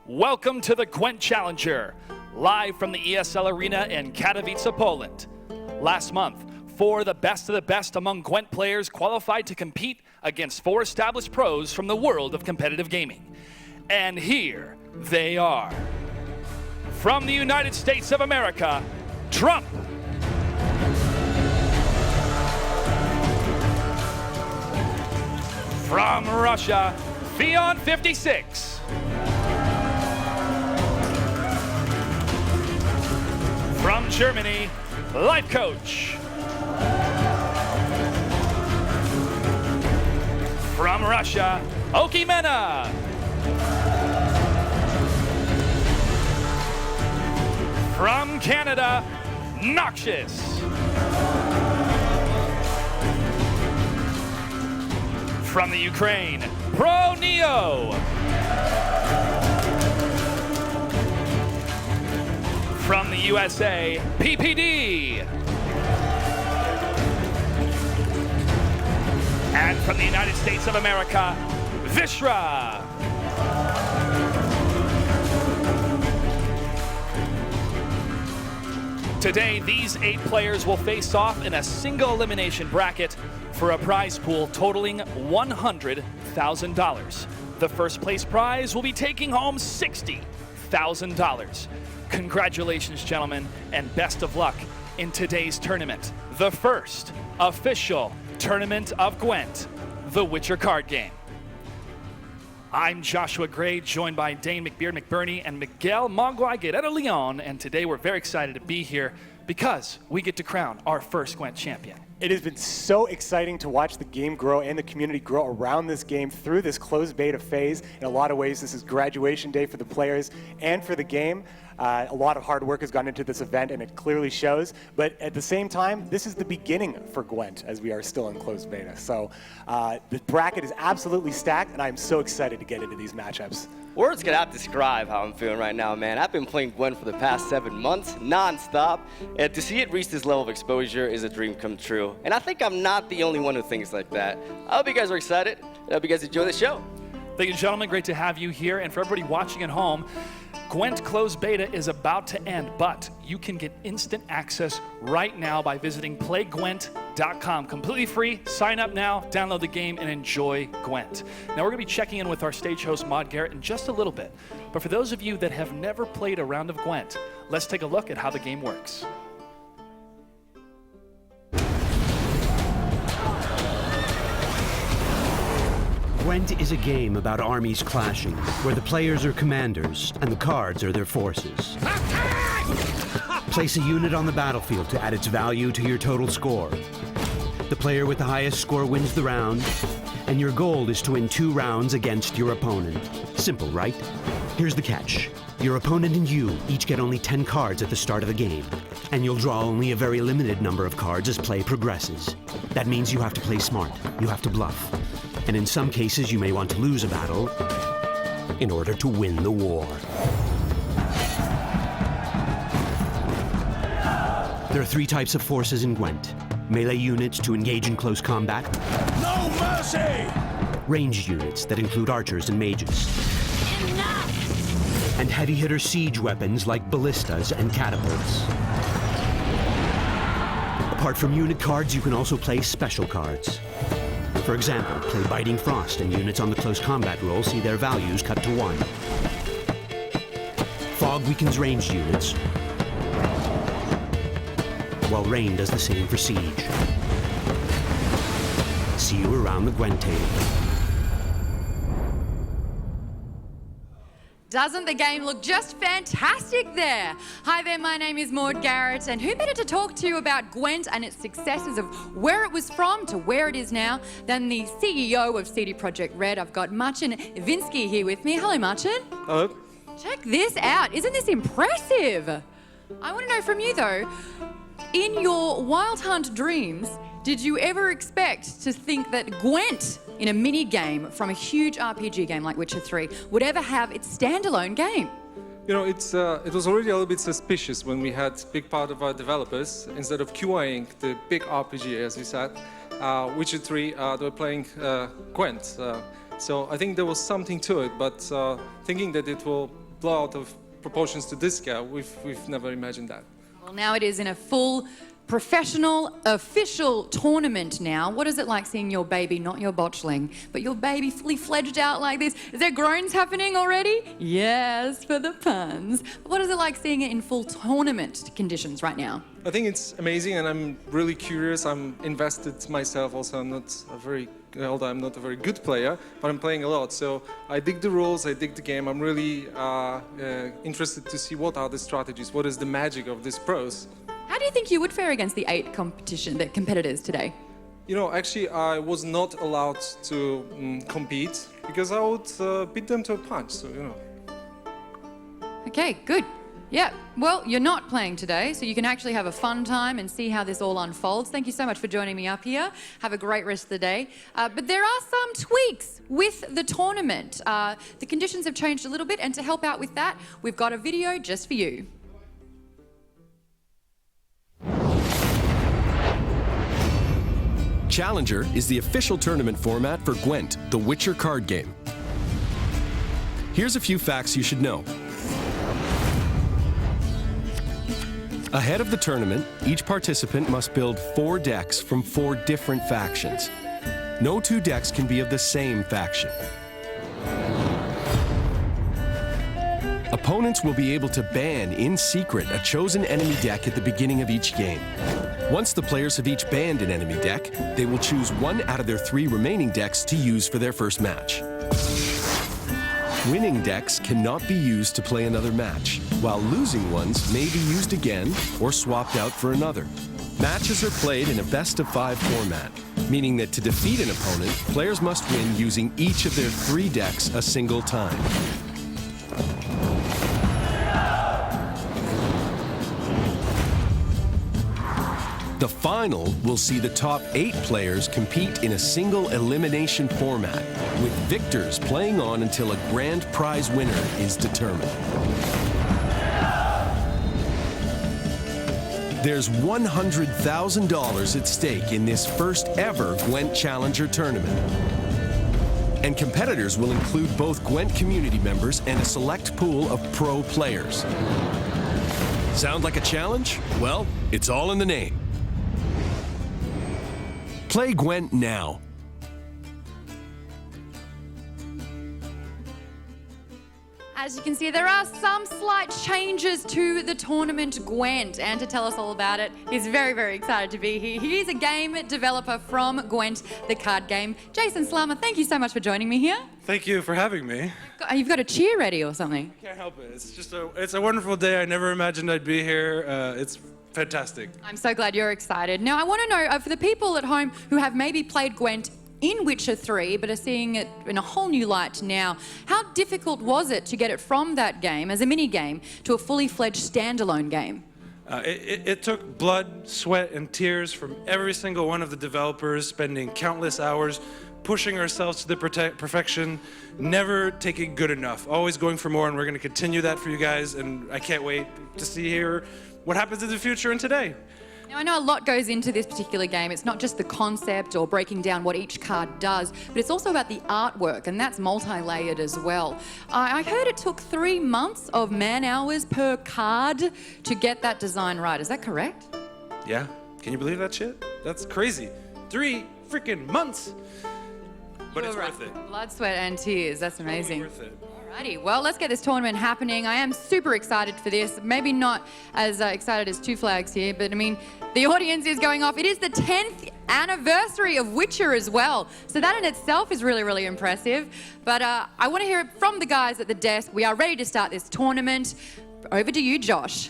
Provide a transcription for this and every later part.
Welcome to the Gwent Challenger, live from the ESL Arena in Katowice, Poland. Last month, 4 of the best among Gwent players qualified to compete against 4 established pros from the world of competitive gaming. And here they are. From the United States of America, Trump. From Russia, Fion 56. From Germany, Life Coach. From Russia, Okimena. From Canada, Noxious. From the Ukraine, Pro Neo. From the USA, PPD. And from the United States of America, Vishra. Today, these 8 players will face off in a single elimination bracket for a prize pool totaling $100,000. The first place prize will be taking home $60,000. Congratulations, gentlemen, and best of luck in today's tournament, the first official tournament of Gwent, the Witcher card game. I'm Joshua Gray, joined by Dane McBurney and Miguel Monguay Guerrero Leon, and today we're very excited to be here because we get to crown our first Gwent champion. It has been so exciting to watch the game grow and the community grow around this game through this closed beta phase. In a lot of ways, this is graduation day for the players and for the game. A lot of hard work has gone into this event, and it clearly shows. But at the same time, this is the beginning for Gwent, as we are still in closed beta. So the bracket is absolutely stacked, and I'm so excited to get into these matchups. Words cannot describe how I'm feeling right now, man. I've been playing Gwent for the past 7 months, non-stop, and to see it reach this level of exposure is a dream come true. And I think I'm not the only one who thinks like that. I hope you guys are excited. I hope you guys enjoy the show. Ladies and gentlemen, great to have you here. And for everybody watching at home, Gwent closed beta is about to end, but you can get instant access right now by visiting playgwent.com. Completely free. Sign up now, download the game, and enjoy Gwent. Now, we're going to be checking in with our stage host, Maud Garrett, in just a little bit. But for those of you that have never played a round of Gwent, let's take a look at how the game works. Gwent is a game about armies clashing, where the players are commanders and the cards are their forces. Place a unit on the battlefield to add its value to your total score. The player with the highest score wins the round, and your goal is to win 2 rounds against your opponent. Simple, right? Here's the catch. Your opponent and you each get only 10 cards at the start of the game, and you'll draw only a very limited number of cards as play progresses. That means you have to play smart, you have to bluff. And in some cases, you may want to lose a battle in order to win the war. There are 3 types of forces in Gwent. Melee units to engage in close combat. No mercy! Ranged units that include archers and mages. Enough! And heavy hitter siege weapons like ballistas and catapults. Apart from unit cards, you can also play special cards. For example, play Biting Frost, and units on the close combat roll see their values cut to 1. Fog weakens ranged units, while Rain does the same for siege. See you around the Gwent table. Doesn't the game look just fantastic there? Hi there, my name is Maud Garrett, and who better to talk to you about Gwent and its successes of where it was from to where it is now than the CEO of CD Projekt Red. I've got Marcin Iwiński here with me. Hello, Marcin. Hello. Check this out. Isn't this impressive? I want to know from you, though, in your Wild Hunt dreams, did you ever expect to think that Gwent, in a mini game from a huge RPG game like Witcher 3, would ever have its standalone game? You know, it was already a little bit suspicious when we had big part of our developers, instead of QAing the big RPG, as you said, Witcher 3, they were playing Gwent. So I think there was something to it, but thinking that it will blowout of proportions to this scale. We've never imagined that. Well, now it is in a full professional, official tournament now. What is it like seeing your baby, not your botchling, but your baby fully fledged out like this? Is there groans happening already? Yes, for the puns. But what is it like seeing it in full tournament conditions right now? I think it's amazing, and I'm really curious. I'm invested myself also. Although I'm not a very good player, but I'm playing a lot. So I dig the rules, I dig the game. I'm really interested to see what are the strategies, what is the magic of this pros. How do you think you would fare against the 8 competitors today? You know, actually, I was not allowed to compete because I would beat them to a punch. So, you know. Okay, good. Yeah, well, you're not playing today, so you can actually have a fun time and see how this all unfolds. Thank you so much for joining me up here. Have a great rest of the day. But there are some tweaks with the tournament. The conditions have changed a little bit, and to help out with that, we've got a video just for you. Challenger is the official tournament format for Gwent, the Witcher card game. Here's a few facts you should know. Ahead of the tournament, each participant must build 4 decks from 4 different factions. No 2 decks can be of the same faction. Opponents will be able to ban in secret a chosen enemy deck at the beginning of each game. Once the players have each banned an enemy deck, they will choose 1 out of their 3 remaining decks to use for their first match. Winning decks cannot be used to play another match, while losing ones may be used again or swapped out for another. Matches are played in a best-of-5 format, meaning that to defeat an opponent, players must win using each of their 3 decks a single time. The final will see the top 8 players compete in a single elimination format, with victors playing on until a grand prize winner is determined. There's $100,000 at stake in this first ever Gwent Challenger tournament. And competitors will include both Gwent community members and a select pool of pro players. Sound like a challenge? Well, it's all in the name. Play Gwent now. As you can see, there are some slight changes to the tournament Gwent, and to tell us all about it, he's very, very excited to be here. He is a game developer from Gwent, the card game. Jason Slammer, thank you so much for joining me here. Thank you for having me. You've got a cheer ready or something? I can't help it. It's a wonderful day. I never imagined I'd be here. It's fantastic. I'm so glad you're excited. Now, I want to know, for the people at home who have maybe played Gwent in Witcher 3, but are seeing it in a whole new light now, how difficult was it to get it from that game, as a mini-game, to a fully fledged standalone game? It took blood, sweat, and tears from every single one of the developers, spending countless hours pushing ourselves to the perfection, never taking good enough, always going for more, and we're going to continue that for you guys, and I can't wait to see here what happens in the future and today. Now, I know a lot goes into this particular game. It's not just the concept or breaking down what each card does, but it's also about the artwork, and that's multi-layered as well. I heard it took 3 months of man-hours per card to get that design right. Is that correct? Yeah, can you believe that shit? That's crazy. 3 freaking months. But it's worth it. Blood, sweat, and tears. That's amazing. Totally worth it. Alrighty, well, let's get this tournament happening. I am super excited for this. Maybe not as excited as Two Flags here, but I mean, the audience is going off. It is the 10th anniversary of Witcher as well. So that in itself is really, really impressive. But I want to hear it from the guys at the desk. We are ready to start this tournament. Over to you, Josh.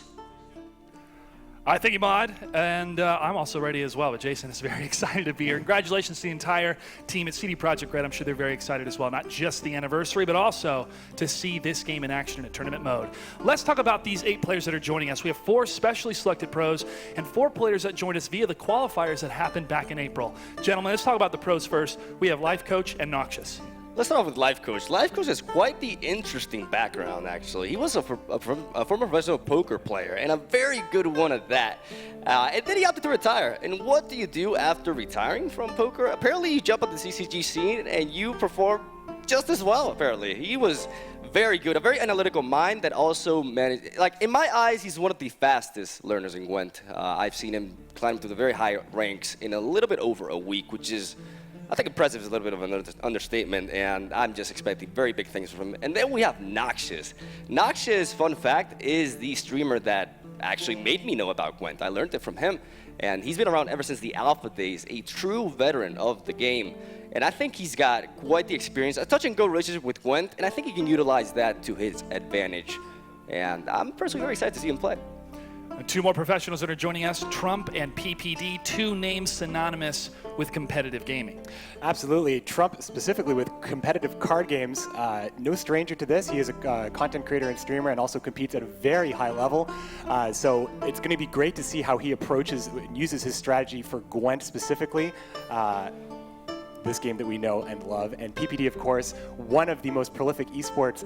I thank you, Maud, and I'm also ready as well, but Jason is very excited to be here. Congratulations to the entire team at CD Projekt Red. I'm sure they're very excited as well, not just the anniversary, but also to see this game in action in tournament mode. Let's talk about these 8 players that are joining us. We have 4 specially selected pros and 4 players that joined us via the qualifiers that happened back in April. Gentlemen, let's talk about the pros first. We have Life Coach and Noxious. Let's start off with Life Coach. Life Coach has quite the interesting background, actually. He was a former professional poker player, and a very good one at that. And then he opted to retire. And what do you do after retiring from poker? Apparently, you jump on the CCG scene and you perform just as well, apparently. He was very good, a very analytical mind that also managed, like, in my eyes, he's one of the fastest learners in Gwent. I've seen him climb to the very high ranks in a little bit over a week, which is, I think impressive is a little bit of an understatement, and I'm just expecting very big things from him. And then we have Noxious. Noxious, fun fact, is the streamer that actually made me know about Gwent. I learned it from him, and he's been around ever since the alpha days, a true veteran of the game. And I think he's got quite the experience, a touch-and-go relationship with Gwent, and I think he can utilize that to his advantage. And I'm personally very excited to see him play. And two more professionals that are joining us, Trump and PPD, two names synonymous with competitive gaming. Absolutely. Trump, specifically with competitive card games, no stranger to this. He is a content creator and streamer and also competes at a very high level. So it's going to be great to see how he approaches and uses his strategy for Gwent specifically. This game that we know and love. And PPD, of course, one of the most prolific esports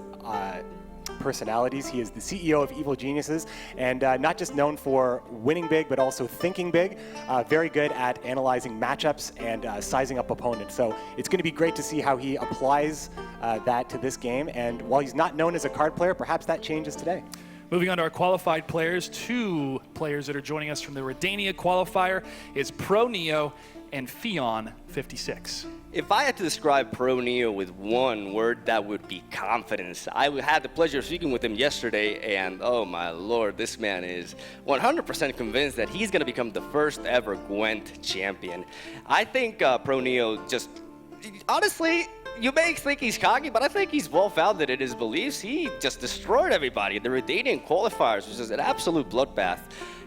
personalities. He is the CEO of Evil Geniuses, and not just known for winning big, but also thinking big. Very good at analyzing matchups and sizing up opponents. So it's going to be great to see how he applies that to this game. And while he's not known as a card player, perhaps that changes today. Moving on to our qualified players, two players that are joining us from the Redania qualifier is Pro Neo and Fion 56. If I had to describe Pro Neo with one word, that would be confidence. I had the pleasure of speaking with him yesterday, and oh my lord, this man is 100% convinced that he's going to become the first ever Gwent champion. I think Pro Neo just, honestly, you may think he's cocky, but I think he's well-founded in his beliefs. He just destroyed everybody. The Redanian qualifiers was just an absolute bloodbath.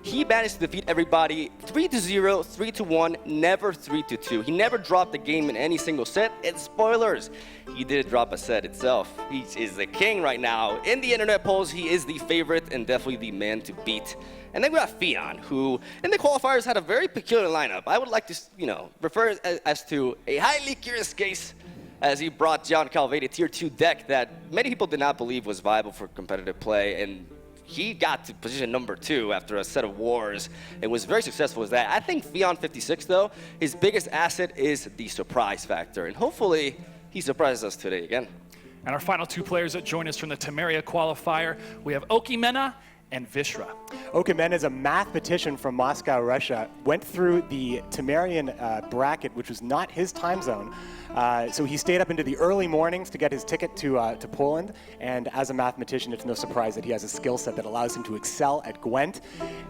He managed to defeat everybody 3-0, 3-1, never 3-2. He never dropped the game in any single set. And spoilers, he did drop a set itself. He is the king right now. In the internet polls, he is the favorite and definitely the man to beat. And then we have Fion, who in the qualifiers had a very peculiar lineup. I would like to, refer as to a highly curious case, as he brought John Calvade, a tier 2 deck that many people did not believe was viable for competitive play, and he got to position number 2 after a set of wars and was very successful with that. I think Fion 56, though, his biggest asset is the surprise factor, and hopefully he surprises us today again. And our final two players that join us from the Temeria qualifier, we have Okimena and Vishra. Okimena is a mathematician from Moscow, Russia. Went through the Temerian bracket, which was not his time zone. So he stayed up into the early mornings to get his ticket to Poland. And as a mathematician, it's no surprise that he has a skill set that allows him to excel at Gwent.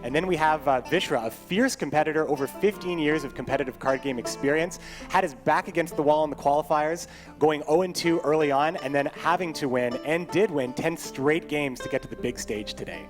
And then we have Vishra, a fierce competitor, over 15 years of competitive card game experience. Had his back against the wall in the qualifiers, going 0-2 early on, and then having to win, and did win, 10 straight games to get to the big stage today.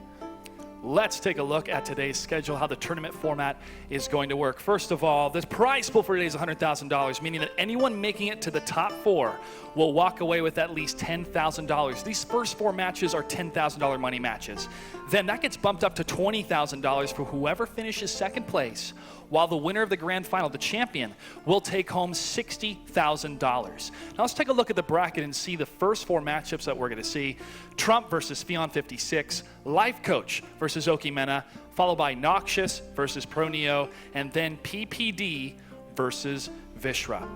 Let's take a look at today's schedule, how the tournament format is going to work. First of all, the prize pool for today is $100,000, meaning that anyone making it to the top 4 will walk away with at least $10,000. These first 4 matches are $10,000 money matches. Then that gets bumped up to $20,000 for whoever finishes second place, while the winner of the grand final, the champion, will take home $60,000. Now let's take a look at the bracket and see the first 4 matchups that we're going to see. Trump versus Fion 56, Life Coach versus Okimena, followed by Noxious versus Pro Neo, and then PPD versus Vishra.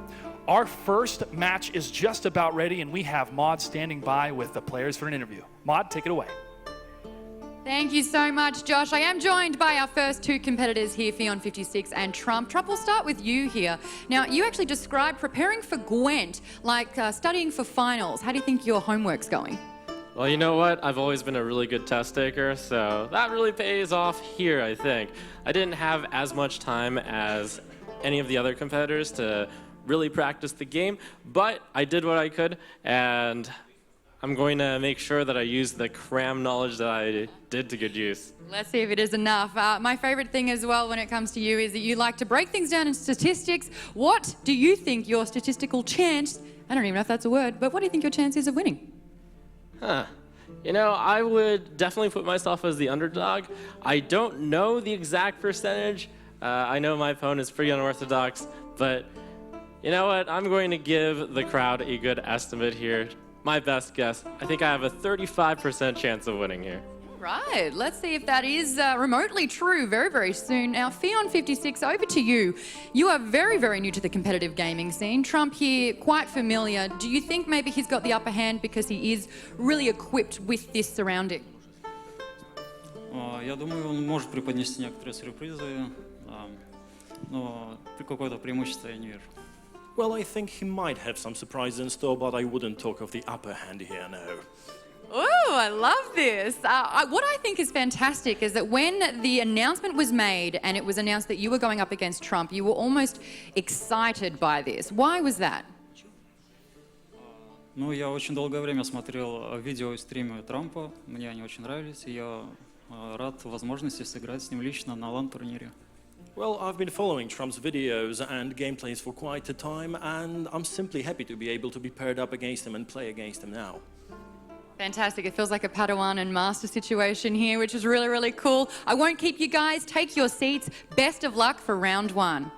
Our first match is just about ready, and we have Maud standing by with the players for an interview. Maud, take it away. Thank you so much, Josh. I am joined by our first 2 competitors here, Fion 56 and Trump. Trump, we'll start with you here. Now, you actually described preparing for Gwent like studying for finals. How do you think your homework's going? Well, you know what? I've always been a really good test taker, so that really pays off here, I think. I didn't have as much time as any of the other competitors to really practice the game, but I did what I could, and I'm going to make sure that I use the cram knowledge that I did to good use. Let's see if it is enough. My favorite thing as well when it comes to you is that you like to break things down in statistics. What do you think your statistical chance, I don't even know if that's a word, but what do you think your chance is of winning? You know, I would definitely put myself as the underdog. I don't know the exact percentage. I know my opponent is pretty unorthodox, but you know what? I'm going to give the crowd a good estimate here. My best guess, I think I have a 35% chance of winning here. Right, let's see if that is remotely true very, very soon. Now, Fion56, over to you. You are very, very new to the competitive gaming scene. Trump here, quite familiar. Do you think maybe he's got the upper hand because he is really equipped with this surrounding? Я думаю, он может преподнести некоторые сюрпризы, но какое-то преимущество я не вижу. Well, I think he might have some surprises in store, but I wouldn't talk of the upper hand here, no. Oh, I love this. What I think is fantastic is that when the announcement was made and it was announced that you were going up against Trump, you were almost excited by this. Why was that? Ну, я очень долгое время смотрел видео и стримы Трампа, мне они очень нравились, и я рад возможности сыграть с ним лично на LAN-турнире. Well, I've been following Trump's videos and gameplays for quite a time, and I'm simply happy to be able to be paired up against him and play against him now. Fantastic. It feels like a Padawan and Master situation here, which is really, really cool. I won't keep you guys. Take your seats. Best of luck for round one.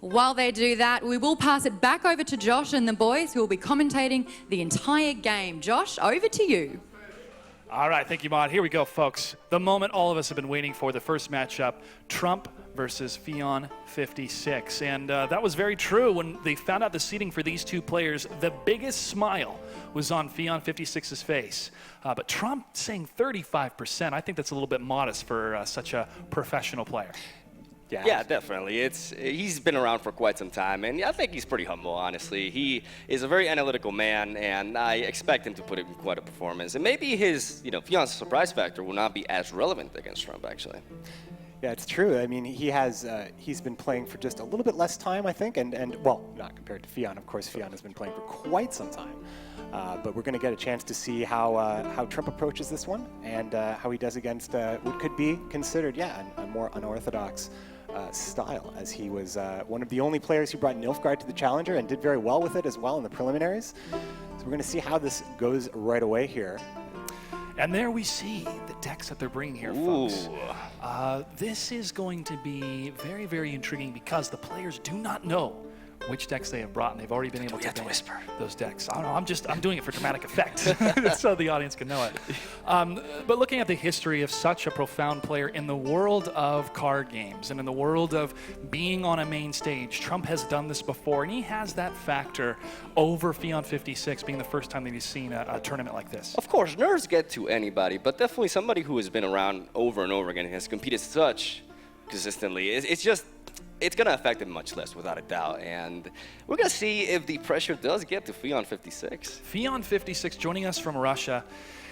While they do that, we will pass it back over to Josh and the boys who will be commentating the entire game. Josh, over to you. All right, thank you, Maud. Here we go, folks. The moment all of us have been waiting for, the first matchup, Trump versus Fion56. And that was very true. When they found out the seeding for these two players, the biggest smile was on Fion56's face. But Trump saying 35%, I think that's a little bit modest for such a professional player. Yeah, definitely. He's been around for quite some time, and I think he's pretty humble, honestly. He is a very analytical man, and I expect him to put in quite a performance. And maybe his, Fion's surprise factor will not be as relevant against Trump, actually. Yeah, it's true. I mean, he's been playing for just a little bit less time, I think, and well, not compared to Fion. Of course, Fion has been playing for quite some time. But we're going to get a chance to see how Trump approaches this one and how he does against what could be considered, a more unorthodox style, as he was one of the only players who brought Nilfgaard to the Challenger and did very well with it as well in the preliminaries. So we're going to see how this goes right away here. And there we see the decks that they're bringing here, folks. This is going to be very, very intriguing because the players do not know which decks they have brought, and they've already been able to whisper those decks. I don't know, I'm doing it for dramatic effect, so the audience can know it. But looking at the history of such a profound player in the world of card games and in the world of being on a main stage, Trump has done this before, and he has that factor over Fion56 being the first time that he's seen a tournament like this. Of course, nerves get to anybody, but definitely somebody who has been around over and over again and has competed such consistently. It's going to affect him much less, without a doubt. And we're going to see if the pressure does get to Fion56. Fion56 joining us from Russia.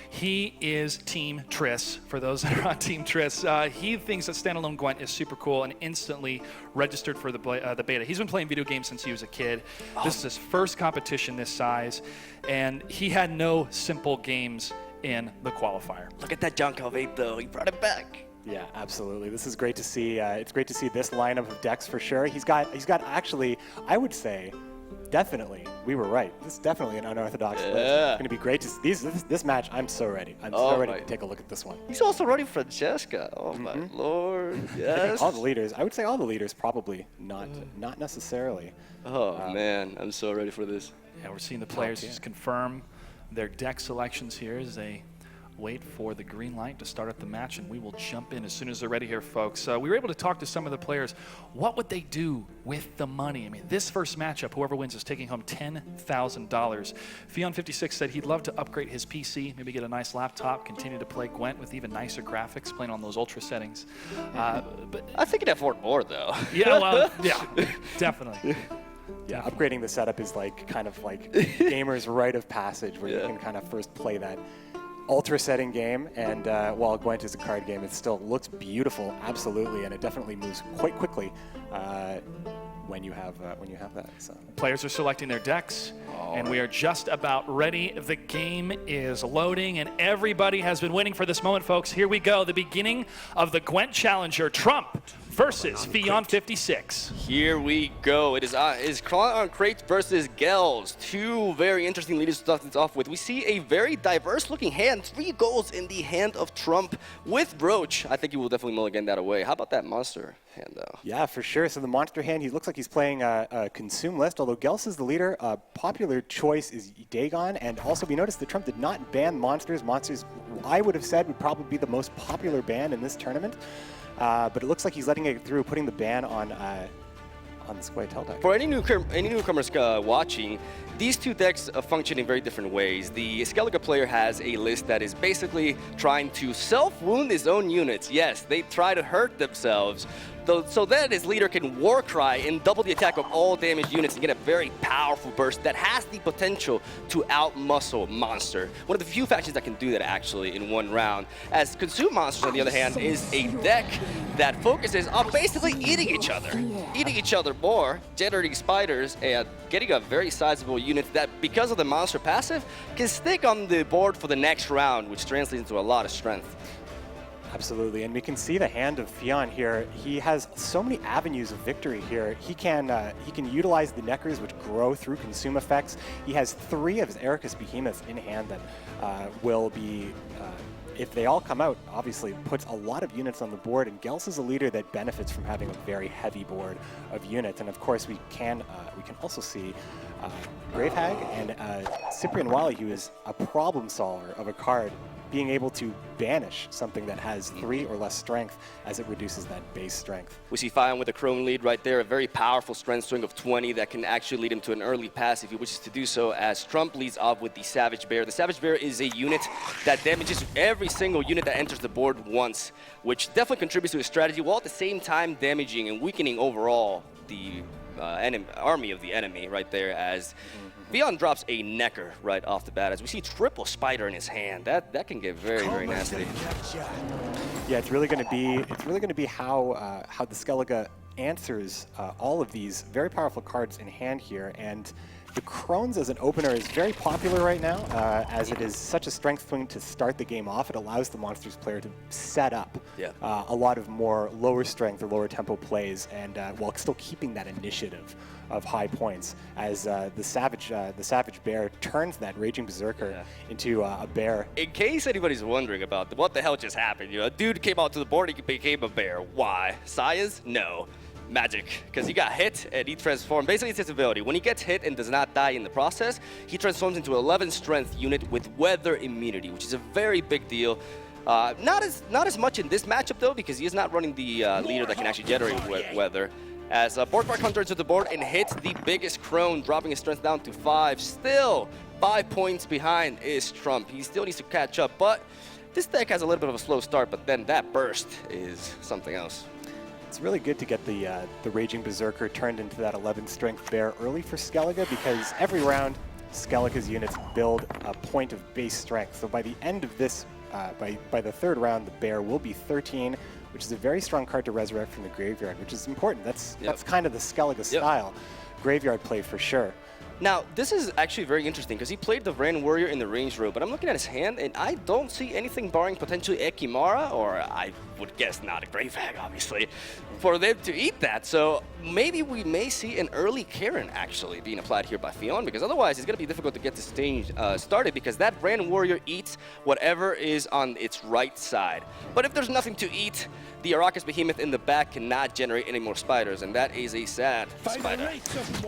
He is Team Triss, for those that are on Team Triss. He thinks that standalone Gwent is super cool and instantly registered for the beta. He's been playing video games since he was a kid. This is his first competition this size, and he had no simple games in the qualifier. Look at that John Calvate, though. He brought it back. Yeah, absolutely. This is great to see. It's great to see this lineup of decks for sure. He's got actually, I would say, definitely, we were right. This is definitely an unorthodox list. It's going to be great to see this match. I'm so ready. I'm so ready to take a look at this one. He's also running Francesca. Oh my lord! Yes. All the leaders. I would say all the leaders probably not necessarily. Oh man, I'm so ready for this. Yeah, we're seeing the players just confirm their deck selections here as they wait for the green light to start up the match, and we will jump in as soon as they're ready here, folks. We were able to talk to some of the players. What would they do with the money? I mean, this first matchup, whoever wins is taking home $10,000. Fion56 said he'd love to upgrade his PC, maybe get a nice laptop, continue to play Gwent with even nicer graphics, playing on those ultra settings. But I think he'd afford more, though. Yeah, well, yeah, definitely. Yeah, upgrading the setup is kind of like gamer's rite of passage, where you can kind of first play that ultra setting game, and while Gwent is a card game, it still looks beautiful, absolutely, and it definitely moves quite quickly when you have that. So players are selecting their decks, and we are just about ready. The game is loading, and everybody has been waiting for this moment, folks. Here we go, the beginning of the Gwent Challenger. Trump versus Fion 56. Here we go. It is Crawling on Crates versus Gels. Two very interesting leaders to start this off with. We see a very diverse-looking hand. 3 goals in the hand of Trump with Roach. I think he will definitely mulligan that away. How about that monster hand, though? Yeah, for sure. So the monster hand, he looks like he's playing a consume list, although Gels is the leader. Popular choice is Dagon, and also we noticed that Trump did not ban monsters. Monsters, I would have said, would probably be the most popular ban in this tournament. But it looks like he's letting it through, putting the ban on the Squirtle deck. For any newcomers watching, these two decks function in very different ways. The Skellige player has a list that is basically trying to self-wound his own units. Yes, they try to hurt themselves, so that his leader can war cry and double the attack of all damaged units and get a very powerful burst that has the potential to out-muscle Monster. One of the few factions that can do that actually in one round. As Consume Monsters, on the other hand, is a deck that focuses on basically eating each other more, generating spiders, and getting a very sizable unit that, because of the monster passive, can stick on the board for the next round, which translates into a lot of strength. Absolutely, and we can see the hand of Fion here. He has so many avenues of victory here. He can utilize the Neckers, which grow through consume effects. He has 3 of his Ericus Behemoths in hand that will be, if they all come out, obviously puts a lot of units on the board, and Gels is a leader that benefits from having a very heavy board of units. And of course, we can also see Gravehag and Cyprian Wally, who is a problem solver of a card, being able to banish something that has 3 or less strength as it reduces that base strength. We see Fion with a Crone lead right there, a very powerful strength swing of 20 that can actually lead him to an early pass if he wishes to do so, as Trump leads off with the Savage Bear. The Savage Bear is a unit that damages every single unit that enters the board once, which definitely contributes to his strategy, while at the same time damaging and weakening overall the army of the enemy right there, as Fion drops a Necker right off the bat, as we see triple spider in his hand. That can get very, very nasty. Yeah, it's really going to be how the Skellige answers all of these very powerful cards in hand here. And the Crones as an opener is very popular right now, as it is such a strength swing to start the game off. It allows the Monsters player to set up a lot of more lower strength or lower tempo plays, and while still keeping that initiative of high points, as the Savage Bear turns that Raging Berserker into a bear. In case anybody's wondering about what the hell just happened, a dude came out to the board, he became a bear. Why? Science? No. Magic, because he got hit and he transformed. Basically, it's his ability. When he gets hit and does not die in the process, he transforms into an 11 strength unit with weather immunity, which is a very big deal. Not as much in this matchup though, because he is not running the leader that can actually generate weather. As Boardmark Hunter enters the board and hits the biggest Crone, dropping his strength down to 5. Still 5 points behind is Trump. He still needs to catch up, but this deck has a little bit of a slow start, but then that burst is something else. It's really good to get the Raging Berserker turned into that 11 strength bear early for Skellige, because every round, Skellige's units build a point of base strength. So by the end of this, by the 3rd round, the bear will be 13, which is a very strong card to resurrect from the graveyard, which is important. That's kind of the Skellige style. Graveyard play for sure. Now, this is actually very interesting, because he played the Ren Warrior in the range row, but I'm looking at his hand, and I don't see anything barring potentially Ekimara, or I would guess not a Gravehag, obviously, for them to eat that. So maybe we may see an early Karen actually being applied here by Fion, because otherwise it's going to be difficult to get this stage started, because that Ren Warrior eats whatever is on its right side. But if there's nothing to eat, the Arrakis Behemoth in the back cannot generate any more spiders, and that is a sad spider.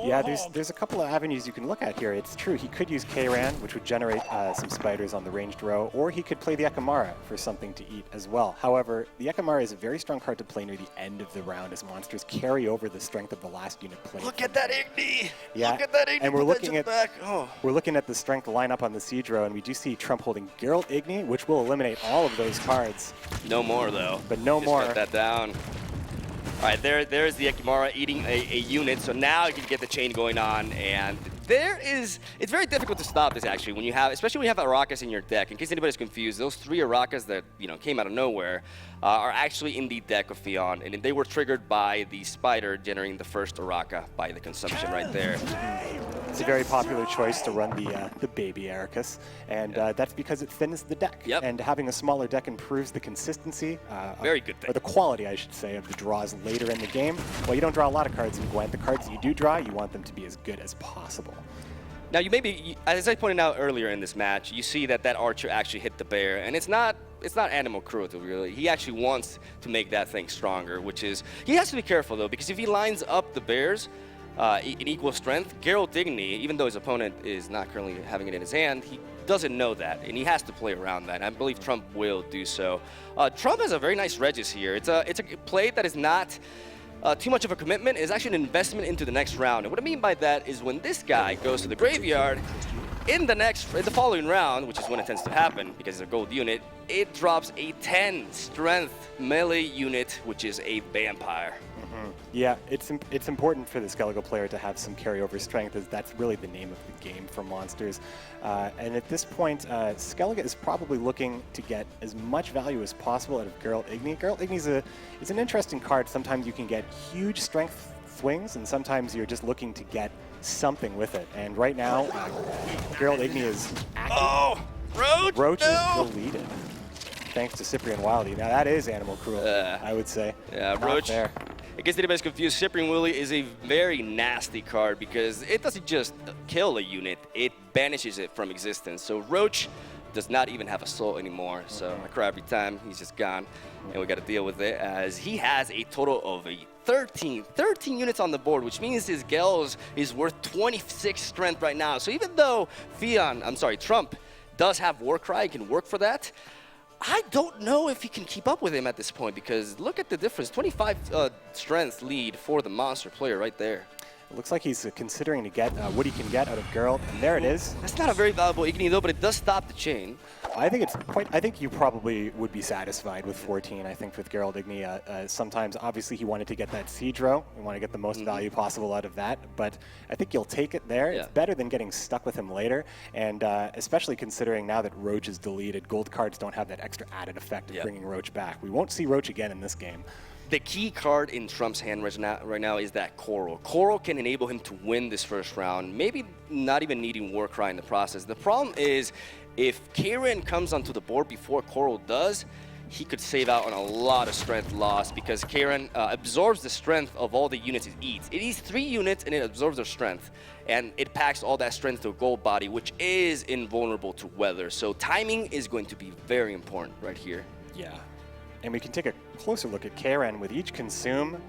Yeah, there's a couple of avenues you can look at here. It's true, he could use Kran, which would generate some spiders on the ranged row, or he could play the Ekimara for something to eat as well. However, the Ekimara is a very strong card to play near the end of the round, as monsters carry over the strength of the last unit played. Look at that Igni! Yeah, look at that Igni, and we're looking at back. We're looking at the strength lineup on the siege row, and we do see Trump holding Geralt Igni, which will eliminate all of those cards. No more though. But no more. Cut that down. All right, there's the Ekimara eating a unit, so now you can get the chain going on, and it's very difficult to stop this actually especially when you have Arrakis in your deck. In case anybody's confused, those 3 Arrakis that came out of nowhere, are actually in the deck of Fionn, and they were triggered by the spider generating the first Araka by the consumption right there. It's a very popular choice to run the baby Ericus, and that's because it thins the deck. Yep. And having a smaller deck improves the consistency, Very good thing. or the quality, I should say, of the draws later in the game. Well, you don't draw a lot of cards in Gwent. The cards that you do draw, you want them to be as good as possible. Now, as I pointed out earlier in this match, you see that archer actually hit the bear, and it's not animal cruelty, really. He actually wants to make that thing stronger, which is, he has to be careful, though, because if he lines up the bears in equal strength, Geralt Digny, even though his opponent is not currently having it in his hand, he doesn't know that, and he has to play around that. And I believe Trump will do so. Trump has a very nice Regis here. It's a play that is not too much of a commitment. Is actually an investment into the next round. And what I mean by that is when this guy goes to the graveyard, in the following round, which is when it tends to happen because it's a gold unit, it drops a 10 strength melee unit, which is a vampire. Yeah, it's important for the Skellige player to have some carryover strength, as that's really the name of the game for monsters. And at this point, Skellige is probably looking to get as much value as possible out of Geralt Igni. Geralt Igni is an interesting card. Sometimes you can get huge strength swings, and sometimes you're just looking to get something with it. And right now, Geralt Igni is active. Oh, Roach is deleted, thanks to Cyprian Wildy. Now that is animal cruelty, I would say. Yeah, Not Roach. fair. In case anybody's confused, Cyprian Willy is a very nasty card because it doesn't just kill a unit, it banishes it from existence. So Roach does not even have a soul anymore. So I cry every time he's just gone, and we got to deal with it as he has a total of 13 units on the board, which means his Gels is worth 26 strength right now. So even though Trump does have Warcry, he can work for that. I don't know if he can keep up with him at this point because look at the difference. 25 strength lead for the monster player right there. It looks like he's considering to get what he can get out of Geralt, and there it is. That's not a very valuable Igni though, but it does stop the chain. I think you probably would be satisfied with 14. I think with Geralt Igni, sometimes obviously he wanted to get that siege row. We want to get the most value possible out of that, but I think you'll take it there. Yeah. It's better than getting stuck with him later, and especially considering now that Roach is deleted, gold cards don't have that extra added effect of bringing Roach back. We won't see Roach again in this game. The key card in Trump's hand right now is that Coral. Coral can enable him to win this first round, maybe not even needing Warcry in the process. The problem is if Karen comes onto the board before Coral does, he could save out on a lot of strength loss because Karen absorbs the strength of all the units it eats. It eats 3 units and it absorbs their strength, and it packs all that strength to a gold body, which is invulnerable to weather. So timing is going to be very important right here. Yeah. And we can take a closer look at Karen. With each consume,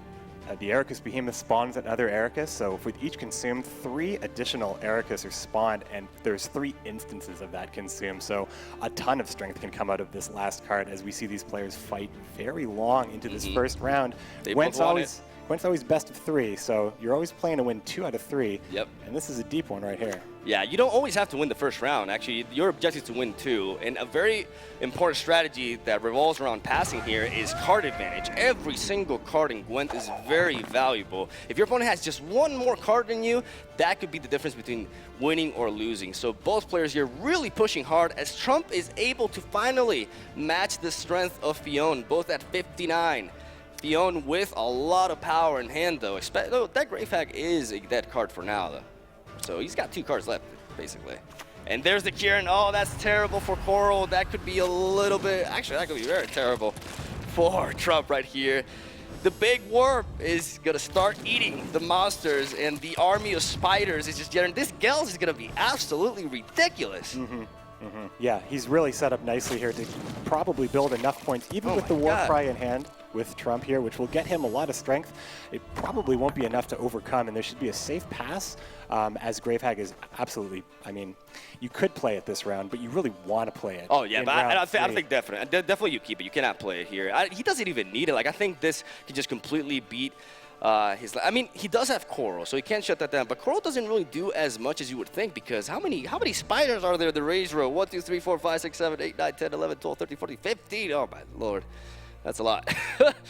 the Ericus Behemoth spawns another Ericus. So with each consume, 3 additional Ericus are spawned, and there's 3 instances of that consume. So a ton of strength can come out of this last card as we see these players fight very long into this first round. Gwent's always best of 3, so you're always playing to win 2 out of 3. Yep. And this is a deep one right here. Yeah, you don't always have to win the first round. Actually, your objective is to win 2. And a very important strategy that revolves around passing here is card advantage. Every single card in Gwent is very valuable. If your opponent has just 1 more card than you, that could be the difference between winning or losing. So both players here really pushing hard as Trump is able to finally match the strength of Fionn, both at 59. Fionn with a lot of power in hand, though. That Grave Hag is a dead card for now, though. So he's got 2 cards left, basically. And there's the Kieran. Oh, that's terrible for Coral. That could be a little bit... Actually, that could be very terrible for Trump right here. The big worm is going to start eating the monsters, and the army of spiders is just generating... This Gels is going to be absolutely ridiculous. Yeah, he's really set up nicely here to probably build enough points, even with the Warcry in hand with Trump here, which will get him a lot of strength. It probably won't be enough to overcome, and there should be a safe pass, as Grave Hag is absolutely, I mean, you could play it this round, but you really want to play it. Oh, yeah, but I think definitely you keep it. You cannot play it here. He doesn't even need it. Like, I think this can just completely beat I mean, he does have Coral, so he can't shut that down. But Coral doesn't really do as much as you would think because how many spiders are there in the raise row? 1, 2, 3, 4, 5, 6, 7, 8, 9, 10, 11, 12, 13, 14, 15. Oh, my Lord. That's a lot.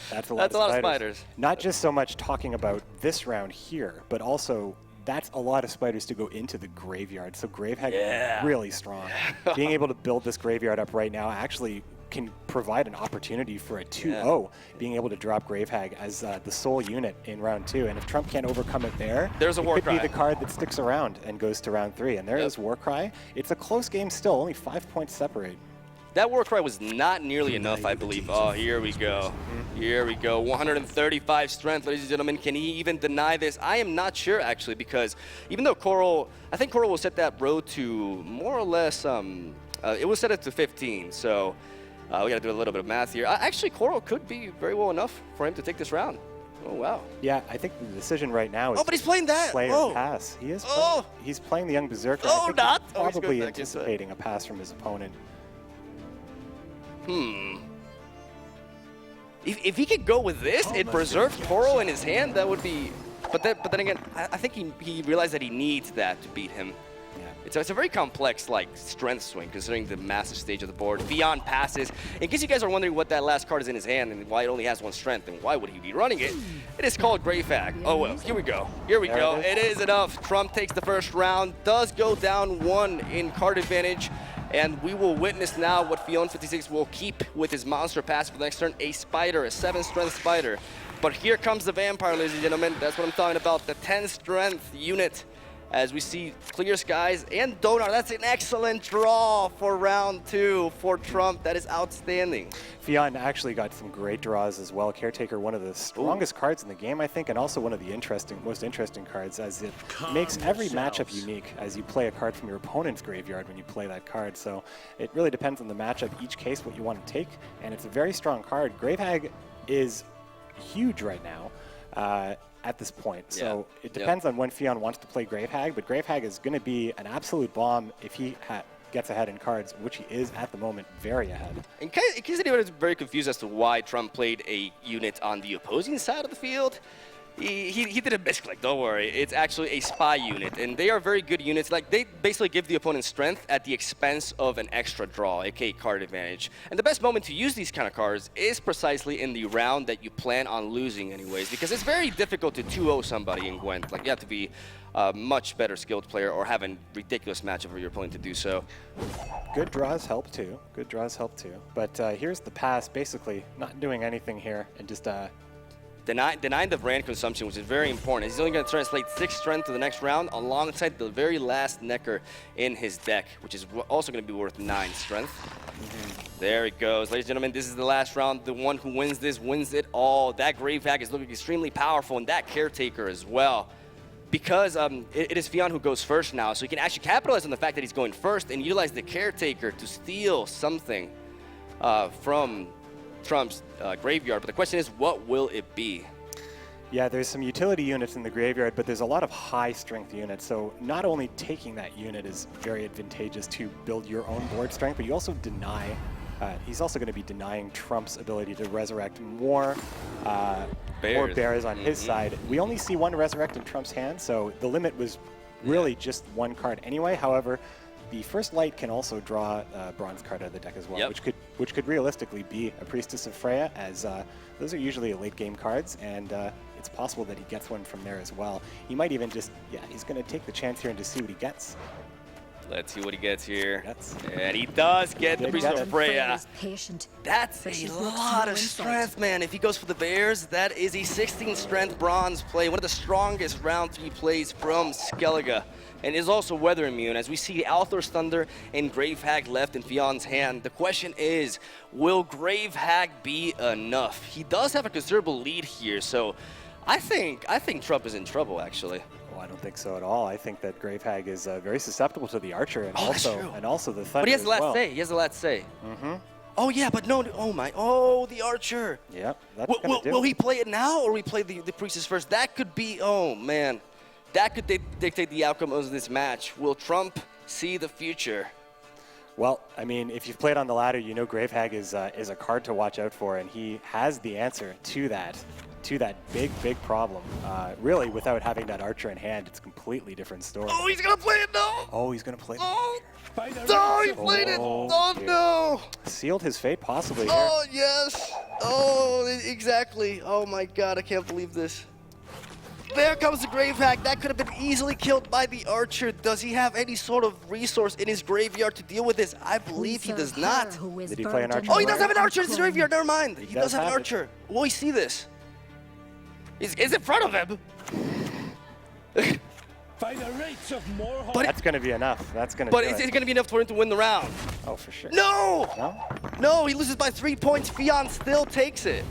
That's a lot of spiders. Not just so much talking about this round here, but also that's a lot of spiders to go into the graveyard. So Grave Hag is really strong. Being able to build this graveyard up right now actually can provide an opportunity for a 2-0, being able to drop Gravehag as the sole unit in round 2. And if Trump can't overcome it there, there's a it Warcry. could be the card that sticks around and goes to round 3. And there is Warcry. It's a close game still, only 5 points separate. That Warcry was not nearly enough, I believe. Oh, here we go. Here we go. 135 strength, ladies and gentlemen. Can he even deny this? I am not sure, actually, because even though Coral, I think Coral will set that road to more or less, it will set it to 15. So we got to do a little bit of math here. Actually, Coral could be very well enough for him to take this round. Oh, wow. Yeah, I think the decision right now is but he's playing that. play or pass. He is playing, he's playing the young Berserker. I think not. he's He's going probably back into it. anticipating a pass from his opponent. If he could go with this, it preserves Coral in his hand, that would be... But then again, I think he realized that he needs that to beat him. It's a very complex, like, strength swing, considering the massive stage of the board. Beyond passes. In case you guys are wondering what that last card is in his hand and why it only has 1 strength and why would he be running it, it is called Gravehag. Oh well, here we go. Here we go. It is enough. Trump takes the first round, does go down 1 in card advantage, and we will witness now what Fion56 will keep with his monster pass for the next turn, a spider, a 7 strength spider. But here comes the vampire, ladies and gentlemen. That's what I'm talking about, the 10 strength unit. As we see Clear Skies and Donar. That's an excellent draw for round 2 for Trump. That is outstanding. Fion actually got some great draws as well. Caretaker, one of the strongest cards in the game, I think, and also one of the most interesting cards, as it makes every matchup unique as you play a card from your opponent's graveyard when you play that card. So it really depends on the matchup, each case, what you want to take, and it's a very strong card. Gravehag is huge right now. At this point. So it depends on when Fion wants to play Gravehag, but Gravehag is going to be an absolute bomb if he gets ahead in cards, which he is at the moment very ahead. In case anyone is very confused as to why Trump played a unit on the opposing side of the field, he did a misclick, don't worry. It's actually a spy unit, and they are very good units. Like, they basically give the opponent strength at the expense of an extra draw, aka card advantage. And the best moment to use these kind of cards is precisely in the round that you plan on losing anyways, because it's very difficult to 2-0 somebody in Gwent. Like, you have to be a much better skilled player or have a ridiculous matchup for your opponent to do so. Good draws help too. Good draws help too. But here's the pass, basically not doing anything here and just denying the brand consumption, which is very important. He's only going to translate 6 strength to the next round alongside the very last Necker in his deck, which is also going to be worth 9 strength. There it goes. Ladies and gentlemen, this is the last round. The one who wins this wins it all. That Gravehag is looking extremely powerful, and that Caretaker as well. Because it is Fion who goes first now, so he can actually capitalize on the fact that he's going first and utilize the Caretaker to steal something from Trump's graveyard. But the question is, what will it be? Yeah, there's some utility units in the graveyard, but there's a lot of high strength units. So not only taking that unit is very advantageous to build your own board strength, but you also deny, he's also going to be denying Trump's ability to resurrect more bears on his side. We only see 1 resurrect in Trump's hand, so the limit was really just 1 card anyway. However, the first light can also draw a bronze card out of the deck as well, which could realistically be a Priestess of Freya, as those are usually late game cards, and it's possible that he gets one from there as well. He might even just, he's going to take the chance here and just see what he gets. Let's see what he gets here. And he does get the Priestess of Freya. That's a lot of strength, man. If he goes for the bears, that is a 16 strength bronze play. One of the strongest round 3 plays from Skellige. And is also weather immune, as we see Althor's Thunder and Gravehag left in Fion's hand. The question is, will Gravehag be enough? He does have a considerable lead here, so I think Trump is in trouble, actually. I don't think so at all. I think that Gravehag is very susceptible to the Archer and also the Thunder. But he has the last well. say. He has the last say. Oh yeah, but no. Oh, the Archer. Yep. That's will he play it now, or will he play the Priestess first? That could be. Oh man, that could dictate the outcome of this match. Will Trump see the future? Well, I mean, if you've played on the ladder, you know Gravehag is a card to watch out for, and he has the answer to that big problem. Really, without having that Archer in hand, it's a completely different story. Oh, he's gonna play it now! Oh, he's gonna play it. Oh, he played it! Oh no! Sealed his fate, possibly. Oh yes! Oh, exactly! Oh my God, I can't believe this. there comes the Grave Hack. That could have been easily killed by the Archer. Does he have any sort of resource in his graveyard to deal with this? I believe he does not. Did he play an Archer? Oh, he does have an Archer in his graveyard. Never mind. He does have an have it. Archer. Will he see this? He's in front of him. But That's going to be enough. That's going to But do is it. it going to be enough for him to win the round? Oh, for sure. No! No? No, he loses by 3 points. Fionn still takes it.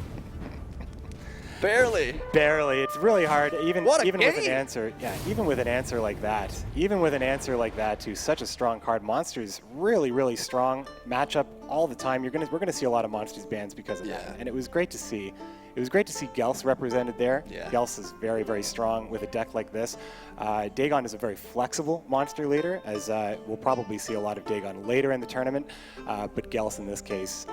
Barely. Barely. It's really hard, even What a with an game. answer. Yeah, even with an answer like that. Even with an answer like that to such a strong card, Monster's really, really strong matchup all the time. We're gonna see a lot of Monsters bans because of that, and it was great to see. It was great to see Gels represented there. Yeah. Gels is very, very strong with a deck like this. Dagon is a very flexible monster leader, as we'll probably see a lot of Dagon later in the tournament. But Gels in this case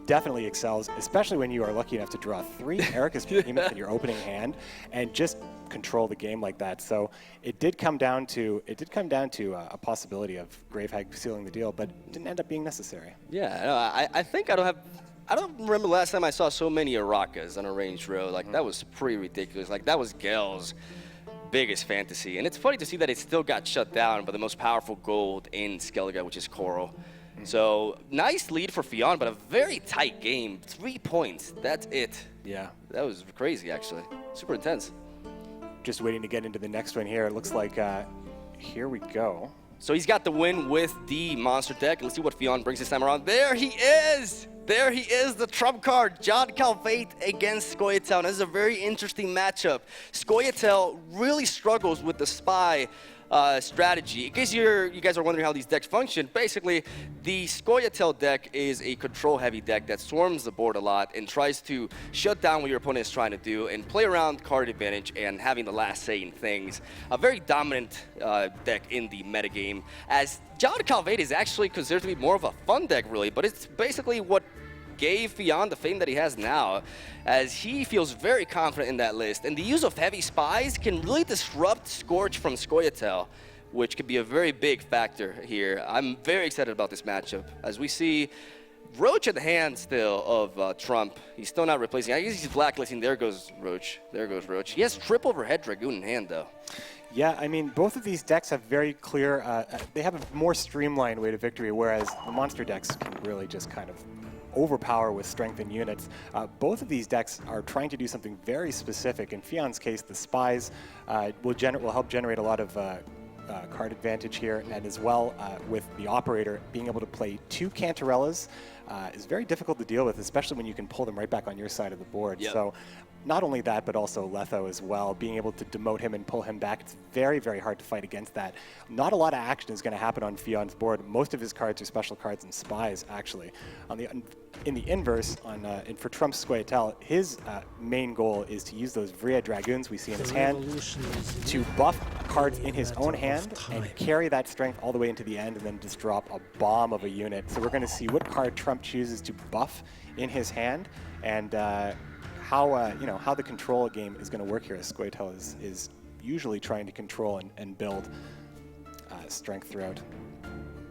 definitely excels, especially when you are lucky enough to draw 3 Erika's Behemoth in your opening hand and just control the game like that. So it did come down to a possibility of Gravehag sealing the deal, but it didn't end up being necessary. Yeah, no, I think I don't remember last time I saw so many Arakas on a ranged row. Like, that was pretty ridiculous. Like, that was Gel's biggest fantasy. And it's funny to see that it still got shut down by the most powerful gold in Skellige, which is Coral. So, nice lead for Fionn, but a very tight game. 3 points, that's it. Yeah. That was crazy, actually. Super intense. Just waiting to get into the next one here. It looks like, here we go. So he's got the win with the monster deck. Let's see what Fionn brings this time around. There he is! There he is, the trump card. John Calvate against Scoia'tael. This is a very interesting matchup. Scoia'tael really struggles with the spy strategy. In case you guys are wondering how these decks function, basically, the Scoia'tael deck is a control-heavy deck that swarms the board a lot and tries to shut down what your opponent is trying to do and play around card advantage and having the last say in things. A very dominant deck in the metagame, as John Calvate is actually considered to be more of a fun deck, really, but it's basically what gave Fionn the fame that he has now, as he feels very confident in that list. And the use of heavy spies can really disrupt Scorch from Scoia'tael, which could be a very big factor here. I'm very excited about this matchup, as we see Roach in the hand still of Trump. He's still not replacing. I guess he's blacklisting. There goes Roach. There goes Roach. He has triple overhead Dragoon in hand, though. Yeah, I mean, both of these decks have very clear, they have a more streamlined way to victory, whereas the monster decks can really just kind of overpower with strengthened units. Both of these decks are trying to do something very specific. In Fionn's case, the spies will help generate a lot of card advantage here, and as well with the operator being able to play 2 Cantarellas is very difficult to deal with, especially when you can pull them right back on your side of the board. Yep. So not only that, but also Letho as well, being able to demote him and pull him back. It's very, very hard to fight against that. Not a lot of action is going to happen on Fionn's board. Most of his cards are special cards and spies, actually. In the inverse, for Trump's Scoia'tael, his main goal is to use those Vria Dragoons we see in his hand to buff cards in his own hand and carry that strength all the way into the end and then just drop a bomb of a unit. So we're going to see what card Trump chooses to buff in his hand, and how the control game is going to work here, as Scoia'tael is usually trying to control and build strength throughout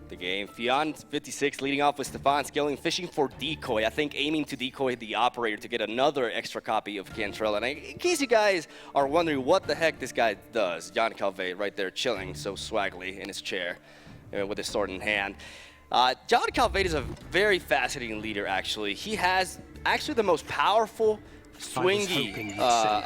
The game. Fionn 56 leading off with Stefan Skilling, fishing for decoy. I think aiming to decoy the operator to get another extra copy of Cantrell. And in case you guys are wondering what the heck this guy does, John Calvate right there chilling so swaggly in his chair with his sword in hand. John Calvate is a very fascinating leader, actually. He has actually the most powerful swingy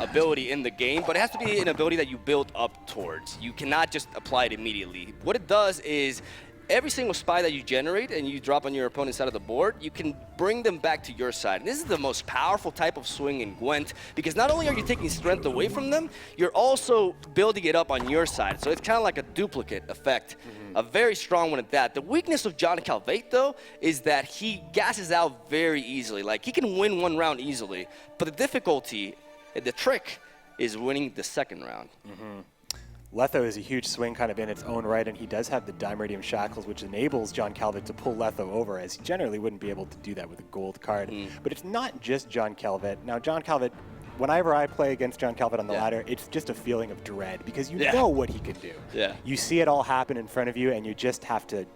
ability in the game, but it has to be an ability that you build up towards. You cannot just apply it immediately. What it does is every single spy that you generate and you drop on your opponent's side of the board, you can bring them back to your side. And this is the most powerful type of swing in Gwent, because not only are you taking strength away from them, you're also building it up on your side. So it's kind of like a duplicate effect. A very strong one at that. The weakness of John Calvate, though, is that he gasses out very easily. Like, he can win one round easily, but the difficulty, the trick, is winning the second round. Letho is a huge swing kind of in its own right, and he does have the Dimeridium Shackles, which enables John Calvate to pull Letho over, as he generally wouldn't be able to do that with a gold card. But it's not just John Calvate. Now, John Calvate, whenever I play against John Calvate on the ladder, it's just a feeling of dread, because you know what he can do. You see it all happen in front of you, and you just have to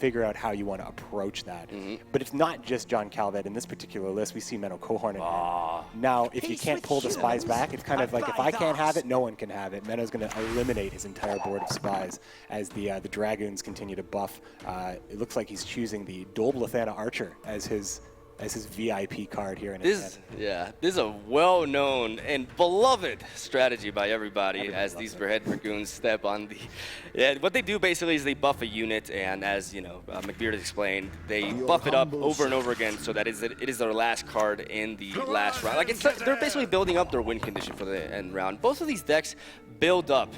figure out how you want to approach that. But it's not just John Calvet. In this particular list, we see Menno Cohorn in hand. Now, if you can't pull the spies back, it's kind of like if I can't have it, no one can have it. Menno's going to eliminate his entire board of spies as the Dragoons continue to buff. It looks like he's choosing the Dolblathana Archer as his VIP card here in his hand. Yeah, this is a well-known and beloved strategy by everybody as these Red Dragoons step on the... Yeah, what they do basically is they buff a unit, and as, you know, McBeard explained, they buff it up over and over again so that it is their last card in the last round. Like, they're basically building up their win condition for the end round. Both of these decks build up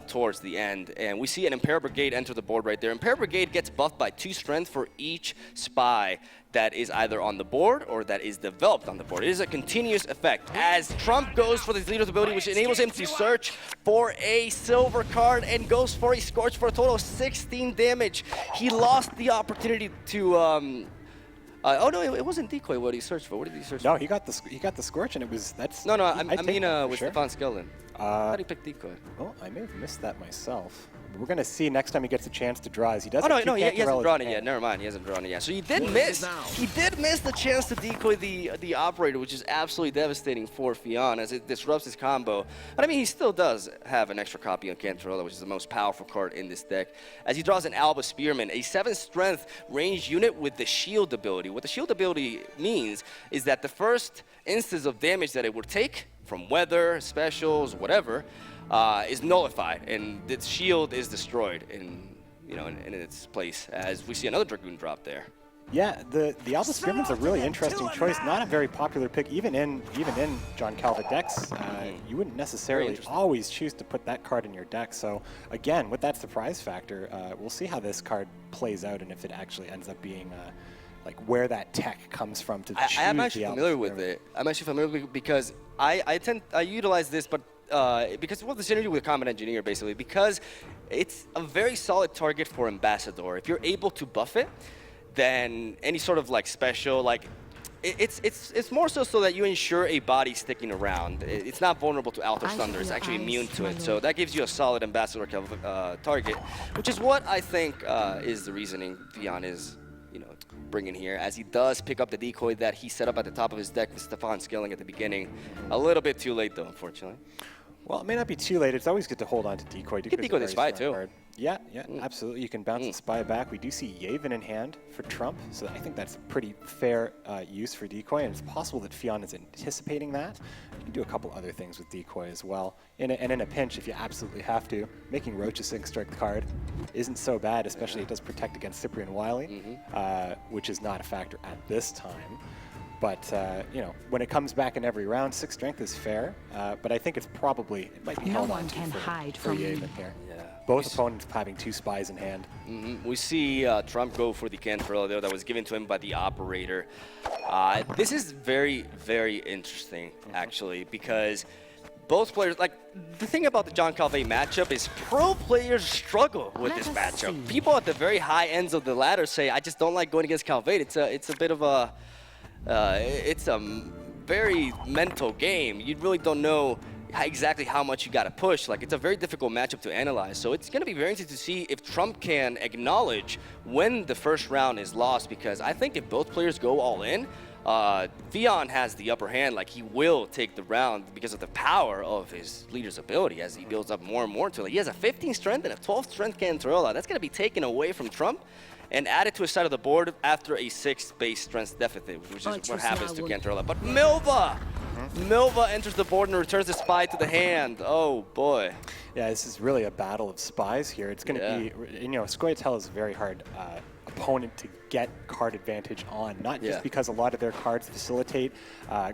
towards the end, and we see an Imperial Brigade enter the board right there. Imperial Brigade gets buffed by 2 strength for each spy that is either on the board or that is developed on the board. It is a continuous effect as Trump goes for this leader's ability, which enables him to search for a silver card and goes for a Scorch for a total of 16 damage. He lost the opportunity to oh no, it wasn't Decoy what he searched for. What did he search for? No, he got the Scorch, and it was No, I mean with Stefan Skellen. How do you pick Decoy? Oh, I may have missed that myself. We're going to see next time he gets a chance to draw. As he does. Oh no, he hasn't drawn it yet. Never mind, he hasn't drawn it yet. So he did miss. He did miss the chance to decoy the operator, which is absolutely devastating for Fionn as it disrupts his combo. But I mean, he still does have an extra copy on Cantarola, which is the most powerful card in this deck. As he draws an Alba Spearman, a 7-strength ranged unit with the shield ability. What the shield ability means is that the first instance of damage that it would take from weather, specials, whatever, is nullified, and its shield is destroyed in its place. As we see another Dragoon drop there. Yeah, the Alba Spearman's a really interesting choice. Not a very popular pick, even in John Calvet decks. You wouldn't necessarily always choose to put that card in your deck. So again, with that surprise factor, we'll see how this card plays out and if it actually ends up being. Like where that tech comes from to choose the I'm actually familiar with it. I'm actually familiar with it because I utilize this, but because the synergy with Combat Engineer basically, because it's a very solid target for Ambassador. If you're able to buff it, then any sort of like special, like it's more so that you ensure a body sticking around. It's not vulnerable to Alter Thunder. It's actually immune to it. So that gives you a solid Ambassador target, which is what I think is the reasoning Fionn is bringing here, as he does pick up the decoy that he set up at the top of his deck with Stefan Skilling at the beginning. A little bit too late though, unfortunately. Well, it may not be too late. It's always good to hold on to decoy. You can decoy the spy too. Card. Yeah, absolutely. You can bounce the spy back. We do see Yavin in hand for Trump, so I think that's a pretty fair use for decoy, and it's possible that Fionn is anticipating that. You can do a couple other things with decoy as well. And in a pinch, if you absolutely have to, making Roach a Sync Strike the card isn't so bad, especially it does protect against Cyprian Wiley, which is not a factor at this time. But, when it comes back in every round, 6 strength is fair. But I think it might be held on to for Yavin here. Yeah. Both opponents having 2 spies in hand. We see Trump go for the Cantarola there that was given to him by the operator. This is very, very interesting, actually, because both players, like, the thing about the John Calvet matchup is pro players struggle with this matchup. People at the very high ends of the ladder say, I just don't like going against Calvet. It's a bit of a... it's a very mental game. You really don't know exactly how much you got to push. Like, it's a very difficult matchup to analyze. So it's going to be very interesting to see if Trump can acknowledge when the first round is lost, because I think if both players go all in, Fionn has the upper hand. Like, he will take the round because of the power of his leader's ability as he builds up more and more to it. He has a 15 strength and a 12 strength Cantarola. That's going to be taken away from Trump and added to his side of the board after a 6 base strength deficit, which is what happens to Cantarola. But Milva enters the board and returns the spy to the hand. Oh boy. Yeah, this is really a battle of spies here. It's going to be, Scoia'tael is a very hard opponent to get card advantage on, not just because a lot of their cards facilitate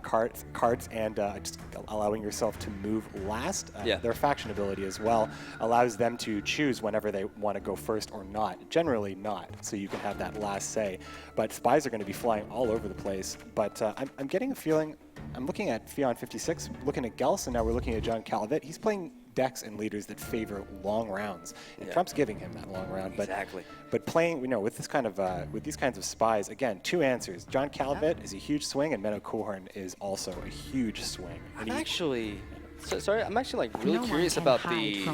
cards and just allowing yourself to move last. Their faction ability as well allows them to choose whenever they want to go first or not. Generally not, so you can have that last say. But spies are going to be flying all over the place. But I'm getting a feeling, I'm looking at Fionn 56, looking at Gels, and now we're looking at John Calvet. He's playing decks and leaders that favor long rounds, and Trump's giving him that long round. But playing, with this kind of with these kinds of spies, again, 2 answers. John Calvet is a huge swing, and Menno Cohorn is also a huge swing. I'm actually like really curious about the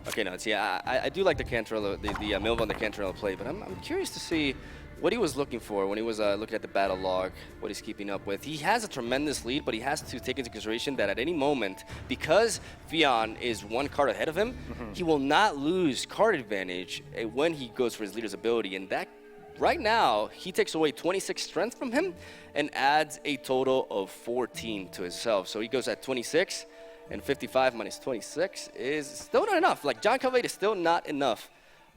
Okay, no, yeah, I do like the Cantarella, the Milva and the Cantarella play, but I'm curious to see what he was looking for when he was looking at the battle log, what he's keeping up with. He has a tremendous lead, but he has to take into consideration that at any moment, because Fionn is one card ahead of him, he will not lose card advantage when he goes for his leader's ability, and that right now, he takes away 26 strength from him and adds a total of 14 to himself. So he goes at 26, and 55 minus 26 is still not enough. Like, John Calvate is still not enough,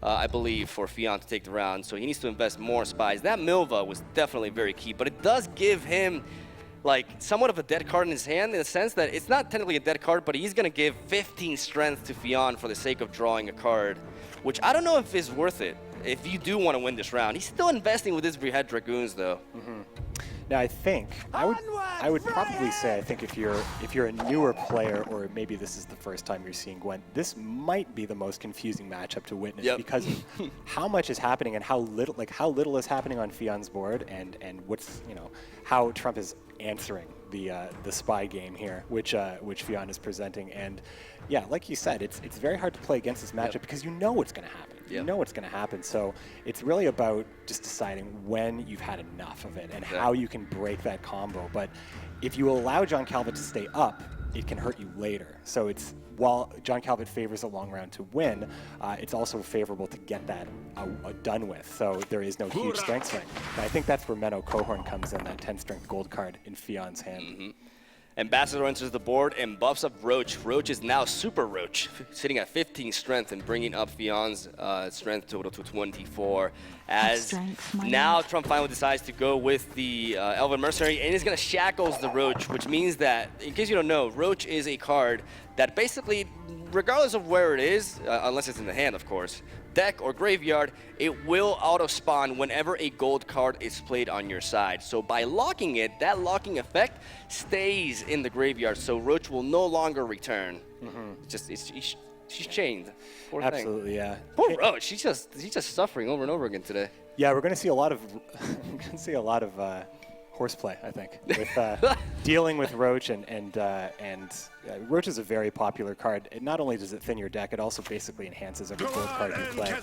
I believe, for Fionn to take the round. So he needs to invest more spies. That Milva was definitely very key, but it does give him like somewhat of a dead card in his hand, in the sense that it's not technically a dead card, but he's going to give 15 strength to Fionn for the sake of drawing a card, which I don't know if is worth it. If you do want to win this round, he's still investing with his Behead Dragoons, though. Now, I think I would probably say, I think if you're a newer player, or maybe this is the first time you're seeing Gwent, this might be the most confusing matchup to witness because of how much is happening and how little is happening on Fionn's board, and what's, you know, how Trump is answering the spy game here, which Fionn is presenting. And yeah, like you said, it's very hard to play against this matchup because you know what's going to happen. You know what's going to happen. So it's really about just deciding when you've had enough of it and how you can break that combo. But if you allow John Calvate to stay up, it can hurt you later. So it's, while John Calvate favors a long round to win, it's also favorable to get that done with. So there is no huge strength swing. And I think that's where Menno Cohorn comes in, that 10 strength gold card in Fionn's hand. Ambassador enters the board and buffs up Roach. Roach is now Super Roach, sitting at 15 strength and bringing up Fionn's strength total to 24. As now Trump finally decides to go with the Elven Mercenary, and he's going to Shackles the Roach, which means that, in case you don't know, Roach is a card that basically, regardless of where it is, unless it's in the hand, of course, deck or graveyard, it will auto-spawn whenever a gold card is played on your side. So by locking it, that locking effect stays in the graveyard, so Roach will no longer return. She's chained. Poor Absolutely, thing. Yeah. Poor Roach. She's just suffering over and over again today. Yeah, we're going to see a lot of horseplay, I think, with dealing with Roach, and Roach is a very popular card. Not only does it thin your deck, it also basically enhances every gold card you play.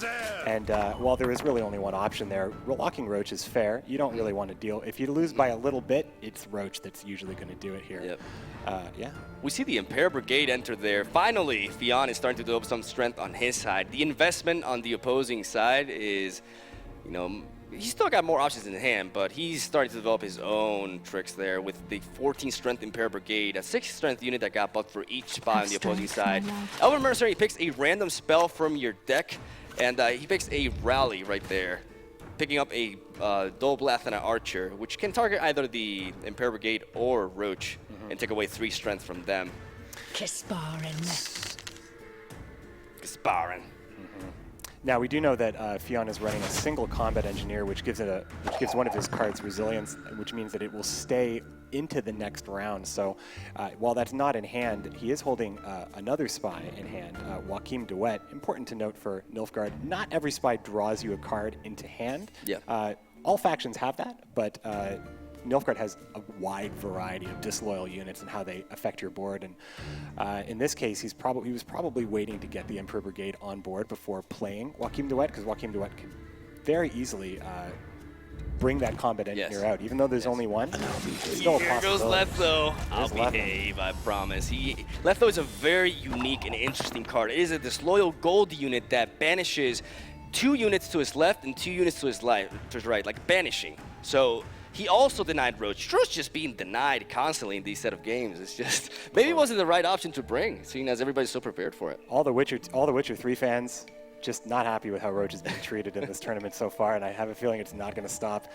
And while there is really only one option there, locking Roach is fair. You don't really want to deal. If you lose by a little bit, it's Roach that's usually going to do it here. Yeah. We see the Impair Brigade enter there. Finally, Fionn is starting to develop some strength on his side. The investment on the opposing side is, you know, he's still got more options in hand, but he's starting to develop his own tricks there with the 14 strength Impair Brigade, a 6 strength unit that got buffed for each spot on the opposing side. Elven Mercenary picks a random spell from your deck, and he picks a Rally right there, picking up a Dolblath and an Archer, which can target either the Impair Brigade or Roach and take away 3 strength from them. Kisparin. Now, we do know that Fionn is running a single combat engineer, which gives one of his cards resilience, which means that it will stay into the next round. So while that's not in hand, he is holding another spy in hand, Joachim de Wet. Important to note for Nilfgaard, not every spy draws you a card into hand. All factions have that, but Nilfgaard has a wide variety of disloyal units and how they affect your board. And in this case, he was probably waiting to get the Emperor Brigade on board before playing Joachim de Wet, because Joachim de Wet can very easily bring that combat engineer out. Even though there's only one, it's still a possibility. Here goes Letho. I'll behave, I promise. Letho is a very unique and interesting card. It is a disloyal gold unit that banishes 2 units to his left and 2 units to his right, like banishing. So he also denied Roach. Roach just being denied constantly in these set of games. It's just, maybe it wasn't the right option to bring, seeing as everybody's so prepared for it. All the Witcher 3 fans just not happy with how Roach has been treated in this tournament so far, and I have a feeling it's not going to stop.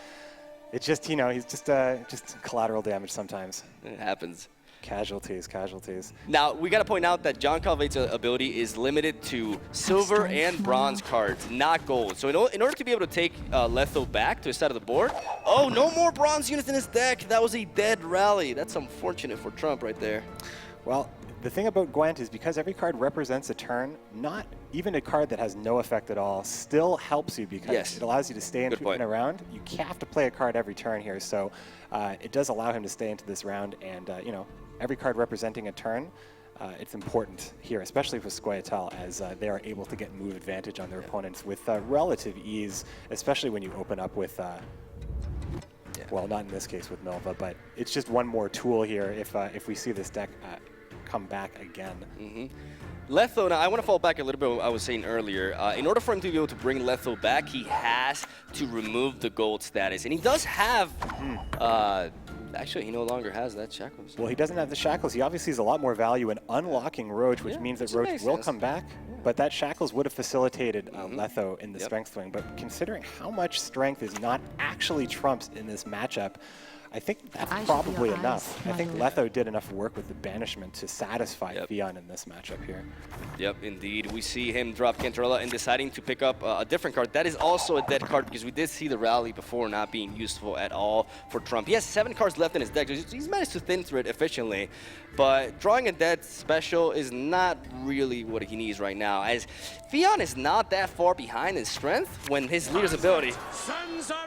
It's just, you know, he's just collateral damage sometimes. It happens. Casualties. Now, we got to point out that John Calvate's ability is limited to silver and bronze cards, not gold. So in order to be able to take Letho back to his side of the board, oh, no more bronze units in his deck. That was a dead rally. That's unfortunate for Trump right there. Well, the thing about Gwent is because every card represents a turn, not even a card that has no effect at all still helps you because it allows you to stay in a round. You have to play a card every turn here, so it does allow him to stay into this round, and you know, every card representing a turn it's important here, especially for Scoia'tael, as they are able to get move advantage on their opponents with relative ease, especially when you open up with, well, not in this case with Milva, but it's just one more tool here if we see this deck come back again. Letho, now I want to fall back a little bit on what I was saying earlier. In order for him to be able to bring Letho back, he has to remove the gold status. And he does have, actually he no longer has that Shackles. Well, he doesn't have the Shackles. He obviously has a lot more value in unlocking Roach, which means that Roach will come back. But that Shackles would have facilitated Letho in the strength swing. But considering how much strength is not actually trumps in this matchup, I think that's probably enough. I think Letho did enough work with the banishment to satisfy Fionn in this matchup here. Yep, indeed. We see him drop Cantarella and deciding to pick up a different card. That is also a dead card because we did see the rally before not being useful at all for Trump. He has 7 cards left in his deck. He's managed to thin through it efficiently, but drawing a dead special is not really what he needs right now, as Fionn is not that far behind in strength when his leader's ability.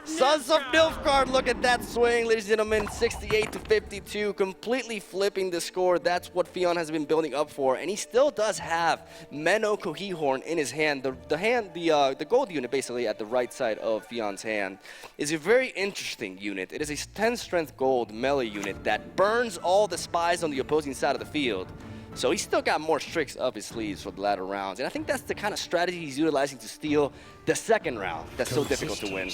Sons of Nilfgaard, look at that swing, ladies and gentlemen, 68 to 52, completely flipping the score. That's what Fionn has been building up for, and he still does have Menno Cohehorn in his hand. The gold unit basically at the right side of Fionn's hand is a very interesting unit. It is a 10 strength gold melee unit that burns all the spies on the opposing side of the field. So he's still got more tricks up his sleeves for the latter rounds. And I think that's the kind of strategy he's utilizing to steal the second round that's so difficult to win.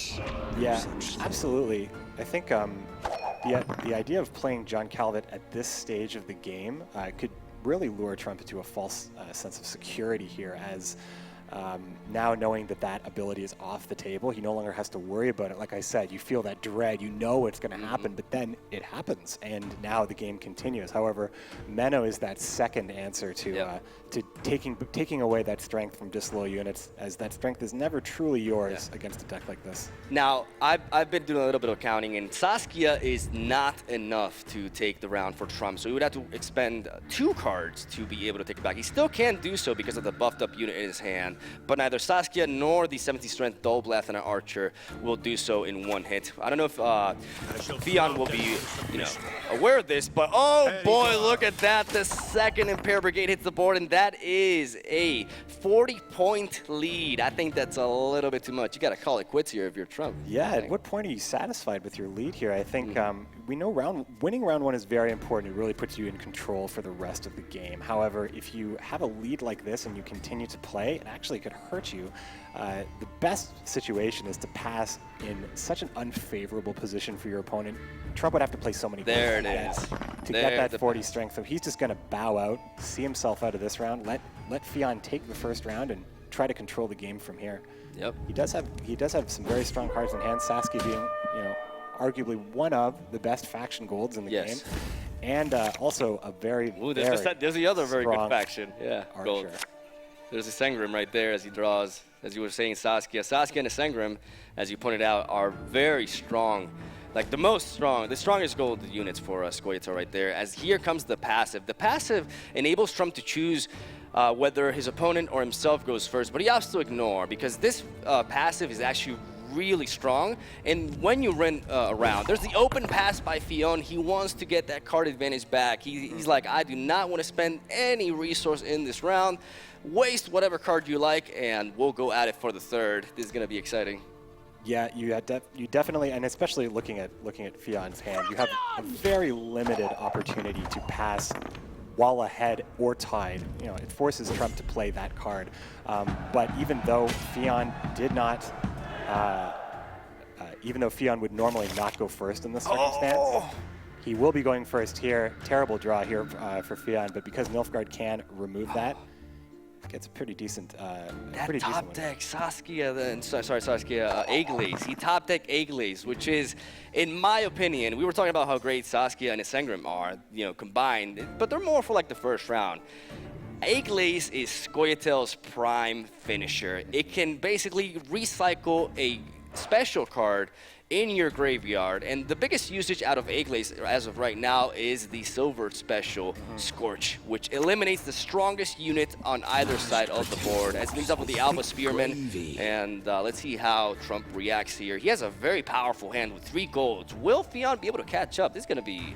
Yeah, absolutely. I think the idea of playing John Calvet at this stage of the game could really lure Trump into a false sense of security here, as now knowing that that ability is off the table, he no longer has to worry about it. Like I said, you feel that dread, you know it's going to happen, but then it happens, and now the game continues. However, Menno is that second answer to taking away that strength from disloyal units, as that strength is never truly yours against a deck like this. Now, I've been doing a little bit of counting, and Saskia is not enough to take the round for Trump, so he would have to expend 2 cards to be able to take it back. He still can do so because of the buffed up unit in his hand, but neither Saskia nor the 70 strength Dolblath and an Archer will do so in 1 hit. I don't know if Fionn will be, aware of this, but oh boy, look at that. The second Impair Brigade hits the board, and that is a 40-point lead. I think that's a little bit too much. You got to call it quits here if you're Trump. Yeah, at what point are you satisfied with your lead here? I think we know winning round 1 is very important. It really puts you in control for the rest of the game. However, if you have a lead like this and you continue to play, it actually could hurt you. The best situation is to pass in such an unfavorable position for your opponent. Trump would have to play so many there it is. To get that 40 strength. So he's just going to bow out, see himself out of this round, let Fionn take the first round and try to control the game from here. Yep. He does have some very strong cards in hand. Saskia being, arguably one of the best faction golds in the game. And also a very, there's the other very good faction. Archer. Gold. There's a Sengrim right there as he draws, as you were saying, Saskia. Saskia and a Sengrim, as you pointed out, are very strong. Like the strongest gold units for Scoia'tael right there. As here comes the passive. The passive enables Trump to choose whether his opponent or himself goes first, but he has to ignore, because this passive is actually really strong. And when you run around, there's the open pass by Fionn. He wants to get that card advantage back. He's like, I do not want to spend any resource in this round. Waste whatever card you like, and we'll go at it for the third. This is going to be exciting. Yeah, you definitely, and especially looking at Fionn's hand, you have a very limited opportunity to pass while ahead or tied. It forces Trump to play that card. But even though Fionn did not, even though Fionn would normally not go first in this circumstance, he will be going first here. Terrible draw here for Fionn, but because Nilfgaard can remove that, gets a pretty decent. That top deck Saskia, Aegles. He top deck Aegles, which is, in my opinion, we were talking about how great Saskia and Sengrim are, combined, but they're more for like the first round. Aegles is Scoia'tael's prime finisher. It can basically recycle a special card in your graveyard, and the biggest usage out of Aegles as of right now is the silver special Scorch, which eliminates the strongest unit on either side of the board, as it leads up with the Alpha Spearman. And let's see how Trump reacts here. He has a very powerful hand with 3 golds. Will Fionn be able to catch up? This is going to be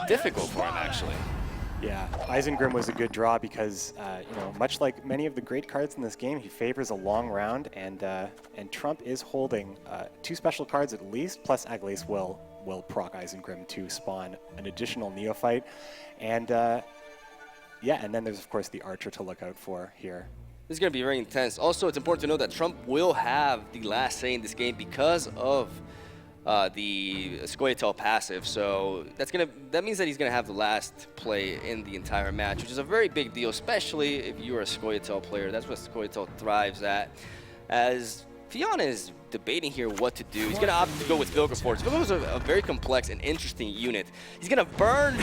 difficult for him, actually. Yeah, Isengrim was a good draw because, you know, much like many of the great cards in this game, he favors a long round, and Trump is holding 2 special cards at least, plus Aglace will proc Isengrim to spawn an additional Neophyte, and yeah, and then there's of course the Archer to look out for here. This is going to be very intense. Also, it's important to know that Trump will have the last say in this game because of the Scoia'tael passive, so that means that he's gonna have the last play in the entire match, which is a very big deal, especially if you're a Scoia'tael player. That's what Scoia'tael thrives at. As Fionn is debating here what to do. He's gonna opt to go with Vilgefortz. Vilgefortz is a very complex and interesting unit. He's gonna burn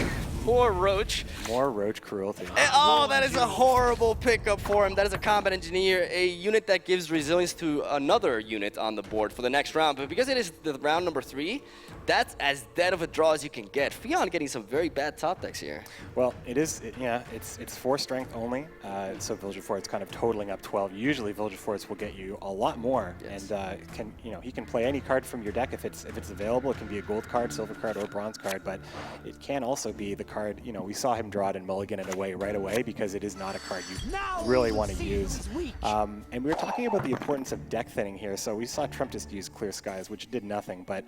more Roach. More Roach cruelty. And, oh, that is a horrible pickup for him. That is a combat engineer, a unit that gives resilience to another unit on the board for the next round. But because it is the round number 3, that's as dead of a draw as you can get. Fionn getting some very bad top decks here. Well, yeah, it's 4 strength only, so Vilgefortz kind of totaling up 12. Usually Vilgefortz will get you a lot more, yes. And he can play any card from your deck if it's available. It can be a gold card, silver card, or bronze card, but it can also be the card. We saw him draw it in Mulligan and away right away because it is not a card you really want to use. And we were talking about the importance of deck thinning here, so we saw Trump just use Clear Skies, which did nothing, but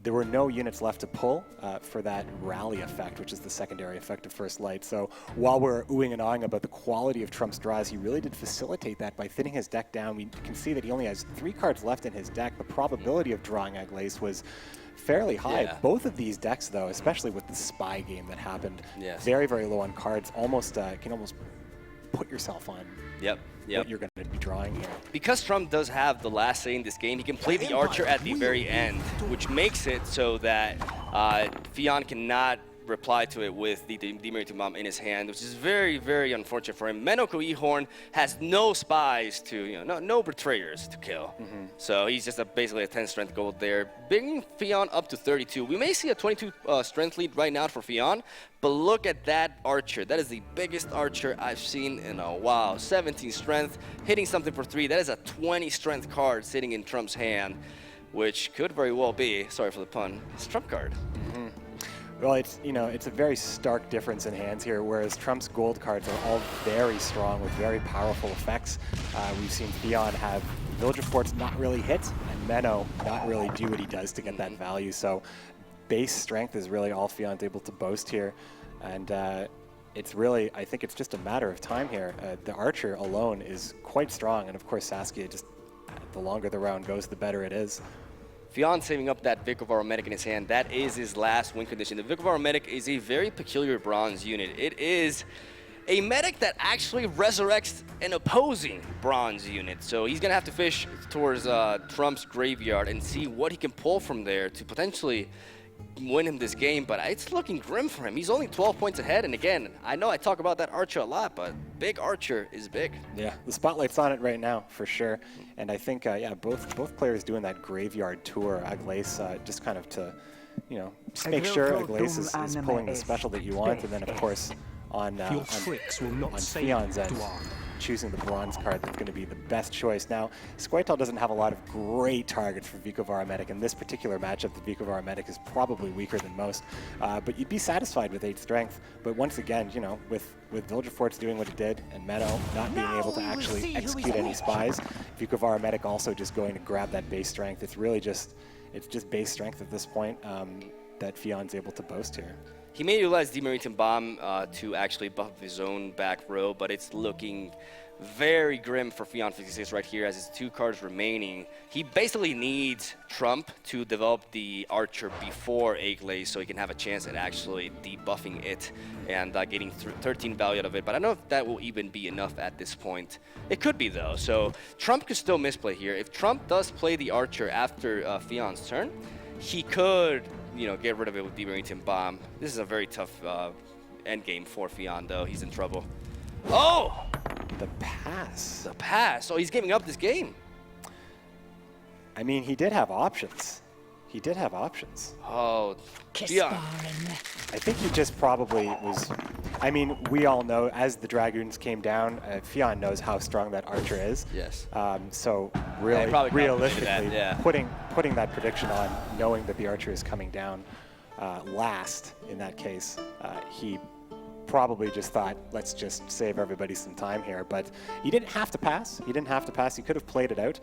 there were no units left to pull for that rally effect, which is the secondary effect of First Light. So while we're oohing and ahhing about the quality of Trump's draws, he really did facilitate that by thinning his deck down. We can see that he only has 3 cards left in his deck. The probability of drawing Aglace was fairly high. Yeah. Both of these decks, though, especially with the Spy game that happened, very, very low on cards. Can almost put yourself on what you're going to be drawing here. Because Trump does have the last say in this game, he can play the Archer at the very end, which makes it so that Fionn cannot reply to it with the Demiritum Bomb in his hand, which is very, very unfortunate for him. Menoko Ehorn has no spies to, no betrayers to kill. So he's just basically a 10 strength gold there, bringing Fionn up to 32. We may see a 22 strength lead right now for Fionn, but look at that Archer. That is the biggest Archer I've seen in a while. 17 strength, hitting something for 3. That is a 20 strength card sitting in Trump's hand, which could very well be, sorry for the pun, his Trump card. Well, it's a very stark difference in hands here, whereas Trump's gold cards are all very strong with very powerful effects. We've seen Fionn have Vilgefortz not really hit, and Menno not really do what he does to get that value. So base strength is really all Fionn's able to boast here. And it's really, I think it's just a matter of time here. The Archer alone is quite strong, and of course Saskia, just the longer the round goes, the better it is. Fionn saving up that Vic of Aromatic in his hand. That is his last win condition. The Vic of Aromatic is a very peculiar bronze unit. It is a medic that actually resurrects an opposing bronze unit. So he's going to have to fish towards Trump's graveyard and see what he can pull from there to potentially win him this game, but it's looking grim for him. He's only 12 points ahead, and again, I know I talk about that Archer a lot, but big Archer is big. Yeah, the spotlight's on it right now, for sure. And I think, both players doing that graveyard tour, Aglace, just kind of to, just make sure Aglace is pulling the special that you want, and then, of course, on Fionn's end, choosing the bronze card that's going to be the best choice. Now, Scoia'tael doesn't have a lot of great targets for Vic of Aromatic. In this particular matchup, the Vic of Aromatic is probably weaker than most, but you'd be satisfied with 8 strength. But once again, with Vilgefortz doing what it did, and Menno not being able to actually execute any spies, Vic of Aromatic also just going to grab that base strength. It's really just base strength at this point that Fionn's able to boast here. He may utilize Demiritum Bomb to actually buff his own back row, but it's looking very grim for Fionn 56 right here as his 2 cards remaining. He basically needs Trump to develop the Archer before Aglace so he can have a chance at actually debuffing it and getting 13 value out of it. But I don't know if that will even be enough at this point. It could be, though. So Trump could still misplay here. If Trump does play the Archer after Fionn's turn, he could get rid of it with Demiritum Bomb. This is a very tough endgame for Fionn, though. He's in trouble. Oh! The pass. The pass. Oh, he's giving up this game. I mean, he did have options. Oh, Fionn. I think he just probably was... I mean, we all know, as the Dragoons came down, Fionn knows how strong that Archer is. Yes. So really, realistically, putting that prediction on, knowing that the Archer is coming down last in that case, he probably just thought, let's just save everybody some time here. But he didn't have to pass. He didn't have to pass. He could have played it out.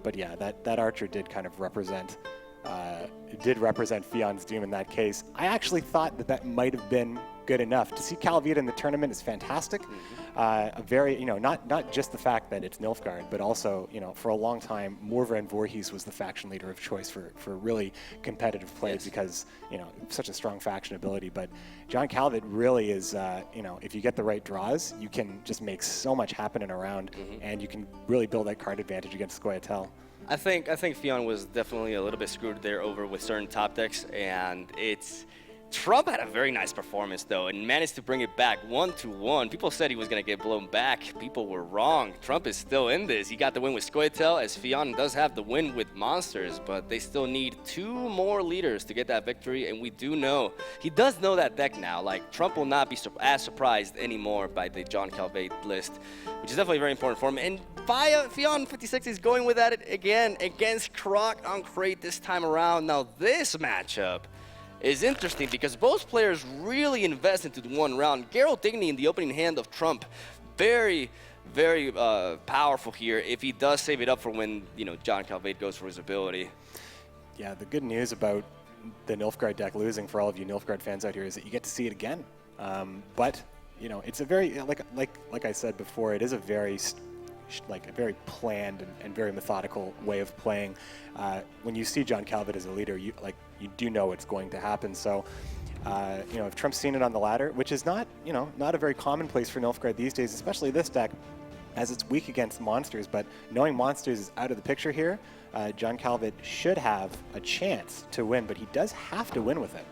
But yeah, that archer did kind of represent Fion's doom in that case. I actually thought that might have been good enough. To see Calvita in the tournament is fantastic. A very, not just the fact that it's Nilfgaard, but also, for a long time, Morva and Voorhees was the faction leader of choice for really competitive plays because, such a strong faction ability. But John Calvit really is, if you get the right draws, you can just make so much happen in a round, and you can really build that card advantage against Scoia'tael. I think Fion was definitely a little bit screwed there over with certain top decks, and Trump had a very nice performance though, and managed to bring it back 1-1. People said he was going to get blown back. People were wrong. Trump is still in this. He got the win with Scoia'tael, as Fion does have the win with Monsters, but they still need 2 more leaders to get that victory, and we do know, he does know that deck now. Like, Trump will not be as surprised anymore by the John Calvate list, which is definitely very important for him. And Fion 56 is going with that again against Croc on Crate this time around. Now this matchup is interesting because both players really invest into the one round. Geralt Digny in the opening hand of Trump, very, very powerful here if he does save it up for when John Calvate goes for his ability. Yeah, the good news about the Nilfgaard deck losing for all of you Nilfgaard fans out here is that you get to see it again. But it's a very like I said before, it is a very planned and very methodical way of playing. When you see John Calvit as a leader, you do know what's going to happen. So, if Trump's seen it on the ladder, which is not a very commonplace for Nilfgaard these days, especially this deck, as it's weak against monsters. But knowing monsters is out of the picture here, John Calvit should have a chance to win, but he does have to win with it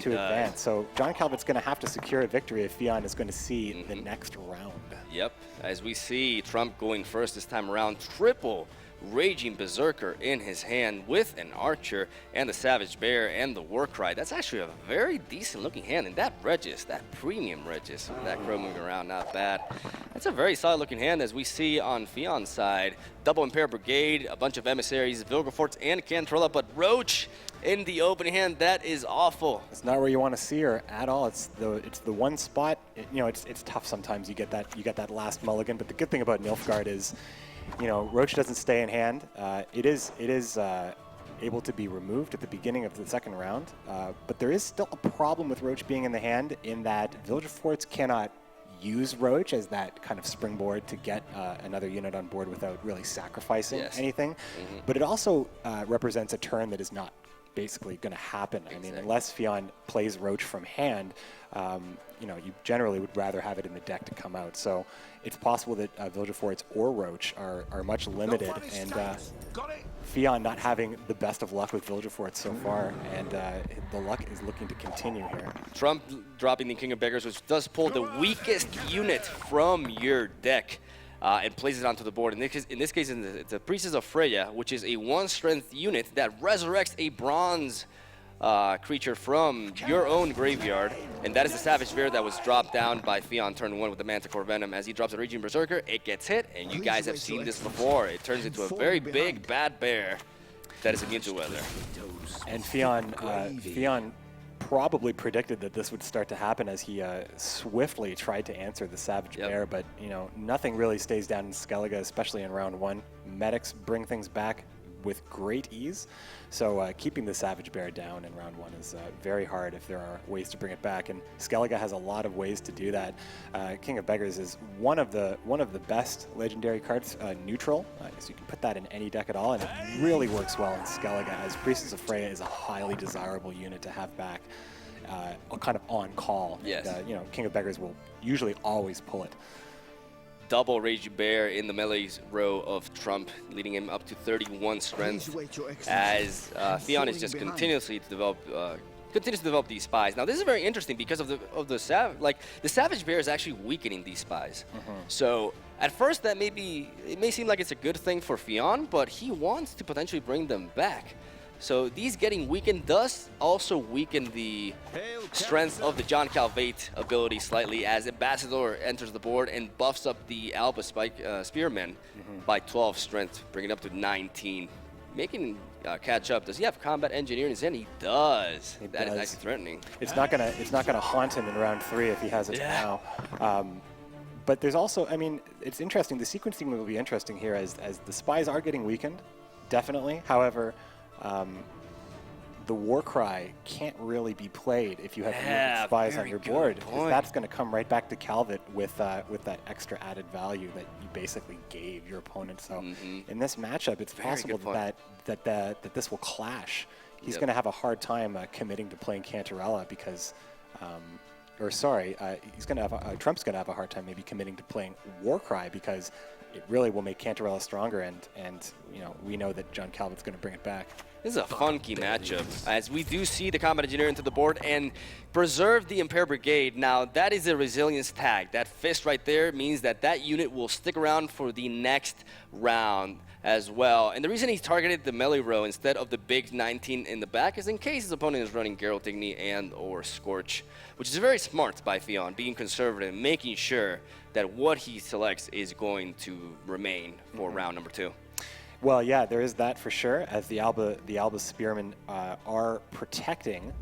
to advance. So John Calvit's going to have to secure a victory if Fion is going to see the next round. Yep, as we see Trump going first this time around, triple Raging Berserker in his hand with an Archer and the Savage Bear and the Warcry. That's actually a very decent looking hand, and that Regis, that premium Regis, with that Crow moving around, not bad. That's a very solid looking hand as we see on Fion's side. Double Impair Brigade, a bunch of Emissaries, Vilgefortz and Cantrella, but Roach in the opening hand, that is awful. It's not where you want to see her at all. It's the one spot. It's tough sometimes. You get that last mulligan, but the good thing about Nilfgaard is, Roach doesn't stay in hand. It is able to be removed at the beginning of the second round, but there is still a problem with Roach being in the hand in that Vilgefortz cannot use Roach as that kind of springboard to get another unit on board without really sacrificing anything. But it also represents a turn that is not basically going to happen. Exactly. I mean, unless Fion plays Roach from hand, you generally would rather have it in the deck to come out. So it's possible that Vilgefortz or Roach are much limited, and Fion not having the best of luck with Vilgefortz so far, and the luck is looking to continue here. Trump dropping the King of Beggars, which does pull the weakest unit from your deck. And places it onto the board. In this case, it's a Priestess of Freya, which is a 1-strength unit that resurrects a bronze creature from your own graveyard, and that is the Savage Bear that was dropped down by Fion turn 1 with the Manticore Venom. As he drops a Raging Berserker, it gets hit, and you guys have seen this before. It turns into a very big, bad bear that is immune to weather. And Fion probably predicted that this would start to happen as he swiftly tried to answer the Savage Bear, but nothing really stays down in Skellige, especially in round 1. Medics bring things back with great ease, so keeping the Savage Bear down in round 1 is very hard if there are ways to bring it back, and Skellige has a lot of ways to do that. King of Beggars is one of the best legendary cards, neutral, so you can put that in any deck at all, and it really works well in Skellige, as Priestess of Freya is a highly desirable unit to have back, kind of on call. Yes. And, King of Beggars will usually always pull it. Double Raging Bear in the melee row of Trump, leading him up to 31 strength, as Fion is just continues to develop these spies. Now this is very interesting because of the Savage Bear is actually weakening these spies. So at first it may seem like it's a good thing for Fion, but he wants to potentially bring them back. So these getting weakened does also weaken the strength of the John Calvate ability slightly, as Ambassador enters the board and buffs up the Alba Spearman by 12 strength, bringing it up to 19. making catch up. Does he have combat engineering? And he does. That is actually threatening. It's not gonna haunt him in round 3 if he has it now. But there's also, I mean, it's interesting. The sequencing will be interesting here as the spies are getting weakened, definitely. However, the war cry can't really be played if you have mutant spies on your board, because that's going to come right back to Calvet with that extra added value that you basically gave your opponent. So in this matchup, it's possible that this will clash. He's going to have a hard time committing to playing Cantarella because, Trump's going to have a hard time maybe committing to playing Warcry because it really will make Cantarella stronger, and you know, we know that John Calvet's going to bring it back. This is a funky matchup, as we do see the Combat Engineer into the board and preserve the Impair Brigade. Now, that is a resilience tag. That fist right there means that that unit will stick around for the next round as well. And the reason he targeted the melee row instead of the big 19 in the back is in case his opponent is running Geralt Igni and or Scorch, which is very smart by Fionn, being conservative, making sure that what he selects is going to remain for round number 2. Well, yeah, there is that for sure, as the Alba Spearmen are protecting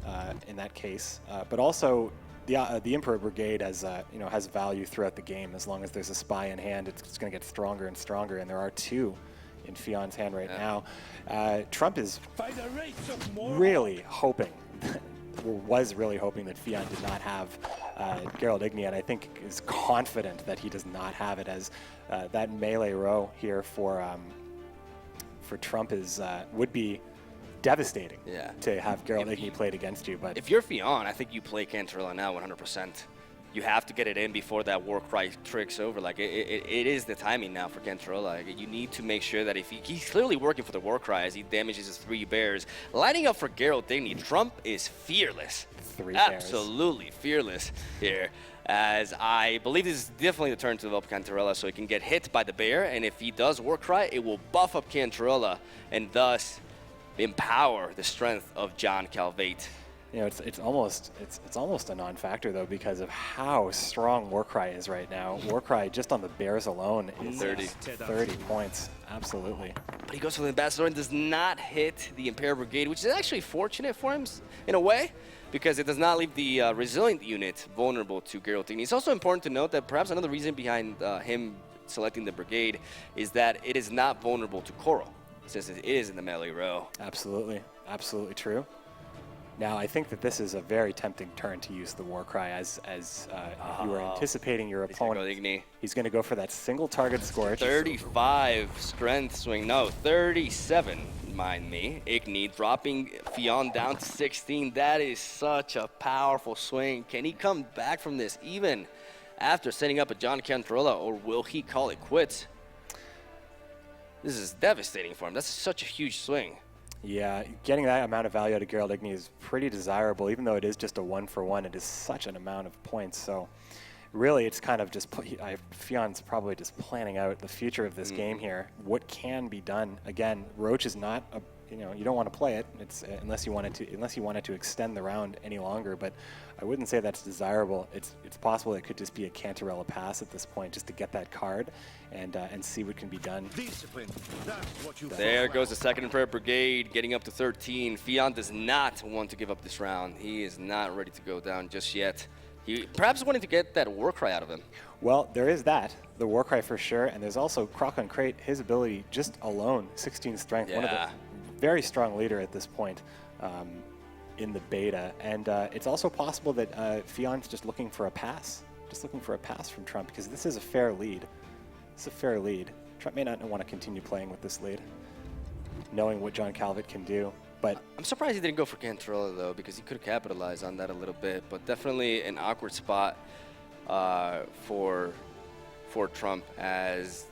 in that case, but also the Emperor Brigade has value throughout the game. As long as there's a spy in hand, it's going to get stronger and stronger, and there are 2 in Fionn's hand right now. Trump is really hoping, was really hoping that Fionn did not have Geralt Igni, and I think is confident that he does not have it, as that melee row here for Trump would be devastating to have Geralt Igni played against you. But if you're Fionn, I think you play Cantarella now 100%. You have to get it in before that Warcry trick's over. Like, it is the timing now for Cantarella. Like, you need to make sure that if he's clearly working for the Warcry as he damages his 3 bears. Lining up for Geralt Igni, Trump is fearless. 3 bears. Absolutely fearless here. As I believe this is definitely the turn to develop Cantarella, so he can get hit by the bear, and if he does Warcry, it will buff up Cantarella and thus empower the strength of John Calvate. You know, it's almost a non-factor though, because of how strong Warcry is right now. Warcry just on the bears alone is 30 points. Absolutely. But he goes for the Ambassador and does not hit the Impair Brigade, which is actually fortunate for him in a way, because it does not leave the Resilient unit vulnerable to Geralt Igni. It's also important to note that perhaps another reason behind him selecting the Brigade is that it is not vulnerable to Coral, since it is in the melee row. Absolutely. Absolutely true. Now, I think that this is a very tempting turn to use the Warcry, as you were anticipating your opponent. He's going to go for that single target Scorch. 35 strength swing. No, 37, mind me. Igni dropping Fionn down to 16. That is such a powerful swing. Can he come back from this even after setting up a John Cantarella, or will he call it quits? This is devastating for him. That's such a huge swing. Yeah, getting that amount of value out of Geralt Igni is pretty desirable, even though it is just a 1-for-1. It is such an amount of points. So really, it's kind of just, Fionn's probably just planning out the future of this game here. What can be done? Again, Roach is not a, you don't want to play it. It's unless you wanted to extend the round any longer. But I wouldn't say that's desirable. It's possible it could just be a Cantarella pass at this point, just to get that card and see what can be done. There goes the second Impair Brigade, getting up to 13. Fionn does not want to give up this round. He is not ready to go down just yet. He perhaps wanting to get that Warcry out of him. Well, there is that, the Warcry for sure, and there's also Croc on Crate, his ability just alone, 16 strength, one of the very strong leader at this point in the beta. And it's also possible that Fionn's just looking for a pass, from Trump, because this is a fair lead. It's a fair lead. Trump may not want to continue playing with this lead, knowing what John Calvet can do. But I'm surprised he didn't go for Cantarella, though, because he could have capitalized on that a little bit. But definitely an awkward spot for Trump, as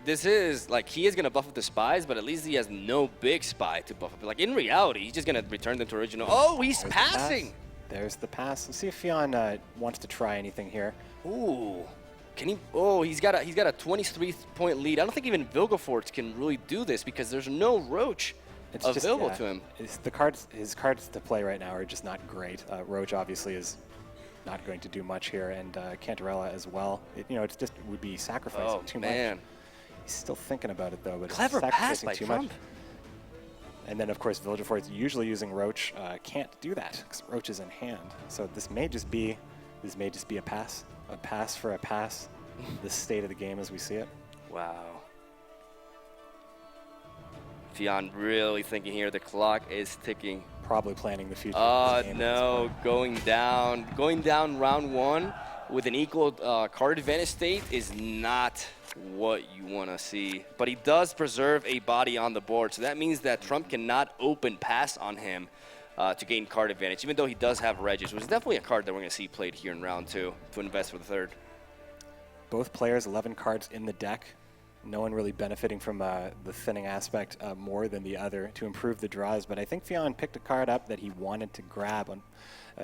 this is like he is going to buff up the spies, but at least he has no big spy to buff up. Like in reality, he's just going to return them to original. Oh, he's passing. There's the pass. Let's see if Fionn wants to try anything here. Ooh. Can he? Oh, he's got a 23-point lead. I don't think even Vilgefortz can really do this because there's no Roach available to him. His cards to play right now are just not great. Roach obviously is not going to do much here, and Cantarella as well. It would be sacrificing too much. He's still thinking about it though, but clever pass by too Trump. much. And then, of course, Villagefort usually using Roach can't do that because Roach is in hand. So this may just be a pass for a pass. The state of the game as we see it. Wow. Fionn really thinking here. The clock is ticking. Probably planning the future. Oh no, going down round one with an equal card advantage state is not what you want to see. But he does preserve a body on the board, so that means that Trump cannot open pass on him to gain card advantage, even though he does have Regis, which is definitely a card that we're going to see played here in round two to invest for the third. Both players, 11 cards in the deck. No one really benefiting from the thinning aspect more than the other to improve the draws. But I think Fionn picked a card up that he wanted to grab, on,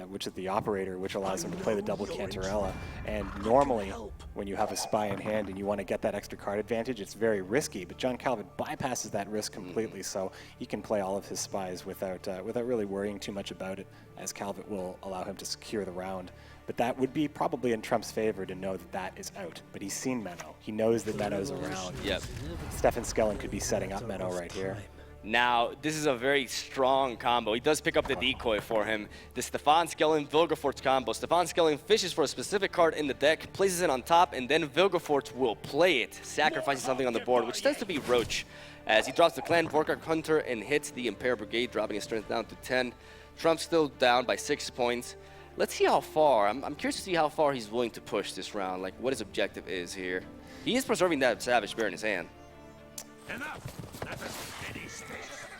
which is the Operator, which allows him to play the double Cantarella. And normally, when you have a Spy in hand and you want to get that extra card advantage, it's very risky. But John Calvert bypasses that risk completely, so he can play all of his Spies without really worrying too much about it, as Calvert will allow him to secure the round. But that would be probably in Trump's favor to know that that is out. But he's seen Menno. He knows that Menno's around. Yep. Stefan Skellen could be setting up Menno right here. Now, this is a very strong combo. He does pick up the decoy for him. The Stefan Skellen Vilgefortz combo. Stefan Skellen fishes for a specific card in the deck, places it on top, and then Vilgefortz will play it, sacrificing something on the board, which tends to be Roach, as he drops the Clan Vorkar Hunter and hits the Imperial Brigade, dropping his strength down to 10. Trump's still down by 6 points. Let's see how far. I'm curious to see how far he's willing to push this round, like what his objective is here. He is preserving that Savage Bear in his hand.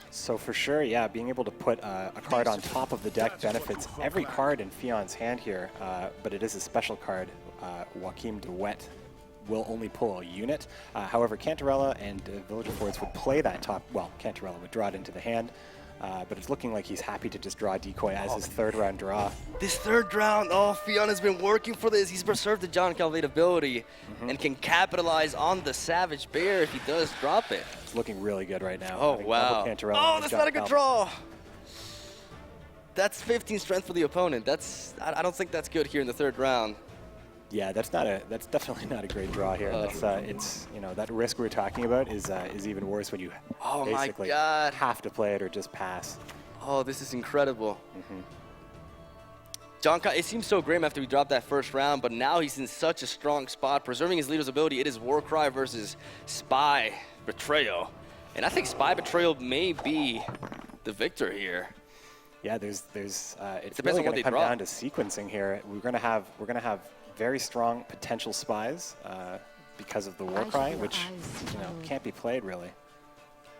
So for sure, yeah, being able to put a card on top of the deck benefits every card in Fionn's hand here, but it is a special card. Joachim de Wet will only pull a unit. However, Cantarella and Villagefort would play that top, well, Cantarella would draw it into the hand. But it's looking like he's happy to just draw decoy as his third round draw. This third round, oh, Fionn has been working for this. He's preserved the John Calvert ability and can capitalize on the Savage Bear if he does drop it. It's looking really good right now. Oh, wow. Oh, that's not a good draw. That's 15 strength for the opponent. I don't think that's good here in the third round. Yeah, that's definitely not a great draw here. It's that risk we're talking about is even worse when you basically have to play it or just pass. Oh, this is incredible. It seems so grim after we dropped that first round, but now he's in such a strong spot, preserving his leader's ability. It is Warcry versus Spy Betrayal, and I think Spy Betrayal may be the victor here. Yeah, it's really going to come down to sequencing here. We're going to have very strong potential spies because of the Warcry, which can't be played really.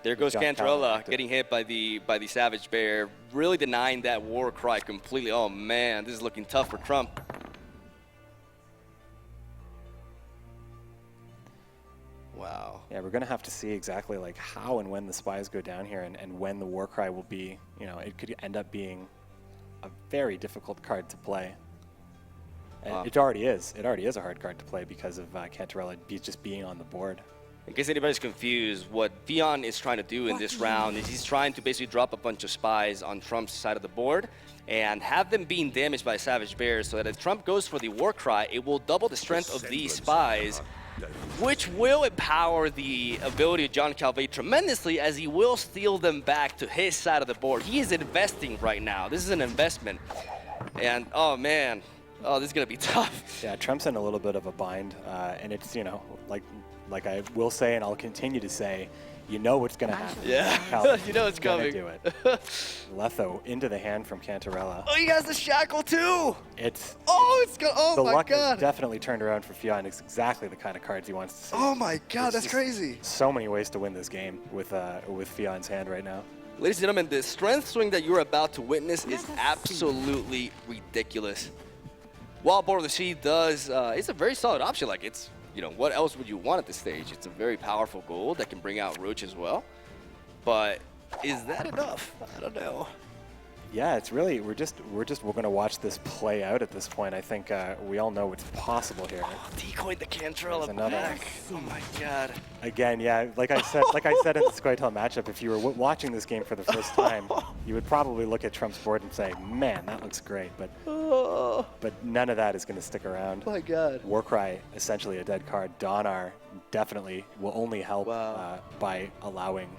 There goes Cantarella getting hit by the Savage Bear, really denying that Warcry completely. Oh man, this is looking tough for Trump. Wow. Yeah, we're going to have to see exactly like how and when the spies go down here and when the Warcry will be, it could end up being a very difficult card to play. And it already is. It already is a hard card to play because of Cantarella just being on the board. In case anybody's confused, what Fionn is trying to do in this round is he's trying to basically drop a bunch of spies on Trump's side of the board and have them being damaged by Savage Bears so that if Trump goes for the Warcry, it will double the strength of these spies, which will empower the ability of John Calvert tremendously as he will steal them back to his side of the board. He is investing right now. This is an investment. And, oh, man. Oh, this is going to be tough. Yeah, Trump's in a little bit of a bind, and it's, like I will say and I'll continue to say, what's going to happen. Yeah, you know it's coming. Do it. Letho into the hand from Cantarella. Oh, he has the shackle too. Oh my luck God. has definitely turned around for Fionn. It's exactly the kind of cards he wants to see. Oh my God, that's crazy. So many ways to win this game with Fionn's hand right now. Ladies and gentlemen, the strength swing that you're about to witness is absolutely ridiculous. While Border of the Sea does, it's a very solid option. Like what else would you want at this stage? It's a very powerful gold that can bring out Roach as well. But is that enough? I don't know. Yeah, it's really we're going to watch this play out at this point. I think we all know what's possible here. Oh, decoyed the Cantarella back. Oh my God. Again, yeah, like I said in the Scoia'tael matchup, if you were watching this game for the first time, you would probably look at Trump's board and say, "Man, that looks great." But none of that is going to stick around. Oh my God. Warcry, essentially a dead card. Donar definitely will only help by allowing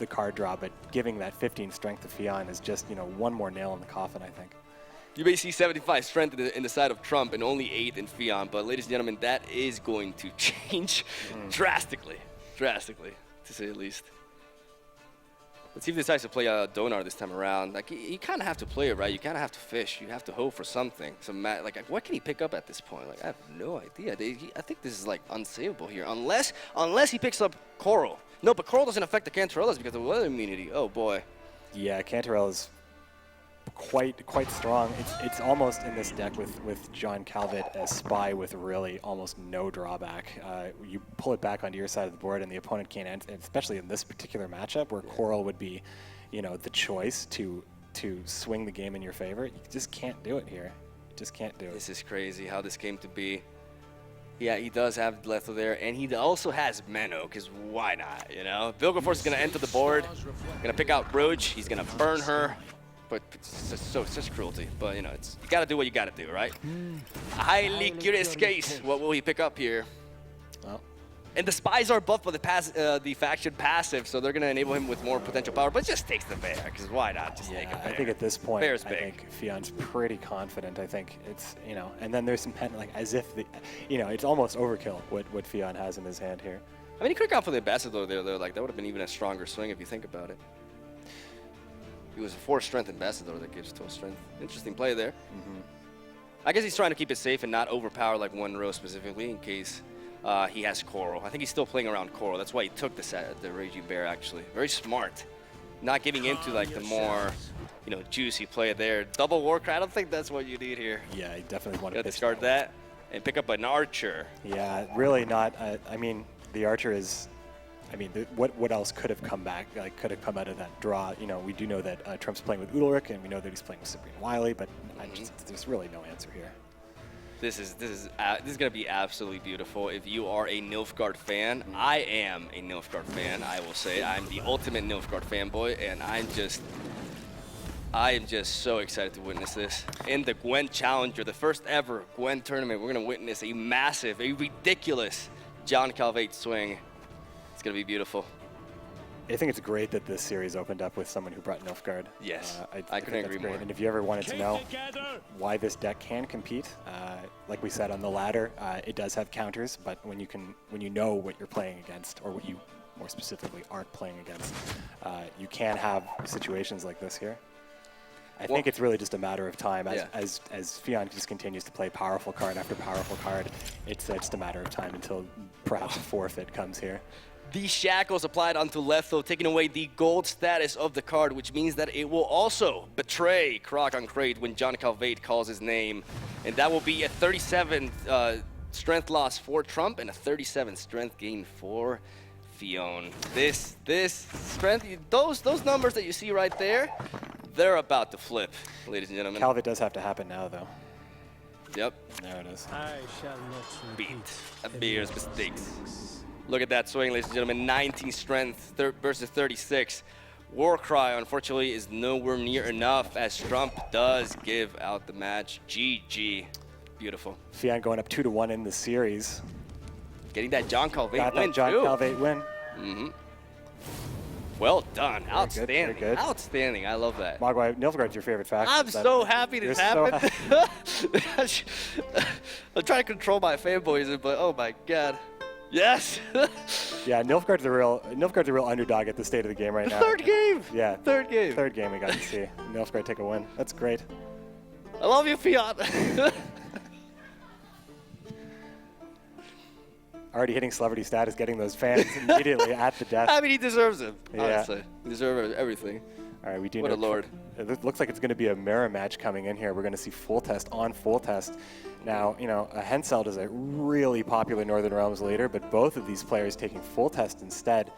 the card draw, but giving that 15 strength to Fionn is just, you know, one more nail in the coffin, I think. You may see 75 strength in the side of Trump and only 8 in Fionn, but ladies and gentlemen, that is going to change drastically, to say the least. Let's see if he decides to play Donar this time around. Like, you kind of have to play it, right? You kind of have to fish. You have to hope for something. Like, what can he pick up at this point? Like, I have no idea. I think this is, like, unsavable here. Unless he picks up Coral. No, but Coral doesn't affect the Cantarellas because of weather immunity. Oh, boy. Yeah, Cantarella's quite strong. It's almost in this deck with John Calvet as Spy with really almost no drawback. You pull it back onto your side of the board and the opponent can't enter, especially in this particular matchup where Coral would be, you know, the choice to swing the game in your favor. You just can't do it here. You just can't do it. This is crazy how this came to be. Yeah, he does have Letho there, and he also has Menno, because why not, you know? Vilgeforce is going to enter the board, going to pick out Roach, he's going to burn her, but it's such cruelty. But, you know, you got to do what you got to do, right? Highly curious case. What will he pick up here? Well, and the spies are buffed by the faction passive, so they're going to enable him with more potential power, but just takes the bear, because why not just take a bear? I think at this point, Bear's I big. think Fionn's pretty confident. I think it's, you know, and then there's some like as if you know, it's almost overkill what Fionn has in his hand here. I mean, he could have gone for the Ambassador there, though. Like, that would have been even a stronger swing if you think about it. It was a 4-strength Ambassador that gives 12 strength. Interesting play there. I guess he's trying to keep it safe and not overpower like one row specifically in case he has Coral. I think he's still playing around Coral. That's why he took the Raging Bear, actually. Very smart. Not giving into like the more, you know, juicy play there. Double Warcry, I don't think that's what you need here. Yeah, you definitely want You to gotta discard that and pick up an Archer. Yeah, really not. I mean, the Archer is. I mean, what else could have come back? Like, could have come out of that draw? You know, we do know that Trump's playing with Udalric, and we know that he's playing with Cyprian Wiley, but there's really no answer here. This is gonna be absolutely beautiful. If you are a Nilfgaard fan, I am a Nilfgaard fan. I will say I'm the ultimate Nilfgaard fanboy, and I am just so excited to witness this in the Gwent Challenger, the first ever Gwent tournament. We're gonna witness a massive, a ridiculous John Calvate swing. It's gonna be beautiful. I think it's great that this series opened up with someone who brought Nilfgaard. Yes, I couldn't agree more. And if you ever wanted to know why this deck can compete, like we said on the ladder, it does have counters, but when you know what you're playing against, or what you more specifically aren't playing against, you can have situations like this here. I think it's really just a matter of time as Fionn just continues to play powerful card after powerful card. It's just a matter of time until perhaps a forfeit comes here. The shackles applied onto Letho, taking away the gold status of the card, which means that it will also betray Croc on Crate when John Calvate calls his name. And that will be a 37 strength loss for Trump and a 37 strength gain for Fionn. This strength, those numbers that you see right there, they're about to flip, ladies and gentlemen. Calvate does have to happen now, though. Yep. There it is. I shall not Beat a beer's mistakes. Look at that swing, ladies and gentlemen. 19 strength versus 36. Warcry, unfortunately, is nowhere near enough as Trump does give out the match. GG. Beautiful. Fionn going up 2-1 in the series. Getting that John Calvate Got win, that John too. Calvate win. Mm-hmm. Well done. Very Outstanding. good, very good. Outstanding. I love that. Mogwai, Nilfgaard's your favorite faction. I'm so happy this happened. I'm trying to control my fanboys, but oh my god. Yes. Yeah, Nilfgaard's a real underdog at the state of the game right now. Third game. Yeah. Third game. Third game we got to see. Nilfgaard take a win. That's great. I love you, Fionn. Already hitting celebrity status, getting those fans immediately at the death. I mean, he deserves it, Yeah. honestly. He deserves everything. All right, we do What know a lord. It looks like it's going to be a mirror match coming in here. We're going to see Full Test on Full Test. Now, you know, Henselt is a really popular Northern Realms leader, but both of these players taking Full Test instead.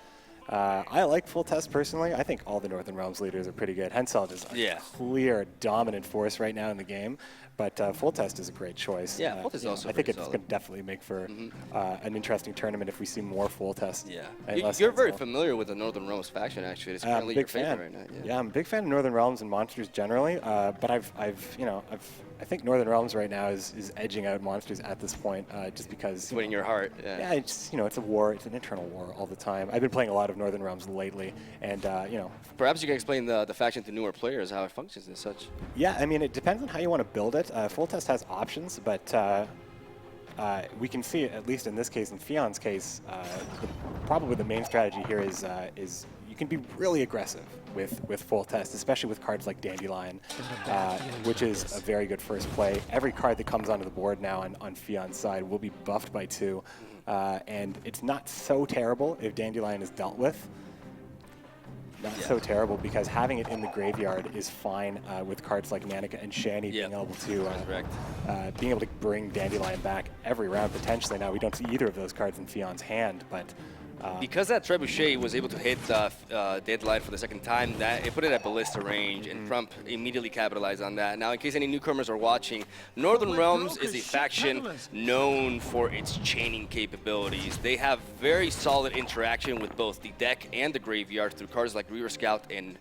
I like Full Test personally. I think all the Northern Realms leaders are pretty good. Henselt is a clear dominant force right now in the game, but Full Test is a great choice. Yeah, Full Test is also I think pretty it's solid. going to definitely make for an interesting tournament if we see more Full Test. Yeah. and less You're very Henselt. familiar with the Northern Realms faction, actually. It's I'm a currently your big fan. favorite right now. Yeah, I'm a big fan of Northern Realms and monsters generally. But I've I think Northern Realms right now is edging out Monsters at this point, just because Winning your heart. yeah, it's it's a war. It's an internal war all the time. I've been playing a lot of Northern Realms lately, and Perhaps you can explain the faction to newer players, how it functions and such. yeah, I mean, it depends on how you want to build it. Full Test has options, but we can see, at least in this case, in Fion's case, probably the main strategy here is you can be really aggressive with Full Test, especially with cards like Dandelion, which is a very good first play. Every card that comes onto the board now on Fion's side will be buffed by 2, and it's not so terrible if Dandelion is dealt with. Not so terrible, because having it in the graveyard is fine with cards like Manica and Shani being able to bring Dandelion back every round potentially. Now we don't see either of those cards in Fion's hand, but because that Trebuchet was able to hit Deadline for the second time, that it put it at Ballista range, and Trump immediately capitalized on that. Now, in case any newcomers are watching, Northern Realms is a faction known for its chaining capabilities. They have very solid interaction with both the deck and the graveyard through cards like Reaver Scout and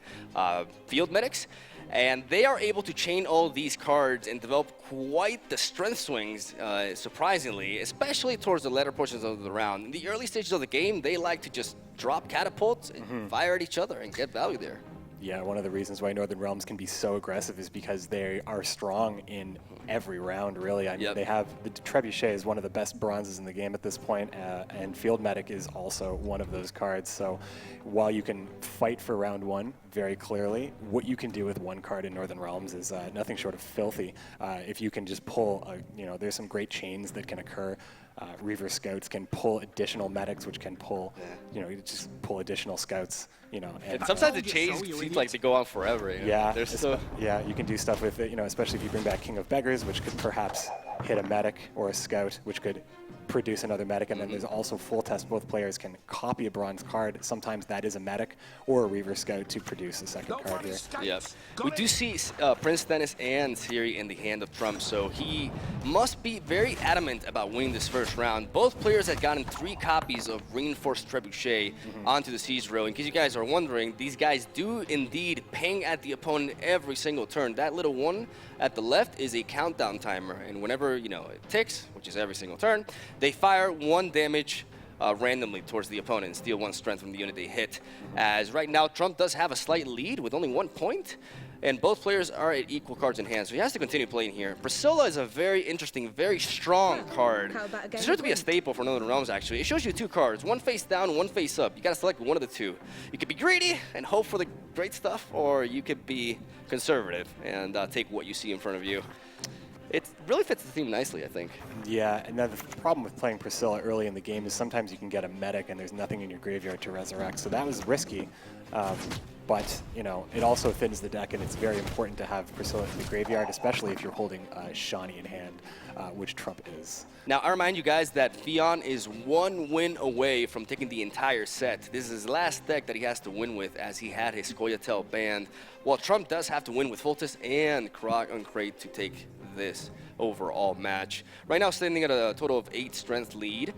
Field Medics. And they are able to chain all these cards and develop quite the strength swings, surprisingly, especially towards the latter portions of the round. In the early stages of the game, they like to just drop catapults and fire at each other and get value there. Yeah, one of the reasons why Northern Realms can be so aggressive is because they are strong in every round, really. I mean, they have the Trebuchet is one of the best bronzes in the game at this point, and Field Medic is also one of those cards. So while you can fight for round 1 very clearly, what you can do with one card in Northern Realms is nothing short of filthy. If you can just pull, there's some great chains that can occur. Reaver Scouts can pull additional medics, which can pull, just pull additional scouts, And sometimes the chains seem like they go on forever. Yeah, yeah, you can do stuff with it, especially if you bring back King of Beggars, which could perhaps hit a medic or a scout, which could produce another medic. And then there's also Full Test. Both players can copy a bronze card. Sometimes that is a medic or a Reaver Scout to produce a second card here. Yep. We do see Prince Stennis and Siri in the hand of Trump, so he must be very adamant about winning this first round. Both players had gotten 3 copies of Reinforced Trebuchet onto the siege row. In case you guys are wondering, these guys do indeed ping at the opponent every single turn. That little one at the left is a countdown timer, and whenever it ticks, which is every single turn, they fire 1 damage randomly towards the opponent and steal 1 strength from the unit they hit. As right now, Trump does have a slight lead with only 1 point, and both players are at equal cards in hand, so he has to continue playing here. Priscilla is a very interesting, very strong card. It's sure to be a staple for Northern Realms, actually. It shows you 2 cards, 1 face down, 1 face up. You gotta select one of the 2. You could be greedy and hope for the great stuff, or you could be conservative and take what you see in front of you. It really fits the theme nicely, I think. Yeah, and the problem with playing Priscilla early in the game is sometimes you can get a medic and there's nothing in your graveyard to resurrect, so that was risky. But, it also thins the deck, and it's very important to have Priscilla in the graveyard, especially if you're holding Shani in hand, which Trump is. Now, I remind you guys that Fion is 1 win away from taking the entire set. This is his last deck that he has to win with, as he had his Scoia'tael banned, while Trump does have to win with Fultus and Krog on Crate to take this overall match. Right now, standing at a total of 8 strength lead.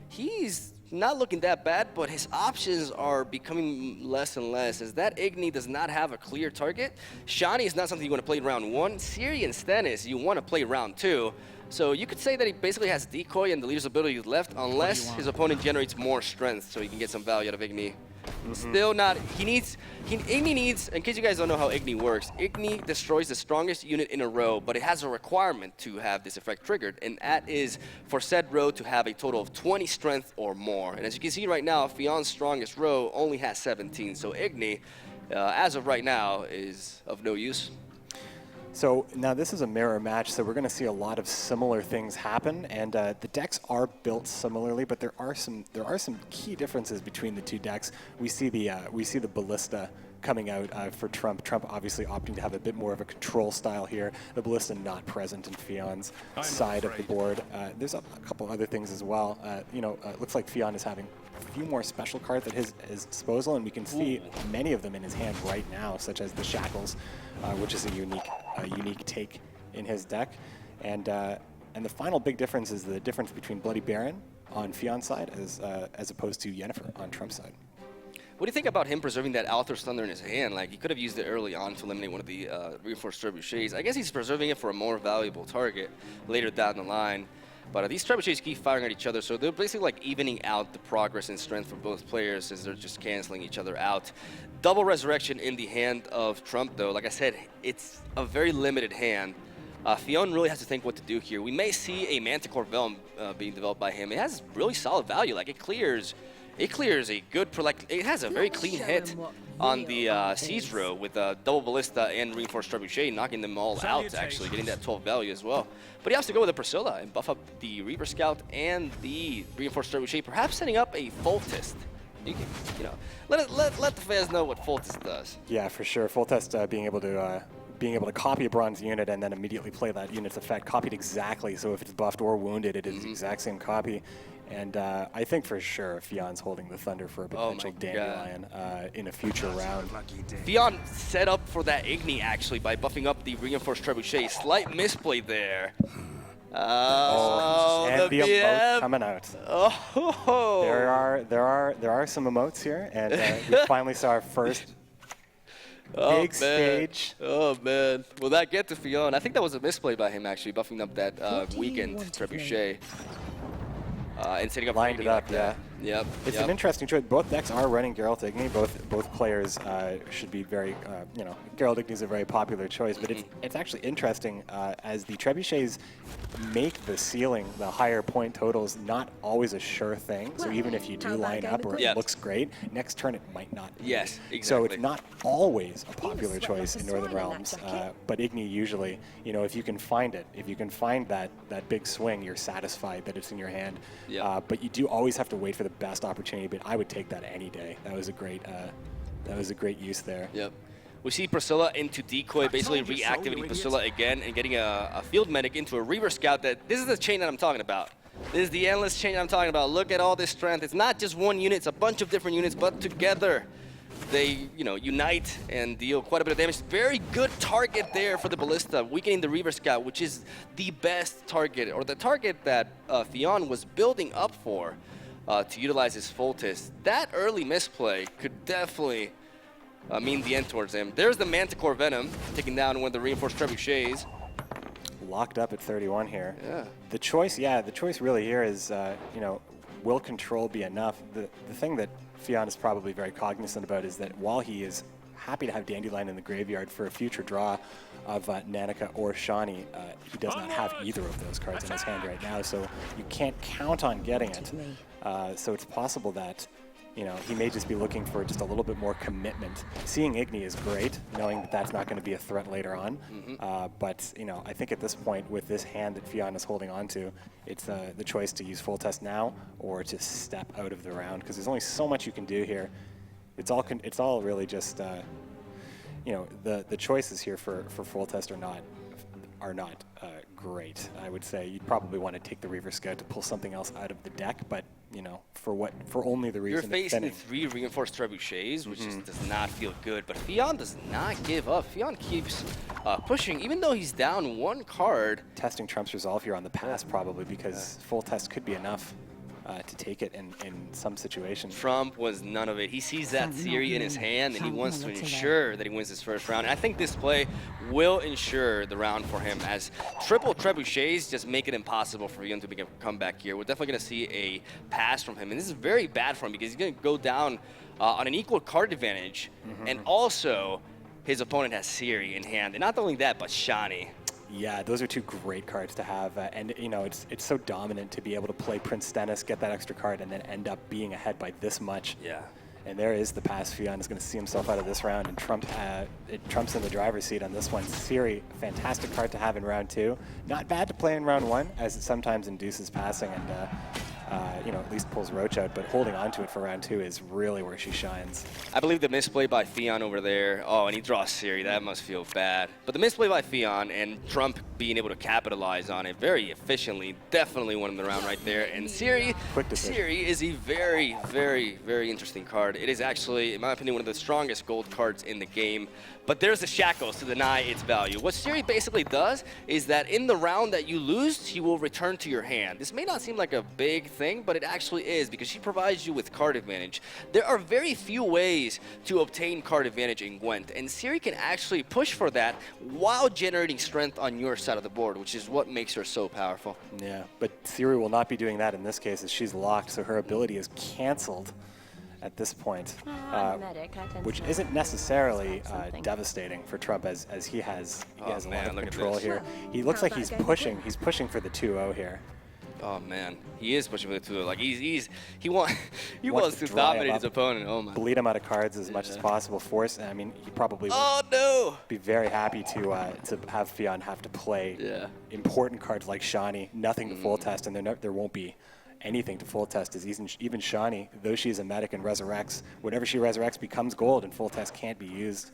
He's not looking that bad, but his options are becoming less and less, as that Igni does not have a clear target. Shani is not something you want to play round 1. Siri and Stennis, you want to play round 2. So you could say that he basically has Decoy and the leader's ability left, unless his opponent generates more strength, so he can get some value out of Igni. Still not, Igni needs, in case you guys don't know how Igni works, Igni destroys the strongest unit in a row, but it has a requirement to have this effect triggered, and that is for said row to have a total of 20 strength or more. And as you can see right now, Fion's strongest row only has 17, so Igni, as of right now, is of no use. So now this is a mirror match, so we're going to see a lot of similar things happen, and the decks are built similarly, but there are some key differences between the 2 decks. We see the Ballista coming out for Trump. Trump obviously opting to have a bit more of a control style here. The Ballista not present in Fion's side of the board. There's a couple other things as well. It looks like Fion is having a few more special cards at his disposal, and we can see many of them in his hand right now, such as the Shackles, which is a unique take in his deck. And the final big difference is the difference between Bloody Baron on Fion's side as opposed to Yennefer on Trump's side. What do you think about him preserving that Althor's Thunder in his hand? Like, he could have used it early on to eliminate one of the reinforced trebuchets. I guess he's preserving it for a more valuable target later down the line. But these trebuchets keep firing at each other, so they're basically like evening out the progress and strength for both players as they're just canceling each other out. Double Resurrection in the hand of Trump, though. Like I said, it's a very limited hand. Fionn really has to think what to do here. We may see a Manticore Velm being developed by him. It has really solid value. Like, it clears a good, it has a very clean hit on the siege row with double ballista and reinforced trebuchet, knocking them all out, actually, getting that 12 value as well. But he has to go with the Priscilla and buff up the Reaver Scout and the reinforced trebuchet, perhaps setting up a Foltest. You can, let the fans know what Foltest does. Yeah, for sure. Foltest being able to copy a bronze unit and then immediately play that unit's effect, copied exactly. So if it's buffed or wounded, it is the exact same copy. And I think for sure Fionn's holding the Thunder for a potential Dandelion in a future round. Fionn set up for that Igni, actually, by buffing up the reinforced trebuchet. Slight misplay there. And the emotes coming out. Oh. There are some emotes here, and we finally saw our first big stage. Oh man, will that get to Fionn? I think that was a misplay by him, actually, buffing up that weakened trebuchet. And setting up lined it up, yeah. Yep. It's an interesting choice. Both decks are running Geralt Igni. Both players should be very, Geralt Igni is a very popular choice. But it's actually interesting as the trebuchets make the ceiling, the higher point totals, not always a sure thing. So even if you do line up or it looks great, next turn it might not. Yes, exactly. So it's not always a popular choice in Northern Realms. But Igni usually, if you can find it, if you can find that big swing, you're satisfied that it's in your hand. Yep. But you do always have to wait for the best opportunity, but I would take that any day. That was a great use there. Yep. We see Priscilla into decoy, basically reactivating Priscilla again and getting a field medic into a Reaver Scout. This is the chain that I'm talking about. This is the endless chain I'm talking about. Look at all this strength. It's not just one unit, it's a bunch of different units, but together they, unite and deal quite a bit of damage. Very good target there for the Ballista, weakening the Reaver Scout, which is the best target, or the target that Fionn was building up for to utilize his Foltest. That early misplay could definitely mean the end towards him. There's the Manticore Venom, taking down one of the reinforced trebuchets. Locked up at 31 here. Yeah. The choice really here is, will control be enough? The thing that Fionn is probably very cognizant about is that while he is happy to have Dandelion in the graveyard for a future draw of Nanika or Shani, he does not have either of those cards in his hand right now, so you can't count on getting it. So it's possible that he may just be looking for just a little bit more commitment. Seeing Igni is great, knowing that that's not going to be a threat later on. But I think at this point, with this hand that Fionn is holding on to, it's the choice to use Foltest now or to step out of the round, because there's only so much you can do here. It's all really just the choices here for Foltest are not great. I would say you'd probably want to take the Reaver Scout to pull something else out of the deck, but for only the reason you're facing 3 reinforced trebuchets, which just does not feel good. But Fionn does not give up. Fionn keeps pushing, even though he's down 1 card. Testing Trump's resolve here on the pass, probably, because Foltest could be enough to take it in some situations. Trump was none of it. He sees that Ciri in his hand, and he wants to ensure that he wins his first round. And I think this play will ensure the round for him, as triple trebuchets just make it impossible for him to make a comeback here. We're definitely going to see a pass from him, and this is very bad for him because he's going to go down on an equal card advantage, and also his opponent has Ciri in hand. And not only that, but Shani. Yeah, those are 2 great cards to have, and it's so dominant to be able to play Prince Stennis, get that extra card, and then end up being ahead by this much. Yeah. And there is the pass. Fionn is going to see himself out of this round, and Trump's in the driver's seat on this one. Ciri, fantastic card to have in round 2. Not bad to play in round 1, as it sometimes induces passing and at least pulls Roach out, but holding on to it for round 2 is really where she shines. I believe the misplay by Fionn over there, and he draws Ciri, that must feel bad. But the misplay by Fionn and Trump being able to capitalize on it very efficiently, definitely won him the round right there. And Ciri is a very, very, very interesting card. It is actually, in my opinion, one of the strongest gold cards in the game. But there's the shackles to deny its value. What Ciri basically does is that in the round that you lose, she will return to your hand. This may not seem like a big thing, but but it actually is, because she provides you with card advantage. There are very few ways to obtain card advantage in Gwent, and Ciri can actually push for that while generating strength on your side of the board, which is what makes her so powerful. Yeah, but Ciri will not be doing that in this case, as she's locked, so her ability is canceled at this point, which isn't necessarily devastating for Trump, as he has a lot of control here. He looks like he's pushing for the 2-0 here. Oh man, he is pushing for the 2-0. Like he wants to dominate his opponent. Oh my. Bleed him out of cards as much as possible. Force. I mean, he probably would be very happy to have Fionn have to play important cards like Shani. Nothing to full test, and there won't be anything to full test, as even Shani, though she is a medic and resurrects, whatever she resurrects becomes gold, and full test can't be used.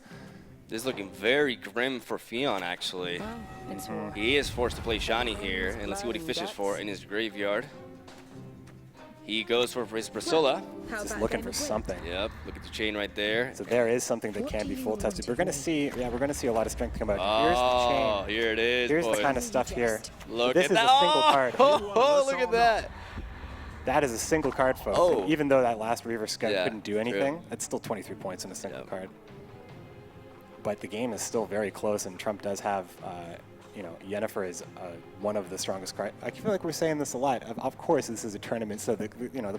This is looking very grim for Fionn, actually. He is forced to play Shani here, and let's see what he fishes for in his graveyard. He goes for his Priscilla. Just looking for something. Yep, look at the chain right there. So there is something that can be full tested. We're gonna see a lot of strength come out. Here's the chain. Here it is. Here's boys. the kind of stuff here. Look this at is that. a single card. Oh, look at that. That is a single card, folks. Oh. And even though that last Reaver Scout couldn't do anything, true. that's still 23 points in a single card. But the game is still very close, and Trump does have, Yennefer is one of the strongest cards. I feel like we're saying this a lot. Of course, this is a tournament, so the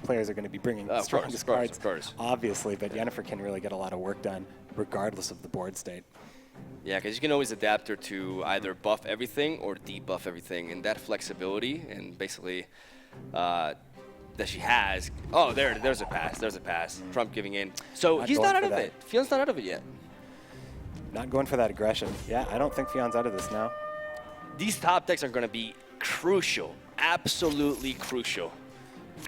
players are going to be bringing the strongest cards, obviously. But Yennefer can really get a lot of work done, regardless of the board state. Yeah, because you can always adapt her to either buff everything or debuff everything, and that flexibility and basically that she has. Oh, there's a pass. There's a pass. Trump giving in. So he's not out of it. Fionn's not out of it yet. Not going for that aggression. Yeah, I don't think Fionn's out of this now. These top decks are going to be crucial. Absolutely crucial.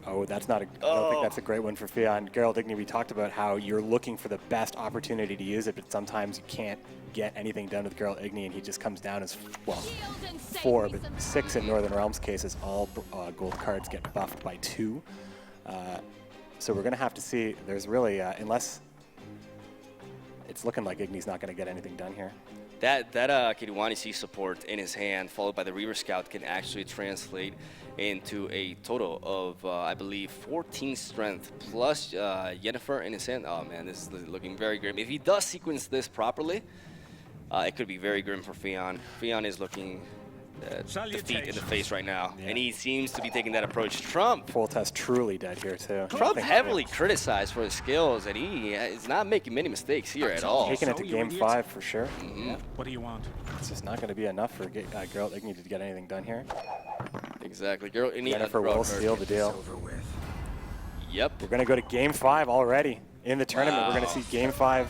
Oh, that's not a. I don't think that's a great one for Fionn. Geralt Igni, we talked about how you're looking for the best opportunity to use it, but sometimes you can't get anything done with Geralt Igni, and he just comes down as, well, 4, but 6 in Northern Realms cases. All gold cards get buffed by 2. So we're going to have to see. There's really, unless it's looking like Igni's not going to get anything done here. That Kiruani C support in his hand, followed by the Reaver Scout, can actually translate into a total of, I believe, 14 strength, plus Yennefer in his hand. Oh man, this is looking very grim. If he does sequence this properly, it could be very grim for Fionn. Fionn is looking defeat in the face right now, and he seems to be taking that approach. Trump. Full test truly dead here too. Trump heavily criticized for his skills, and he is not making many mistakes here at all. Taking it to game 5 for sure. Yeah. What do you want? It's just not going to be enough for Geralt Igni to get anything done here. Exactly. Geralt Igni. Yennefer will steal the deal. Yep. We're going to go to game 5 already in the tournament. We're going to see game 5.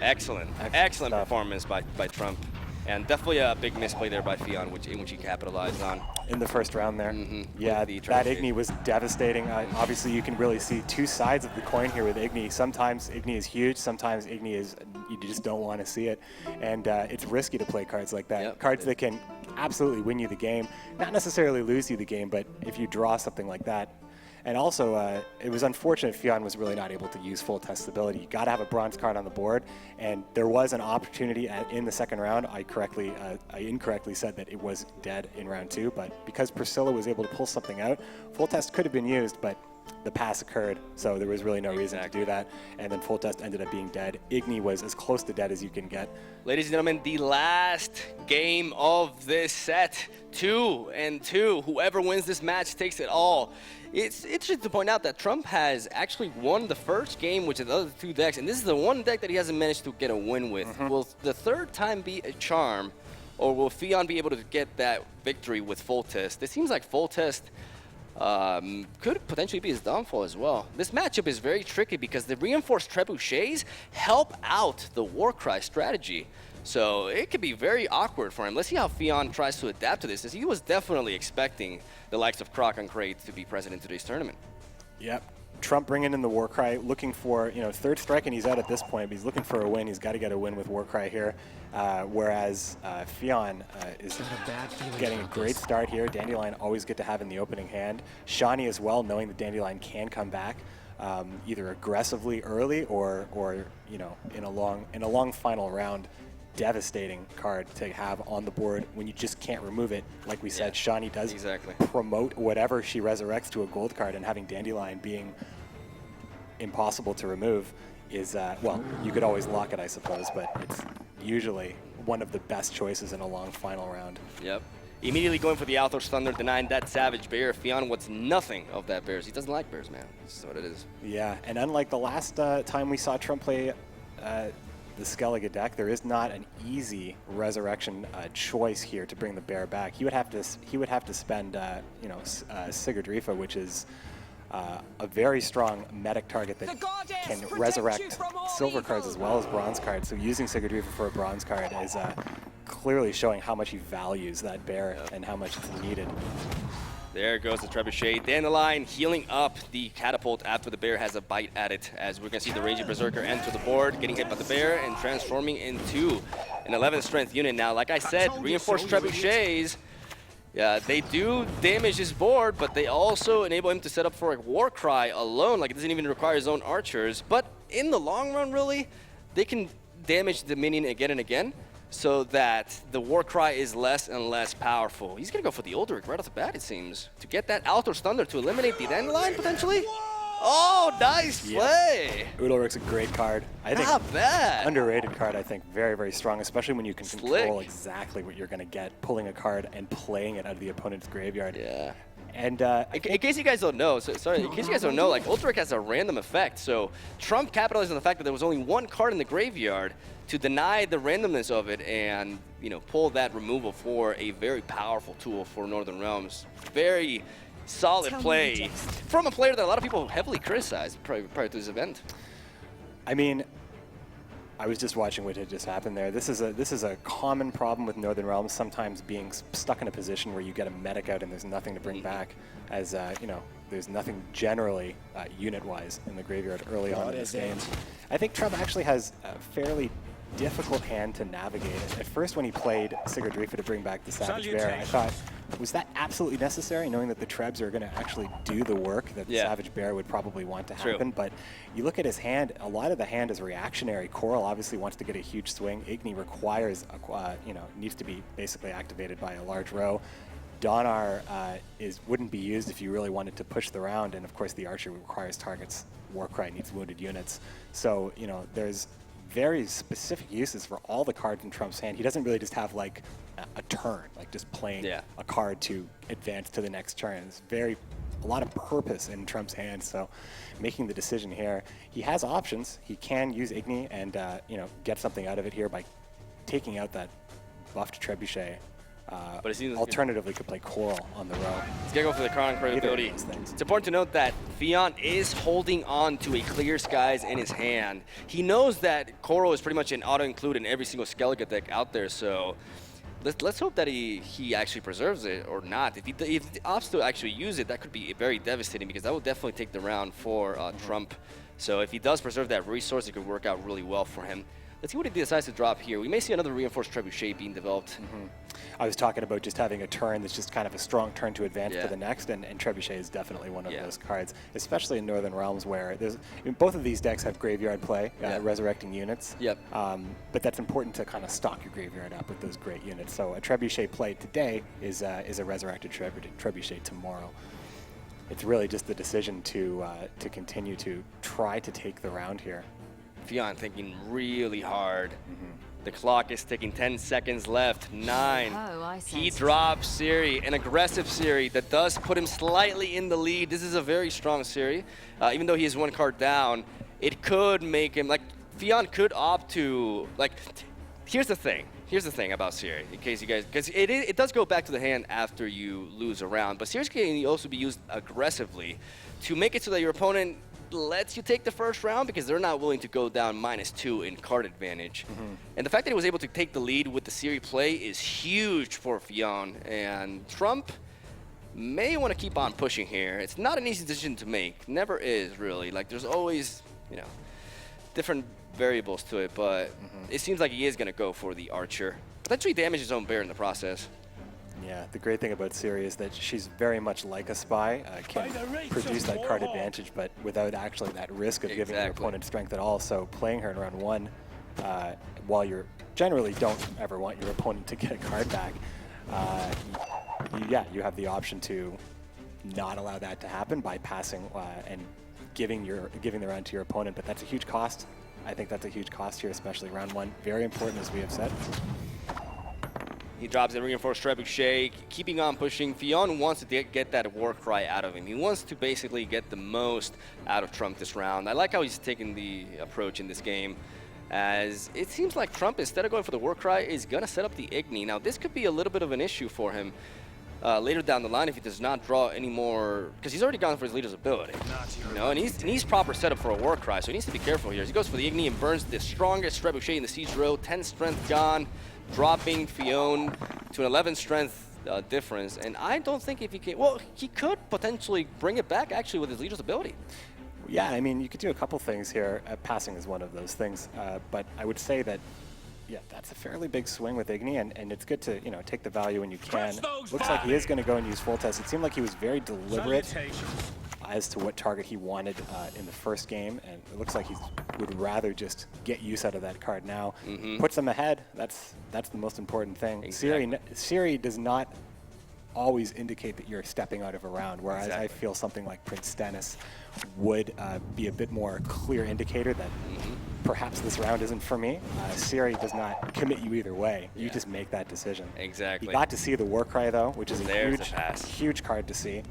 Excellent performance by Trump, and definitely a big misplay there by Fionn, which he capitalized on. In the first round there. Yeah, that Igni was devastating. Obviously, you can really see two sides of the coin here with Igni. Sometimes Igni is huge, sometimes Igni is, you just don't want to see it. And it's risky to play cards like that. Yep. Cards that can absolutely win you the game, not necessarily lose you the game, but if you draw something like that. And also, it was unfortunate Fionn was really not able to use full testability. You got to have a bronze card on the board, and there was an opportunity in the second round. I incorrectly said that it was dead in round 2, but because Priscilla was able to pull something out, full test could have been used, but the pass occurred, so there was really no reason to do that. And then full test ended up being dead. Igni was as close to dead as you can get. Ladies and gentlemen, the last game of this set, 2-2. Whoever wins this match takes it all. It's interesting to point out that Trump has actually won the first game with the other two decks, and this is the one deck that he hasn't managed to get a win with. Will the third time be a charm, or will Fionn be able to get that victory with full test? It seems like full test could potentially be his downfall as well. This matchup is very tricky because the reinforced trebuchets help out the Warcry strategy. So it could be very awkward for him. Let's see how Fionn tries to adapt to this, as he was definitely expecting the likes of Croc and Crate to be present in today's tournament. Yep. Trump bringing in the Warcry, looking for, third strike, and he's out at this point, but he's looking for a win. He's got to get a win with Warcry here, whereas Fionn is getting a great start here. Dandelion always good to have in the opening hand. Shani as well, knowing that Dandelion can come back, either aggressively early or in a long final round. devastating card to have on the board when you just can't remove it. Like we said, Shani does exactly promote whatever she resurrects to a gold card, and having Dandelion being impossible to remove is, well, you could always lock it, I suppose, but it's usually one of the best choices in a long final round. Yep. Immediately going for the Althor's Thunder, denying that Savage Bear. Fionn wants nothing of that Bears. He doesn't like Bears, man. This is what it is. Yeah, and unlike the last time we saw Trump play the Skellige deck, there is not an easy resurrection choice here to bring the Bear back. He would have to spend, you know, Sigurd Rifa, which is a very strong medic target that can resurrect silver cards as well as bronze cards. So using Sigurd Rifa for a bronze card is clearly showing how much he values that Bear and how much it's needed. There goes the Trebuchet. Dandelion healing up the Catapult after the Bear has a bite at it, as we're going to see the Raging Berserker enter the board, getting hit by the Bear and transforming into an 11 strength unit. Now, like I said, reinforced Trebuchets, yeah, they do damage his board, but they also enable him to set up for a Warcry alone. Like, it doesn't even require his own archers. But in the long run, really, they can damage the minion again and again, so that the Warcry is less and less powerful. He's going to go for the Ulderic right off the bat, it seems, to get that Althor's Thunder to eliminate the Dandelion, potentially. Oh, nice play! Uldoric's a great card. I think not bad. Underrated card, I think. Very, very strong, especially when you can control exactly what you're going to get, pulling a card and playing it out of the opponent's graveyard. Yeah. And in case you guys don't know, in case you guys don't know, like, Ulderic has a random effect. So Trump capitalized on the fact that there was only one card in the graveyard to deny the randomness of it and, you know, pull that removal for a very powerful tool for Northern Realms. Very solid play from a player that a lot of people heavily criticized prior to this event. I mean, I was just watching what had just happened there. This is a common problem with Northern Realms, sometimes being stuck in a position where you get a medic out and there's nothing to bring back, as you know, there's nothing generally unit-wise in the graveyard early on in this game. I think Trump actually has a fairly difficult hand to navigate. At first, when he played Sigurd Rifa to bring back the Savage Bear, I thought, was that absolutely necessary, knowing that the Trebs are going to actually do the work that the Savage Bear would probably want to happen? But you look at his hand, a lot of the hand is reactionary. Coral obviously wants to get a huge swing. Igni requires, you know, needs to be basically activated by a large row. Donar wouldn't be used if you really wanted to push the round, and of course the Archer requires targets. Warcry needs wounded units. So, you know, there's very specific uses for all the cards in Trump's hand. He doesn't really just have like a turn, like just playing a card to advance to the next turn. There's a lot of purpose in Trump's hand. So making the decision here, he has options. He can use Igni and you know, get something out of it here by taking out that buffed Trebuchet. But it seems alternatively, could play Coral on the row. He's gonna go for the Crown credibility. It's important to note that Fionn is holding on to a Clear Skies in his hand. He knows that Coral is pretty much an auto-include in every single Skellige deck out there, so let's hope that he actually preserves it or not. If he opts to actually use it, that could be very devastating, because that will definitely take the round for Trump. So if he does preserve that resource, it could work out really well for him. Let's see what he decides to drop here. We may see another reinforced Trebuchet being developed. I was talking about just having a turn that's just kind of a strong turn to advance to the next, and Trebuchet is definitely one of those cards, especially in Northern Realms, where there's both of these decks have graveyard play, resurrecting units. But that's important to kind of stock your graveyard up with those great units. So a Trebuchet play today is a resurrected Trebuchet tomorrow. It's really just the decision to continue to try to take the round here. Fionn thinking really hard. The clock is ticking, 10 seconds left, 9. He drops Siri, an aggressive Siri that does put him slightly in the lead. This is a very strong Siri. Even though he is one card down, it could make him, like, Fionn could opt to, like, here's the thing about Siri, in case you guys, because it does go back to the hand after you lose a round, but Siri can also be used aggressively to make it so that your opponent lets you take the first round, because they're not willing to go down -2 in card advantage. And the fact that he was able to take the lead with the Siri play is huge for Fionn, and Trump may want to keep on pushing here. It's not an easy decision to make. Never is, really. Like, there's always, you know, different variables to it, but it seems like he is going to go for the Archer. Potentially damage his own Bear in the process. Yeah, the great thing about Siri is that she's very much like a spy, can produce that card advantage, but without actually that risk of giving your opponent strength at all. So playing her in round 1 while you generally don't ever want your opponent to get a card back, you have the option to not allow that to happen by passing and giving the round to your opponent. But that's a huge cost. I think that's a huge cost here, especially round 1. Very important, as we have said. He drops the reinforced trebuchet, keeping on pushing. Fionn wants to get that war cry out of him. He wants to basically get the most out of Trump this round. I like how he's taking the approach in this game, as it seems like Trump, instead of going for the war cry, is going to set up the Igni. Now, this could be a little bit of an issue for him later down the line if he does not draw any more, because he's already gone for his leader's ability. You know, and he's proper setup for a war cry, so he needs to be careful here. As he goes for the Igni and burns the strongest trebuchet in the siege row, 10 strength gone, dropping Fionn to an 11 strength difference. And I don't think if he can, well, he could potentially bring it back actually with his leader's ability. Yeah, I mean, you could do a couple things here. Passing is one of those things, but I would say that, yeah, that's a fairly big swing with Igni, and it's good to, take the value when you can. Looks like he is going to go and use full test. It seemed like he was very deliberate as to what target he wanted in the first game, and it looks like he would rather just get use out of that card now. Puts them ahead. That's the most important thing. Exactly. Siri does not always indicate that you're stepping out of a round, whereas I feel something like Prince Stennis would be a bit more clear indicator that perhaps this round isn't for me. Siri does not commit you either way. You just make that decision. Exactly. You got to see the war cry though, which is a huge card to see.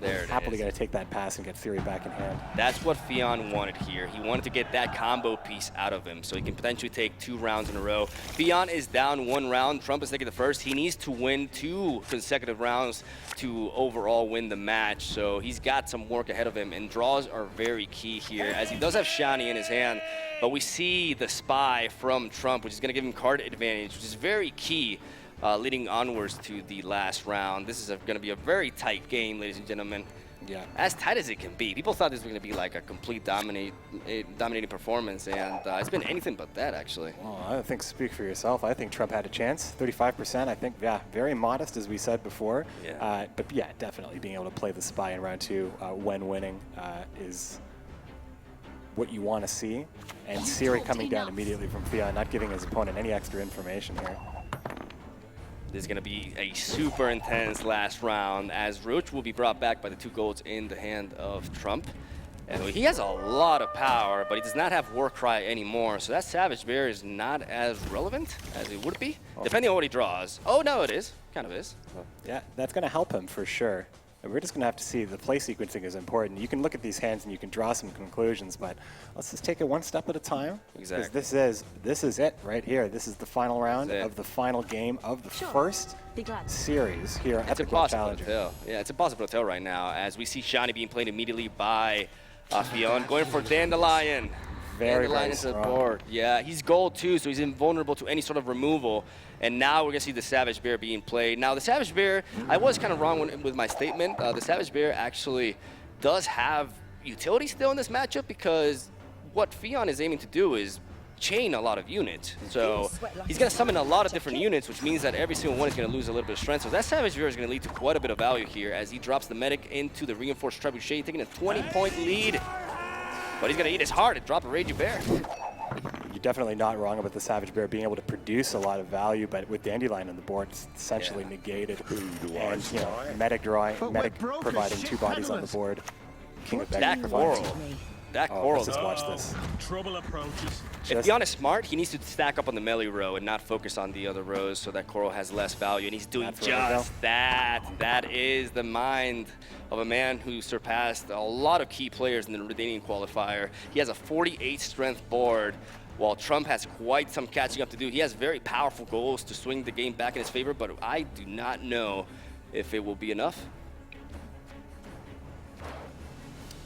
There it Happily is. got to take that pass and get Siri back in hand. That's what Fionn wanted here. He wanted to get that combo piece out of him so he can potentially take 2 rounds in a row. Fionn is down 1 round. Trump is taking the first. He needs to win 2 consecutive rounds to overall win the match. So he's got some work ahead of him, and draws are very key here, as he does have Shani in his hand. But we see the spy from Trump, which is going to give him card advantage, which is very key. Leading onwards to the last round. This is going to be a very tight game, ladies and gentlemen. Yeah. As tight as it can be. People thought this was going to be like a complete dominating performance, and it's been anything but that, actually. Well, I think speak for yourself. I think Trump had a chance. 35%, I think, yeah, very modest, as we said before. Yeah. But yeah, definitely being able to play the spy in round 2 when winning is what you want to see. And Siri coming down immediately from Fionn, not giving his opponent any extra information here. This is going to be a super intense last round, as Roach will be brought back by the 2 golds in the hand of Trump. And he has a lot of power, but he does not have War Cry anymore, so that Savage Bear is not as relevant as it would be, depending on what he draws. Oh, no, it is. Kind of is. Yeah, that's going to help him for sure. We're just going to have to see. The play sequencing is important. You can look at these hands and you can draw some conclusions, but let's just take it one step at a time. Exactly. Because this is it right here. This is the final round of the final game of the first series here at the Gwent Challenger. Yeah, it's impossible to tell right now, as we see Shani being played immediately by Fionn, going for Dandelion. Dandelion into the board. Yeah, he's gold too, so he's invulnerable to any sort of removal. And now we're going to see the Savage Bear being played. Now, the Savage Bear, I was kind of wrong with my statement. The Savage Bear actually does have utility still in this matchup, because what Fionn is aiming to do is chain a lot of units. So he's going to summon a lot of different units, which means that every single one is going to lose a little bit of strength. So that Savage Bear is going to lead to quite a bit of value here, as he drops the Medic into the Reinforced Trebuchet, taking a 20-point lead. But he's going to eat his heart and drop a Raging Bear. You're definitely not wrong about the Savage Bear being able to produce a lot of value, but with Dandelion on the board, it's essentially negated. And, Medic providing 2 bodies on the board. King of Beck providing. That Coral. Let's just watch this. Trouble approaches. If Fionn is smart, he needs to stack up on the melee row and not focus on the other rows, so that Coral has less value, and he's doing just that. That is the mind of a man who surpassed a lot of key players in the Redanian qualifier. He has a 48 strength board, while Trump has quite some catching up to do. He has very powerful goals to swing the game back in his favor, but I do not know if it will be enough.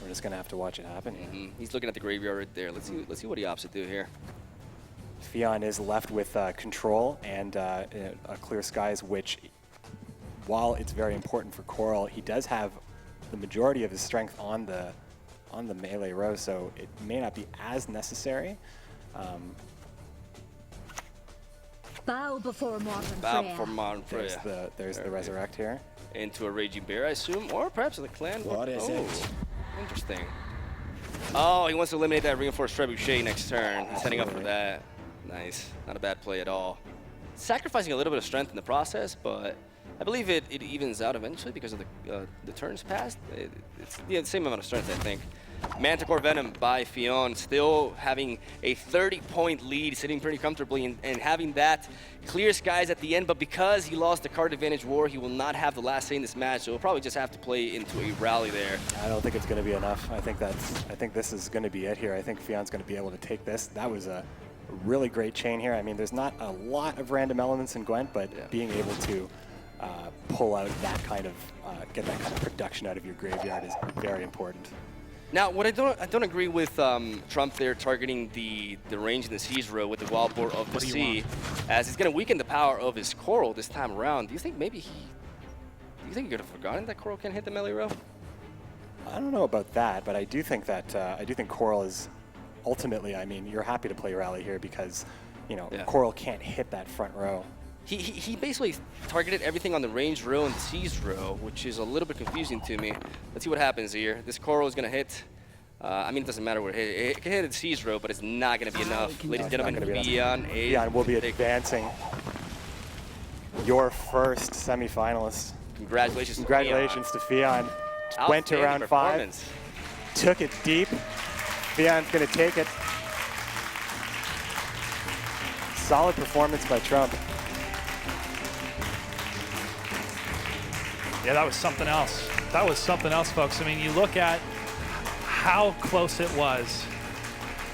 We're just going to have to watch it happen. He's looking at the graveyard right there. Let's see what he opts to do here. Fionn is left with control and a clear skies, which, while it's very important for Coral, he does have the majority of his strength on the melee row, so it may not be as necessary. Bow before modern Bow before modern Freya. There's the Resurrect here. Into a Raging Bear, I assume, or perhaps the clan. What is it? Interesting. Oh, he wants to eliminate that Reinforced Trebuchet next turn. He's setting up for that. Nice. Not a bad play at all. Sacrificing a little bit of strength in the process, but I believe it evens out eventually because of the turns passed. It's the same amount of strength, I think. Manticore Venom by Fionn, still having a 30-point lead, sitting pretty comfortably, and having that clear skies at the end. But because he lost the card advantage war, he will not have the last say in this match. So he'll probably just have to play into a rally there. I don't think it's going to be enough. I think this is going to be it here. I think Fionn's going to be able to take this. That was a really great chain here. I mean, there's not a lot of random elements in Gwent, but being able to pull out that kind of, get that kind of production out of your graveyard is very important. Now, what I don't agree with Trump there targeting the range in the Siege row with the Wild Boar of the Sea, as he's going to weaken the power of his Coral this time around. Do you think maybe do you think he could have forgotten that Coral can hit the melee row? I don't know about that, but I do think that Coral is ultimately. I mean, you're happy to play rally here because, you know, Coral can't hit that front row. He basically targeted everything on the range row and the Siege row, which is a little bit confusing to me. Let's see what happens here. This Coral is going to hit. I mean, it doesn't matter where it hit. It can hit the Siege row, but it's not going to be enough. Ladies and gentlemen, Fionn will be advancing. Your first semifinalist. Congratulations to Fionn. Went to round 5. Took it deep. Fionn's going to take it. Solid performance by Trump. Yeah, that was something else. That was something else, folks. I mean, you look at how close it was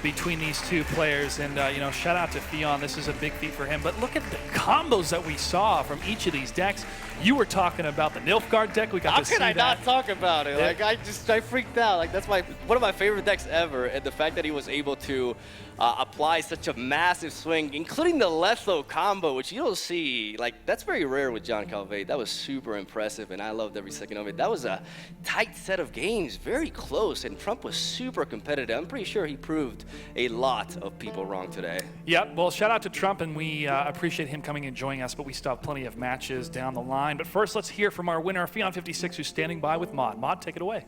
between these two players, and you know, shout out to Fionn. This is a big feat for him. But look at the combos that we saw from each of these decks. You were talking about the Nilfgaard deck. We got to see that. How could I not talk about it? Like, I freaked out. Like, that's one of my favorite decks ever, and the fact that he was able to apply such a massive swing, including the Letho combo, which you don't see. Like, that's very rare with John Calvate. That was super impressive, and I loved every second of it. That was a tight set of games, very close, and Trump was super competitive. I'm pretty sure he proved a lot of people wrong today. Yep, well, shout out to Trump, and we appreciate him coming and joining us, but we still have plenty of matches down the line. But first, let's hear from our winner, Fionn56, who's standing by with Mod. Mod, take it away.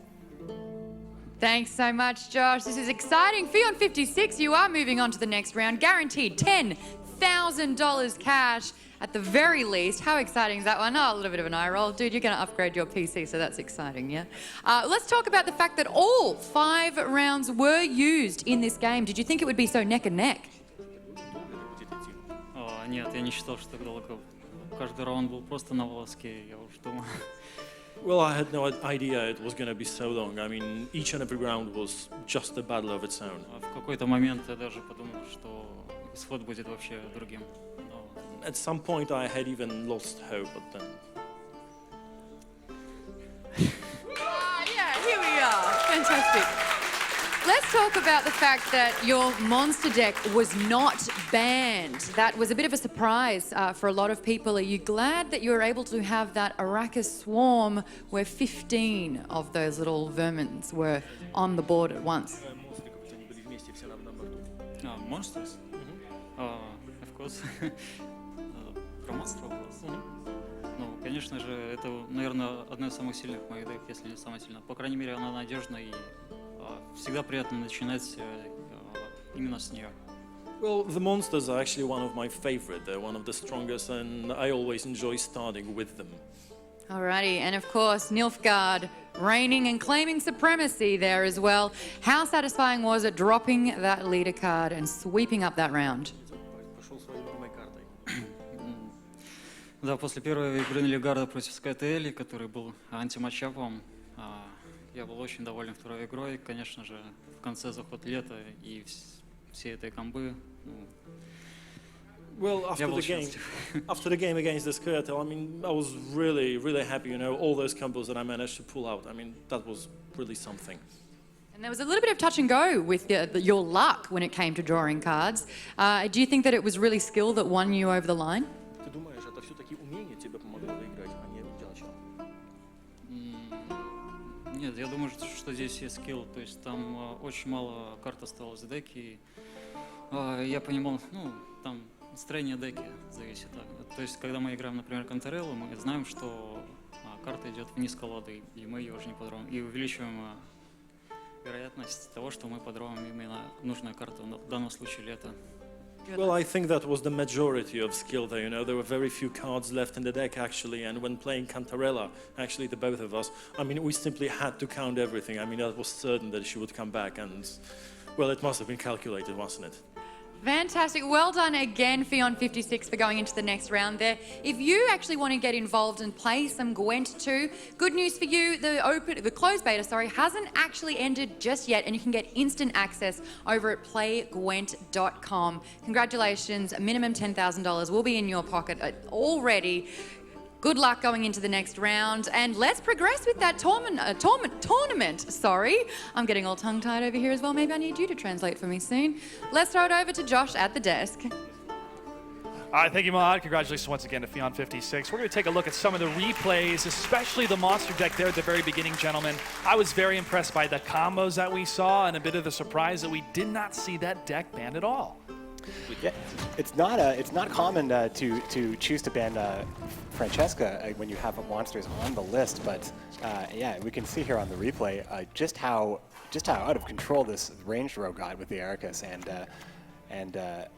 Thanks so much, Josh. This is exciting. Fionn56, you are moving on to the next round. Guaranteed $10,000 cash at the very least. How exciting is that one? Oh, a little bit of an eye roll. Dude, you're going to upgrade your PC, so that's exciting, yeah? Let's talk about the fact that all 5 rounds were used in this game. Did you think it would be so neck and neck? Нет, я не считал, что так далеко. Каждый раунд был просто на волоске, я уж думал. Well, I had no idea it was going to be so long. I mean, each and every round was just a battle of its own. В какой-то момент я даже подумал, что исход будет вообще другим. At some point, I had even lost hope, but then. Yeah, here we are. Fantastic. Let's talk about the fact that your monster deck was not banned. That was a bit of a surprise for a lot of people. Are you glad that you were able to have that Arrakis swarm where 15 of those little vermins were on the board at once? Monsters? Of course. Про монстров вопрос. Ну, конечно же, это, наверное, одна из самых сильных моих дек, если не самая сильная. По крайней мере, она надежна и всегда приятно начинать именно с нее. Well, the monsters are actually one of my favorite. They're one of the strongest, and I always enjoy starting with them. Alrighty, and of course, Nilfgaard reigning and claiming supremacy there as well. How satisfying was it dropping that leader card and sweeping up that round? Да, после первой игры Нильфгарда против Скайтели, который был антиматчапом, я был очень доволен второй игрой. Конечно же, в конце заход лета и все этой комбы. Well, after the game against the Skirtle, I mean, I was really, really happy. You know, all those combos that I managed to pull out. I mean, that was really something. And there was a little bit of touch and go with your luck when it came to drawing cards. Do you think that it was really skill that won you over the line? Ты думаешь, это все-таки умение тебе помогало выиграть, а не удача? Нет, я думаю, что здесь есть скилл. То есть там очень мало карт осталось в деке. Я понимал, ну, там настроение деки зависит. То есть, когда мы играем, например, Контереллу, мы знаем, что карта идет вниз колоды, и мы ее уже не подровим. И увеличиваем вероятность того, что мы подровим именно нужную карту, в данном случае лето. Well, I think that was the majority of skill there, you know. There were very few cards left in the deck, actually, and when playing Cantarella, actually, the both of us, I mean, we simply had to count everything. I mean, that was certain that she would come back, and, well, it must have been calculated, wasn't it? Fantastic. Well done again, Fion56, for going into the next round there. If you actually want to get involved and play some Gwent too, good news for you, the closed beta, hasn't actually ended just yet, and you can get instant access over at playgwent.com. Congratulations, minimum $10,000 will be in your pocket already. Good luck going into the next round, and let's progress with that tournament. Sorry, I'm getting all tongue-tied over here as well. Maybe I need you to translate for me soon. Let's throw it over to Josh at the desk. All right, thank you, Maud. Congratulations once again to Fion56. We're going to take a look at some of the replays, especially the monster deck there at the very beginning, gentlemen. I was very impressed by the combos that we saw, and a bit of the surprise that we did not see that deck banned at all. Yeah, it's not common to choose to ban Francesca when you have monsters on the list, but yeah, we can see here on the replay just how out of control this ranged row got with the Ericus and the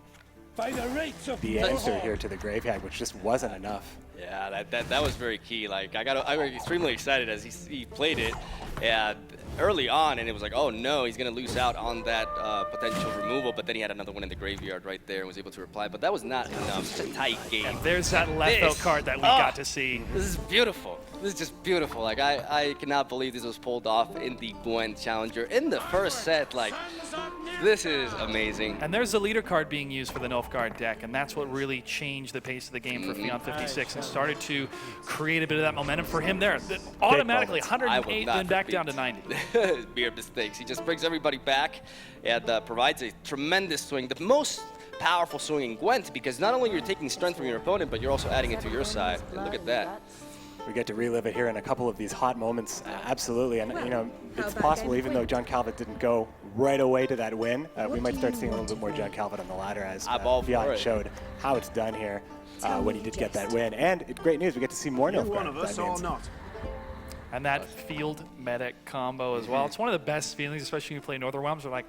answer here to the Grave Hag, which just wasn't enough. Yeah, that was very key. Like I was extremely excited as he played it, and early on, and it was like, oh no, he's gonna lose out on that potential removal. But then he had another one in the graveyard right there and was able to reply. But that was not enough. It's a tight game. And there's that Letho card that we got to see. This is beautiful. This is just beautiful. Like I cannot believe this was pulled off in the Gwent Challenger in the first set. Like this is amazing. And there's the leader card being used for the Nilfgaard deck, and that's what really changed the pace of the game for Fion56 and started to create a bit of that momentum for him there. Automatically 108, then back down to 90. Weird mistakes. He just brings everybody back and provides a tremendous swing. The most powerful swing in Gwent, because not only you're taking strength from your opponent, but you're also adding it to your side. And look at that. We get to relive it here in a couple of these hot moments, absolutely. And you know, it's possible, even though John Calvert didn't go right away to that win, we might start seeing a little bit more John Calvert on the ladder as Fion showed how it's done here when he did get that win. And great news, we get to see more Nilfgaard. And that field medic combo as well. It's one of the best feelings, especially when you play Northern Realms. We're like,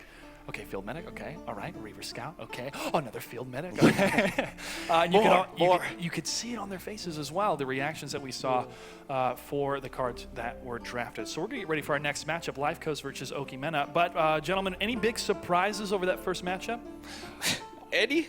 okay, field medic, okay, all right, Reaver Scout, okay, oh, another field medic, okay. And you could see it on their faces as well, the reactions that we saw for the cards that were drafted. So we're gonna get ready for our next matchup, Life Coast versus Okimena. But gentlemen, any big surprises over that first matchup? Eddie?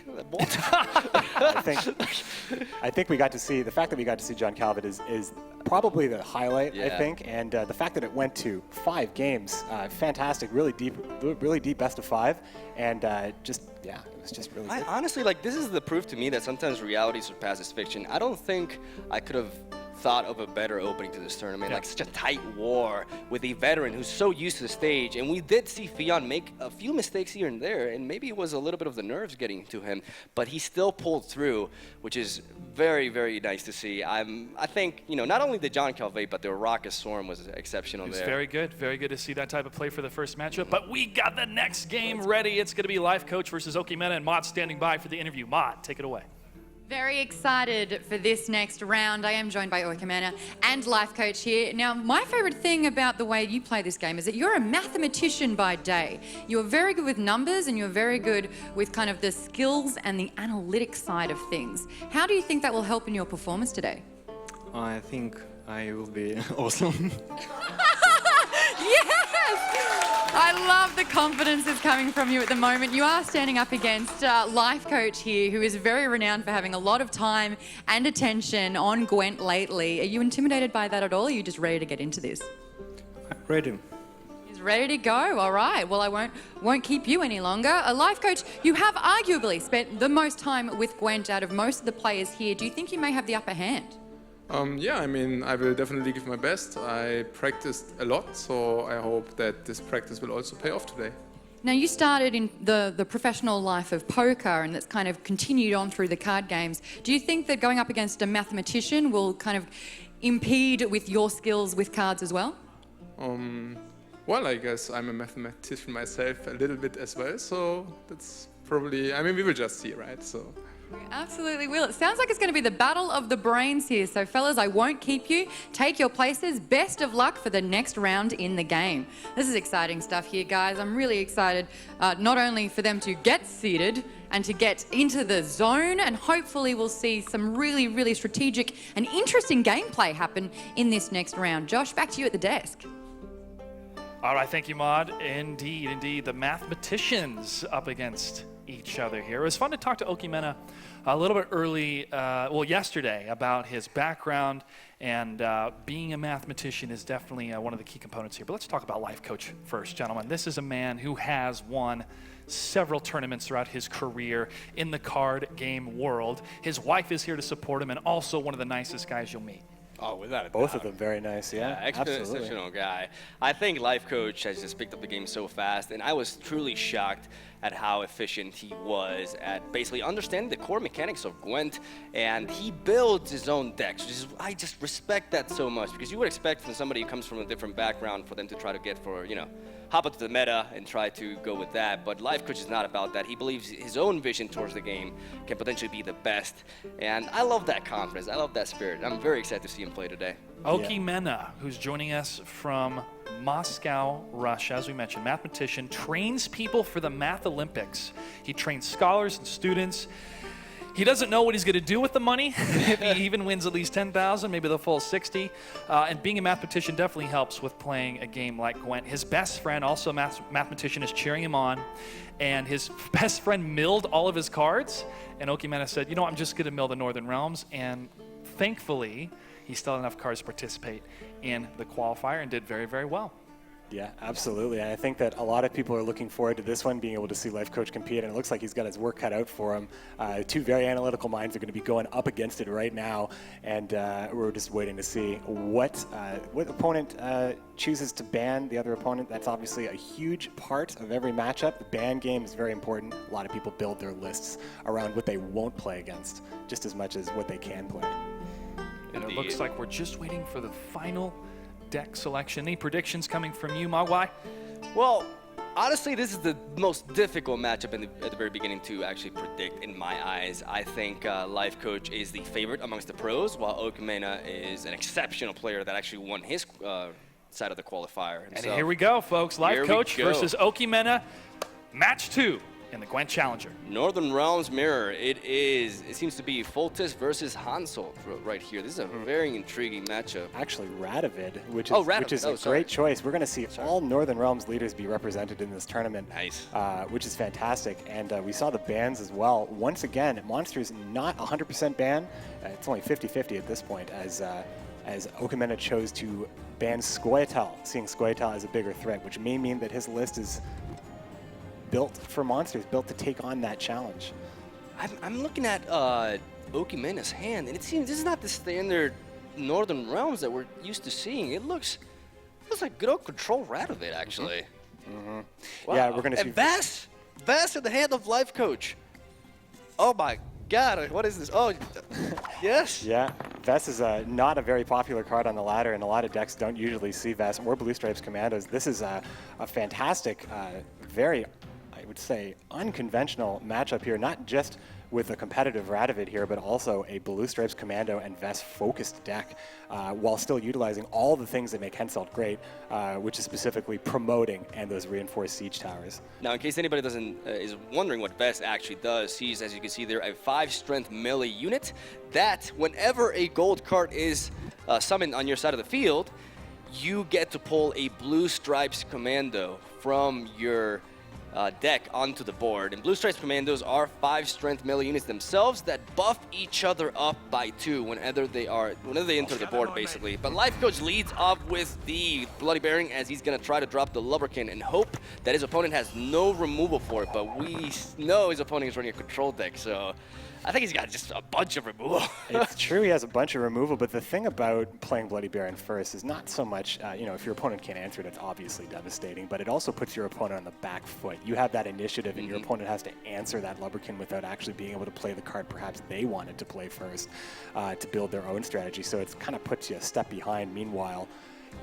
I think we got to see, the fact that we got to see John Calvert is probably the highlight, I think, and the fact that it went to 5 games, fantastic, really deep best of 5, and just, yeah, it was just really good. Honestly, like, this is the proof to me that sometimes reality surpasses fiction. I don't think I could have thought of a better opening to this tournament. Like such a tight war with a veteran who's so used to the stage, and we did see Fion make a few mistakes here and there, and maybe it was a little bit of the nerves getting to him, but he still pulled through, which is very, very nice to see. I think, you know, not only the John Calvert, but the Raucous Storm was exceptional there. Very good to see that type of play for the first matchup. But we got the next game ready. It's going to be Life Coach versus Okimena, and Maud standing by for the interview. Maud, take it away. Very excited for this next round. I am joined by Okimena and Life Coach here. Now, my favorite thing about the way you play this game is that you're a mathematician by day. You're very good with numbers and you're very good with kind of the skills and the analytic side of things. How do you think that will help in your performance today? I think I will be awesome. Yes! I love the confidence that's coming from you at the moment. You are standing up against Life Coach here, who is very renowned for having a lot of time and attention on Gwent lately. Are you intimidated by that at all, or are you just ready to get into this? I'm ready. He's ready to go. All right. Well, I won't keep you any longer. A Life Coach, you have arguably spent the most time with Gwent out of most of the players here. Do you think you may have the upper hand? Yeah, I mean, I will definitely give my best. I practiced a lot, so I hope that this practice will also pay off today. Now, you started in the professional life of poker, and that's kind of continued on through the card games. Do you think that going up against a mathematician will kind of impede with your skills with cards as well? Well, I guess I'm a mathematician myself a little bit as well, so that's probably, I mean, we will just see, right? So. We absolutely will. It sounds like it's going to be the battle of the brains here. So, fellas, I won't keep you. Take your places. Best of luck for the next round in the game. This is exciting stuff here, guys. I'm really excited not only for them to get seated and to get into the zone, and hopefully we'll see some really, really strategic and interesting gameplay happen in this next round. Josh, back to you at the desk. All right, thank you, Maud. Indeed, the mathematicians up against each other here. It was fun to talk to Okimena a little bit early, yesterday, about his background, and being a mathematician is definitely one of the key components here. But let's talk about Life Coach first, gentlemen. This is a man who has won several tournaments throughout his career in the card game world. His wife is here to support him, and also one of the nicest guys you'll meet. Oh, without a doubt. Both of them very nice, yeah. Exceptional guy. I think Life Coach has just picked up the game so fast, and I was truly shocked at how efficient he was at basically understanding the core mechanics of Gwent, and he builds his own decks. I just respect that so much, because you would expect from somebody who comes from a different background for them to try to get for, hop up to the meta and try to go with that. But Life Coach is not about that. He believes his own vision towards the game can potentially be the best. And I love that confidence. I love that spirit. I'm very excited to see him play today. Okimena, who's joining us from Moscow, Russia, as we mentioned, mathematician, trains people for the Math Olympics. He trains scholars and students. He doesn't know what he's going to do with the money, if he even wins at least 10,000, maybe the full 60. And being a mathematician definitely helps with playing a game like Gwent. His best friend, also a mathematician, is cheering him on. And his best friend milled all of his cards. And Okimena said, I'm just going to mill the Northern Realms. And thankfully, he still had enough cards to participate in the qualifier and did very, very well. Yeah, absolutely. And I think that a lot of people are looking forward to this one, being able to see Life Coach compete, and it looks like he's got his work cut out for him. Two very analytical minds are going to be going up against it right now, and we're just waiting to see what opponent chooses to ban the other opponent. That's obviously a huge part of every matchup. The ban game is very important. A lot of people build their lists around what they won't play against, just as much as what they can play. And it looks like we're just waiting for the final deck selection. Any predictions coming from you, Mogwai? Well, honestly, this is the most difficult matchup at the very beginning to actually predict in my eyes. I think Life Coach is the favorite amongst the pros, while Okimena is an exceptional player that actually won his side of the qualifier. And so, here we go, folks. Life Coach versus Okimena, match 2 in the Gwent Challenger. Northern Realms Mirror. It seems to be Foltest versus Hansel right here. This is a very intriguing matchup. Actually, Radovid, which is a great choice. We're going to see all Northern Realms leaders be represented in this tournament. Nice. Which is fantastic. And we saw the bans as well. Once again, Monster's not 100% ban. It's only 50-50 at this point, as Okimena chose to ban Scoia'tael, seeing Scoia'tael as a bigger threat, which may mean that his list is built for Monsters, built to take on that challenge. I'm looking at Okimena's hand, and it seems this is not the standard Northern Realms that we're used to seeing. It looks like good old control Radovid, actually. Wow. Yeah, we're going to see. And Vass in the hand of Life Coach. Oh my God, what is this? Oh, yes. Yeah, Vess is not a very popular card on the ladder, and a lot of decks don't usually see Vess or Blue Stripes Commandos. This is a fantastic, very, I would say, unconventional matchup here, not just with a competitive Radovid here, but also a Blue Stripes Commando and Vess focused deck, while still utilizing all the things that make Henselt great, which is specifically promoting and those reinforced siege towers. Now, in case anybody is wondering what Vess actually does, he's, as you can see there, a 5-strength melee unit that whenever a gold card is summoned on your side of the field, you get to pull a Blue Stripes Commando from your deck onto the board. And Blue Stripes Commandos are 5-strength melee units themselves that buff each other up by 2 whenever they enter the board, basically. But Life Coach leads off with the Bloody Bearing, as he's going to try to drop the Lubberkin and hope that his opponent has no removal for it. But we know his opponent is running a control deck, so I think he's got just a bunch of removal. It's true, he has a bunch of removal, but the thing about playing Bloody Baron first is not so much, if your opponent can't answer it, it's obviously devastating, but it also puts your opponent on the back foot. You have that initiative, and your opponent has to answer that Lubberkin without actually being able to play the card perhaps they wanted to play first to build their own strategy. So it kind of puts you a step behind. Meanwhile,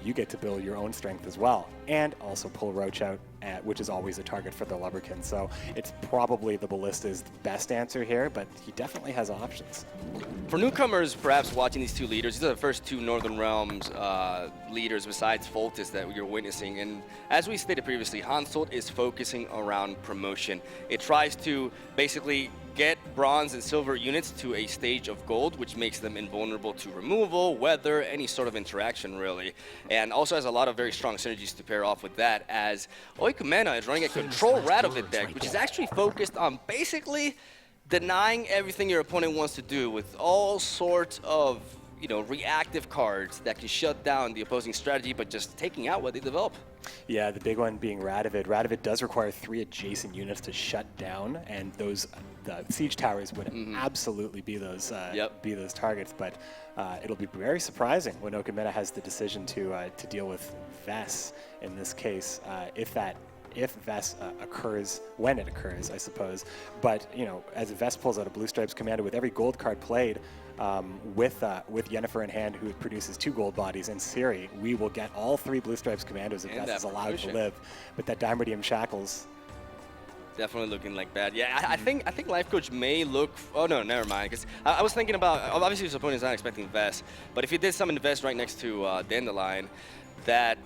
you get to build your own strength as well, and also pull Roach out which is always a target for the Lubberkin. So it's probably the Ballista's best answer here, but he definitely has options. For newcomers, perhaps watching these two leaders, these are the first two Northern Realms leaders besides Foltis that you're witnessing. And as we stated previously, Hansult is focusing around promotion. It tries to basically get bronze and silver units to a stage of gold, which makes them invulnerable to removal, weather, any sort of interaction, really. And also has a lot of very strong synergies to pair off with that, as Oikumena is running a control Radovid deck, which is actually focused on basically denying everything your opponent wants to do with all sorts of, you know, reactive cards that can shut down the opposing strategy, but just taking out what they develop. Yeah, the big one being Radovid. Radovid does require 3 adjacent units to shut down, and those the siege towers would absolutely be those targets. But it'll be very surprising when Oikumena has the decision to deal with Vess in this case, if Vess occurs, when it occurs, I suppose. But, you know, as Vess pulls out a Blue Stripes commander with every gold card played, with Yennefer in hand, who produces 2 gold bodies, and Ciri, we will get all 3 Blue Stripes commanders if Vess is allowed to live. But that Dimerdium Shackles... Definitely looking like bad. Yeah, I think Life Coach may look... Oh, no, never mind. Because I was thinking about... Obviously, his opponent is not expecting Vess. But if he did summon Vess right next to Dandelion, that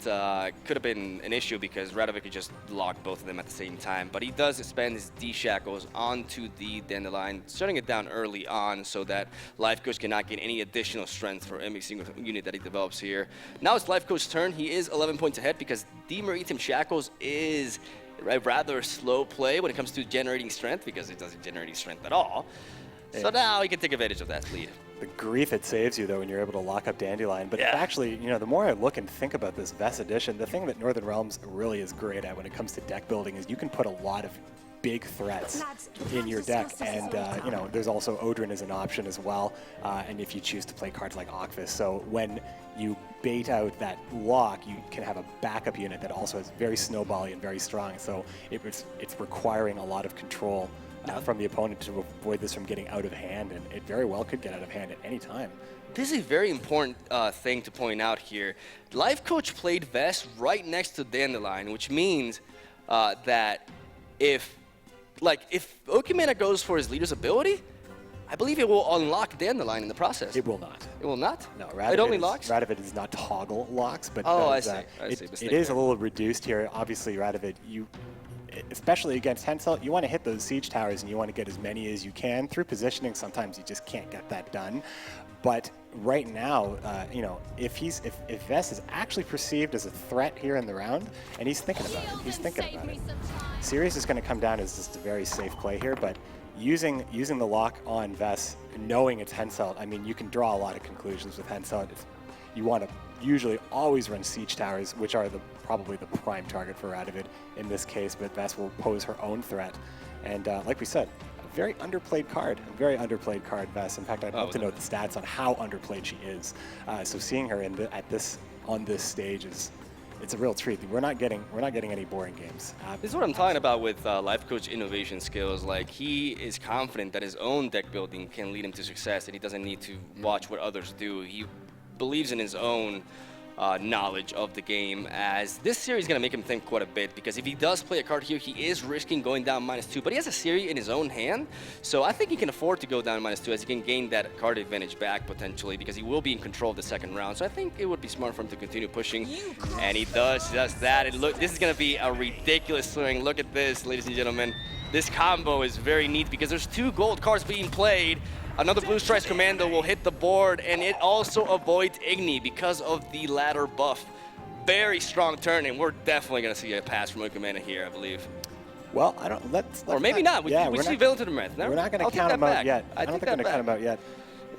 could have been an issue because Radovid could just lock both of them at the same time. But he does spend his D-Shackles onto the Dandelion, shutting it down early on so that Life Coach cannot get any additional strength for every single unit that he develops here. Now it's Life Coach's turn. He is 11 points ahead because Dimeritium Shackles is a rather slow play when it comes to generating strength because it doesn't generate strength at all. So now he can take advantage of that lead. The grief it saves you, though, when you're able to lock up Dandelion. But actually, you know, the more I look and think about this Vess edition, the thing that Northern Realms really is great at when it comes to deck building is you can put a lot of big threats in your deck. And, you know, there's also Odrin as an option as well. And if you choose to play cards like Okvis. So when you bait out that lock, you can have a backup unit that also is very snowbally and very strong. So it's requiring a lot of control from the opponent to avoid this from getting out of hand, and it very well could get out of hand at any time. This is a very important thing to point out here. Life Coach played Vess right next to Dandelion, which means that if Oikumena goes for his leader's ability, I believe it will unlock Dandelion in the process. It will not. It will not? No, it only locks? Radovid does not toggle locks, but I see. It is a little reduced here. Obviously, Radovid, especially against Hansult, you want to hit those siege towers and you want to get as many as you can. Through positioning, sometimes you just can't get that done. But right now, you know, if Vess is actually perceived as a threat here in the round, and he's thinking about it. Sirius is going to come down as just a very safe play here, but using the lock on Vess, knowing it's Hansult, I mean, you can draw a lot of conclusions with Hansult. You want to usually always run siege towers, which are probably the prime target for Radovid in this case, but Vess will pose her own threat. And like we said, a very underplayed card, Vess. In fact, I'd love to know the stats on how underplayed she is. So seeing her on this stage it's a real treat. We're not getting any boring games. This is what I'm talking about with Life Coach innovation skills. Like, he is confident that his own deck building can lead him to success, and he doesn't need to watch what others do. He believes in his own knowledge of the game, as this series is going to make him think quite a bit, because if he does play a card here, he is risking going down -2, but he has a Ciri in his own hand, so I think he can afford to go down -2 as he can gain that card advantage back potentially, because he will be in control of the second round. So I think it would be smart for him to continue pushing, and he does just that. And look, this is going to be a ridiculous swing. Look at this, ladies and gentlemen. This combo is very neat because there's 2 gold cards being played. Another Blue Stripes Commando will hit the board, and it also avoids Igni because of the ladder buff. Very strong turn, and we're definitely going to see a pass from Oikumena here, I believe. Well, let's or maybe not. We see Villain to the Myth. We're not going to count him out yet. I don't think we're going to count him out yet.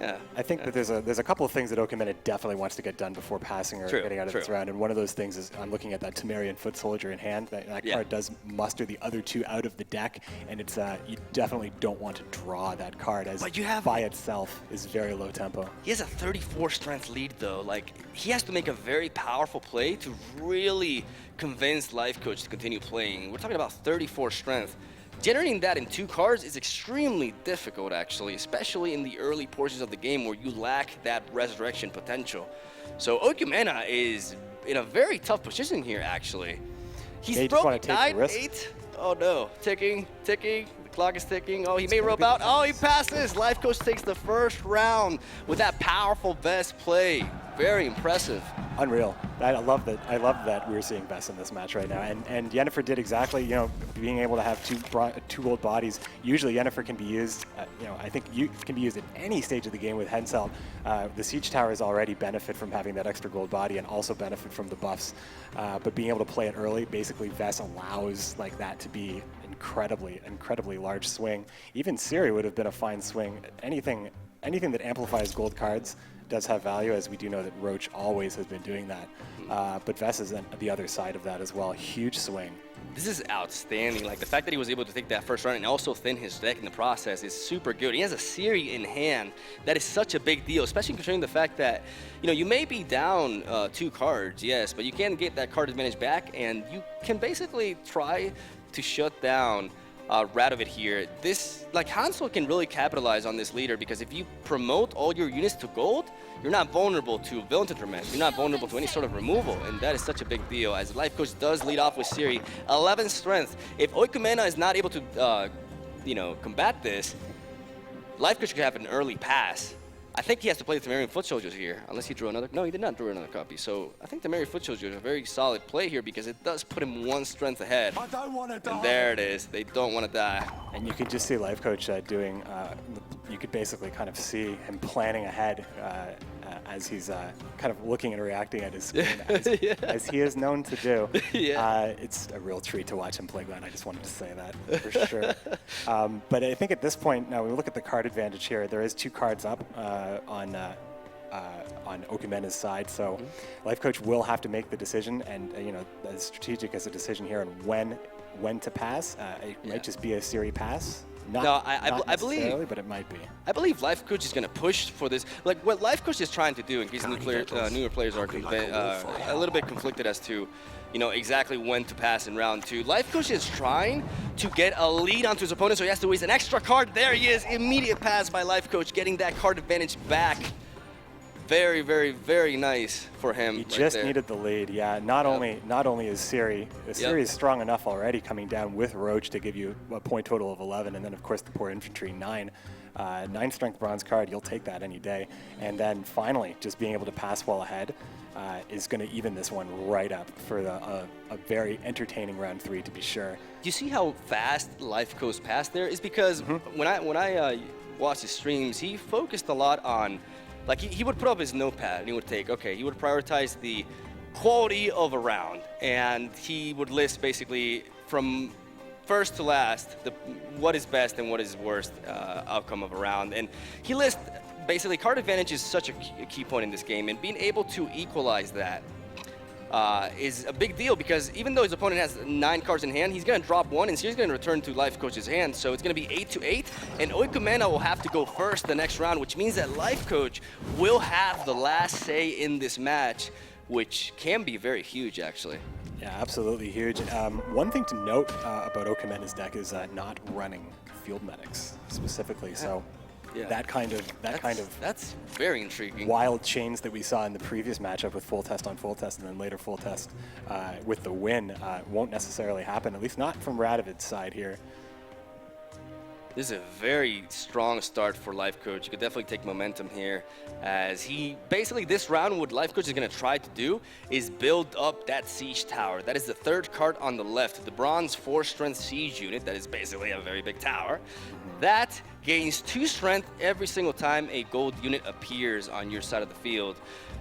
Yeah. I think that there's a couple of things that Oikumena definitely wants to get done before passing or getting out of this round, and one of those things is I'm looking at that Temerian Foot Soldier in hand. That card does muster the other 2 out of the deck, and it's you definitely don't want to draw that card, as by itself is very low tempo. He has a 34 strength lead though. Like, he has to make a very powerful play to really convince Life Coach to continue playing. We're talking about 34 strength. Generating that in 2 cards is extremely difficult, actually, especially in the early portions of the game where you lack that resurrection potential. So Oikumena is in a very tough position here, actually. He's They just broken want to take the risk. 9-8. Oh no, ticking, ticking. The clock is ticking. Oh, he may rope out. Oh, he passes. Life Coach takes the first round with that powerful Vest play. Very impressive. Unreal. I love that. I love that we're seeing Vest in this match right now. And Yennefer did exactly, being able to have two gold bodies. Usually Yennefer can be used, I think can be used at any stage of the game with Hensel. The Siege Towers already benefit from having that extra gold body and also benefit from the buffs. But being able to play it early, basically Vest allows like that to be incredibly large swing. Even Ciri would have been a fine swing. Anything that amplifies gold cards does have value, as we do know that Roach always has been doing that. But Vest is on the other side of that as well. Huge swing. This is outstanding. Like the fact that he was able to take that first round and also thin his deck in the process is super good. He has a Ciri in hand. That is such a big deal, especially considering the fact that, you may be down 2 cards, yes, but you can get that card advantage back, and you can basically try to shut down Radovid here. Hansel can really capitalize on this leader, because if you promote all your units to gold, you're not vulnerable to Villain Torment. You're not vulnerable to any sort of removal, and that is such a big deal, as Life Coach does lead off with Ciri. 11 strength. If Oikumena is not able to, combat this, Life Coach could have an early pass. I think he has to play the Temerian Foot Soldiers here, unless he drew another. No, he did not draw another copy. So I think Temerian Foot Soldiers is a very solid play here, because it does put him 1 strength ahead. I don't want to die. And there it is. They don't want to die. And you could just see Life Coach doing. You could basically kind of see him planning ahead as he's kind of looking and reacting at his screen, as he is known to do. It's a real treat to watch him play Gwent. I just wanted to say that for sure. But I think at this point, now when we look at the card advantage here, there is 2 cards up on Okumena's side, so Life Coach will have to make the decision, and as strategic as a decision here on when to pass. It might just be a Ciri pass. Not necessarily, but it might be. I believe Life Coach is going to push for this. Like what Life Coach is trying to do, in case newer players are a little bit conflicted as to, exactly when to pass in round 2. Life Coach is trying to get a lead onto his opponent, so he has to waste an extra card. There he is, immediate pass by Life Coach, getting that card advantage back. Very, very, very nice for him. He just needed the lead, yeah. Not only is Ciri is strong enough already, coming down with Roach to give you a point total of 11, and then of course the poor infantry 9. 9 strength bronze card, you'll take that any day. And then finally, just being able to pass well ahead is going to even this one right up for a very entertaining round 3, to be sure. You see how fast Life Coach passed there? Is because when I watched his streams, he focused a lot on. Like, he would put up his notepad and he would he would prioritize the quality of a round, and he would list basically from first to last what is best and what is worst outcome of a round. And he lists basically card advantage is such a key point in this game, and being able to equalize that is a big deal, because even though his opponent has 9 cards in hand, he's going to drop 1, and Ciri's going to return to Life Coach's hand. So it's going to be 8-8, and Oikumena will have to go first the next round, which means that Life Coach will have the last say in this match, which can be very huge, actually. Yeah, absolutely huge. One thing to note about Okumena's deck is not running field medics specifically. So. Yeah. That's very intriguing. Wild chains that we saw in the previous matchup with full test on full test, and then later full test with the win won't necessarily happen, at least not from Radovid's side here. This is a very strong start for Life Coach. You could definitely take momentum here, as he basically, this round, what Life Coach is going to try to do is build up that Siege Tower. That is the 3rd card on the left, the bronze 4-strength Siege unit. That is basically a very big tower. That gains 2 strength every single time a gold unit appears on your side of the field.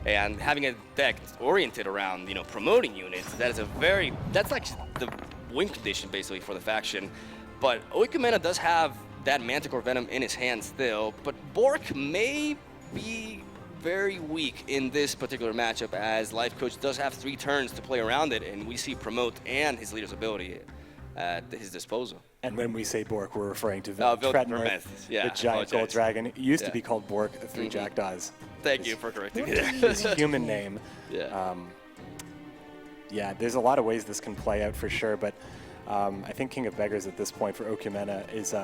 And having a deck oriented around, promoting units, that's like the win condition basically for the faction. But Oikumena does have that Manticore Venom in his hand still, but Bork may be very weak in this particular matchup, as Life Coach does have 3 turns to play around it, and we see Promote and his leader's ability at his disposal. And when we say Bork, we're referring to Tretnorth, the giant gold dragon. It used to be called Bork, 3 Jackdaws. Thank you for correcting me there. His human name. Yeah, there's a lot of ways this can play out for sure, but I think King of Beggars at this point for Okumena is,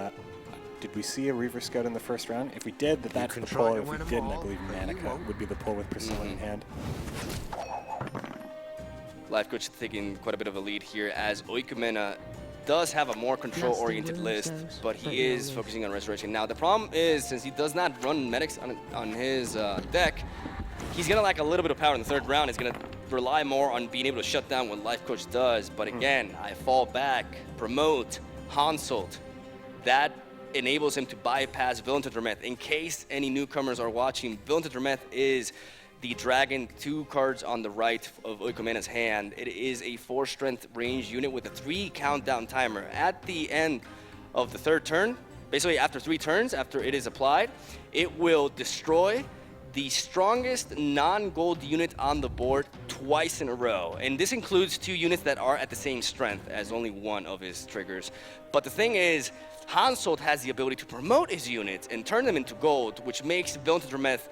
did we see a Reaver Scout in the first round? If we did, that's the pull. If we didn't, I believe Manica would be the pull with Priscilla in hand. Life Coach taking quite a bit of a lead here as Oikumena does have a more control-oriented list, but he is focusing on Restoration. Now, the problem is, since he does not run medics on his deck, he's gonna lack a little bit of power in the third round. He's gonna rely more on being able to shut down what Life Coach does. But again, I fall back, promote, Hansult. That enables him to bypass Villain to Drameth. In case any newcomers are watching, Villain to Drameth is the dragon 2 cards on the right of Oikumena's hand. It is a 4-strength range unit with a 3 countdown timer. At the end of the third turn, basically after 3 turns, after it is applied, it will destroy the strongest non-gold unit on the board twice in a row. And this includes 2 units that are at the same strength as only one of his triggers. But the thing is, Hansult has the ability to promote his units and turn them into gold, which makes Villain to Drameth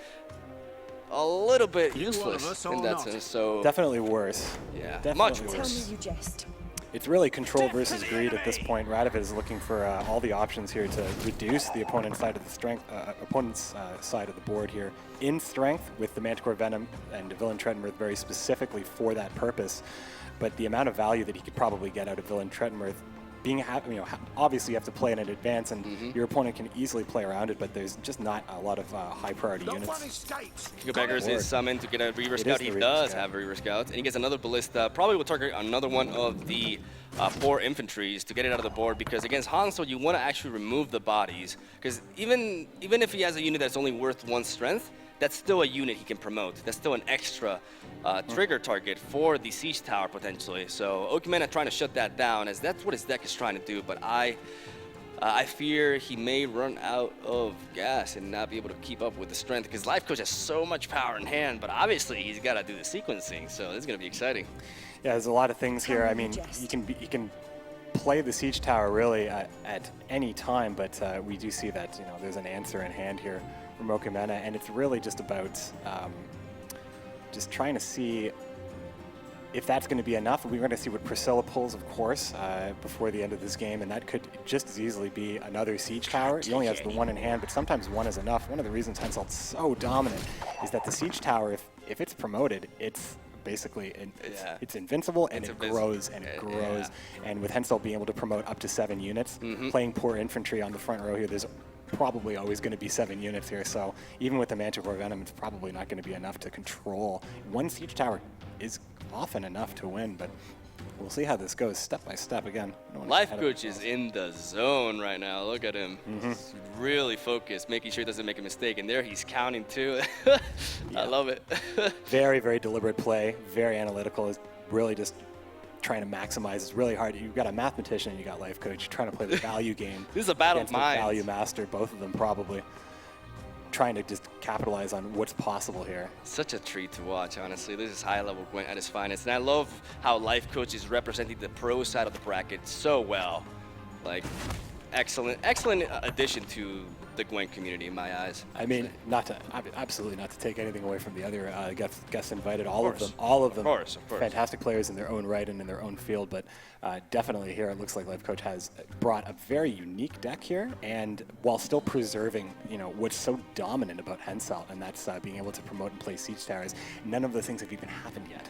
a little bit useless in that sense. So definitely worse. Yeah, definitely much worse. worse. Tell me you jest. It's really control versus greed at this point. Radovid is looking for all the options here to reduce the opponent's side of the side of the board here in strength with the Manticore Venom and Villain Treadmirth very specifically for that purpose. But the amount of value that he could probably get out of Villain Treadmirth, being obviously you have to play it in advance, and your opponent can easily play around it, but there's just not a lot of high priority units. Giga Beggars is summoned to get a Reaver Scout. He does have Reaver Scouts, and he gets another Ballista. Probably will target another one of the 4 infantries to get it out of the board, because against Hansult you want to actually remove the bodies, because even if he has a unit that's only worth 1 strength, that's still a unit he can promote. That's still an extra trigger target for the Siege Tower, potentially. So Okumena trying to shut that down, as that's what his deck is trying to do. But I fear he may run out of gas and not be able to keep up with the strength, because Life Coach has so much power in hand, but obviously he's got to do the sequencing, so this is going to be exciting. Yeah, there's a lot of things here. I mean, you can play the Siege Tower really at any time, but we do see that there's an answer in hand here from Okumena, and it's really just about just trying to see if that's going to be enough. We're going to see what Priscilla pulls, of course, before the end of this game, and that could just as easily be another Siege Tower. He only has the 1 in hand, but sometimes 1 is enough. One of the reasons Hansalt's so dominant is that the Siege Tower, if it's promoted, it's basically it's invincible, and it grows and it grows. And with Hansult being able to promote up to 7 units, playing poor infantry on the front row here, there's probably always going to be 7 units here. So even with the Manticore Venom, it's probably not going to be enough to control. 1 Siege Tower is often enough to win, but we'll see how this goes step by step again. Life Coach is in the zone right now. Look at him. He's really focused, making sure he doesn't make a mistake. And there he's counting too. I love it. Very, very deliberate play. Very analytical. Is really just trying to maximize. It's really hard. You've got a mathematician and you got Life Coach. You're trying to play the value game. This is a battle of against minds. the value master, both of them probably. Trying to just capitalize on what's possible here. Such a treat to watch, honestly. This is high-level Gwent at its finest. And I love how Life Coach is representing the pro side of the bracket so well. Like, excellent addition to the Gwent community in my eyes. I mean, absolutely not to take anything away from the other guests invited. All of them, of course. Fantastic players in their own right and in their own field. But definitely here, it looks like Life Coach has brought a very unique deck here, and while still preserving, what's so dominant about Hansult, and that's being able to promote and play Siege Towers. None of those things have even happened yet.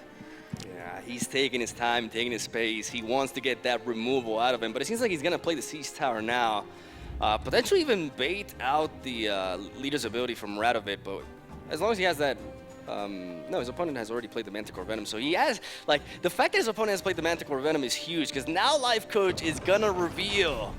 Yeah, he's taking his time, taking his space. He wants to get that removal out of him, but it seems like he's going to play the Siege Tower now. Potentially even bait out the leader's ability from Radovid, but as long as he has that, no, his opponent has already played the Manticore Venom, so he has, the fact that his opponent has played the Manticore Venom is huge, because now Life Coach is gonna reveal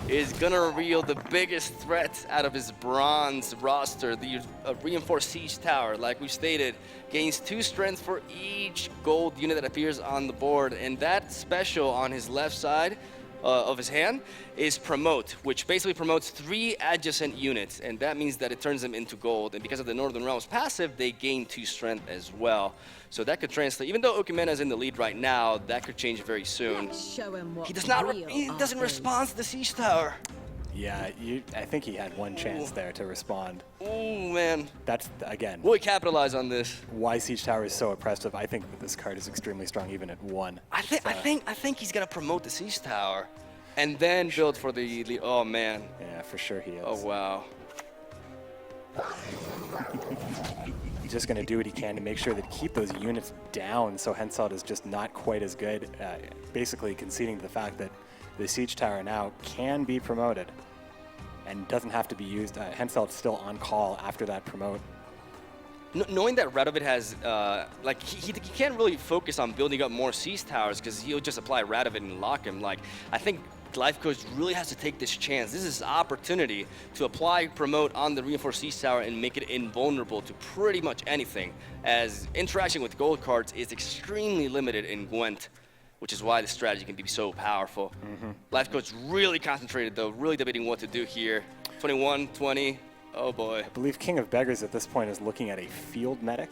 the biggest threat out of his bronze roster, the reinforced Siege Tower. Like we stated, gains 2 strength for each gold unit that appears on the board, and that special on his left side of his hand is Promote, which basically promotes 3 adjacent units, and that means that it turns them into gold, and because of the Northern Realms passive, they gain 2 strength as well. So that could translate, even though Okumena is in the lead right now, that could change very soon. He doesn't respond to the Siege Tower. Yeah, I think he had one chance there to respond. Ooh, man. That's, again... Will he capitalize on this? Why Siege Tower is so oppressive. I think that this card is extremely strong even at 1. I think he's going to promote the Siege Tower and then build for the... Oh, man. Yeah, for sure he is. Oh, wow. He's just going to do what he can to make sure that keep those units down so Henselt is just not quite as good, basically conceding to the fact that the Siege Tower now can be promoted and doesn't have to be used. Henselt's still on call after that promote. Knowing that Radovid has, like, he can't really focus on building up more Siege Towers because he'll just apply Radovid and lock him. Like, I think Life Coach really has to take this chance. This is his opportunity to apply promote on the reinforced Siege Tower and make it invulnerable to pretty much anything, as interaction with gold cards is extremely limited in Gwent, which is why the strategy can be so powerful. Life Coach really concentrated though, really debating what to do here. 21, 20, oh boy. I believe King of Beggars at this point is looking at a field medic.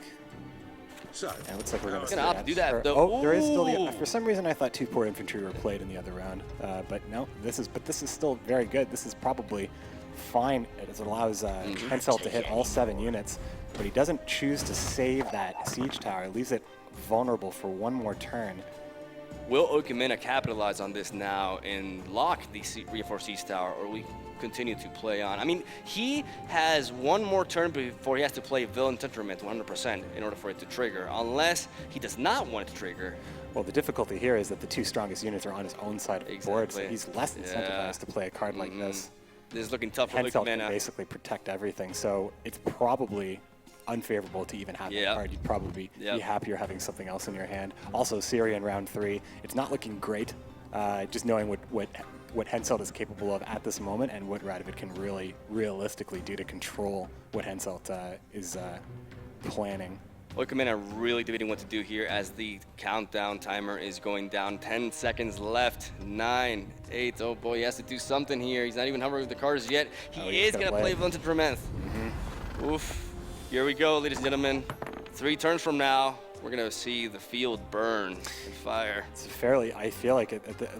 So, it looks like we're going to have to do that, or, though. oh, there is still Ooh. the. For some reason, I thought 2 poor infantry were played in the other round, but no. This is still very good. This is probably fine. It allows Henselt to hit all 7 units, but he doesn't choose to save that siege tower. Leaves it vulnerable for 1 more turn. Will Okamina capitalize on this now and lock the reinforced Siege Tower, or we continue to play on? I mean, he has 1 more turn before he has to play Villain Temperament 100% in order for it to trigger, unless he does not want it to trigger. Well, the difficulty here is that the 2 strongest units are on his own side of the board, so he's less incentivized to play a card like this. This is looking tough for Henselt can Okamina. basically protect everything, so it's probably unfavorable to even have that card. You'd probably be happier having something else in your hand. Also, Syria in round 3, it's not looking great. Just knowing what Henselt is capable of at this moment and what Radovid can really realistically do to control what Henselt is planning. Okamina really debating what to do here as the countdown timer is going down. 10 seconds left. 9, 8. Oh boy, he has to do something here. He's not even hovering with the cards yet. He is going to play Villain Temperament. Oof. Here we go, ladies and gentlemen. 3 turns from now, we're going to see the field burn and fire. It's fairly, I feel like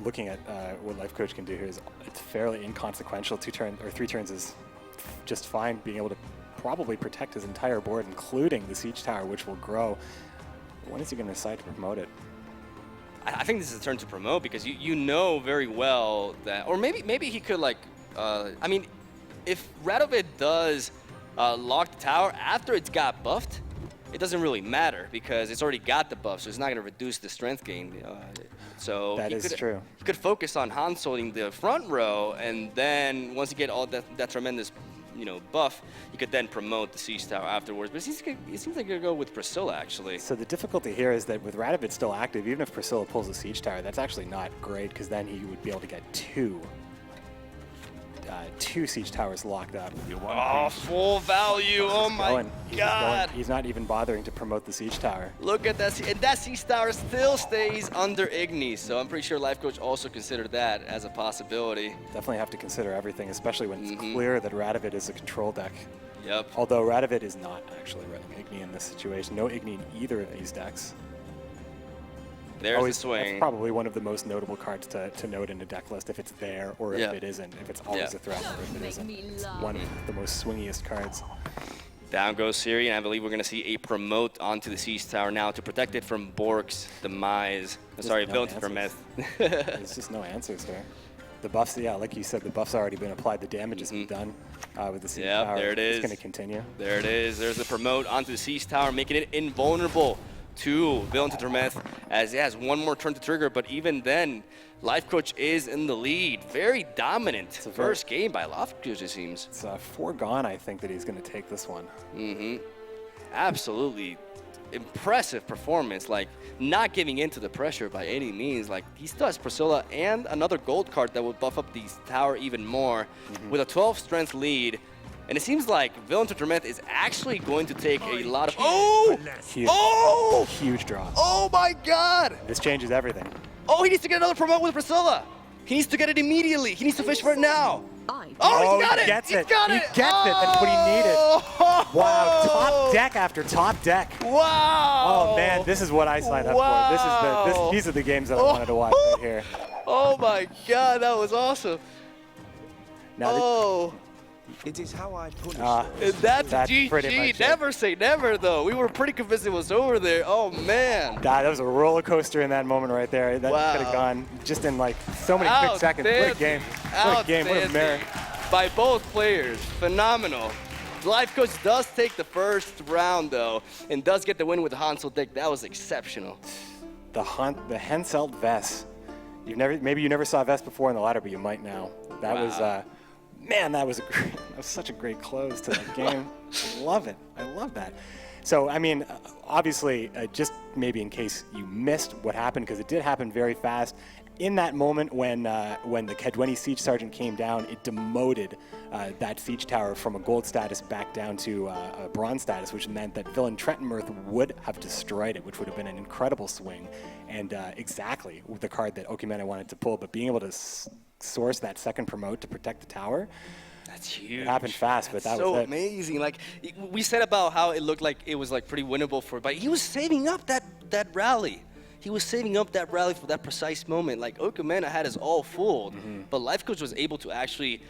looking at what Life Coach can do here, is it's fairly inconsequential. 3 turns is just fine, being able to probably protect his entire board, including the Siege Tower, which will grow. When is he going to decide to promote it? I think this is a turn to promote because you know very well that, or maybe he could like, I mean, if Radovid does lock the tower after it's got buffed, it doesn't really matter because it's already got the buff, so it's not going to reduce the strength gain. So that is true. He could focus on Hanseling the front row, and then once you get all that tremendous, buff, you could then promote the Siege Tower afterwards. But it seems like you're going to go with Priscilla, actually. So the difficulty here is that with Radovid still active, even if Priscilla pulls the Siege Tower, that's actually not great because then he would be able to get 2 Siege Towers locked up. Oh, full value. Oh my God. He's not even bothering to promote the Siege Tower. Look at that. And that Siege Tower still stays under Ignis. So I'm pretty sure Life Coach also considered that as a possibility. Definitely have to consider everything, especially when it's clear that Radovid is a control deck. Yep. Although Radovid is not actually running Igni in this situation. No Igni in either of these decks. There's the swing. That's probably one of the most notable cards to note in a deck list if it's there or if it isn't. If it's always a threat or if it isn't. It's one of the most swingiest cards. Down goes Siri, and I believe we're going to see a promote onto the Siege Tower now to protect it from Bork's demise. Villain Temperament. There's just no answers here. The buffs, like you said, the buff's already been applied. The damage has been done with the Siege Tower. There it is. It's going to continue. There it is. There's the promote onto the Siege Tower, making it invulnerable to Villain Temperament, as it has 1 more turn to trigger, but even then, Life Coach is in the lead. Very dominant first game by Life Coach, it seems. It's foregone, I think, that he's going to take this one. Absolutely impressive performance, like not giving in to the pressure by any means. Like he still has Priscilla and another gold card that would buff up the tower even more with a 12 strength lead. And it seems like Villain Temperament is actually going to take a lot of... Huge draw. Oh my God! This changes everything. Oh, he needs to get another promote with Priscilla. He needs to get it immediately. He needs to fish for it now. Oh, he got it! Gets it. He got it! He gets it. That's what he needed. Wow, top deck after top deck. Wow! Oh man, this is what I signed up for. These are the games that I wanted to watch right here. Oh my God, that was awesome. Now it is how I punish that's GG. Never say never, though. We were pretty convinced it was over there. Oh, man. That was a roller coaster in that moment right there. That could have gone just in like so many quick seconds. What a game. What a game. What a mare. By both players. Phenomenal. Life Coach does take the first round, though, and does get the win with the Hansel deck. That was exceptional. The Henselt Vest. Maybe you never saw a Vest before in the ladder, but you might now. That was, man, that was such a great close to that game. I love it. I love that. So, I mean, obviously, just maybe in case you missed what happened, because it did happen very fast. In that moment when the Kedweni Siege Sergeant came down, it demoted that siege tower from a gold status back down to a bronze status, which meant that Villain Trentonmirth would have destroyed it, which would have been an incredible swing, and exactly the card that Okimena wanted to pull. But being able to source that second promote to protect the tower, that's huge. It happened fast, but that was so it. amazing. Like we said about how it looked like it was like pretty winnable for, but he was saving up that rally. He was saving up that rally for that precise moment. Like Okimena had us all fooled, but Life Coach was able to actually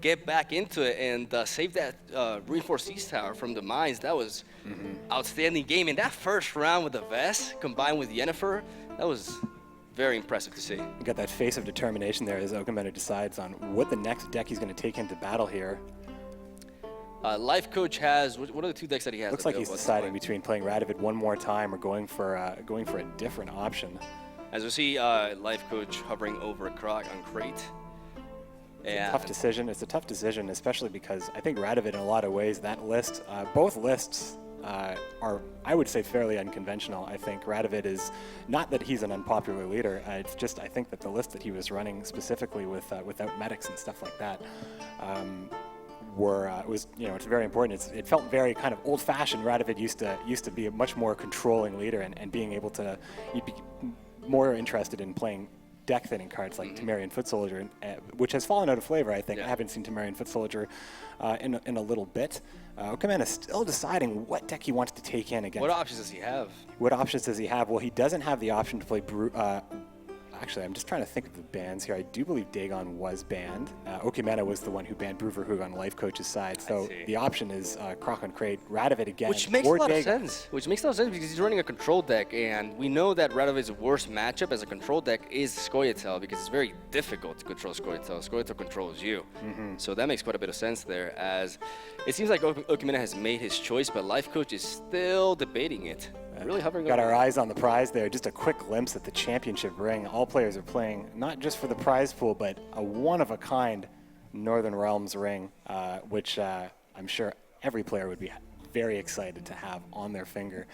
get back into it and save that reinforced siege tower from the mines. That was outstanding game. And that first round with the Vest combined with Yennefer, that was very impressive to see. You got that face of determination there as Okimena decides on what the next deck he's going to take into battle here. Life Coach has, what are the two decks that he has? Looks like he's deciding between playing Radovid one more time or going for a different option. As we see, Life Coach hovering over Croc on Crate. It's a tough decision. It's a tough decision, especially because I think Radovid, in a lot of ways, that list, both lists are, I would say, fairly unconventional. I think Radovid is, not that he's an unpopular leader, it's just I think that the list that he was running specifically without medics and stuff like that, it's very important. It felt very kind of old-fashioned. Radovid used to be a much more controlling leader and being able to, you'd be more interested in playing deck thinning cards like Temerian Foot Soldier, which has fallen out of flavor, I think. Yeah. I haven't seen Temerian Foot Soldier in a little bit. Okimena is still deciding what deck he wants to take in against. What options does he have? What options does he have? Well, he doesn't have the option to play actually, I'm just trying to think of the bans here. I do believe Dagon was banned. Okimena was the one who banned Bruverhug on Life Coach's side. So the option is Croc on Crate, Radovid again, Which makes a lot Dagon. of sense. Which makes a lot of sense because he's running a control deck, and we know that Radovid's worst matchup as a control deck is Scoia'tael because it's very difficult to control Scoia'tael. Scoia'tael controls you. So that makes quite a bit of sense there, as it seems like Okimena has made his choice, but Life Coach is still debating it. Really hovering Got over our eyes on the prize there. Just a quick glimpse at the championship ring. All players are playing not just for the prize pool, but a one-of-a-kind Northern Realms ring, which I'm sure every player would be very excited to have on their finger.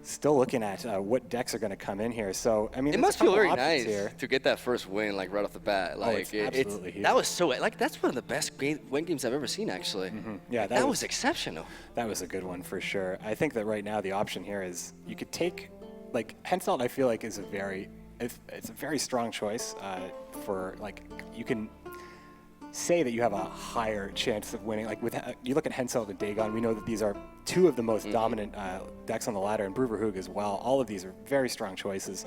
Still looking at what decks are going to come in here. So, I mean, it must feel very nice here to get that first win, like right off the bat. Like it's absolutely huge. that was so like that's one of the best win games I've ever seen, actually. Yeah, that was exceptional. That was a good one for sure. I think that right now the option here is you could take, like Henselt. I feel like is it's a very strong choice for, like, you can say that you have a higher chance of winning. Like with you look at Henselt and Dagon, we know that these are two of the most dominant decks on the ladder, and Bruverhug as well. All of these are very strong choices.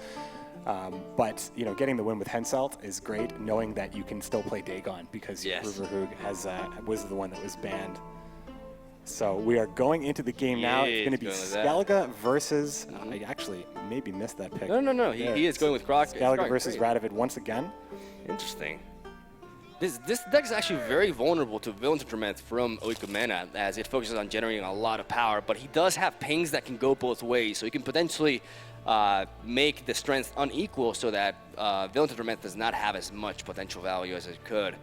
But getting the win with Henselt is great, knowing that you can still play Dagon because Bruverhug was the one that was banned. So we are going into the game now. It's going to be Skellige versus. I actually maybe missed that pick. No. He is going with Croc. Skellige versus Radovid once again. Interesting. This deck is actually very vulnerable to Villain Torment from Okimena, as it focuses on generating a lot of power, but he does have pings that can go both ways, so he can potentially make the strength unequal so that Villain Torment does not have as much potential value as it could.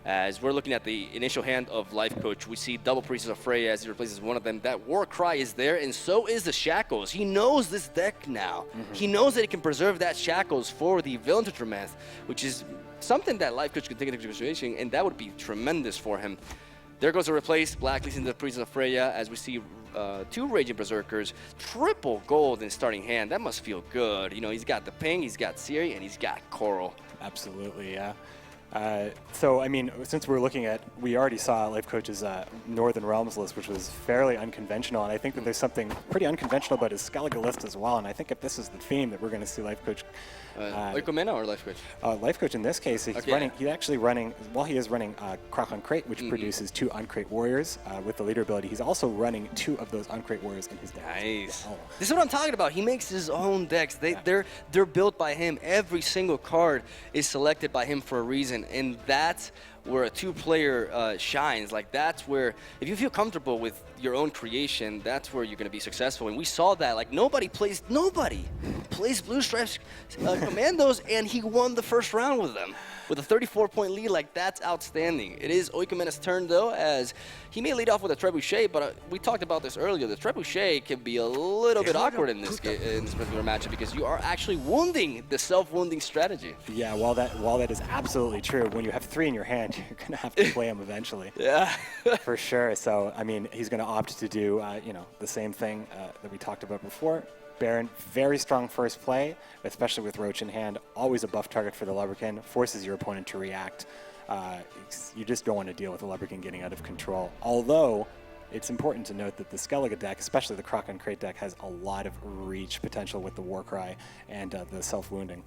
As we're looking at the initial hand of Life Coach, we see double Priestess of Freya as he replaces one of them. That War Cry is there, and so is the Shackles. He knows this deck now. He knows that he can preserve that Shackles for the Villain Torment, which is something that Life Coach could take into consideration, and that would be tremendous for him. There goes a replace, Blackleys into the Priestess of Freya, as we see two Raging Berserkers, triple gold in starting hand. That must feel good. He's got the ping, he's got Ciri, and he's got Coral. Absolutely, yeah. So, I mean, since we're looking at, we already saw Life Coach's Northern Realms list, which was fairly unconventional, and I think that there's something pretty unconventional about his Skellige list as well, and I think if this is the theme that we're going to see Life Coach... Okimena or Life Coach? Life Coach in this case, he's actually running Croc on Crate, which produces 2 Uncrate Warriors with the leader ability. He's also running 2 of those Uncrate Warriors in his deck. Nice. This is what I'm talking about. He makes his own decks. They're built by him. Every single card is selected by him for a reason. and that's where a two-player shines. Like, that's where, if you feel comfortable with your own creation, that's where you're going to be successful. And we saw that. Like, nobody plays Blue Stripes Commandos, and he won the first round with them with a 34-point lead. Like, that's outstanding. It is Oikomena's turn, though, as he may lead off with a trebuchet, but we talked about this earlier. The trebuchet can be a little bit awkward in this particular matchup because you are actually wounding the self-wounding strategy. Yeah, while that is absolutely true, when you have 3 in your hand, you're going to have to play him eventually. Yeah. For sure. So, I mean, he's going to opt to do, the same thing that we talked about before. Baron, very strong first play, especially with Roach in hand. Always a buff target for the Lubberkin, forces your opponent to react. You just don't want to deal with the Lubberkin getting out of control. Although, it's important to note that the Skellige deck, especially the Croc and Crate deck, has a lot of reach potential with the Warcry and the self-wounding.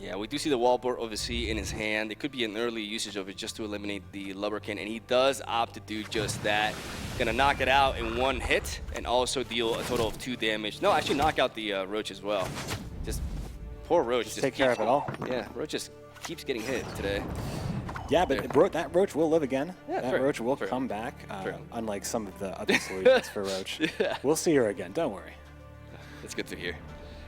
Yeah, we do see the Wallboard of the Sea in his hand. It could be an early usage of it just to eliminate the Lubberkin, and he does opt to do just that. Gonna knock it out in 1 hit and also deal a total of 2 damage. No, actually knock out the Roach as well. Just poor Roach. Just take care of it all. Yeah, Roach just keeps getting hit today. Yeah, but that Roach will live again. Yeah, that fair. Roach will Fair. come back, Fair. unlike some of the other solutions for Roach. Yeah. We'll see her again, don't worry. That's good to hear.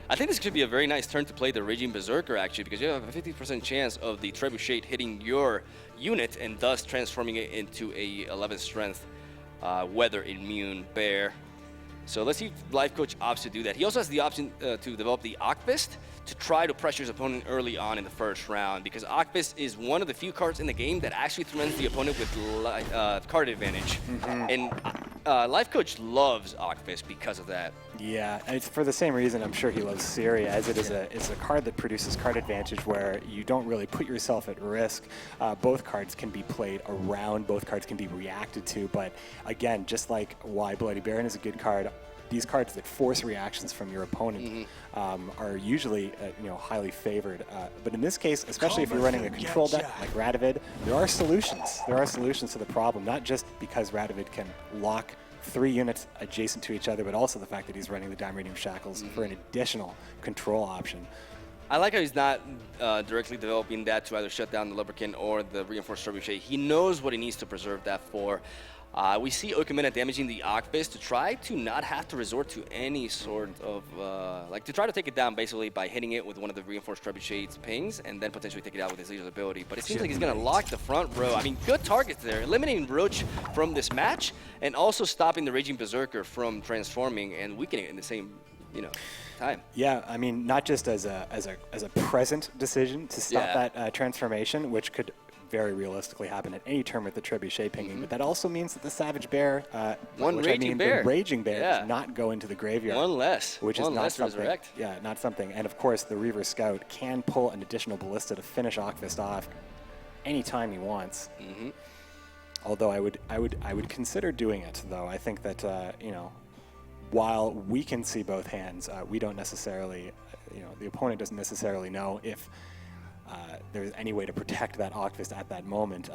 I think this could be a very nice turn to play the Raging Berserker, actually, because you have a 50% chance of the Trebuchet hitting your unit and thus transforming it into a 11 strength weather immune bear. So let's see if Life Coach opts to do that. He also has the option to develop the Akvist to try to pressure his opponent early on in the first round, because Akvist is one of the few cards in the game that actually threatens the opponent with card advantage. And Life Coach loves Akvist because of that. Yeah, and it's for the same reason I'm sure he loves Siri, as it's a card that produces card advantage where you don't really put yourself at risk. Both cards can be played around, both cards can be reacted to, but again, just like why Bloody Baron is a good card, these cards that force reactions from your opponent are usually highly favored. But in this case, especially if you're running a control deck like Radovid, there are solutions. There are solutions to the problem, not just because Radovid can lock 3 units adjacent to each other, but also the fact that he's running the Diamond Shackles for an additional control option. I like how he's not directly developing that to either shut down the Lubberkin or the Reinforced Trebuchet. He knows what he needs to preserve that for. We see Oikomena damaging the Akvist to try to not have to resort to any sort of, to try to take it down basically by hitting it with one of the Reinforced Trebuchet's pings and then potentially take it out with his leader's ability. But it seems like he's going to lock the front row. I mean, good targets there. Eliminating Roach from this match and also stopping the Raging Berserker from transforming and weakening it in the same, time. Yeah, I mean, not just as a present decision to stop that transformation, which could very realistically happen at any turn with the Trebuchet pinging, but that also means that the Savage Bear, the Raging Bear does not go into the graveyard. One less. Which One is not less something. resurrect. Yeah, not something. And of course, the Reaver Scout can pull an additional Ballista to finish Akvist off anytime he wants. Although I would consider doing it, though. I think that while we can see both hands, we don't necessarily, the opponent doesn't necessarily know if there's any way to protect that Akvist at that moment.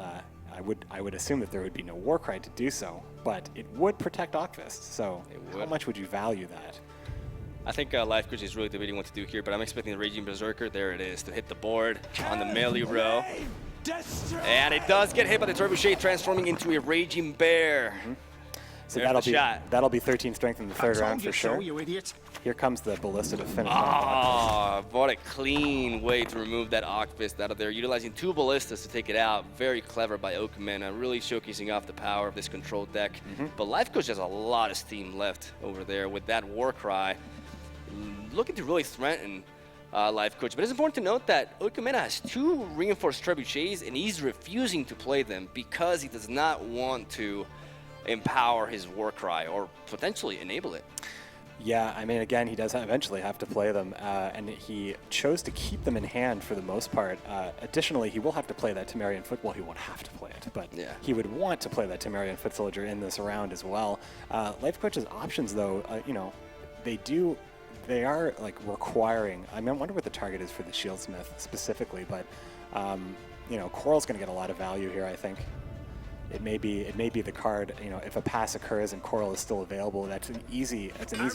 I would assume that there would be no Warcry to do so, but it would protect Akvist. So how much would you value that? I think Life Coach is really debating what to do here, but I'm expecting the Raging Berserker, there it is, to hit the board on the melee row. And it does get hit by the Trebuchet, transforming into a Raging Bear. So There's that'll be 13 strength in the third round for sure. you idiot. Here comes the Ballista to finish. What a clean way to remove that Akvist out of there, utilizing 2 Ballistas to take it out. Very clever by Oikomena, really showcasing off the power of this control deck. But Life Coach has a lot of steam left over there with that Warcry, looking to really threaten Life Coach. But it's important to note that Oikomena has 2 Reinforced Trebuchets, and he's refusing to play them because he does not want to empower his Warcry or potentially enable it. Yeah, I mean, again, he does eventually have to play them, and he chose to keep them in hand for the most part. Additionally, he will have to play that Temerian Foot. Well, he won't have to play it, but he would want to play that Temerian Foot Soldier in this round as well. Life Coach's options, though, they are like requiring. I mean, I wonder what the target is for the Shieldsmith specifically, but Coral's going to get a lot of value here, I think. It may be the card, if a pass occurs and Coral is still available, that's an easy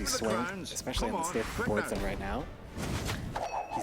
swing, especially on the state of the board's in right now.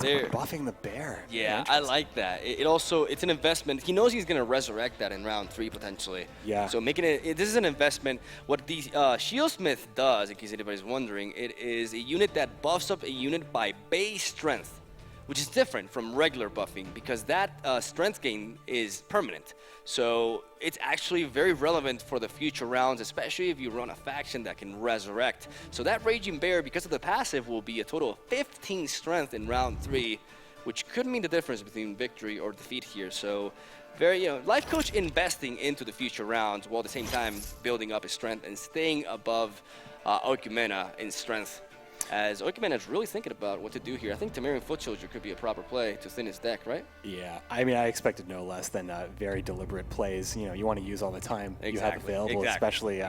He's buffing the bear. Yeah, I like that. It also, it's an investment. He knows he's going to resurrect that in round 3 potentially. Yeah. So making it, this is an investment. What the Shieldsmith does, in case anybody's wondering, it is a unit that buffs up a unit by base strength, which is different from regular buffing because that strength gain is permanent. So it's actually very relevant for the future rounds, especially if you run a faction that can resurrect. So that Raging Bear, because of the passive, will be a total of 15 strength in round 3, which could mean the difference between victory or defeat here. So very, Life Coach investing into the future rounds while at the same time building up his strength and staying above Oikumena in strength. As Oikumena is really thinking about what to do here. I think Temerian Foot Soldier could be a proper play to thin his deck, right? Yeah, I mean, I expected no less than very deliberate plays. You want to use all the time you have available, especially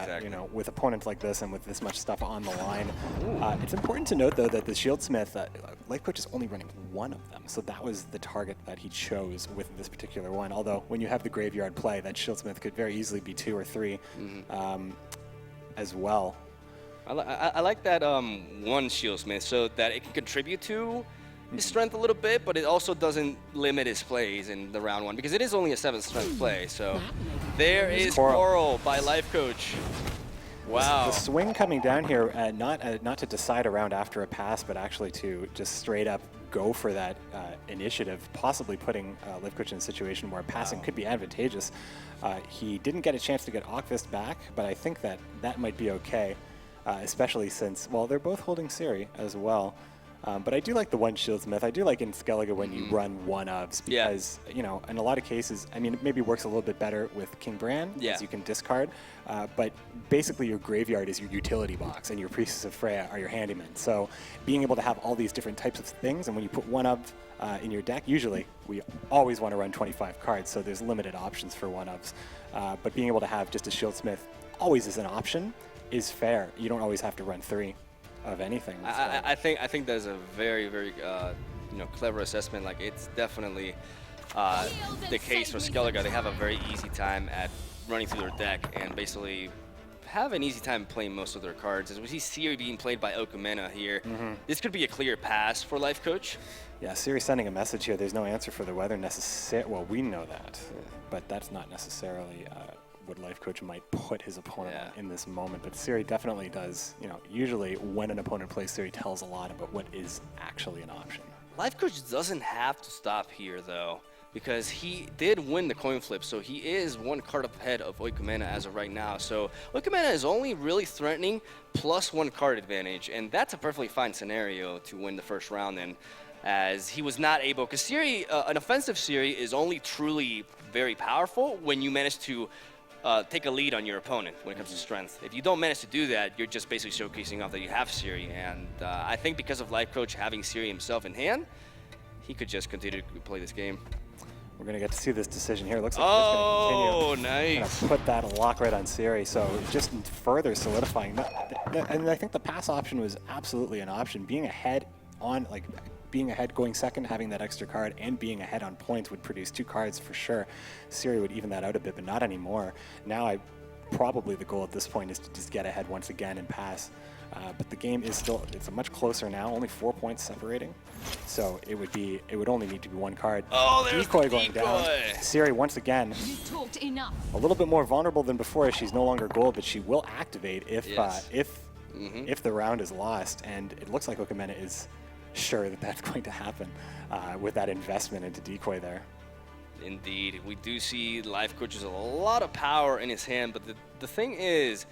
with opponents like this and with this much stuff on the line. It's important to note, though, that the Shieldsmith, Life Coach is only running one of them, so that was the target that he chose with this particular one. Although, when you have the Graveyard play, that Shieldsmith could very easily be 2 or 3 as well. I like that one Shieldsmith so that it can contribute to his strength a little bit, but it also doesn't limit his plays in the round 1 because it is only a 7th strength play. So there is Coral by Life Coach. Wow. The swing coming down here, not to decide a round after a pass, but actually to just straight up go for that initiative, possibly putting Life Coach in a situation where passing could be advantageous. He didn't get a chance to get Okfist back, but I think that might be okay. Especially since, well, they're both holding Ciri as well. But I do like the one Shieldsmith. I do like in Skellige when you run one-ofs because, in a lot of cases, I mean, it maybe works a little bit better with King Bran as you can discard. But basically your graveyard is your utility box and your Priestess of Freya are your handyman. So being able to have all these different types of things, and when you put one-of in your deck, usually we always want to run 25 cards, so there's limited options for one-ofs. But being able to have just a Shieldsmith always as an option is fair. You don't always have to run 3 of anything. I think that's a very, very clever assessment. Like, it's definitely the case for Skellige. They have a very easy time at running through their deck and basically have an easy time playing most of their cards. As we see Ciri being played by Oikumena here, this could be a clear pass for Life Coach. Yeah, Ciri's sending a message here. There's no answer for the weather necessarily. Well, we know that, but that's not necessarily what Life Coach might put his opponent on in this moment. But Ciri definitely does, usually when an opponent plays Ciri tells a lot about what is actually an option. Life Coach doesn't have to stop here, though, because he did win the coin flip, so he is 1 card ahead of Oikumena as of right now. So Oikumena is only really threatening plus 1 card advantage, and that's a perfectly fine scenario to win the first round in, as he was not able, because Ciri, an offensive Ciri is only truly very powerful when you manage to take a lead on your opponent when it comes to strength. If you don't manage to do that, you're just basically showcasing off that you have Ciri, and I think because of Life Coach having Ciri himself in hand, he could just continue to play this game. We're going to get to see this decision here. It looks like he's going to continue. Nice. Put that lock right on Ciri, so just further solidifying that. And I think the pass option was absolutely an option. Being ahead going second, having that extra card, and being ahead on points would produce 2 cards for sure. Ciri would even that out a bit, but not anymore. Now probably the goal at this point is to just get ahead once again and pass. But the game is still, it's a much closer now, only 4 points separating. So it would only need to be 1 card. Oh, there's decoy the going down. Ciri once again, Talked enough. a little bit more vulnerable than before as she's no longer gold, but she will activate if the round is lost. And it looks like Oikumena is sure that that's going to happen with that investment into decoy there. Indeed. We do see Life Coach has a lot of power in his hand, but the thing is,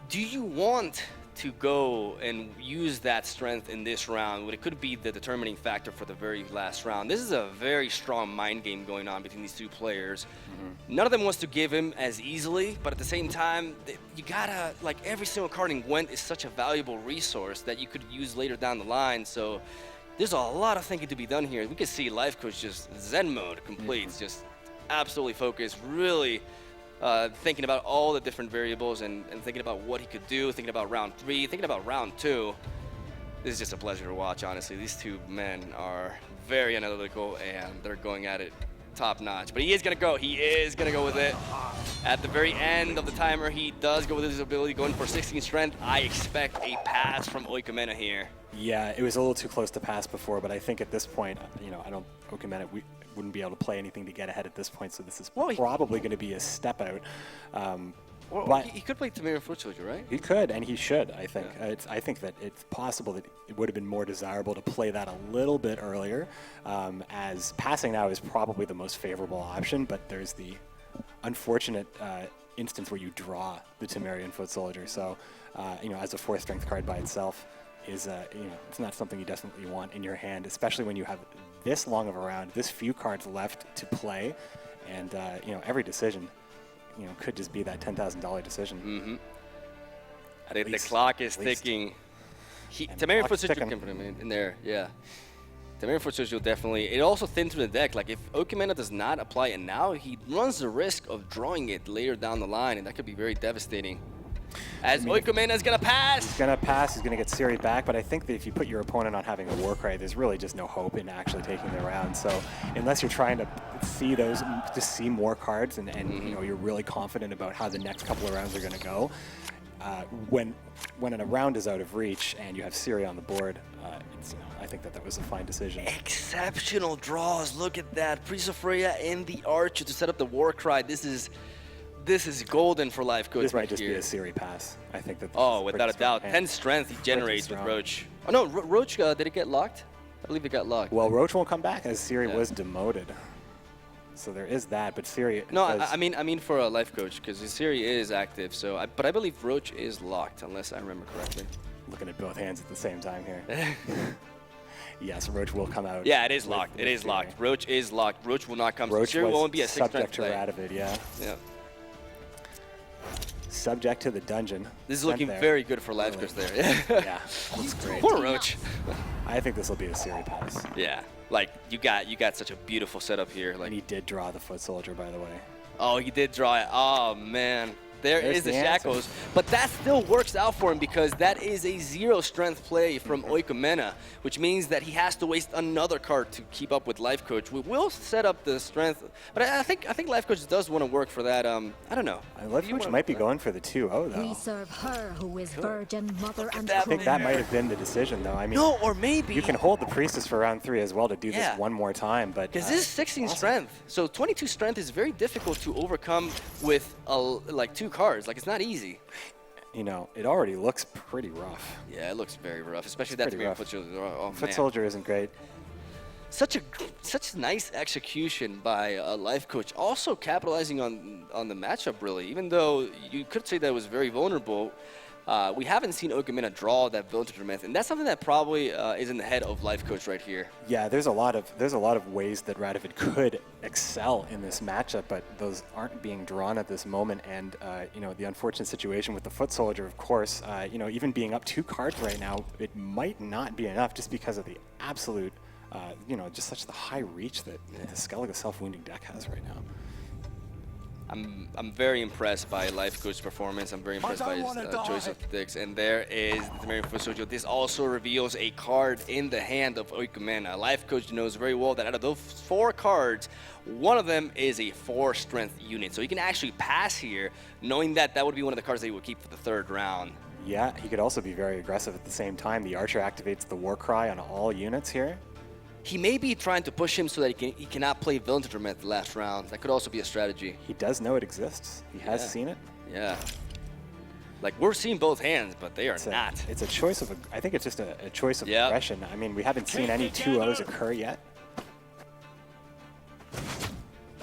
do you want to go and use that strength in this round when it could be the determining factor for the very last round? This is a very strong mind game going on between these 2 players. None of them wants to give him as easily, but at the same time, you gotta, like, every single card in Gwent is such a valuable resource that you could use later down the line, so there's a lot of thinking to be done here. We can see Life Coach just Zen mode complete, just absolutely focused, really thinking about all the different variables and thinking about what he could do, thinking about round 3, thinking about round 2. This is just a pleasure to watch, honestly. These 2 men are very analytical and they're going at it top notch. But he is going to go with it. At the very end of the timer, he does go with his ability, going for 16 strength. I expect a pass from Oikumena here. Yeah, it was a little too close to pass before, but I think at this point, you know, I don't, we wouldn't be able to play anything to get ahead at this point, so this is probably going to be a step out. Well, he could play Tamir and Foot Soldier, right? He could, and he should, I think. I think that it's possible that it would have been more desirable to play that a little bit earlier, as passing now is probably the most favorable option, but there's the unfortunate instance where you draw the Temerian Foot Soldier. So, you know, as a 4th strength card by itself is, you know, it's not something you definitely want in your hand, especially when you have this long of a round, this few cards left to play, and, you know, every decision, you know, could just be that $10,000 decision. Mm-hmm. I think the clock is ticking. Temerian Foot Soldier can put him in there, yeah. Temerian Foot Soldier will definitely, it also thins through the deck. Like, if Okamena does not apply it now, he runs the risk of drawing it later down the line, and that could be very devastating. As Okamena is going to pass! He's going to pass, he's going to get Siri back, but I think that if you put your opponent on having a Warcry, there's really just no hope in actually taking the round. So unless you're trying to see those, just see more cards, and you know, you're really confident about how the next couple of rounds are going to go, when a round is out of reach and you have Siri on the board, it's, you know, I think that was a fine decision. Exceptional draws, look at that. Priest of Freya and the Archer to set up the Warcry. This is golden for Life Coach. This might just be a Siri pass. I think that. Oh, without a doubt. 10 strength he generates with Roach. Oh no, Roach, did it get locked? I believe it got locked. Well, Roach won't come back as Siri was demoted. So there is that, but Siri. No, I mean for a Life Coach, because Siri is active. So, but I believe Roach is locked, unless I remember correctly. Looking at both hands at the same time here. Yes, Roach will come out. Yeah, it is locked. It is locked. Roach is locked. Roach will not come. Roach Siri won't be a 6 subject strength to Radovid, yeah. Yeah. Subject to the dungeon. This is looking very good for Life Coach there. Yeah, looks great. Poor Roach. I think this will be a Siri pass. Yeah, like you got such a beautiful setup here. Like, and he did draw the Foot Soldier, by the way. Oh, he did draw it. Oh man. There's is the shackles, answer. But that still works out for him because that is a 0 strength play from Oikomena, which means that he has to waste another card to keep up with Life Coach. We will set up the strength, but I think Life Coach does want to work for that. I don't know. Life Coach might be going for the 2-0 though. We serve her who is virgin, mother, and I think that might have been the decision though. I mean, no, or maybe you can hold the Priestess for round 3 as well to do this one more time, but because this is 16 strength, so 22 strength is very difficult to overcome with like 2 cards. Like, it's not easy. You know, it already looks pretty rough. Yeah, it looks very rough, especially that Foot Soldier. Oh, Foot Soldier isn't great. Such nice execution by Life Coach. Also capitalizing on the matchup, really. Even though you could say that it was very vulnerable, we haven't seen Okamena draw that Villager Myth, and that's something that probably is in the head of Life Coach right here. Yeah, there's a lot of ways that Radovid could excel in this matchup, but those aren't being drawn at this moment. And you know, the unfortunate situation with the Foot Soldier, of course, you know, even being up 2 cards right now, it might not be enough just because of the absolute, you know, just such the high reach that the Skellige Self-Wounding deck has right now. I'm very impressed by Life Coach's performance. I'm very impressed by his choice of picks. And there is the Temerian Foot Soldier. This also reveals a card in the hand of Oikomena. Life Coach knows very well that out of those 4 cards, one of them is a 4 strength unit. So he can actually pass here, knowing that that would be one of the cards that he would keep for the 3rd round. Yeah, he could also be very aggressive at the same time. The Archer activates the Warcry on all units here. He may be trying to push him so that he cannot play Villager Myth the last round. That could also be a strategy. He does know it exists. He has seen it. Yeah. Like, we're seeing both hands, but they are not. It's a choice of, I think it's just a choice of aggression. I mean, we haven't seen any 2-0s occur yet.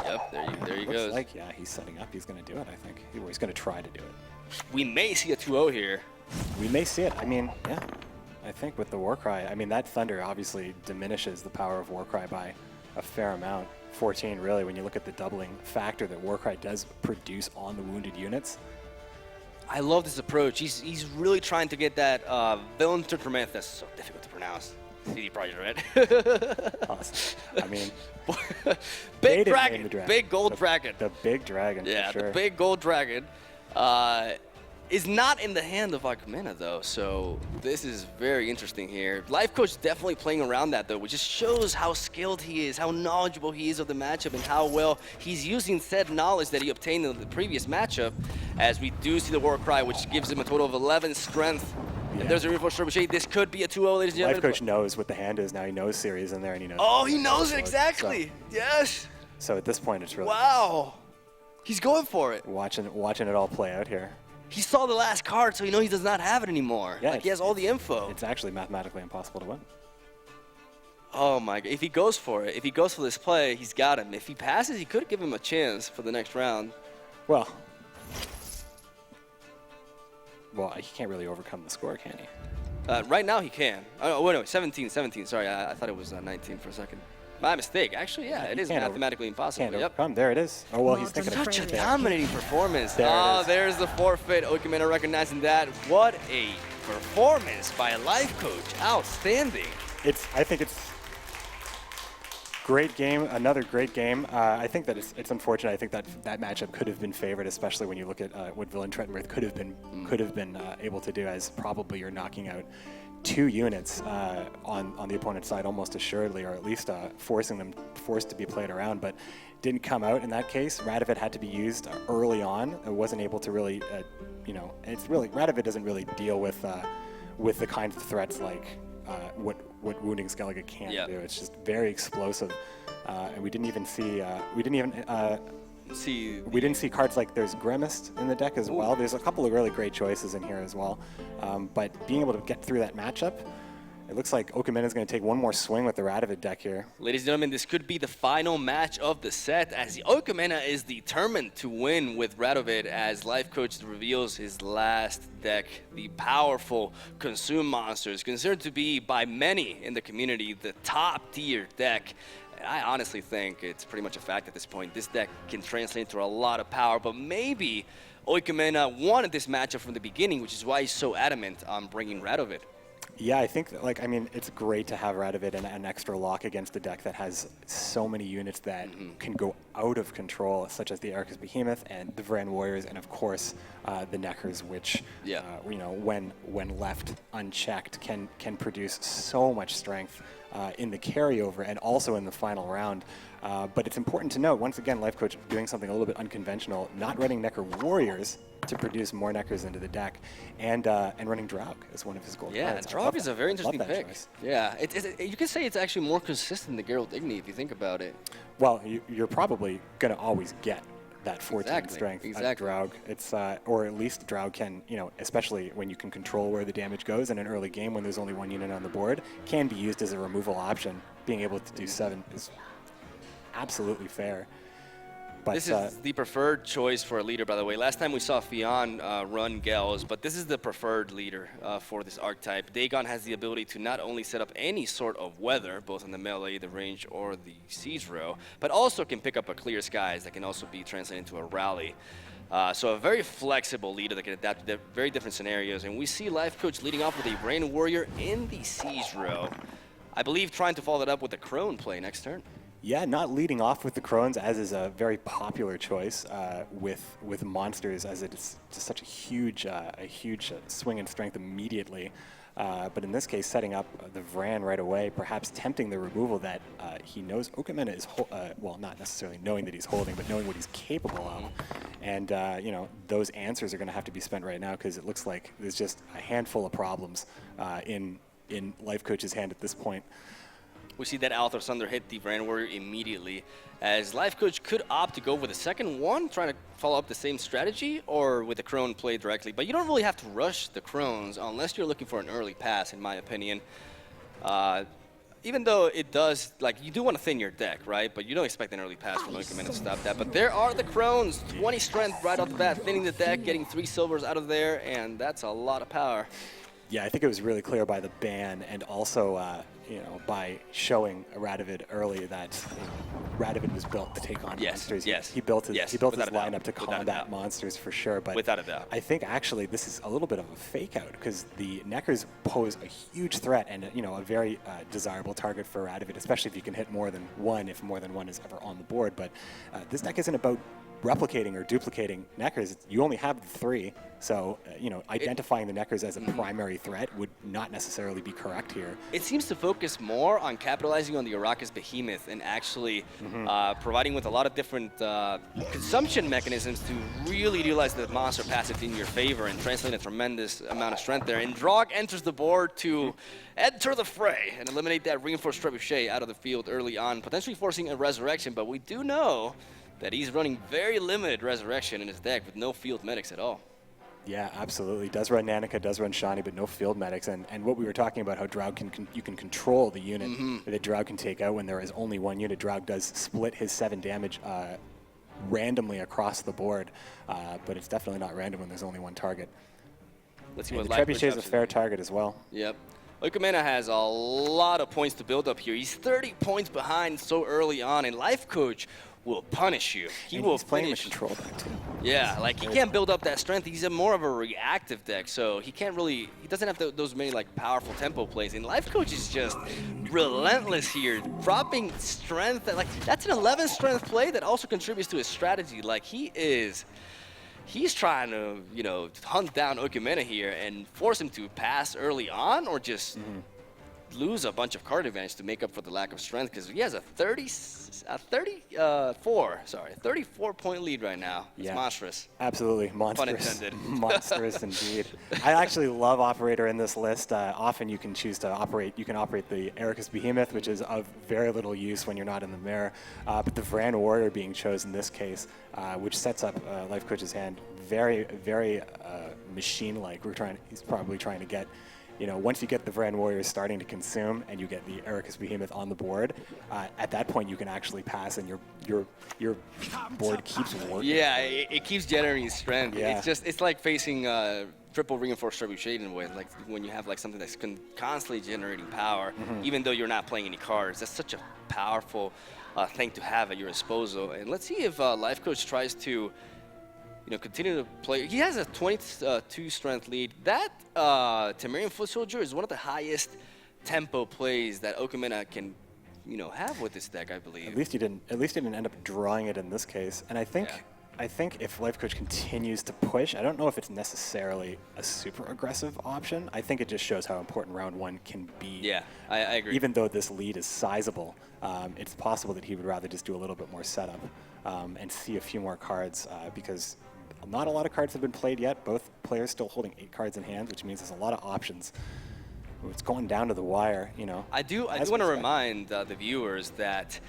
Yep, there he goes. Looks like, yeah, he's setting up. He's going to do it, I think. He's going to try to do it. We may see a 2-0 here. We may see it. I mean, yeah. I think with the Warcry, I mean, that Thunder obviously diminishes the power of Warcry by a fair amount. 14, really, when you look at the doubling factor that Warcry does produce on the wounded units. I love this approach. He's really trying to get that Villager Myth. That's so difficult to pronounce. CD Projekt Red. Awesome. I mean, big dragon, big gold dragon. The big dragon, yeah, for sure. The big gold dragon. Is not in the hand of Oikomena, though, so this is very interesting here. Life Coach definitely playing around that, though, which just shows how skilled he is, how knowledgeable he is of the matchup, and how well he's using said knowledge that he obtained in the previous matchup, as we do see the Warcry, which gives him a total of 11 strength. And there's a reinforced trebuchet. This could be a 2-0, ladies and Life gentlemen. Coach knows what the hand is now. He knows Siri's in there, and he knows. Oh, he knows it exactly. Yes. So at this point, it's really Wow. He's going for it. watching it all play out here. He saw the last card, so he knows he does not have it anymore. Yeah, Like he has all the info. It's actually mathematically impossible to win. Oh my God. If he goes for it, if he goes for this play, he's got him. If he passes, he could give him a chance for the next round. Well, he can't really overcome the score, can he? Right now he can. Oh, wait, no, 17. Sorry, I thought it was 19 for a second. My mistake. Actually, yeah, it is mathematically impossible. Can't Yep. overcome. There it is. Oh, well, he's thinking of Such a there. dominating performance. There it is. There's the forfeit. Okamena recognizing that. What a performance by a life coach. Outstanding. I think it's great game. Another great game. I think that it's unfortunate. I think that matchup could have been favored, especially when you look at what Villain Trentonworth could have been able to do, as probably you're knocking out 2 units on the opponent's side almost assuredly, or at least forced to be played around, but didn't come out in that case. Radovid had to be used early on. It wasn't able to really, Radovid doesn't really deal with the kinds of threats like what Wounding Skellige can do. It's just very explosive, and we didn't see cards like there's Grimmist in the deck as well. There's a couple of really great choices in here as well. But being able to get through that matchup, it looks like Okamena is going to take one more swing with the Radovid deck here. Ladies and gentlemen, this could be the final match of the set, as the Okamena is determined to win with Radovid, as Life Coach reveals his last deck, the powerful Consume Monsters, considered to be by many in the community the top tier deck. I honestly think it's pretty much a fact at this point. This deck can translate into a lot of power, but maybe Okamena wanted this matchup from the beginning, which is why he's so adamant on bringing Radovid. Yeah, I think it's great to have Radovid and an extra lock against a deck that has so many units that can go out of control, such as the Arcus Behemoth and the Vran Warriors, and of course the Neckers, which when left unchecked can produce so much strength in the carryover and also in the final round. But it's important to note, once again, Life Coach doing something a little bit unconventional, not running Necker Warriors to produce more Neckers into the deck, and running Draug as one of his gold cards. Draug is a very interesting pick. Choice. Yeah, you could say it's actually more consistent than Geralt Igni if you think about it. Well, you're probably going to always get that 14 strength out of Draug. It's or at least Draug can, especially when you can control where the damage goes in an early game when there's only 1 unit on the board, can be used as a removal option. Being able to do 7 is absolutely fair. But this is the preferred choice for a leader, by the way. Last time we saw Fionn run Gels, but this is the preferred leader for this archetype. Dagon has the ability to not only set up any sort of weather, both on the melee, the range, or the siege row, but also can pick up a Clear Skies that can also be translated into a rally. So a very flexible leader that can adapt to very different scenarios. And we see Life Coach leading off with a Brain Warrior in the siege row. I believe trying to follow that up with a Crone play next turn. Yeah, not leading off with the Crones, as is a very popular choice with monsters, as it is just such a huge swing in strength immediately. But in this case, setting up the Vran right away, perhaps tempting the removal that he knows Okamena is, well, not necessarily knowing that he's holding, but knowing what he's capable of. And, those answers are going to have to be spent right now, because it looks like there's just a handful of problems in Life Coach's hand at this point. We see that Althor Sunder hit the Vran Warrior immediately, as Life Coach could opt to go with the second one, trying to follow up the same strategy, or with the Crone play directly. But you don't really have to rush the Crones unless you're looking for an early pass, in my opinion. Even though it does, you do want to thin your deck, right? But you don't expect an early pass from Okamena to stop that. But there are the Crones, 20 strength right off the bat, thinning the deck, getting 3 silvers out of there, and that's a lot of power. Yeah, I think it was really clear by the ban, and also by showing Radovid early that Radovid was built to take on monsters. He built his lineup to combat monsters for sure. But without a doubt, I think actually this is a little bit of a fake out, because the Neckers pose a huge threat and a very desirable target for Radovid, especially if you can hit more than one, if more than one is ever on the board. But this deck isn't about replicating or duplicating Neckers, you only have the 3. So, identifying the Neckers as a primary threat would not necessarily be correct here. It seems to focus more on capitalizing on the Arrakis Behemoth and actually providing with a lot of different consumption mechanisms to really utilize the monster passive in your favor and translate a tremendous amount of strength there. And Drog enters the board to enter the fray and eliminate that reinforced trebuchet out of the field early on, potentially forcing a resurrection, but we do know that he's running very limited resurrection in his deck with no field medics at all. Yeah, absolutely. Does run Nanika, does run Shani, but no field medics. And what we were talking about, how Draug you can control the unit that Draug can take out when there is only one unit. Draug does split his 7 damage randomly across the board, but it's definitely not random when there's only one target. Let's see and what the Trebuchet is a fair target as well. Yep. Oikumena has a lot of points to build up here. He's 30 points behind so early on, and Life Coach will punish you. He's playing with control deck too. Yeah, like he can't build up that strength. He's more of a reactive deck, so he can't really, he doesn't have those many like powerful tempo plays. And Life Coach is just relentless here, dropping strength. Like that's an 11 strength play that also contributes to his strategy. Like he's trying to, hunt down Oikumena here and force him to pass early on or just lose a bunch of card advantage to make up for the lack of strength because he has a 34-point lead right now. It's monstrous. Absolutely monstrous. Pun intended. Monstrous indeed. I actually love Operator in this list. Often you can choose to operate. You can operate the Arrakis Behemoth, which is of very little use when you're not in the mirror. But the Vran Warrior being chosen in this case, which sets up Life Coach's hand very, very machine-like. He's probably trying to get. Once you get the Vran Warriors starting to consume and you get the Arrakis Behemoth on the board, at that point you can actually pass and your board keeps working. Yeah, it keeps generating strength. Yeah. It's like facing triple reinforced trebuchet in a way, like when you have like something that's constantly generating power, even though you're not playing any cards. That's such a powerful thing to have at your disposal. And let's see if Life Coach tries to continue to play. He has a 22 strength lead. That Temerian Foot Soldier is one of the highest tempo plays that Oikumena can, have with this deck, I believe. At least he didn't end up drawing it in this case. And I think if Life Coach continues to push, I don't know if it's necessarily a super aggressive option. I think it just shows how important round 1 can be. Yeah, I agree. Even though this lead is sizable, it's possible that he would rather just do a little bit more setup and see a few more cards because not a lot of cards have been played yet. Both players still holding 8 cards in hand, which means there's a lot of options. It's going down to the wire, I do want to remind the viewers that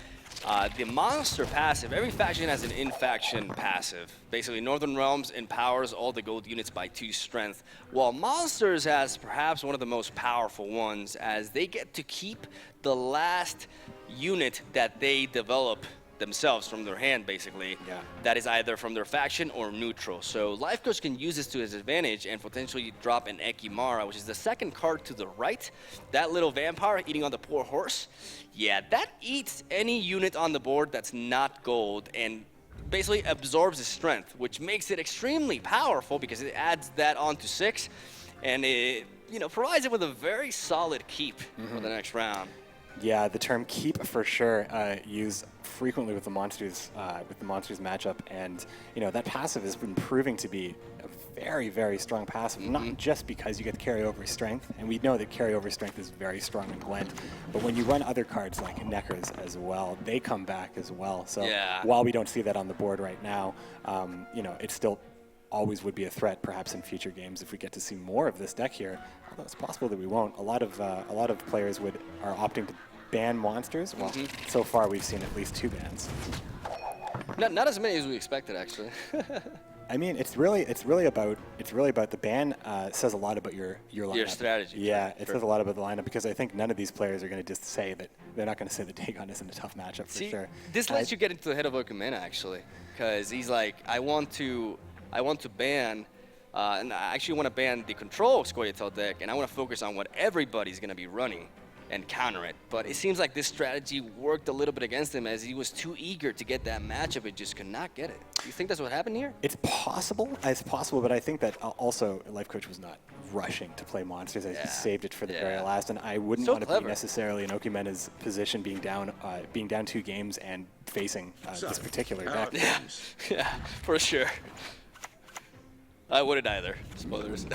the monster passive, every faction has an in-faction passive. Basically, Northern Realms empowers all the gold units by 2 strength, while Monsters has perhaps one of the most powerful ones as they get to keep the last unit that they develop themselves from their hand, basically. Yeah. That is either from their faction or neutral. So Life Coach can use this to his advantage and potentially drop an Ekimara, which is the second card to the right. That little vampire eating on the poor horse. Yeah, that eats any unit on the board that's not gold and basically absorbs his strength, which makes it extremely powerful because it adds that on to 6 and it provides it with a very solid keep for the next round. Yeah, the term "keep" for sure used frequently with the monsters matchup, and that passive has been proving to be a very, very strong passive. Not just because you get carryover strength, and we know that carryover strength is very strong in Gwent, but when you run other cards like Neckers as well, they come back as well. So while we don't see that on the board right now, it still always would be a threat, perhaps in future games if we get to see more of this deck here. Although it's possible that we won't. A lot of players are opting to ban monsters. Well, so far we've seen at least 2 bans. Not as many as we expected, actually. I mean, it's really about the ban says a lot about your lineup. Your strategy. Yeah, it says a lot about the lineup because I think none of these players are going to just say that they're not going to say that Dagon isn't a tough matchup for sure. This lets you get into the head of Oikumena actually, because he's like, I want to ban. And I actually want to ban the control Squirtle deck, and I want to focus on what everybody's going to be running. and counter it. But it seems like this strategy worked a little bit against him as he was too eager to get that matchup and just could not get it. Do you think that's what happened here? It's possible, but I think that also Life Coach was not rushing to play monsters as he saved it for the very last, and I wouldn't want to be necessarily in Okumena's position being down 2 games and facing this particular deck. Yeah, for sure. I wouldn't either. Spoilers.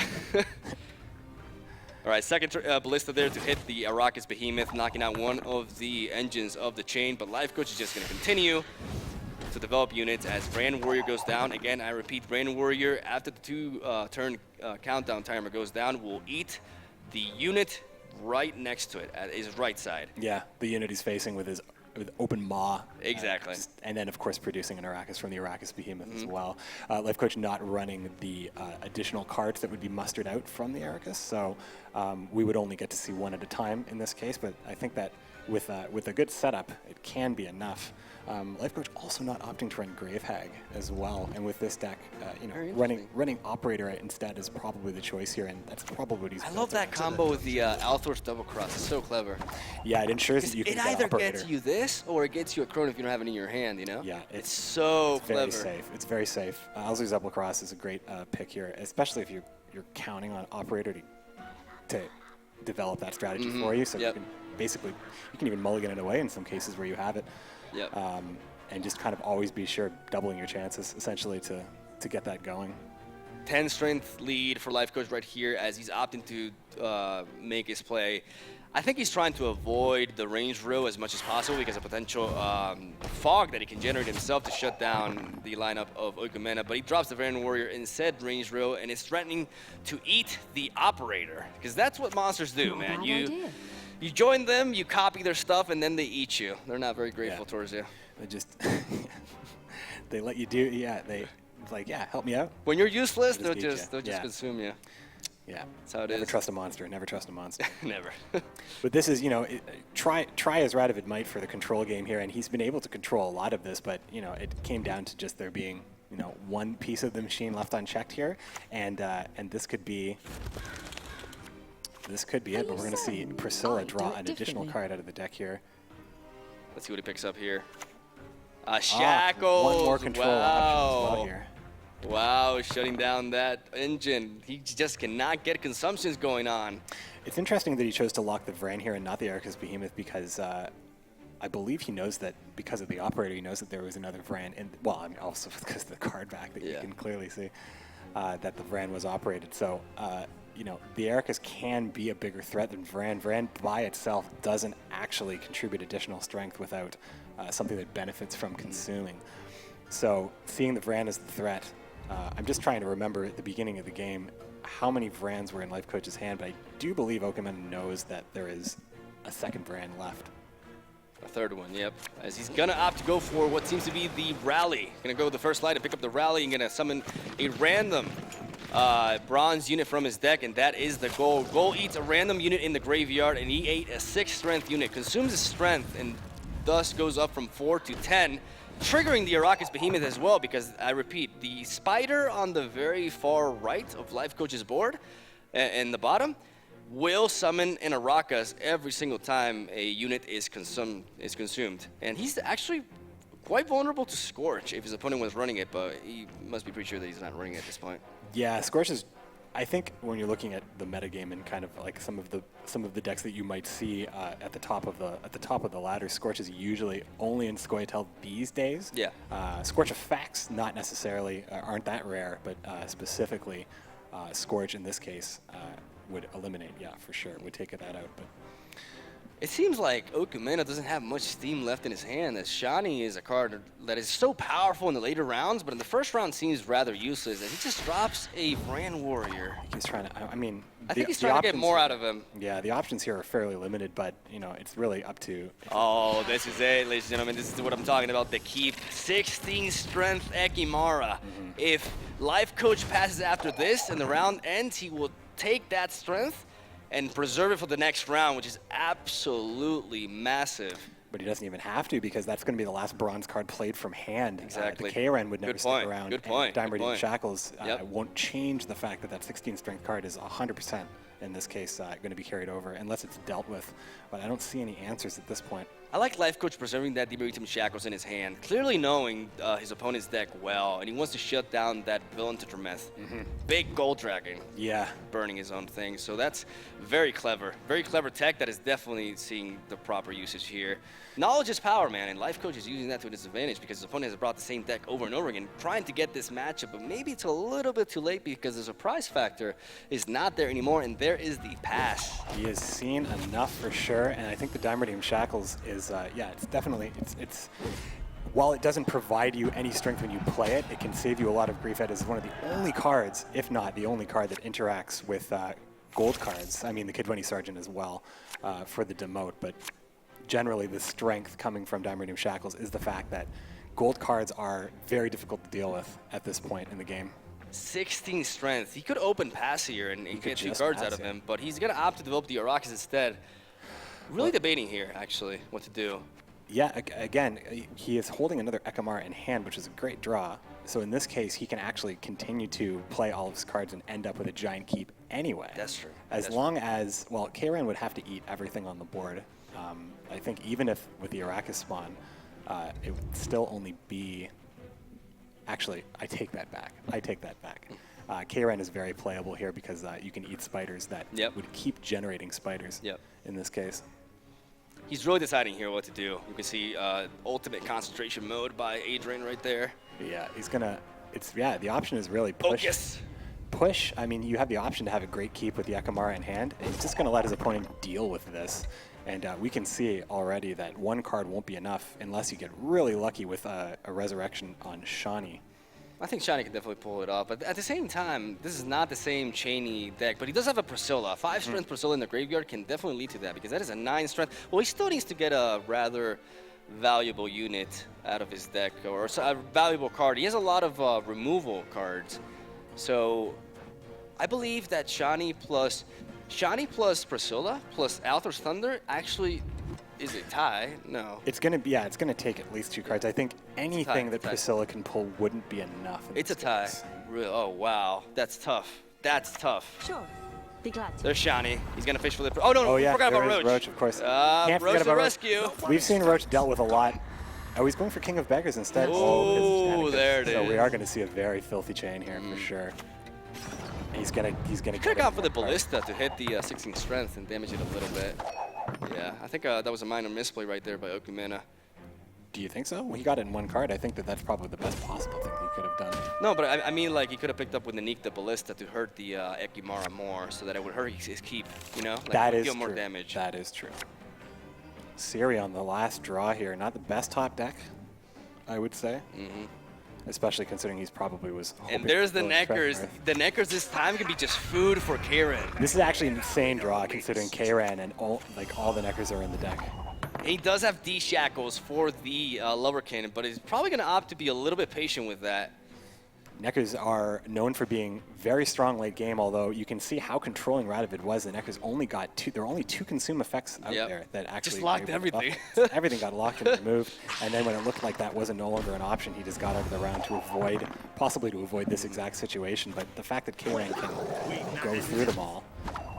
All right, second ballista there to hit the Arrakis Behemoth, knocking out one of the engines of the chain, but Life Coach is just going to continue to develop units as Brand Warrior goes down. Again, I repeat, Brand Warrior, after the 2-turn countdown timer goes down, will eat the unit right next to it, at his right side. Yeah, the unit he's facing with open maw. Exactly. And then, of course, producing an Arrakis from the Arrakis Behemoth as well. Life Coach not running the additional cards that would be mustered out from the Arrakis, so we would only get to see one at a time in this case, but I think that with a good setup, it can be enough. Life Coach also not opting to run Gravehag as well, and with this deck, running Operator instead is probably the choice here, and that's probably what he's. I love that combo with the Althor's Double Cross. It's so clever. Yeah, it ensures that you can it get either Operator. gets you this or it gets you a Chrono if you don't have it in your hand. You know. Yeah, it's so clever. Very safe. It's very safe. Althor's Double Cross is a great pick here, especially if you're counting on Operator to develop that strategy for you. So you can basically even mulligan it away in some cases where you have it. Yep. And just kind of always be sure doubling your chances essentially to get that going. 10 strength lead for Life Coach right here as he's opting to make his play. I think he's trying to avoid the range row as much as possible because of potential fog that he can generate himself to shut down the lineup of Okumena, but he drops the Brand Warrior instead range row and is threatening to eat the Operator because that's what monsters do, man. You join them, you copy their stuff, and then they eat you. They're not very grateful towards you. They just, they let you do, it's like, help me out. When you're useless, they'll just consume you. Yeah. That's how it Never is. trust a monster. Never trust a monster. Never. But this is, try as Radovid might for the control game here, and he's been able to control a lot of this, but, it came down to just there being, one piece of the machine left unchecked here, and this could be... This could be it, but we're going to see Priscilla draw an additional card out of the deck here. Let's see what he picks up here. Shackles. One more control option as well here. Wow, shutting down that engine. He just cannot get consumptions going on. It's interesting that he chose to lock the Vran here and not the Arrakis Behemoth because I believe he knows that because of the Operator, he knows that there was another Vran. And also because of the card back that you can clearly see that the Vran was operated. So. The Arrakis can be a bigger threat than Vran. Vran by itself doesn't actually contribute additional strength without something that benefits from consuming. So seeing the Vran as the threat, I'm just trying to remember at the beginning of the game how many Vrans were in Life Coach's hand, but I do believe Okumena knows that there is a second Vran left. A third one, yep. As he's gonna opt to go for what seems to be the rally. Gonna go with the first light to pick up the rally and gonna summon a random bronze unit from his deck, and that is the goal. Goal eats a random unit in the graveyard, and he ate a 6 strength unit, consumes his strength, and thus goes up from 4 to 10, triggering the Arrakis Behemoth as well, because I repeat, the spider on the very far right of Life Coach's board, in the bottom, will summon an Arrakis every single time a unit is consumed. And he's actually quite vulnerable to Scorch if his opponent was running it, but he must be pretty sure that he's not running it at this point. Yeah, Scorch is. I think when you're looking at the metagame and kind of like some of the decks that you might see at the top of the ladder, Scorch is usually only in Scoia'tael these days. Yeah. Scorch effects not necessarily aren't that rare, but specifically Scorch in this case would eliminate. Yeah, for sure, would take that out. But it seems like Okumena doesn't have much steam left in his hand, as Shani is a card that is so powerful in the later rounds, but in the first round seems rather useless, as he just drops a Vran Warrior. He's trying to, I mean... I think he's trying to get more out of him. Yeah, the options here are fairly limited, but, it's really up to... Oh, this is it, ladies and gentlemen. This is what I'm talking about, the keep. 16 strength Ekimara. If Life Coach passes after this and the round ends, he will take that strength and preserve it for the next round, which is absolutely massive. But he doesn't even have to, because that's going to be the last bronze card played from hand. Exactly. The K-Ren would never Good stick point. around. Good point. And Diamond Good point. Shackles Yep. won't change the fact that that 16 strength card is 100% in this case going to be carried over, unless it's dealt with. But I don't see any answers at this point. I like Life Coach preserving that Demeritum Shackles in his hand, clearly knowing his opponent's deck well, and he wants to shut down that Villain Tetrameth. Big Gold Dragon. Yeah. Burning his own thing. So that's very clever. Very clever tech that is definitely seeing the proper usage here. Knowledge is power, man, and Life Coach is using that to his advantage because his opponent has brought the same deck over and over again, trying to get this matchup, but maybe it's a little bit too late because the surprise factor is not there anymore, and there is the pass. He has seen enough for sure, and I think the Diamond Shackles is, yeah, it's definitely, it's while it doesn't provide you any strength when you play it, it can save you a lot of grief. It is one of the only cards, if not the only card, that interacts with gold cards. I mean, the Kid Winnie Sergeant as well for the demote, but generally the strength coming from Diamond Shackles is the fact that gold cards are very difficult to deal with at this point in the game. 16 strength. He could open pass here and get 2 just cards pass out of it. him, but he's going to opt to develop the Arrakis instead. Really debating here, actually, what to do. Yeah, again, he is holding another Ekamara in hand, which is a great draw. So in this case, he can actually continue to play all of his cards and end up with a giant keep anyway. That's true. As long as, well, K-Ren would have to eat everything on the board. I think even if with the Arrakis spawn, it would still only be... Actually, I take that back. K-Ren is very playable here because you can eat spiders that would keep generating spiders in this case. He's really deciding here what to do. You can see ultimate concentration mode by Adrian right there. Yeah, he's gonna, the option is really push. Focus. Push, I mean, you have the option to have a great keep with the Ekamara in hand. He's just gonna let his opponent deal with this. And we can see already that one card won't be enough unless you get really lucky with a resurrection on Shani. I think Shani can definitely pull it off, but at the same time, this is not the same chainy deck, but he does have a Priscilla. 5 strength Priscilla in the graveyard can definitely lead to that because that is a 9 strength. Well, he still needs to get a rather valuable unit out of his deck, or a valuable card. He has a lot of removal cards. So I believe that Shani plus Priscilla plus Althor's Thunder actually is a tie. No. It's gonna be, it's gonna take at least 2 cards. I think anything that Priscilla can pull wouldn't be enough. It's a tie. Really? Oh wow, that's tough. That's tough. Sure. Be glad to. There's Shani. He's gonna fish for the. Oh no! Oh yeah, forgot about there is Roach. Roach, of course. Roach Can't forget the about rescue. We've seen Roach dealt with a lot. Oh, he's going for King of Beggars instead. Oh, there it is. So we are going to see a very filthy chain here for sure. He's gonna. He could have gone for the Ballista to hit the 16 strength and damage it a little bit. Yeah, I think that was a minor misplay right there by Okumena. Do you think so? Well, he got it in 1 card. I think that's probably the best possible thing he could have done. No, but I mean, like, he could have picked up with Nanik the Ballista to hurt the Ekimara more, so that it would hurt his keep, you know? Like, That is deal true. more damage. That is true. Siri on the last draw here. Not the best top deck, I would say. Especially considering he's probably was hoping And there's the for Threat Neckers. Earth. The Neckers this time could be just food for Karen. This is actually an insane draw considering K-Ran and all the Neckers are in the deck. He does have D Shackles for the Lover Cannon, but he's probably going to opt to be a little bit patient with that. Neckers are known for being very strong late game, although you can see how controlling Radovid was. The Neckers only got 2, there were only 2 consume effects out there that actually just locked were able to everything. buff. Everything got locked and removed, and then when it looked like that wasn't no longer an option, he just got out of the round to avoid, possibly to avoid this exact situation. But the fact that K-Ran can go through them all,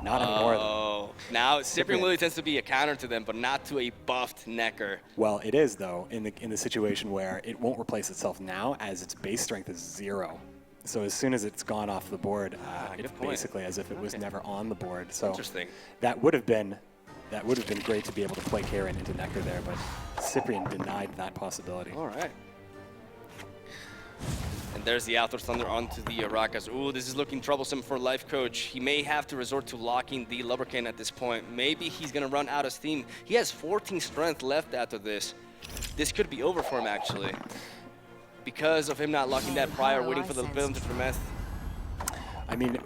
not anymore. Oh, now Cyprian Willie tends to be a counter to them, but not to a buffed Necker. Well, it is though in the situation where it won't replace itself now, as its base strength is 0. So as soon as it's gone off the board, it's basically as if it was never on the board. So Interesting. That would have been great to be able to play Karen into Necker there, but Cyprian denied that possibility. All right. And there's the Althor's Thunder onto the Arakas. Ooh, this is looking troublesome for Life Coach. He may have to resort to locking the Lubberkin at this point. Maybe he's going to run out of steam. He has 14 strength left after this. This could be over for him, actually. Because of him not locking that prior, waiting for the villain to Prometh. I mean,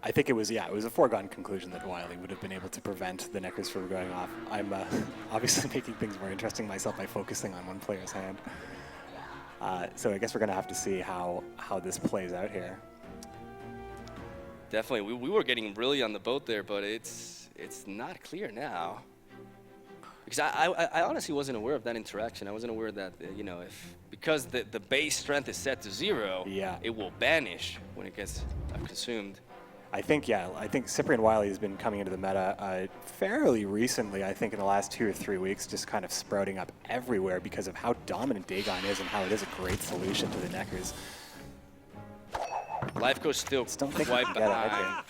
I think it was a foregone conclusion that Wiley would have been able to prevent the Neckers from going off. I'm obviously making things more interesting myself by focusing on one player's hand. So I guess we're going to have to see how this plays out here. Definitely. We were getting really on the boat there, but it's not clear now. Because I honestly wasn't aware of that interaction. I wasn't aware that, because the base strength is set to 0, it will banish when it gets consumed. I think Cyprian Wiley has been coming into the meta fairly recently, I think in the last 2 or 3 weeks, just kind of sprouting up everywhere because of how dominant Dagon is and how it is a great solution to the Neckers. Life Coach still quite behind.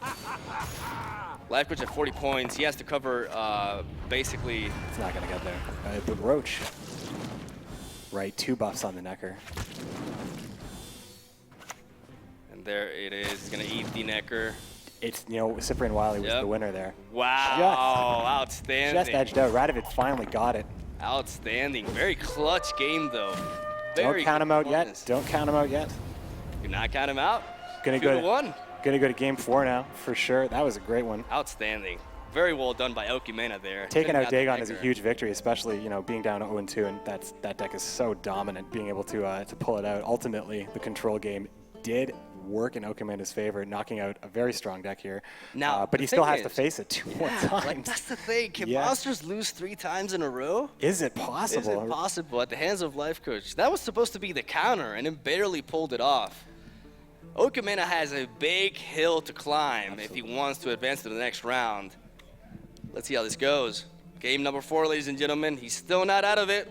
Life Coach at 40 points. He has to cover basically. It's not going to get there. The Roach. Right, 2 buffs on the Necker. And there it is. He's going to eat the Necker. It's, Cyprian Wiley was the winner there. Wow, outstanding. Just edged out. Radovid finally got it. Outstanding. Very clutch game, though. Don't count him out yet. Don't count him out yet. Do not count him out. Gonna go to game 4 now, for sure. That was a great one. Outstanding. Very well done by Okimena there. Taking out Dagon is a huge victory, especially, being down 0-2, and that deck is so dominant, being able to pull it out. Ultimately, the control game did work in Okimena's favor, knocking out a very strong deck here. Now, but he still has to face it 2 more times. Like, that's the thing. Can monsters lose 3 times in a row? Is it possible? Is it possible at the hands of Life Coach? That was supposed to be the counter, and it barely pulled it off. Okimena has a big hill to climb if he wants to advance to the next round. Let's see how this goes. Game number 4, ladies and gentlemen. He's still not out of it.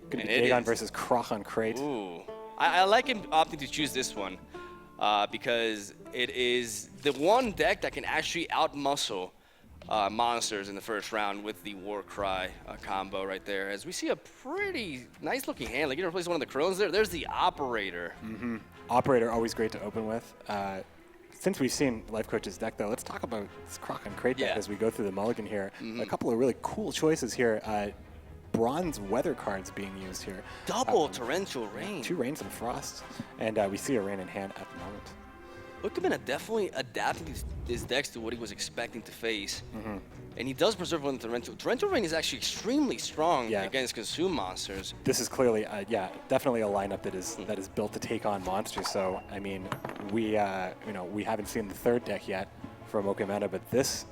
Gonna be Dagon versus Krach on Crate. Ooh. I like him opting to choose this one because it is the one deck that can actually outmuscle monsters in the first round with the Warcry combo right there. As we see a pretty nice looking hand. Like, you replace one of the Crones there. There's the Operator. Mm-hmm. Operator, always great to open with. Since we've seen Life Coach's deck, though, let's talk about this Croc and Crate deck as we go through the mulligan here. A couple of really cool choices here. Bronze weather cards being used here. Double Torrential Rain. 2 Rains and Frost. And we see a Rain in hand at the moment. Okimena definitely adapting his decks to what he was expecting to face. And he does preserve one of the Torrential. Torrential Rain is actually extremely strong against consume monsters. This is clearly, definitely a lineup that is built to take on monsters. So, I mean, we haven't seen the 3rd deck yet from Okimena, but this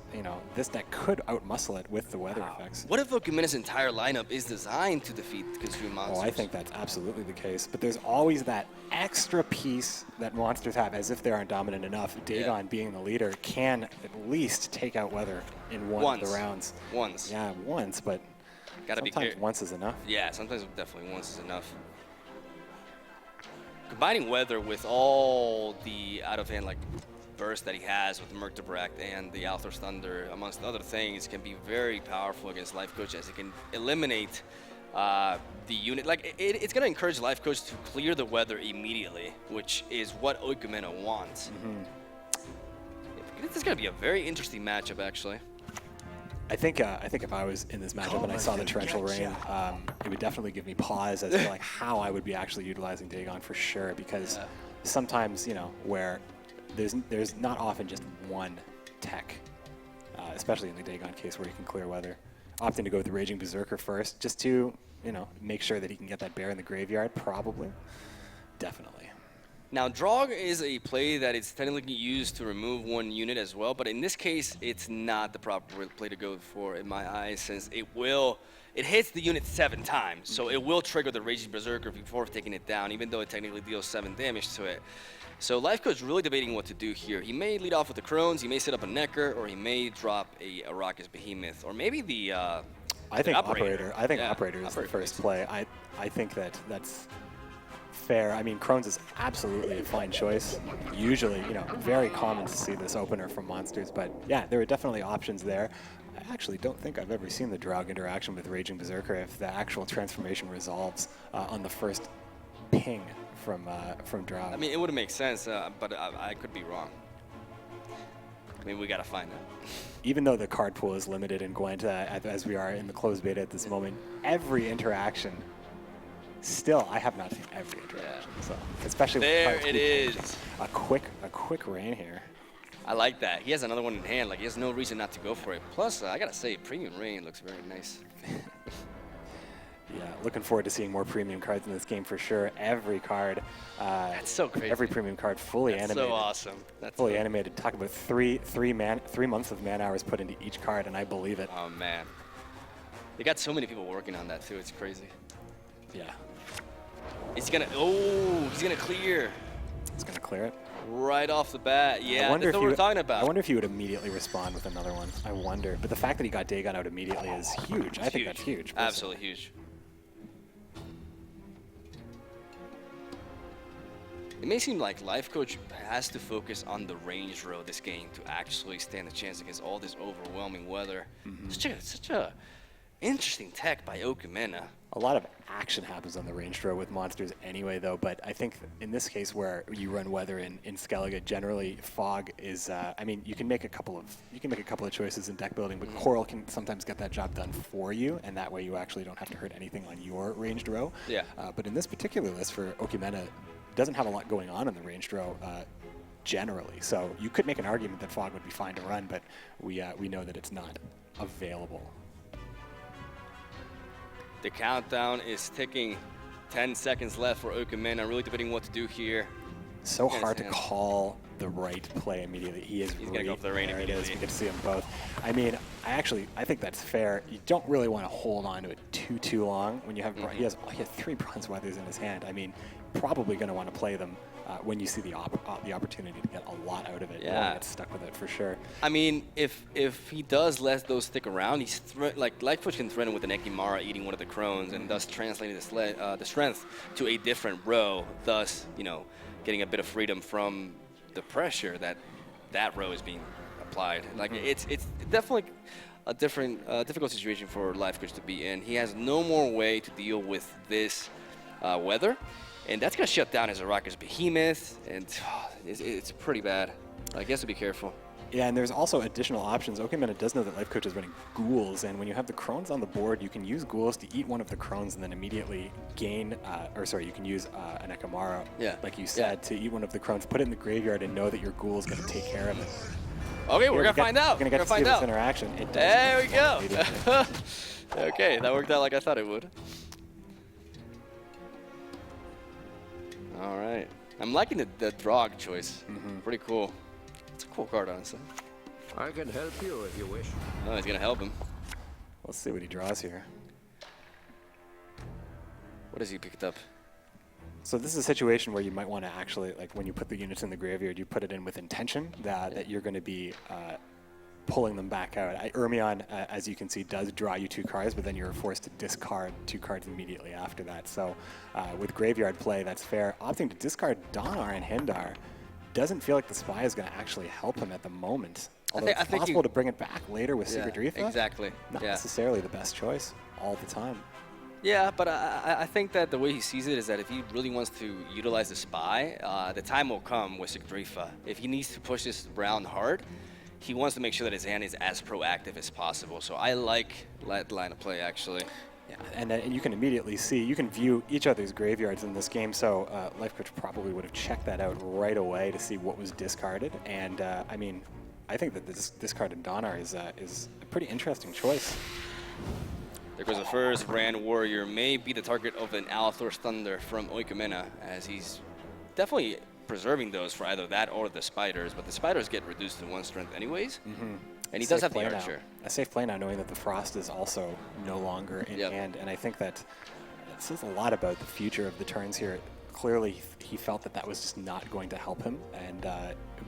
deck could outmuscle it with the weather effects. What if Okimena's entire lineup is designed to defeat consume monsters? Oh, I think that's absolutely the case. But there's always that extra piece that monsters have, as if they aren't dominant enough. Dagon, being the leader, can at least take out weather in one of the rounds. Once. Yeah, once, but sometimes once is enough. Yeah, sometimes definitely once is enough. Combining weather with all the out-of-hand, like, burst that he has with Merc Debrecht and the Althor's Thunder, amongst other things, can be very powerful against Life Coach, as it can eliminate the unit. Like, it's going to encourage Life Coach to clear the weather immediately, which is what Okimena wants. This is going to be a very interesting matchup, actually. I think if I was in this matchup and I saw the Torrential Rain, it would definitely give me pause as to like how I would be actually utilizing Dagon for sure, because sometimes, where there's not often just one tech, especially in the Dagon case where you can clear weather. Opting to go with the Raging Berserker first, just to, make sure that he can get that bear in the graveyard, probably. Definitely. Now, Drog is a play that is technically used to remove one unit as well, but in this case, it's not the proper play to go for, in my eyes, since it hits the unit 7 times, so it will trigger the Raging Berserker before taking it down, even though it technically deals 7 damage to it. So Life Coach is really debating what to do here. He may lead off with the Crones, he may set up a Necker, or he may drop a Arrakis Behemoth, or maybe the I think Operator. I think Operator is the first play. I think that's fair. I mean, Crones is absolutely a fine choice. Usually, very common to see this opener from monsters, but yeah, there are definitely options there. I actually don't think I've ever seen the Draug interaction with Raging Berserker if the actual transformation resolves on the first ping from Draug. I mean, it would make sense, but I could be wrong. I mean, we gotta find out. Even though the card pool is limited in Gwent, as we are in the closed beta at this moment, every interaction, still, I have not seen every interaction. So, especially there with it is. A quick Rain here. I like that. He has another one in hand. Like, he has no reason not to go for it. Plus, I gotta say, Premium Rain looks very nice. Yeah, looking forward to seeing more premium cards in this game for sure. Every card. That's so crazy. Every premium card fully animated. That's so awesome. That's fully animated. Talk about 3 months of man hours put into each card, and I believe it. Oh man. They got so many people working on that too. It's crazy. Yeah. He's gonna clear. He's gonna clear it. Right off the bat. Yeah, I wonder that's what we're talking about. I wonder if he would immediately respond with another one. I wonder. But the fact that he got Dagon out immediately is huge. I think that's huge. Personally. Absolutely huge. It may seem like Life Coach has to focus on the range row this game to actually stand a chance against all this overwhelming weather. Such a interesting tech by Okumena. A lot of action happens on the range row with monsters anyway, though. But I think in this case, where you run weather in Skellige, generally fog is. I mean, you can make a couple of choices in deck building, but Coral can sometimes get that job done for you, and that way you actually don't have to hurt anything on your ranged row. Yeah. But in this particular list for Okumena, doesn't have a lot going on in the ranged row. Generally, so you could make an argument that fog would be fine to run, but we know that it's not available. The countdown is ticking. 10 seconds left for Okumena. Really debating what to do here. So hard to call the right play immediately. He's gonna go for the rain immediately. We get to see them both. I mean, I think that's fair. You don't really want to hold on to it too long when you have. He has 3 bronze weathers in his hand. I mean, probably going to want to play them when you see the opportunity to get a lot out of it. You don't want to get stuck with it for sure. I mean, if he does let those stick around, he's like Life Coach can threaten with an Ekimara eating one of the crones and thus translating the strength to a different row, thus getting a bit of freedom from the pressure that row is being applied. Like it's definitely a difficult situation for Life Coach to be in. He has no more way to deal with this weather. And that's going to shut down his Araka's Behemoth, and it's pretty bad. I guess to be careful. Yeah, and there's also additional options. Okumena does know that Life Coach is running ghouls, and when you have the crones on the board, you can use ghouls to eat one of the crones and then immediately gain, you can use an Ekimara, like you said, to eat one of the crones, put it in the graveyard, and know that your ghoul is going to take care of it. Okay, we're going to find out. We're going to get to see this interaction. It does. There we go. Okay, that worked out like I thought it would. All right. I'm liking the Drog choice. Pretty cool. It's a cool card, honestly. I can help you if you wish. Oh, he's going to help him. Let's see what he draws here. What has he picked up? So this is a situation where you might want to actually, like when you put the units in the graveyard, you put it in with intention that you're going to be pulling them back out. Ermion, as you can see, does draw you 2 cards, but then you're forced to discard 2 cards immediately after that. So with graveyard play, that's fair. Opting to discard Donar and Hindar doesn't feel like the Spy is going to actually help him at the moment. Although it's possible to bring it back later with Secret Reafa. Exactly. Not necessarily the best choice all the time. Yeah, but I think that the way he sees it is that if he really wants to utilize the Spy, the time will come with Secret Reafa. If he needs to push this round hard, he wants to make sure that his hand is as proactive as possible. So I like that line of play, actually. Yeah, and you can immediately see, you can view each other's graveyards in this game, so Life Coach probably would have checked that out right away to see what was discarded. And I mean, I think that this discarded Donar is a pretty interesting choice. There goes the first. Rand Warrior may be the target of an Althor's Thunder from Okumena, as he's definitely preserving those for either that or the Spiders, but the Spiders get reduced to 1 strength anyways. And he does have the Archer. A safe play now, knowing that the Frost is also no longer in hand, and I think that says a lot about the future of the turns here. Clearly, he felt that was just not going to help him and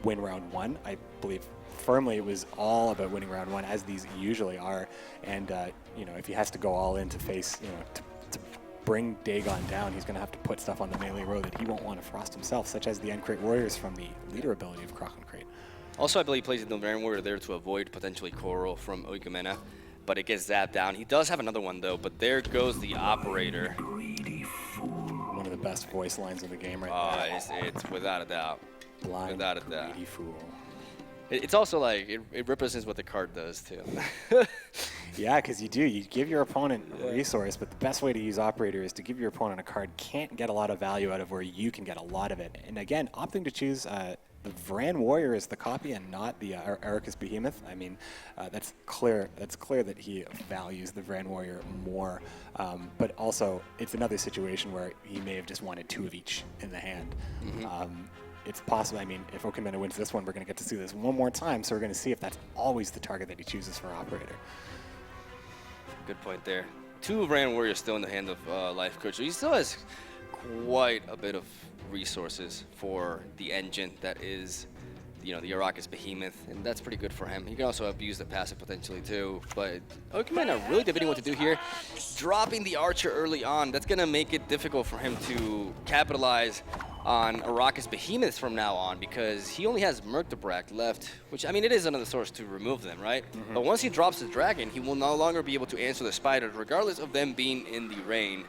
win round 1. I believe firmly it was all about winning round 1, as these usually are. And if he has to go all in to face, to bring Dagon down, he's going to have to put stuff on the melee row that he won't want to frost himself, such as the End Crate Warriors from the leader ability of Kraken Crate. Also, I believe he plays the Rand Warrior there to avoid potentially Coral from Okumena, but it gets zapped down. He does have another one, though, but there goes the Operator. One of the best voice lines in the game right now. It's without a doubt. Blind, without a doubt. Greedy fool. It's also like, it represents what the card does, too. Yeah, because you give your opponent a resource, but the best way to use Operator is to give your opponent a card can't get a lot of value out of where you can get a lot of it. And again, opting to choose the Vran Warrior is the copy and not the Araka's Behemoth. I mean, that's clear that he values the Vran Warrior more. But also, it's another situation where he may have just wanted 2 of each in the hand. It's possible. I mean, if Okumena wins this one, we're going to get to see this one more time, so we're going to see if that's always the target that he chooses for Operator. Good point there. 2 Ran Warriors still in the hand of Life Coach. So he still has quite a bit of resources for the engine that is, the Arrakis Behemoth, and that's pretty good for him. He can also abuse the passive potentially too, but Okamena really debating what to do here. Dropping the Archer early on, that's gonna make it difficult for him to capitalize on Arrakis Behemoths from now on, because he only has Murktebrak left, which, I mean, it is another source to remove them, right? But once he drops the Dragon, he will no longer be able to answer the Spiders, regardless of them being in the rain.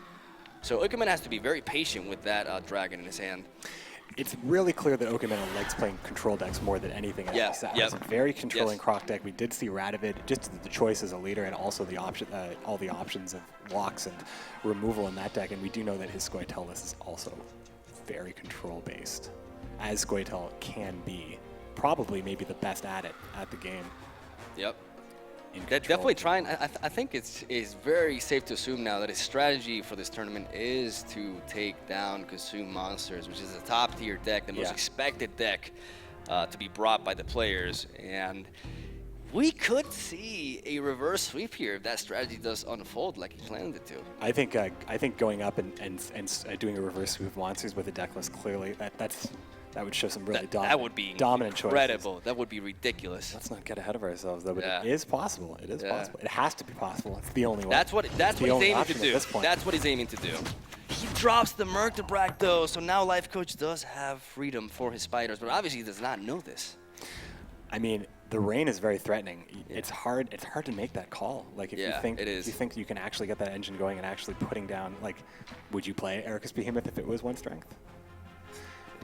So Okamena has to be very patient with that Dragon in his hand. It's really clear that Okamena likes playing control decks more than anything else. It's a very controlling Croc deck. We did see Radovid, just the choice as a leader, and also the option, all the options of blocks and removal in that deck. And we do know that his Scoia'tael list is also very control-based, as Scoia'tael can be. Probably maybe the best at it at the game. Yep. Definitely trying. I think it's very safe to assume now that his strategy for this tournament is to take down Consume Monsters, which is a top-tier deck, the most expected deck to be brought by the players. And we could see a reverse sweep here if that strategy does unfold like he planned it to. I think going up and doing a reverse sweep of monsters with a deck list, clearly that would show some really dominant choices. Incredible. That would be ridiculous. Let's not get ahead of ourselves, though. But it is possible. It is possible. It has to be possible. It's the only way. That's what he's aiming to do. That's what he's aiming to do. He drops the Murktebrak, though, so now Life Coach does have freedom for his Spiders, but obviously he does not know this. I mean, the rain is very threatening. It's hard to make that call. Like, if you think you can actually get that engine going and actually putting down, like, would you play Arrakis Behemoth if it was 1 strength?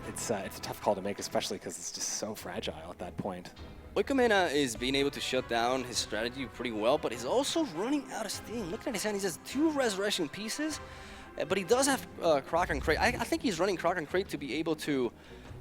It's a tough call to make, especially because it's just so fragile at that point. Okamena is being able to shut down his strategy pretty well, but he's also running out of steam. Looking at his hand, he has 2 Resurrection pieces, but he does have Croc and Crate. I think he's running Croc and Crate to be able to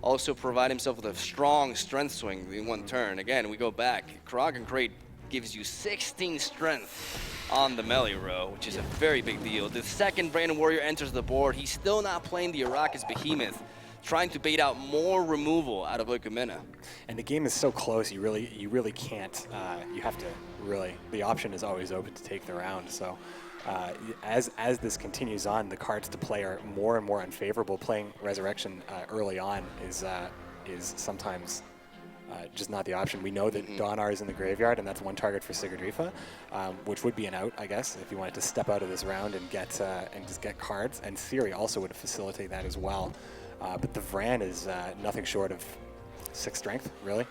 also provide himself with a strong strength swing in 1 turn. Again, we go back. Croc and Crate gives you 16 strength on the melee row, which is a very big deal. The second Brandon Warrior enters the board. He's still not playing the Arrakis Behemoth, trying to bait out more removal out of Okamena. And the game is so close, you really can't. You have to really. The option is always open to take the round. So as this continues on, the cards to play are more and more unfavorable. Playing Resurrection early on is sometimes just not the option. We know that Donar is in the graveyard, and that's 1 target for Sigurdrifa, which would be an out, I guess, if you wanted to step out of this round and just get cards. And Ciri also would facilitate that as well. But the Vran is nothing short of 6 strength, really.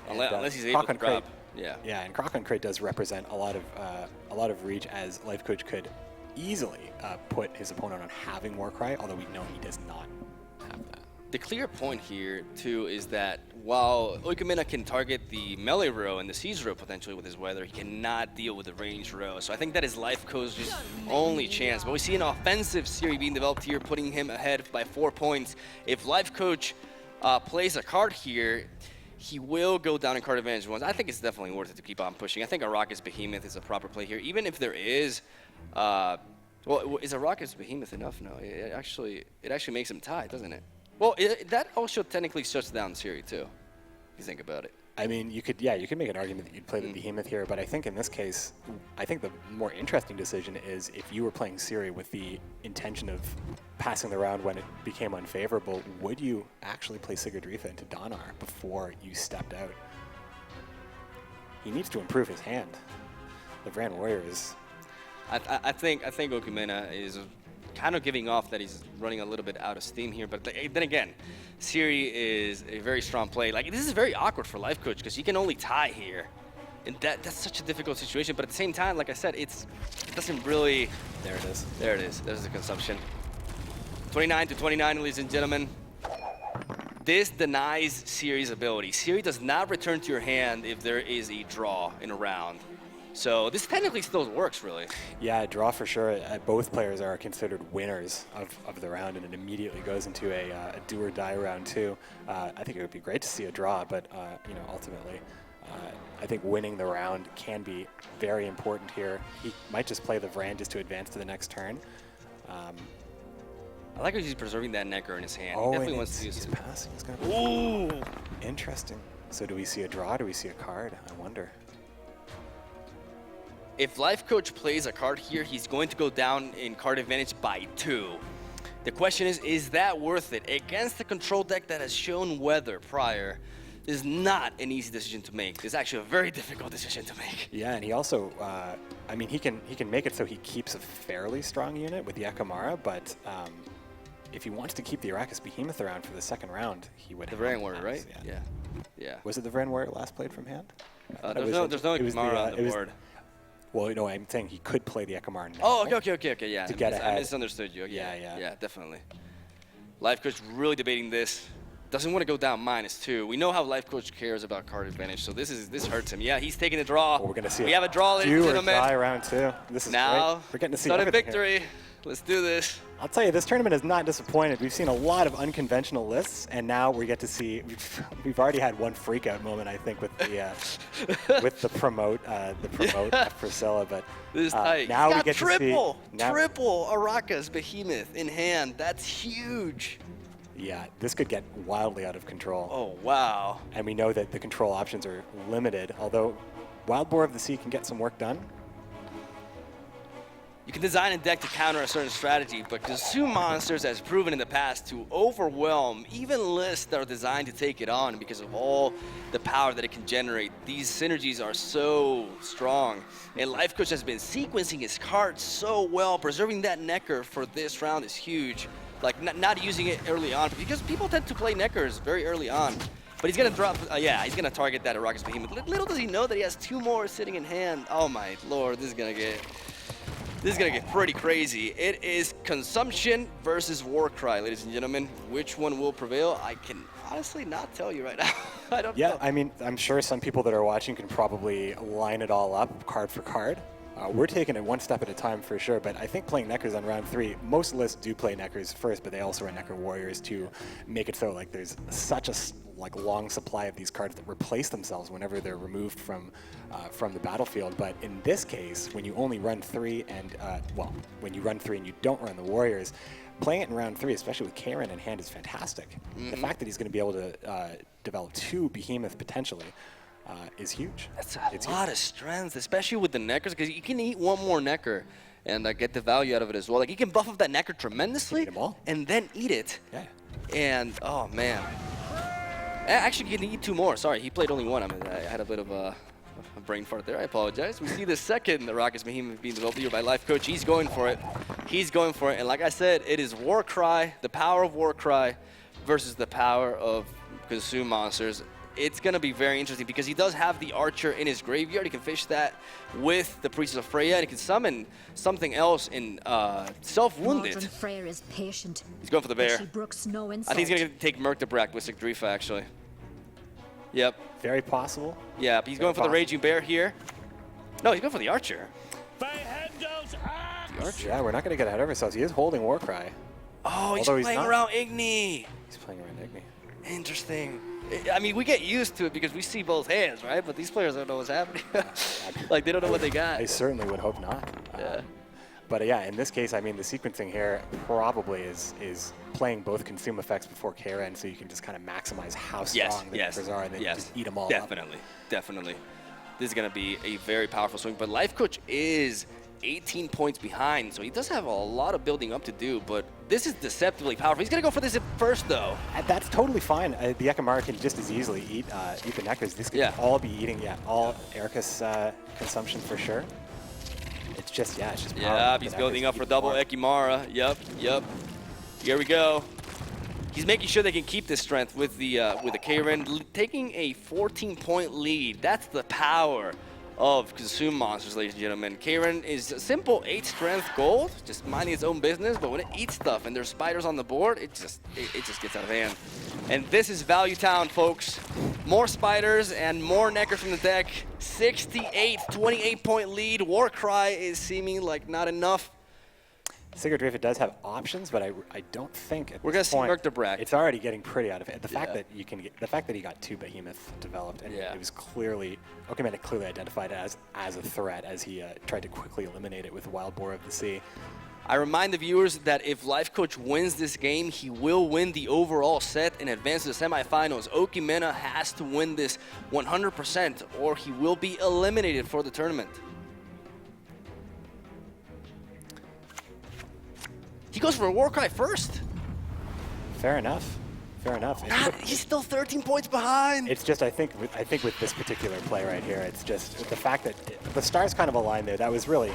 Unless he's able to grab. Yeah, and Croc and Crate does represent a lot of reach, as Life Coach could easily put his opponent on having Warcry, although we know he does not have that. The clear point here, too, is that while Okamena can target the melee row and the siege row potentially with his weather, he cannot deal with the ranged row. So I think that is Life Coach's only chance. But we see an offensive Ciri being developed here, putting him ahead by 4 points. If Life Coach plays a card here, he will go down in card advantage once. I think it's definitely worth it to keep on pushing. I think Arrakis Behemoth is a proper play here, even if there is. Well, is Arrakis Behemoth enough? No, it actually makes him tie, doesn't it? Well, that also technically shuts down Ciri too, if you think about it. I mean, you could make an argument that you'd play the Behemoth here, but I think in this case, I think the more interesting decision is if you were playing Ciri with the intention of passing the round when it became unfavorable, would you actually play Sigurdrifa into Donar before you stepped out? He needs to improve his hand. The Vran Warrior is... I think Okamena is kind of giving off that he's running a little bit out of steam here, but then again, Ciri is a very strong play. Like, this is very awkward for Life Coach because he can only tie here, and that's such a difficult situation. But at the same time, like I said, it doesn't really. There it is. There it is. There's the consumption. 29 to 29, ladies and gentlemen. This denies Ciri's ability. Ciri does not return to your hand if there is a draw in a round. So this technically still works, really. Yeah, draw for sure. Both players are considered winners of the round, and it immediately goes into a do or die round 2. I think it would be great to see a draw, but ultimately, I think winning the round can be very important here. He might just play the Vran just to advance to the next turn. I like how he's preserving that Necker in his hand. Oh, he definitely wants to use he's it. passing. Ooh! Interesting. So do we see a draw? Do we see a card? I wonder. if Life Coach plays a card here, he's going to go down in card advantage by 2. The question is that worth it? Against the control deck that has shown weather prior, this is not an easy decision to make. It's actually a very difficult decision to make. Yeah, and he also, I mean, he can make it so he keeps a fairly strong unit with the Ekamara, but if he wants to keep the Arrakis Behemoth around for the second round, he would have the Varan Warrior, right? Yeah. Was it the Varan Warrior last played from hand? There's no Ekamara on the board. Well, no, I'm saying he could play the Ekamara now. Oh, okay, yeah. To get ahead. I misunderstood you. Okay. Yeah. Yeah, definitely. Life Coach really debating this. Doesn't want to go down -2. We know how Life Coach cares about card advantage, so this hurts him. Yeah, he's taking the draw. Well, we're going to see we have a draw, ladies and gentlemen. Die round 2. This is now, great. We're getting to see sudden everything victory. Here. Let's do this. I'll tell you, this tournament has not disappointed. We've seen a lot of unconventional lists, and now we get to see. We've already had one freakout moment, I think, with the with the promote of Priscilla. But this is tight. Now He's we got get triple, to see triple Arrakis Behemoth in hand. That's huge. Yeah, this could get wildly out of control. Oh wow! And we know that the control options are limited. Although Wild Boar of the Sea can get some work done. You can design a deck to counter a certain strategy, but Consume Monsters has proven in the past to overwhelm even lists that are designed to take it on because of all the power that it can generate. These synergies are so strong, and Life Coach has been sequencing his cards so well. Preserving that Necker for this round is huge. Like, not using it early on, because people tend to play Neckers very early on. But he's going to drop, he's going to target that Arrakis Behemoth. Little does he know that he has 2 more sitting in hand. Oh my lord, this is going to get pretty crazy. It is Consumption versus Warcry, ladies and gentlemen. Which one will prevail? I can honestly not tell you right now. I don't know. Yeah, I mean, I'm sure some people that are watching can probably line it all up card for card. We're taking it one step at a time for sure, but I think playing Neckers on round 3, most lists do play Neckers first, but they also run Necker Warriors to make it so like there's such a long supply of these cards that replace themselves whenever they're removed from the battlefield. But in this case, when you only run 3 and when you run 3 and you don't run the Warriors, playing it in round 3, especially with Karen in hand, is fantastic. The fact that he's going to be able to develop 2 Behemoth potentially is huge. That's a lot of strength, especially with the Neckers, because you can eat 1 more Necker and get the value out of it as well. Like, you can buff up that Necker tremendously and then eat it. Yeah. And, oh man. Actually, you can eat 2 more. Sorry, he played only 1. I had a bit of a brain fart there. I apologize. We see the second Arrakis Behemoth being developed here by Life Coach. He's going for it. He's going for it. And like I said, it is Warcry, the power of Warcry versus the power of Consume Monsters. It's going to be very interesting because he does have the Archer in his graveyard. He can fish that with the Priestess of Freya, and he can summon something else in Self-Wounded. Mordred Freyr is patient. He's going for the bear. She brooks no I insult. think he's going to take Murktebrak with Sigdrifa, actually. Yep. Very possible. Yeah, but he's going for the Raging Bear here. No, he's going for the Archer. The Archer. Yeah, we're not going to get ahead of ourselves. He is holding Warcry. Oh, he's playing around Igni. He's playing around Igni. Interesting. I mean, we get used to it because we see both hands, right? But these players don't know what's happening. Like, they don't know what they got. I certainly would hope not. Yeah. But yeah, in this case, I mean, the sequencing here probably is playing both consume effects before Karen, so you can just kind of maximize how strong the numbers are, and then just eat them all up. Definitely. This is going to be a very powerful swing. But Life Coach is 18 points behind, so he does have a lot of building up to do, but this is deceptively powerful. He's going to go for this at first, though. That's totally fine. The Ekamara can just as easily eat the Neckers. This could all be eating, all Arrakis consumption for sure. It's just power. Yeah, he's building up for double Ekimara. Yep. Here we go. He's making sure they can keep this strength with the Karen, taking a 14-point lead. That's the power of Consume Monsters, ladies and gentlemen. Karen is a simple 8 strength gold, just minding its own business, but when it eats stuff and there's spiders on the board, it just gets out of hand. And this is Value Town, folks. More spiders and more Neckers from the deck. 68, 28-point lead. Warcry is seeming like not enough. Sigurdrifa does have options, but I don't think at We're gonna this point, see Murktebrak. it's already getting pretty out of it. The fact that he got 2 Behemoth developed, and it was clearly clearly identified as a threat as he tried to quickly eliminate it with Wild Boar of the Sea. I remind the viewers that if Life Coach wins this game, he will win the overall set and advance to the semifinals. Okimena has to win this 100%, or he will be eliminated for the tournament. goes for a Warcry first. Fair enough. Fair enough. He's still 13 points behind. It's just, I think with this particular play right here, it's just the fact that the stars kind of aligned there. That was really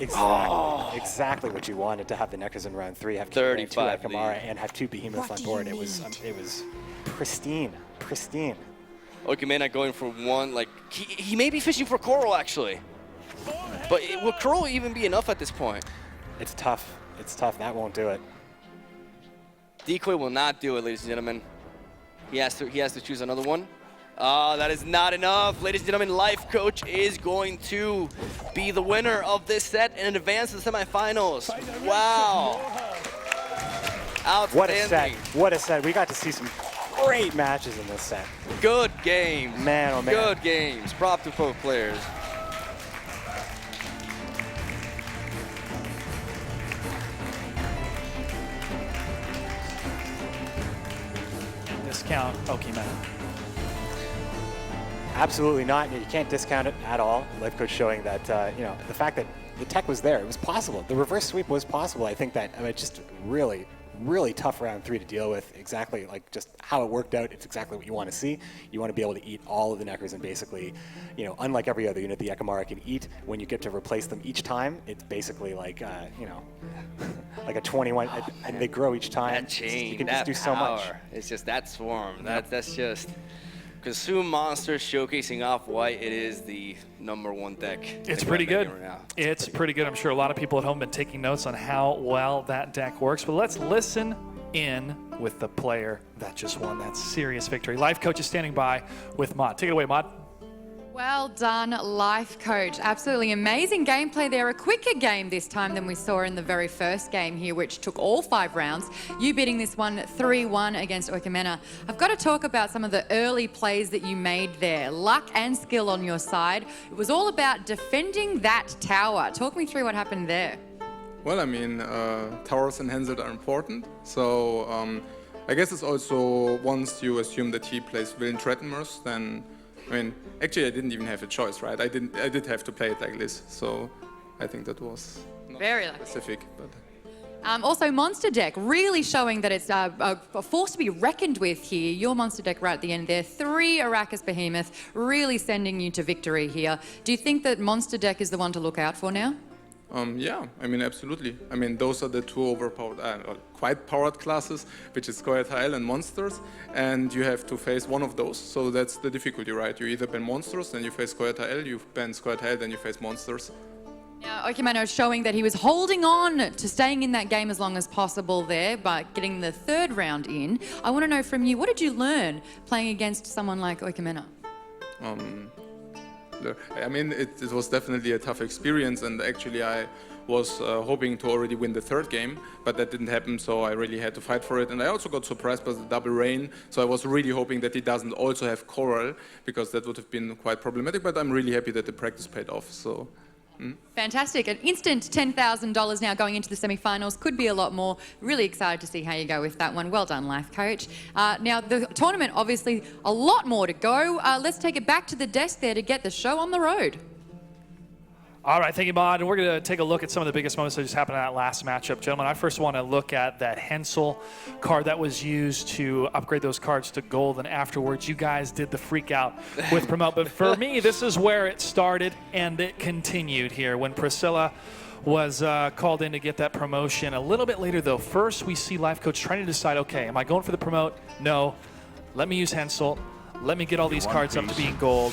exactly what you wanted, to have the Necros in round 3, have 35 2 Akamara, and have 2 Behemoths on board. It was pristine. Okimena going for one, like, he may be fishing for Coral, actually. But will Coral even be enough at this point? It's tough. It's tough. That won't do it. Decoy will not do it, ladies and gentlemen. He has to choose another one. That is not enough. Ladies and gentlemen, Life Coach is going to be the winner of this set and advance to the semifinals. Wow. Outstanding. What a set. What a set. We got to see some great matches in this set. Good games. Man, oh man. Good games. Prop to both players. Discount Okimena. Absolutely not. You can't discount it at all. Life Coach showing that, the fact that the tech was there, it was possible. The reverse sweep was possible. I think that, just really, really tough round 3 to deal with. Exactly like just how it worked out. It's exactly what you want to see. You want to be able to eat all of the Necros, and basically, unlike every other unit the Akamara can eat, when you get to replace them each time, it's basically like, like a 21, and they grow each time. That chain, you can that just do so much. power. It's just that swarm. That's just consume monsters showcasing Off-White. It is the #1 deck. It's pretty good. It's pretty good. I'm sure a lot of people at home have been taking notes on how well that deck works. But let's listen in with the player that just won that serious victory. Life Coach is standing by with Mod. Take it away, Mod. Well done, Life Coach. Absolutely amazing gameplay there. A quicker game this time than we saw in the very first game here, which took all 5 rounds. You beating this one 3-1 against Okimena. I've got to talk about some of the early plays that you made there. Luck and skill on your side. It was all about defending that tower. Talk me through what happened there. Well, I mean, towers and Hansel are important. So I guess it's also, once you assume that he plays Villain Threateners, then actually I didn't even have a choice, right? I did have to play it like this, so I think that was not very specific. But also, Monster Deck really showing that it's a force to be reckoned with here. Your Monster Deck right at the end there, 3 Arrakis Behemoth, really sending you to victory here. Do you think that Monster Deck is the one to look out for now? Yeah, absolutely. Those are the 2 overpowered, quite powered classes, which is Scoia'tael and Monsters, and you have to face one of those, so that's the difficulty, right? You either ban Monsters, then you face Scoia'tael, you ban Scoia'tael, then you face Monsters. Now, Okimena is showing that he was holding on to staying in that game as long as possible there by getting the 3rd round in. I want to know from you, what did you learn playing against someone like Okimena? It was definitely a tough experience, and actually I was hoping to already win the 3rd game, but that didn't happen, so I really had to fight for it. And I also got surprised by the double rain, so I was really hoping that he doesn't also have Coral, because that would have been quite problematic, but I'm really happy that the practice paid off. So. Fantastic. An instant $10,000 now going into the semi-finals. Could be a lot more. Really excited to see how you go with that one. Well done, Life Coach. Now, the tournament, obviously, a lot more to go. Let's take it back to the desk there to get the show on the road. All right, thank you, Mod. And we're going to take a look at some of the biggest moments that just happened in that last matchup. Gentlemen, I first want to look at that Hensel card that was used to upgrade those cards to gold, and afterwards you guys did the freak out with promote. But for me, this is where it started, and it continued here when Priscilla was called in to get that promotion. A little bit later, though, first we see Life Coach trying to decide, okay, am I going for the promote? No. Let me use Hensel. Let me get all these cards up to being gold.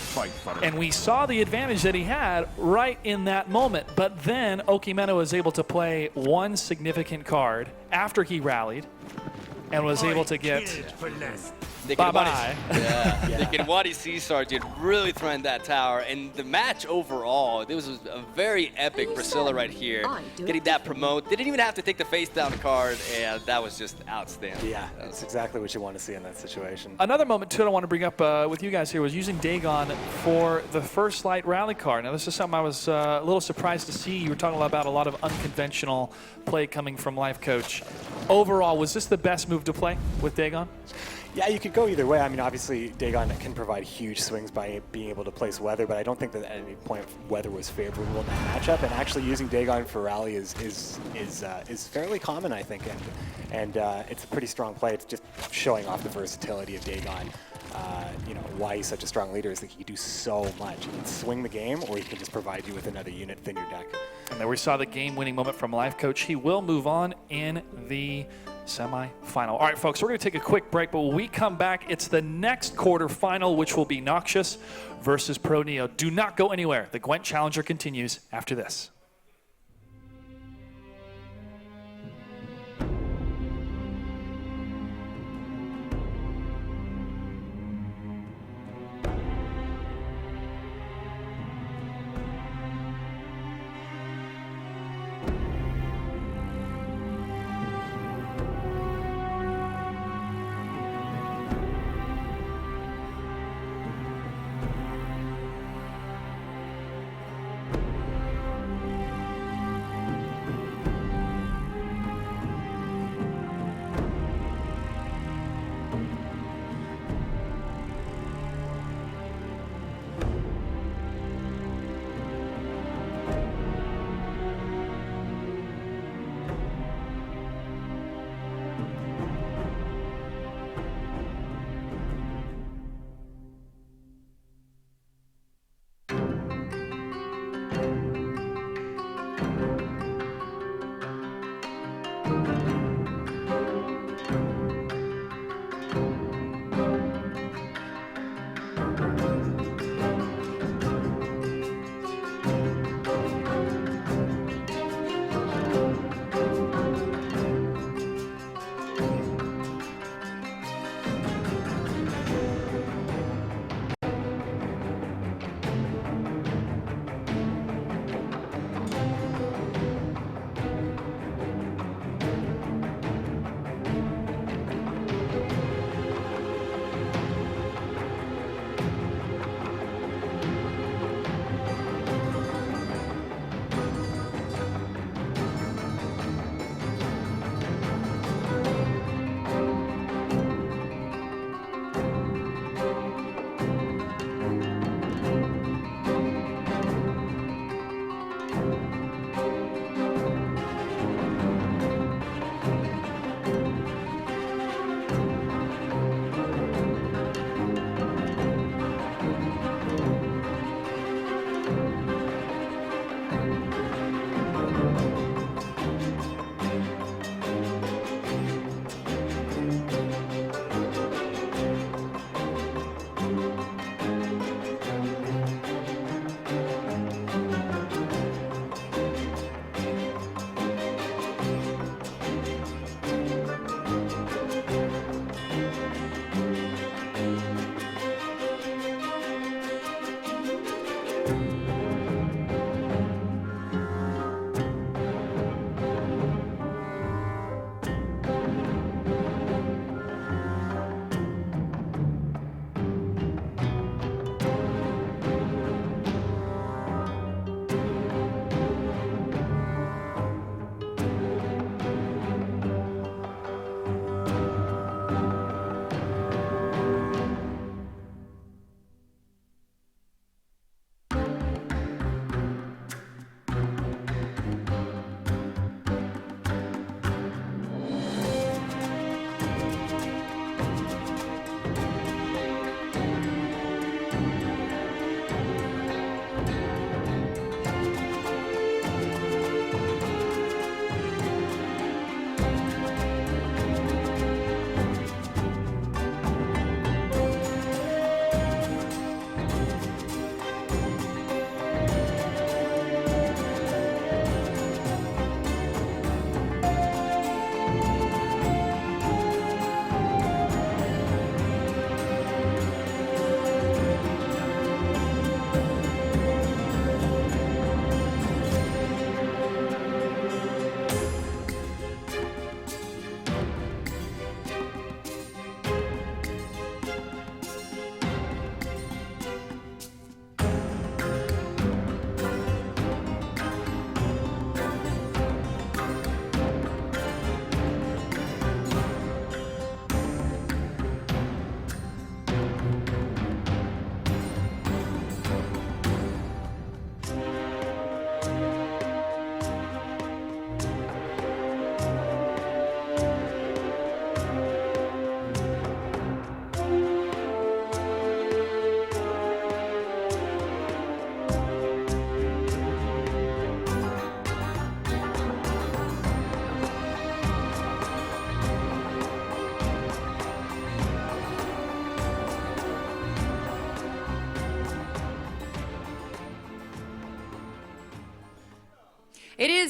And we saw the advantage that he had right in that moment. But then Okimena was able to play one significant card after he rallied and was able to get bye-bye. Thinking Wadi Caesar did really threaten that tower, and the match overall, this was a very epic Priscilla right here. Getting that promote, they didn't even have to take the face down card, and that was just outstanding. Yeah, that's exactly what you want to see in that situation. Another moment, too, I want to bring up with you guys here was using Dagon for the first light rally card. Now, this is something I was a little surprised to see. You were talking about a lot of unconventional play coming from Life Coach. Overall, was this the best move to play with Dagon? Yeah, you could go either way. I mean, obviously, Dagon can provide huge swings by being able to place weather, but I don't think that at any point weather was favorable in that matchup. And actually, using Dagon for rally is fairly common, I think, and it's a pretty strong play. It's just showing off the versatility of Dagon. You know, why he's such a strong leader is that he can do so much. He can swing the game, or he can just provide you with another unit within your deck. And there we saw the game-winning moment from Life Coach. He will move on in the semi-final. All right, folks, we're going to take a quick break, but when we come back, it's the next quarterfinal, which will be Noxious versus Pro Neo. Do not go anywhere. The Gwent Challenger continues after this.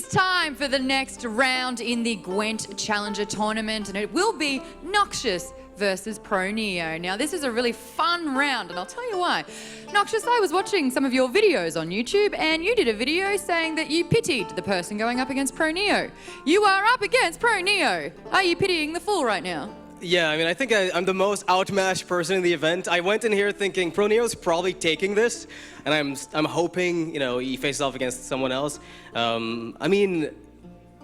time for the next round in the Gwent Challenger Tournament, and it will be Noxious versus Pro Neo. Now, this is a really fun round, and I'll tell you why. Noxious, I was watching some of your videos on YouTube, and you did a video saying that you pitied the person going up against Pro Neo. You are up against Pro Neo. Are you pitying the fool right now? Yeah, I mean, I think I'm the most outmatched person in the event. I went in here thinking Pro Neo's probably taking this, and I'm hoping, you know, he faces off against someone else. I mean,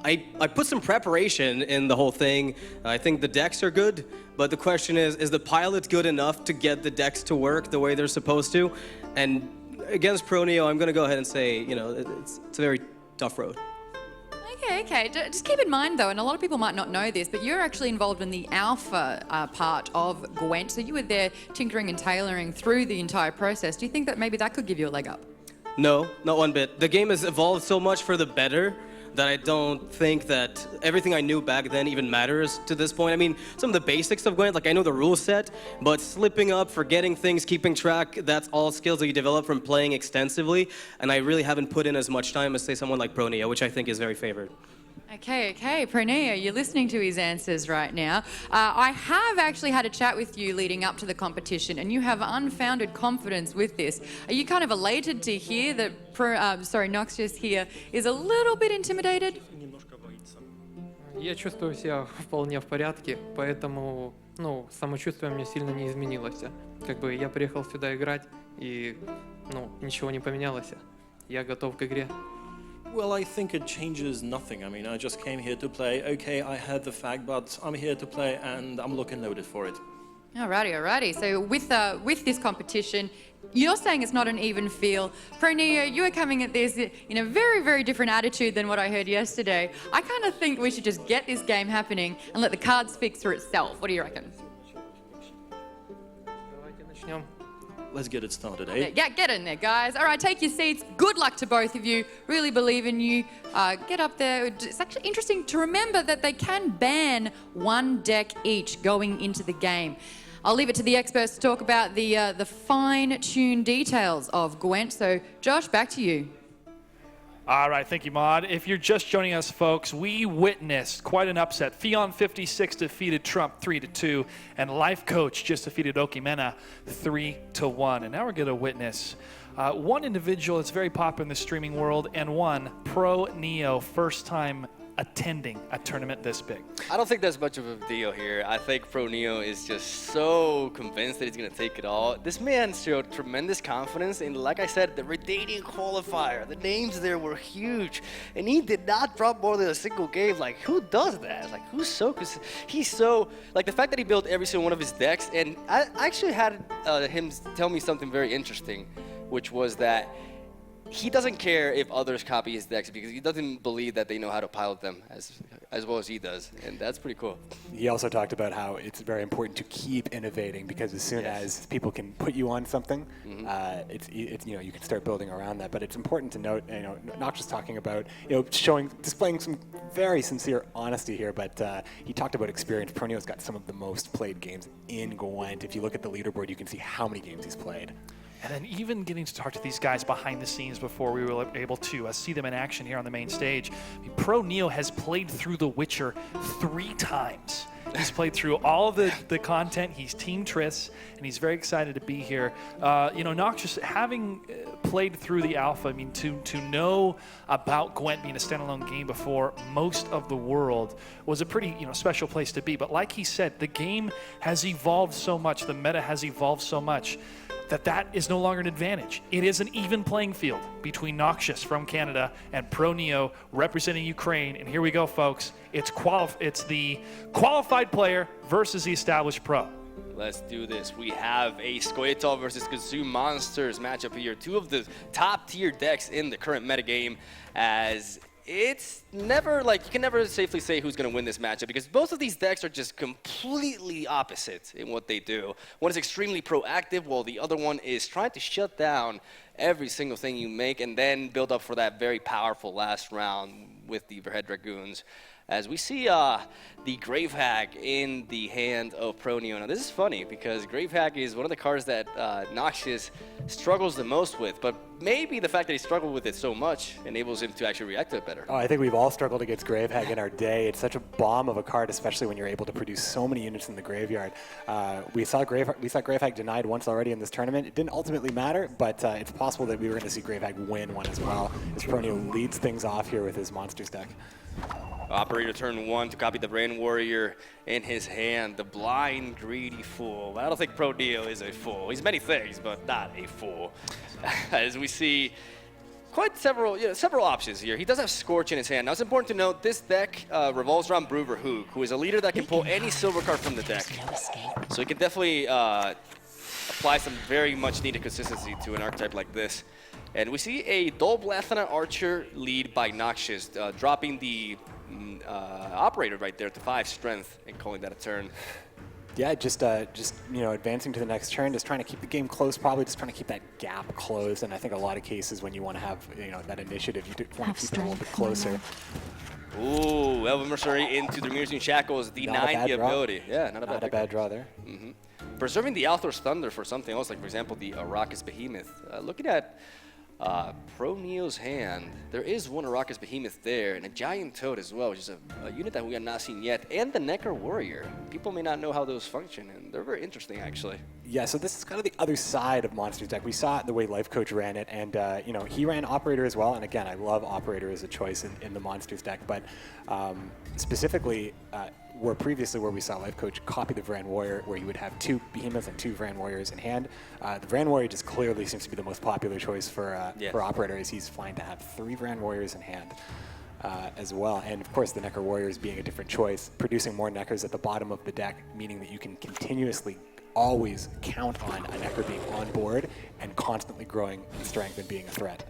I put some preparation in the whole thing. I think the decks are good, but the question is the pilot good enough to get the decks to work the way they're supposed to? And against Pro Neo, I'm going to go ahead and say, you know, it's a very tough road. Okay. Just keep in mind, though, and a lot of people might not know this, but you're actually involved in the alpha part of Gwent, so you were there tinkering and tailoring through the entire process. Do you think that maybe that could give you a leg up? No, not one bit. The game has evolved so much for the better that I don't think that everything I knew back then even matters to this point. I mean, some of the basics of Gwent, like I know the rule set, but slipping up, forgetting things, keeping track, that's all skills that you develop from playing extensively, and I really haven't put in as much time as, say, someone like Pro Neo, which I think is very favored. Okay, Pro Neo, you're listening to his answers right now. I have actually had a chat with you leading up to the competition, and you have unfounded confidence with this. Are you kind of elated to hear that Noxious here is a little bit intimidated? Я чувствую себя вполне в порядке, поэтому, самочувствие мне сильно не изменилось. Как бы я приехал сюда играть, и, ничего не поменялось. Я готов к игре. Well, I think it changes nothing. I mean, I just came here to play. Okay, I heard the fact, but I'm here to play, and I'm looking loaded for it. Alrighty. So with this competition, you're saying it's not an even feel. Pro Neo, you are coming at this in a very, very different attitude than what I heard yesterday. I kind of think we should just get this game happening and let the card speak for itself. What do you reckon? Let's get it started, eh? Yeah, get in there, guys. All right, take your seats. Good luck to both of you. Really believe in you. Get up there. It's actually interesting to remember that they can ban one deck each going into the game. I'll leave it to the experts to talk about the fine-tuned details of Gwent. So, Josh, back to you. All right, thank you, Maud. If you're just joining us, folks, we witnessed quite an upset. Fion 56 defeated Trump 3-2, and Life Coach just defeated Okimena 3-1. And now we're going to witness one individual that's very popular in the streaming world, and one Pro Neo, first time attending a tournament this big. I don't think that's much of a deal here. I think Pro Neo is just so convinced that he's going to take it all. This man showed tremendous confidence, and like I said, the Redanian qualifier, the names there were huge, and he did not drop more than a single game. Like, who does that? Like, he's so, like, the fact that he built every single one of his decks, and I actually had him tell me something very interesting, which was that he doesn't care if others copy his decks because he doesn't believe that they know how to pilot them as well as he does, and that's pretty cool. He also talked about how it's very important to keep innovating because as soon as people can put you on something, it's you can start building around that. But it's important to note, not just talking about displaying some very sincere honesty here, but he talked about experience. Pro Neo's got some of the most played games in Gwent. If you look at the leaderboard, you can see how many games he's played. And then even getting to talk to these guys behind the scenes before we were able to see them in action here on the main stage. I mean, Pro Neo has played through The Witcher 3 times. He's played through all of the content. He's Team Triss, and he's very excited to be here. Noxious, having played through the alpha, I mean, to know about Gwent being a standalone game before most of the world was a pretty special place to be. But like he said, the game has evolved so much, the meta has evolved so much, that is no longer an advantage. It is an even playing field between Noxious from Canada and Pro Neo representing Ukraine. And here we go, folks. It's the qualified player versus the established pro. Let's do this. We have a Squirtle versus Kazoo Monsters matchup here. Two of the top tier decks in the current metagame, as it's never, you can never safely say who's going to win this matchup because both of these decks are just completely opposite in what they do. One is extremely proactive while the other one is trying to shut down every single thing you make and then build up for that very powerful last round with the Verhead Dragoons. as we see the Grave Hack in the hand of Pronio. Now this is funny because Grave Hack is one of the cards that Noxious struggles the most with, but maybe the fact that he struggled with it so much enables him to actually react to it better. Oh, I think we've all struggled against Grave Hack in our day. It's such a bomb of a card, especially when you're able to produce so many units in the graveyard. We saw Grave Hack denied once already in this tournament. It didn't ultimately matter, but it's possible that we were going to see Grave Hack win one as well, as Pronio leads things off here with his monsters deck. Operator turn 1 to copy the Brain Warrior in his hand, the blind, greedy fool. I don't think Pronio is a fool. He's many things, but not a fool. As we see quite several options here. He does have Scorch in his hand. Now it's important to note this deck revolves around Bruver Hoog, who is a leader that can pull any silver card from the deck. So he can definitely apply some very much needed consistency to an archetype like this. And we see a Dolblathana Archer lead by Noxious, dropping the Operator right there to 5 strength and calling that a turn. Yeah, just advancing to the next turn, just trying to keep the game close, probably just trying to keep that gap closed. And I think a lot of cases when you want to have that initiative, you want to keep it a little bit closer. Ooh, Elven Mercenary into the Mirroring Shackles, denying the ability. Yeah, not a bad draw there. Preserving the Althor's Thunder for something else, like for example the Arrakis Behemoth. Looking at Pronio's hand, there is one Arrakis Behemoth there, and a Giant Toad as well, which is a unit that we have not seen yet, and the Necker Warrior. People may not know how those function, and they're very interesting, actually. Yeah, so this is kind of the other side of Monsters deck. We saw the way Life Coach ran it, and he ran Operator as well. And again, I love Operator as a choice in the Monsters deck, but specifically, where we saw Life Coach copy the Vran Warrior, where you would have 2 Behemoths and 2 Vran Warriors in hand. The Vran Warrior just clearly seems to be the most popular choice for Operator, as he's fine to have 3 Vran Warriors in hand as well. And of course, the Necker Warriors being a different choice, producing more Neckers at the bottom of the deck, meaning that you can continuously always count on a Necker being on board and constantly growing in strength and being a threat.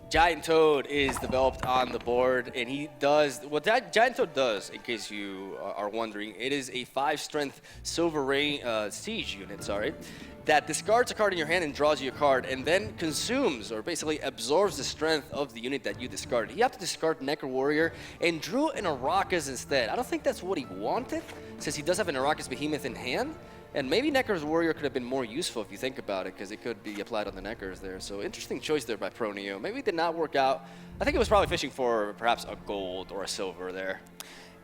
Giant Toad is developed on the board, and he does what that Giant Toad does, in case you are wondering. It is a 5 strength Silver Rain siege unit, that discards a card in your hand and draws you a card, and then consumes, or basically absorbs the strength of the unit that you discarded. He had to discard Necker Warrior and drew an Arrakis instead. I don't think that's what he wanted, since he does have an Arrakis Behemoth in hand. And maybe Necker's Warrior could have been more useful if you think about it, because it could be applied on the Neckers there. So interesting choice there by Pronio. Maybe it did not work out. I think it was probably fishing for perhaps a gold or a silver there.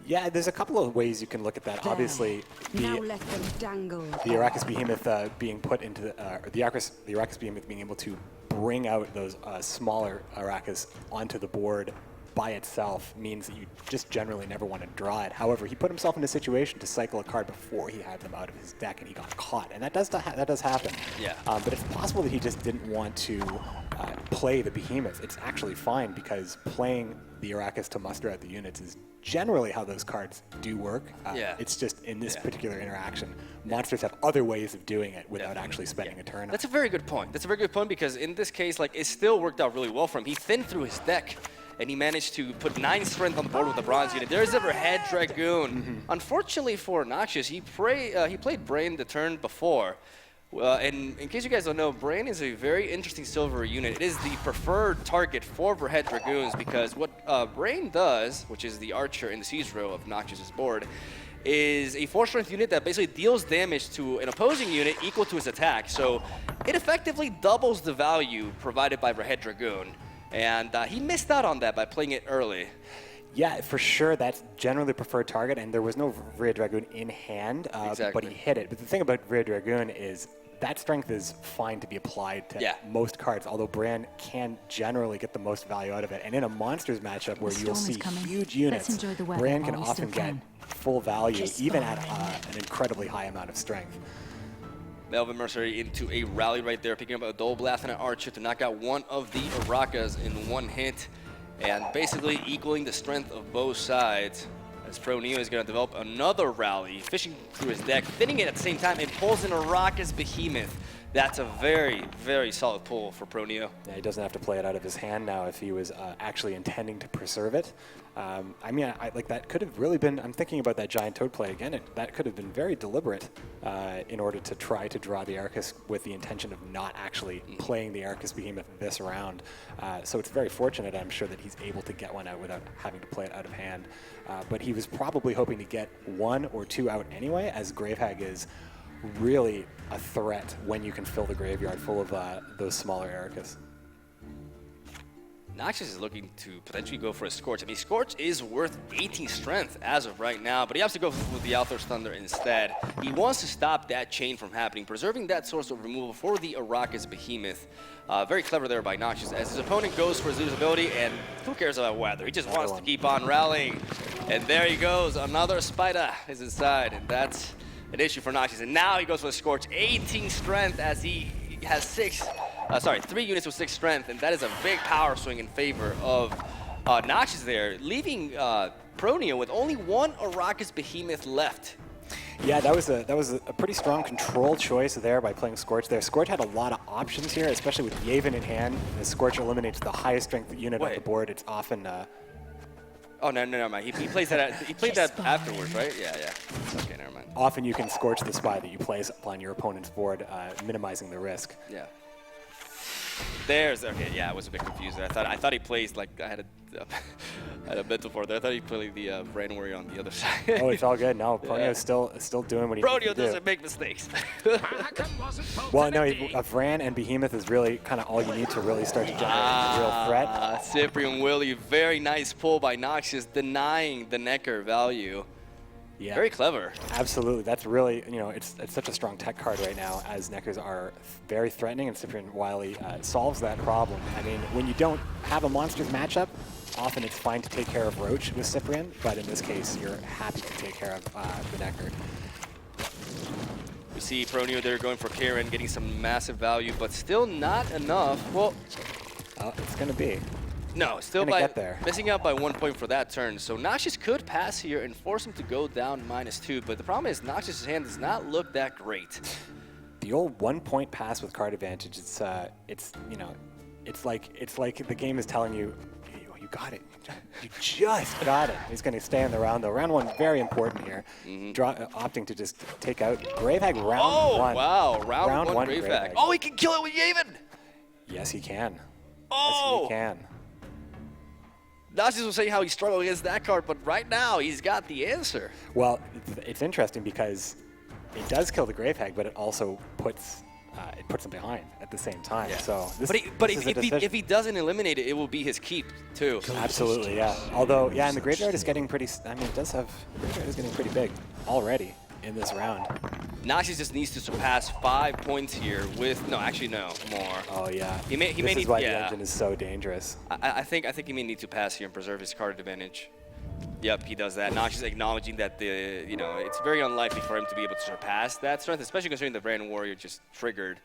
Yeah, there's a couple of ways you can look at that. There. Obviously, Now let them dangle. the Arrakis Behemoth being put into the Arrakis Behemoth being able to bring out those smaller Arrakis onto the board by itself means that you just generally never want to draw it. However, he put himself in a situation to cycle a card before he had them out of his deck, and he got caught, and that does happen. Yeah. But it's possible that he just didn't want to play the Behemoth. It's actually fine, because playing the Arrakis to muster out the units is generally how those cards do work. It's just in this particular interaction, monsters have other ways of doing it without actually spending a turn. That's a very good point. That's a very good point, because in this case, it still worked out really well for him. He thinned through his deck, and he managed to put 9 strength on the board with the bronze unit. There's a Head Dragoon. Unfortunately for Noxious, he played Brain the turn before. And in case you guys don't know, Brain is a very interesting silver unit. It is the preferred target for Verhead Dragoons, because what Brain does, which is the archer in the siege row of Noxious's board, is a 4-strength unit that basically deals damage to an opposing unit equal to his attack. So it effectively doubles the value provided by Verhead Dragoon. And he missed out on that by playing it early. Yeah, for sure, that's generally the preferred target, and there was no Verhead Dragoon in hand, but he hit it. But the thing about Verhead Dragoon is that strength is fine to be applied to most cards, although Bran can generally get the most value out of it. And in a monsters matchup where you'll see huge units, Bran can often get full value, even at an incredibly high amount of strength. Elven Mercenary into a rally right there, picking up a Dolblath and an Archer to knock out one of the Arakas in one hit, and basically equaling the strength of both sides, as Pronio is going to develop another rally, fishing through his deck, thinning it at the same time, and pulls in Araka's Behemoth. That's a very, very solid pull for Proneo. Yeah, he doesn't have to play it out of his hand now if he was actually intending to preserve it. I mean, like that could have really been, I'm thinking about that giant toad play again, that could have been very deliberate in order to try to draw the Arcus with the intention of not actually playing the Arcus Behemoth this round. So it's very fortunate, I'm sure, that he's able to get one out without having to play it out of hand. But he was probably hoping to get 1 or 2 out anyway, as Gravehag is really a threat when you can fill the graveyard full of those smaller Arcus. Noxious is looking to potentially go for a Scorch. I mean, Scorch is worth 18 strength as of right now, but he has to go with the Althor's Thunder instead. He wants to stop that chain from happening, preserving that source of removal for the Arrakis Behemoth. Very clever there by Noxious, as his opponent goes for his ability, and who cares about weather? He just wants to keep on rallying. And there he goes, another Spider is inside, and that's an issue for Noxious. And now he goes for the Scorch, 18 strength as he has 3 units with 6 strength, and that is a big power swing in favor of Noxious there, leaving Proneo with only 1 Arrakis Behemoth left. Yeah, that was a pretty strong control choice there by playing Scorch there. Scorch had a lot of options here, especially with Yavin in hand. As Scorch eliminates the highest strength unit on the board, it's often... Oh, no, never mind. He plays that. He played that afterwards, right? Yeah. Okay, never mind. Often you can Scorch the spy that you place on your opponent's board, minimizing the risk. Yeah. Okay. Yeah, I was a bit confused. I thought he plays like I had a mental for there. I thought he played the Brain Warrior on the other side. Oh, it's all good. No, Proneo's still doing what he needs to do. Proneo doesn't make mistakes. Well, no, a Vran and Behemoth is really kind of all you need to really start to generate a real threat. Cyprian Willie, very nice pull by Noxious, denying the Necker value. Yeah. Very clever. Absolutely. That's really, it's such a strong tech card right now, as Neckers are very threatening, and Cyprian Wiley solves that problem. I mean, when you don't have a monsters matchup, often it's fine to take care of Roach with Cyprian, but in this case, you're happy to take care of the Necker. We see Proneo there going for Karen, getting some massive value, but still not enough. Well, it's going to be. No, still missing out by 1 point for that turn. So Noxious could pass here and force him to go down -2, but the problem is Noxious' hand does not look that great. The old 1 point pass with card advantage, it's like the game is telling you, you got it. You just got it. He's going to stay in the round, though. Round 1, very important here. Opting to just take out Gravehag round 1. Oh, wow. Round 1 Gravehag. Oh, he can kill it with Yavin! Yes, he can. Oh! Yes, he can. Noxious was saying how he struggled against that card, but right now he's got the answer. Well, it's interesting because it does kill the Gravehag, but it also puts him behind at the same time. Yeah. So if he doesn't eliminate it, it will be his keep too. Absolutely, yeah. Although, yeah, and the graveyard is getting pretty. I mean, the graveyard is getting pretty big already in this round. Noxious just needs to surpass 5 points here with more. Oh yeah. He may this need. is why the engine is so dangerous. I think he may need to pass here and preserve his card advantage. Yep, he does that. Noxious acknowledging that it's very unlikely for him to be able to surpass that strength, especially considering the Brand Warrior just triggered.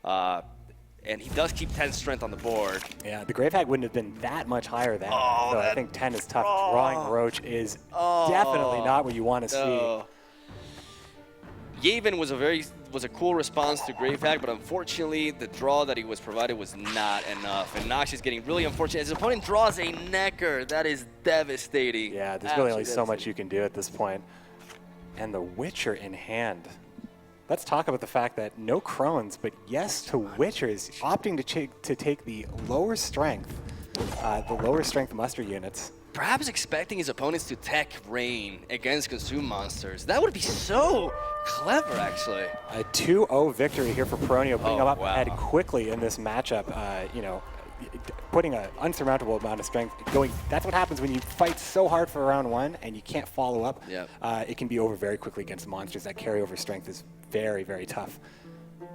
And he does keep 10 strength on the board. Yeah, the Gravehag wouldn't have been that much higher then. So I think 10 is tough. Drawing Roach is definitely not what you want to see. Yavin was a cool response to Gravehag, but unfortunately the draw that he was provided was not enough. And Noxious getting really unfortunate. His opponent draws a Necker. That is devastating. Yeah, there's really only so much you can do at this point. And the Witcher in hand. Let's talk about the fact that no Crones, but yes to Witchers, opting to take the lower strength muster units. Perhaps expecting his opponents to tech Rain against Consume monsters. That would be so clever, actually. A 2-0 victory here for Proneo, putting him up ahead quickly in this matchup. Putting an unsurmountable amount of strength going. That's what happens when you fight so hard for round 1 and you can't follow up. Yep. It can be over very quickly against monsters. That carryover strength is very, very tough.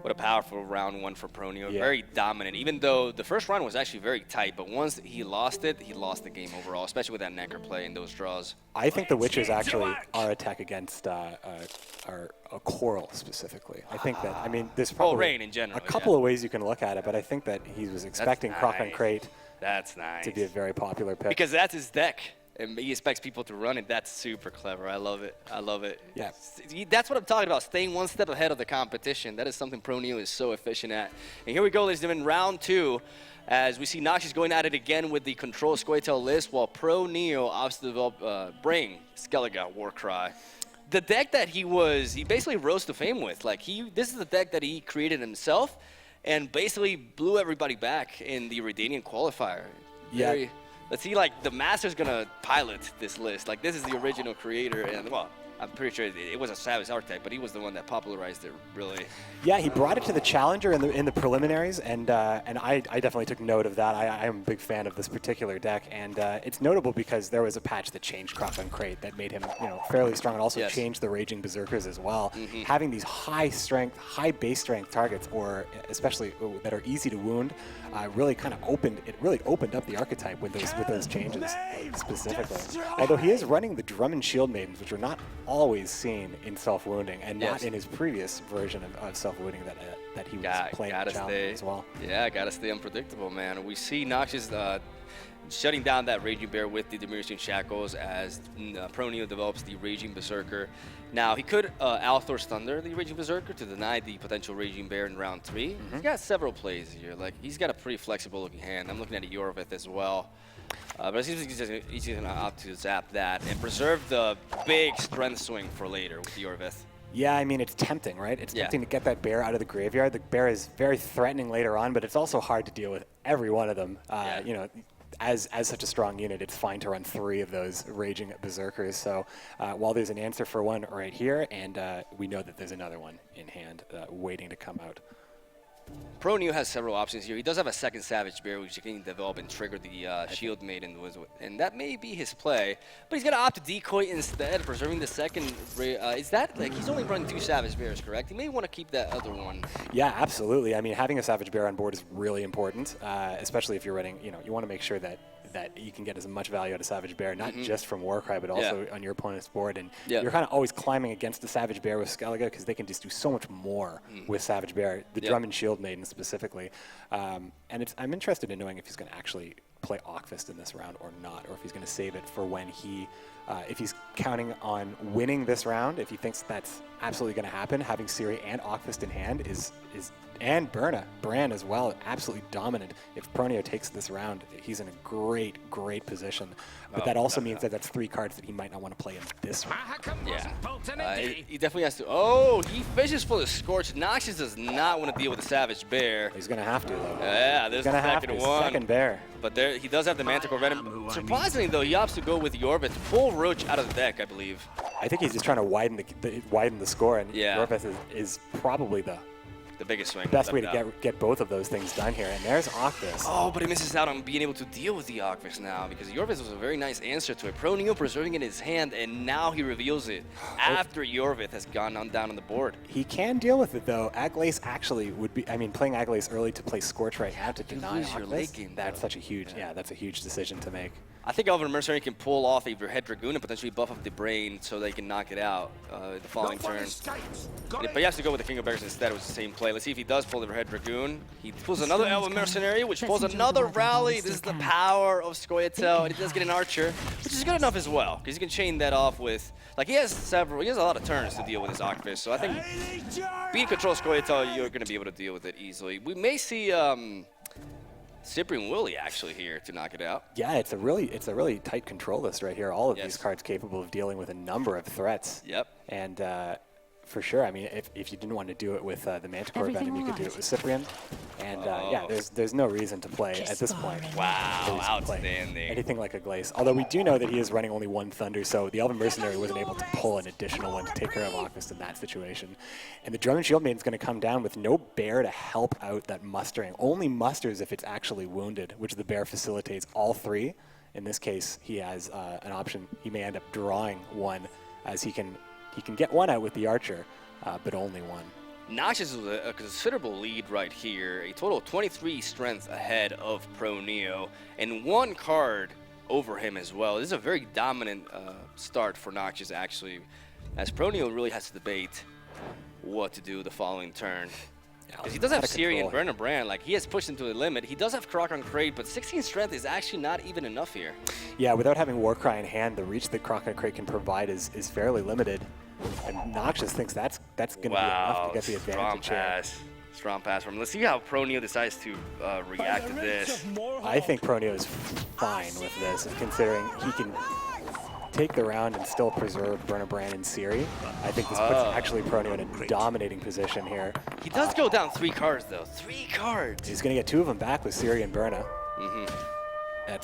What a powerful round 1 for Proneo. Yeah. Very dominant, even though the first round was actually very tight, but once he lost it, he lost the game overall, especially with that Necker play and those draws. I think the Witchers actually are a tech against a Coral specifically. I think that, I mean, there's probably Rain in general, a couple of ways you can look at it, but I think that he was expecting Croc and Crate That's nice. to be a very popular pick. Because that's his deck. And he expects people to run it. That's super clever. I love it. I love it. Yeah. That's what I'm talking about, staying one step ahead of the competition. That is something Pro Neo is so efficient at. And here we go, ladies and gentlemen, round 2, as we see Noxious going at it again with the Control Scoia'tael list, while Pro Neo obviously developed Brain, Skellige, Warcry. The deck that he basically rose to fame with. Like, this is the deck that he created himself and basically blew everybody back in the Redanian qualifier. Yeah. Let's see, like, the Master's gonna pilot this list. Like, this is the original creator, and, well, I'm pretty sure it was a Savage archetype, but he was the one that popularized it, really. Yeah, he brought it to the Challenger in the preliminaries, and I definitely took note of that. I am a big fan of this particular deck, and it's notable because there was a patch that changed Crop and Crate that made him, fairly strong, and also changed the Raging Berserkers as well. Having these high strength, high base strength targets, or especially that are easy to wound, really opened up the archetype with those changes specifically. Although he is running the Drum and Shield Maidens, which are not always seen in self-wounding, and not in his previous version of self-wounding that he was playing in Challenge as well. Yeah, gotta stay unpredictable, man. We see Noxious shutting down that Raging Bear with the Diminishing Shackles as Pro Neo develops the Raging Berserker. Now, he could Althor's Thunder the Raging Berserker to deny the potential Raging Bear in round 3. He's got several plays here. Like, he's got a pretty flexible looking hand. I'm looking at a Yorvith as well. But it seems like he's going to opt to zap that and preserve the big strength swing for later with Yorvith. Yeah, I mean, it's tempting, right? It's tempting to get that bear out of the graveyard. The bear is very threatening later on, but it's also hard to deal with every one of them. As such a strong unit, it's fine to run 3 of those Raging Berserkers. So while there's an answer for one right here, and we know that there's another one in hand waiting to come out. Pro Neo has several options here. He does have a second Savage Bear, which he can develop and trigger the Shield Maiden, and that may be his play. But he's going to opt to decoy instead, preserving the second. Is that, like, he's only running 2 Savage Bears, correct? He may want to keep that other one. Yeah, absolutely. I mean, having a Savage Bear on board is really important, especially if you're running, you want to make sure that you can get as much value out of Savage Bear, not just from Warcry, but also on your opponent's board. And you're kind of always climbing against the Savage Bear with Skellige because they can just do so much more with Savage Bear, the Drum and Shield Maiden specifically. And I'm interested in knowing if he's going to actually play Ockfist in this round or not, or if he's going to save it for when if he's counting on winning this round, if he thinks that's absolutely going to happen, having Ciri and Ockfist in hand and Bran as well, absolutely dominant. If Pro Neo takes this round, he's in a great position. But that also means that that's 3 cards that he might not want to play in this round. Yeah, he definitely has to. Oh, he fishes for the Scorch. Noxious does not want to deal with the Savage Bear. He's going to have to, though. Yeah, there's the second one. Second bear. But he does have the Manticore Venom. Surprisingly, though, he opts to go with Yorvith. Full Roach out of the deck, I believe. I think he's just trying to widen the score, and Yorvith is probably the biggest swing. Best way to get both of those things done here. And there's Ockfist. Oh, but he misses out on being able to deal with the Ockfist now, because Yorvith was a very nice answer to it. Pro Neo preserving it in his hand, and now he reveals it after Yorvith has gone down on the board. He can deal with it, though. Aglace actually would be, playing Aglace early to play Scorch right now to deny Ockfist, that's such a huge, that's a huge decision to make. I think Elven Mercenary can pull off a Red Dragoon and potentially buff up the Brain so they can knock it out the following turn. But he has to go with the King of Bears instead. It was the same play. Let's see if he does pull the Red Dragoon. He pulls another Elven Mercenary, which pulls another Rally. This is the power of Scoia'tael, and he does get an Archer, which is good enough as well, because he can chain that off with, like, he has a lot of turns to deal with his Ockfist. So I think being Control Scoia'tael, you're going to be able to deal with it easily. We may see Cyprian Willie actually here to knock it out. Yeah, it's a really tight control list right here. All of these cards capable of dealing with a number of threats. Yep. And for sure, if you didn't want to do it with the Manticore Venom, you could do it with Cyprian. And yeah, there's no reason to play at this point. Wow, outstanding. Anything like a Glace. Although we do know that he is running only 1 Thunder, so the Elven Mercenary wasn't able to pull an additional one to take care of Ockfist in that situation. And the Drum and Shield Maiden's going to come down with no bear to help out that mustering. Only musters if it's actually wounded, which the bear facilitates all 3. In this case, he has an option. He may end up drawing 1, as he can get 1 out with the Archer, but only 1. Noxious is a considerable lead right here. A total of 23 strength ahead of Pro Neo, and 1 card over him as well. This is a very dominant start for Noxious, actually, as Pro Neo really has to debate what to do the following turn. Because he does have Siri and Burner Brand. Like, he has pushed him to the limit. He does have Croc on Crate, but 16 strength is actually not even enough here. Yeah, without having Warcry in hand, the reach that Croc on Crate can provide is fairly limited. And Noxious thinks that's going to be enough to get the advantage here. Strong pass from him. Let's see how Pronio decides to react to this. I think Pronio is fine with this, considering he can take the round and still preserve Burner Brand and Siri. I think this puts actually Pronio in a dominating position here. He does go down 3 cards, though. 3 cards. He's going to get 2 of them back with Siri and Burner.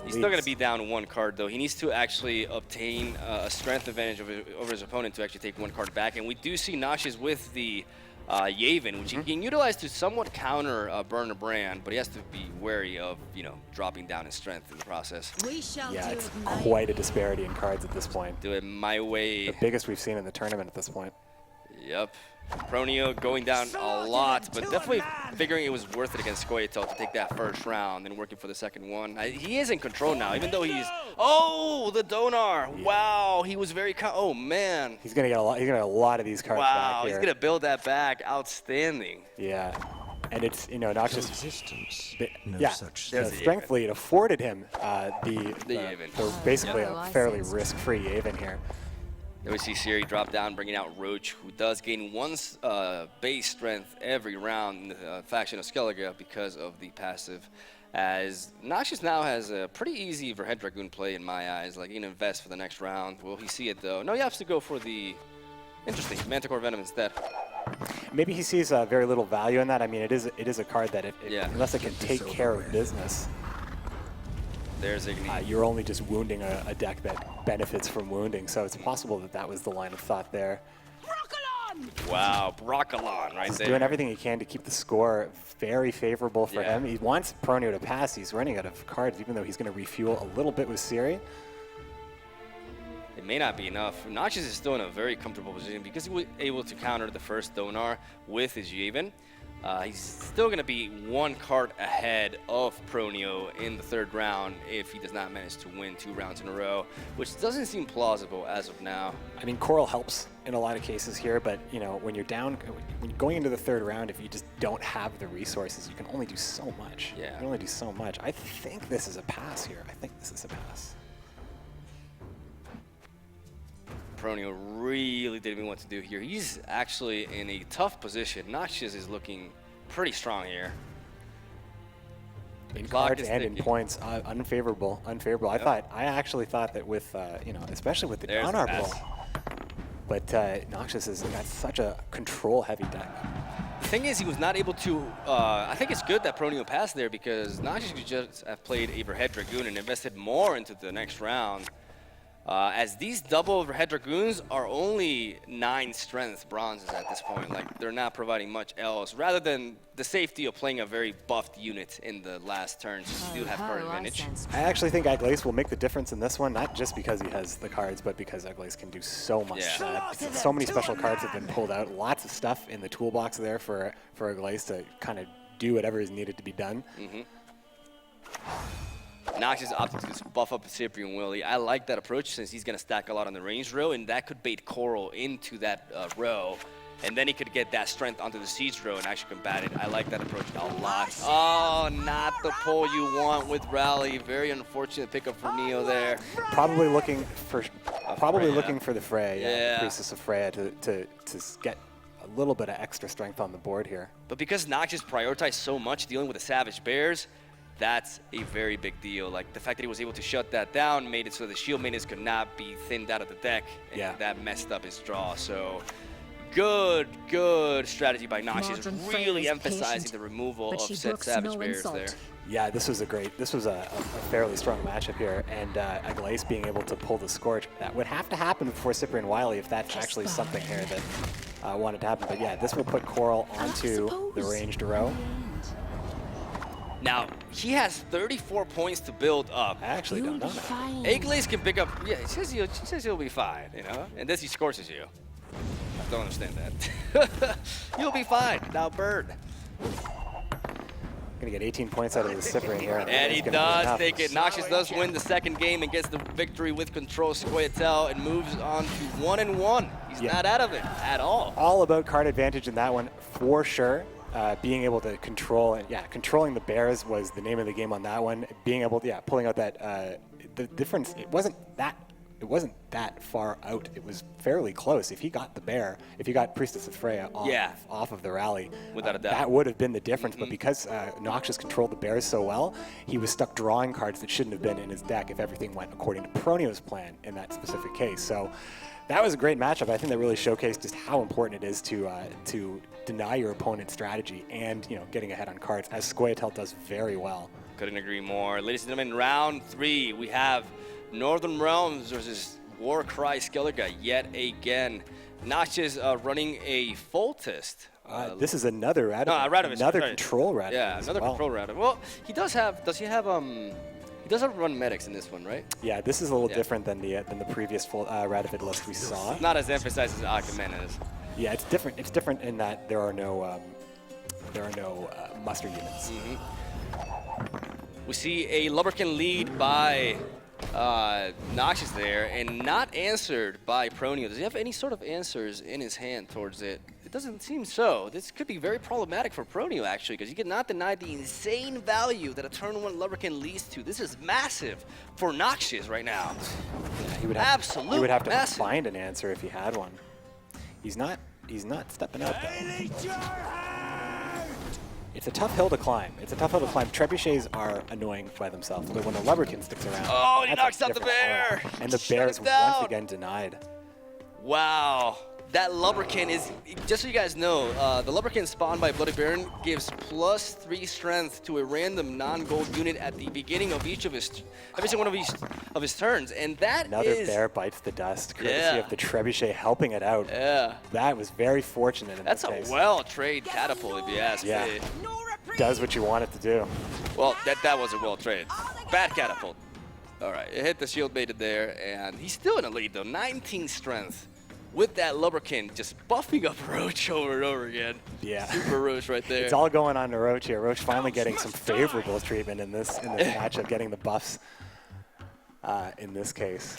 He's still going to be down 1 card, though. He needs to actually obtain a strength advantage over his opponent to actually take 1 card back. And we do see Noxious with the Yavin, which he can utilize to somewhat counter Burner Brand, but he has to be wary of, dropping down in strength in the process. Yeah, it's quite a disparity in cards at this point. Do it my way. The biggest we've seen in the tournament at this point. Yep. Pronio going down a lot, but definitely figuring it was worth it against Squayatel to take that first round and working for the second one. He is in control now, even though he's... Oh, the Donar! Yeah. Wow, he was very... Oh, man. He's going to get a lot. He's going to get a lot of these cards back here. Wow, he's going to build that back. Outstanding. Yeah. And it's, Noxious... Yeah, such the strength lead afforded him basically a fairly risk-free Yavin here. Then we see Siri drop down, bringing out Roach, who does gain 1 base strength every round in the faction of Skellige because of the passive. As Noxious now has a pretty easy Verhead Dragoon play in my eyes. Like, he can invest for the next round. Will he see it, though? No, he has to go for the interesting Manticore Venom instead. Maybe he sees very little value in that. I mean, it is a card that unless it can take care of business, there's Igni. You're only just wounding a deck that benefits from wounding, so it's possible that was the line of thought there. Wow, Broccolon right He's there. doing everything he can to keep the score very favorable for him. He wants Pronio to pass. He's running out of cards, even though he's going to refuel a little bit with Siri. It may not be enough. Noxious is still in a very comfortable position because he was able to counter the first Donar with his Yavin. He's still going to be 1 card ahead of Pronio in the 3rd round if he does not manage to win 2 rounds in a row, which doesn't seem plausible as of now. I mean, Coral helps in a lot of cases here, but when you're down, when you're going into the 3rd round, if you just don't have the resources, you can only do so much. Yeah. You can only do so much. I think this is a pass here. I think this is a pass. Pronio really didn't know what to do here. He's actually in a tough position. Noxious is looking pretty strong here. In cards and in points, unfavorable. Yep. I actually thought that with, especially with the Donar pull, but Noxious has got such a control-heavy deck. The thing is, he was not able to, I think it's good that Pronio passed there because Noxious could just have played Overhead Dragoon and invested more into the next round. As these double Overhead Dragoons are only 9 strength bronzes at this point. Like, they're not providing much else, rather than the safety of playing a very buffed unit in the last turn, so you do have card advantage. I actually think Aglace will make the difference in this one, not just because he has the cards, but because Aglace can do so much. So many special cards have been pulled out. Lots of stuff in the toolbox there for Aglace to kind of do whatever is needed to be done. Noxious opted to just buff up Cyprian Willie. I like that approach since he's going to stack a lot on the range row, and that could bait Coral into that row. And then he could get that strength onto the siege row and actually combat it. I like that approach a lot. Oh, not the pull you want with Rally. Very unfortunate pickup for Neo there. Probably looking for the Freya, Priestess of Freya, to get a little bit of extra strength on the board here. But because Noxious prioritized so much dealing with the Savage Bears, that's a very big deal. Like, the fact that he was able to shut that down made it so the shield maintenance could not be thinned out of the deck, and that messed up his draw. So good strategy by Noxious, really emphasizing the removal of said Savage Bears there. Yeah, this was a fairly strong matchup here, and Aglace being able to pull the Scorch. That would have to happen before Cyprian Wiley if that's actually something here that wanted to happen. But yeah, this will put Coral onto the ranged row. Now, he has 34 points to build up. I actually don't know that. Aglace can pick up, he says he'll be fine, and then he scorches you. I don't understand that. You'll be fine. Now, Bird. Gonna get 18 points out of the Cyprian here. And he does take it. Noxious does win the second game and gets the victory with control. Squayatel and moves on to 1-1. He's not out of it at all. All about card advantage in that one, for sure. being able to controlling the bears was the name of the game on that one. Being able to, pulling out that, the difference, it wasn't that far out. It was fairly close. If he got the bear, if he got Priestess of Freya off of the rally, without a doubt, that would have been the difference. But because Noxious controlled the bears so well, he was stuck drawing cards that shouldn't have been in his deck if everything went according to Proneo's plan in that specific case. So that was a great matchup. I think that really showcased just how important it is to deny your opponent's strategy and getting ahead on cards, as Squayatel does very well. Couldn't agree more. Ladies and gentlemen, round 3, we have Northern Realms versus Warcry Skellige yet again. Noxious running a Foltest. This is another Radovid, another control Radovid. Yeah, another control Radovid. Well, he does have run medics in this one, right? Yeah, this is a little different than the previous full Radovid list we saw. Not as emphasized as Akhemen is. Yeah, it's different. It's different in that there are no muster units. We see a Lubberkin lead by Noxious there, and not answered by Proneo. Does he have any sort of answers in his hand towards it? It doesn't seem so. This could be very problematic for Proneo, actually, because you cannot deny the insane value that a turn 1 Lubberkin leads to. This is massive for Noxious right now. Yeah, he would have to find an answer if he had one. He's not stepping up, though. It's a tough hill to climb. Trebuchets are annoying by themselves, but when a Lubberkin sticks around, oh, he knocks out the bear! And the bear's once again denied. Wow. That Lubberkin is, just so you guys know, the Lubberkin spawned by Bloody Baron gives +3 strength to a random non-gold unit at the beginning of every single one of his turns, and that Another bear bites the dust, courtesy of the Trebuchet helping it out. Yeah. That was very fortunate in That's this case. a well-traded catapult, if you ask me. Does what you want it to do. Well, that was a well-traded. Bad catapult. All right, it hit the shield baited there, and he's still in a lead, though. 19 strength. With that Lubberkin just buffing up Roach over and over again. Yeah. Super Roach right there. It's all going on to Roach here. Roach finally getting some favorable treatment in this matchup, getting the buffs in this case.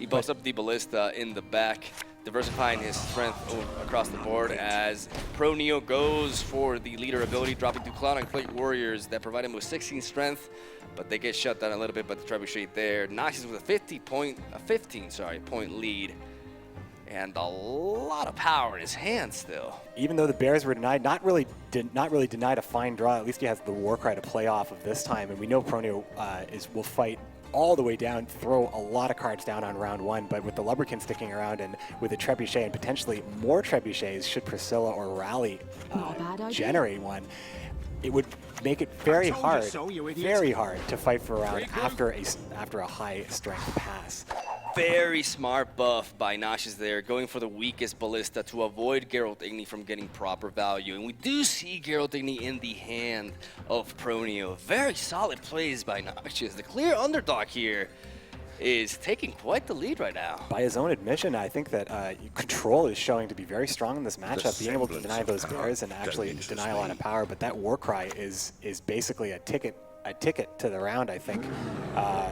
He buffs up the Ballista in the back, diversifying his strength across the board as Proneo goes for the leader ability, dropping 2 Cloud and Plate Warriors that provide him with 16 strength, but they get shut down a little bit by the Trebuchet there. Noxious with a 15 point lead. And a lot of power in his hand still. Even though the Bears were denied, not really denied a fine draw. At least he has the Warcry to play off of this time, and we know Proneo will fight all the way down, throw a lot of cards down on round 1. But with the Lubberkin sticking around and with a Trebuchet and potentially more Trebuchets should Priscilla or Rally generate one, it would make it very hard to fight for a round after a high strength pass. Very smart buff by Noxious there, going for the weakest Ballista to avoid Geralt Igni from getting proper value. And we do see Geralt Igni in the hand of Proneo. Very solid plays by Noxious. The clear underdog here is taking quite the lead right now. By his own admission, I think that Control is showing to be very strong in this matchup, being able to deny those bears and actually deny a lot of power. But that Warcry is basically a ticket to the round, I think,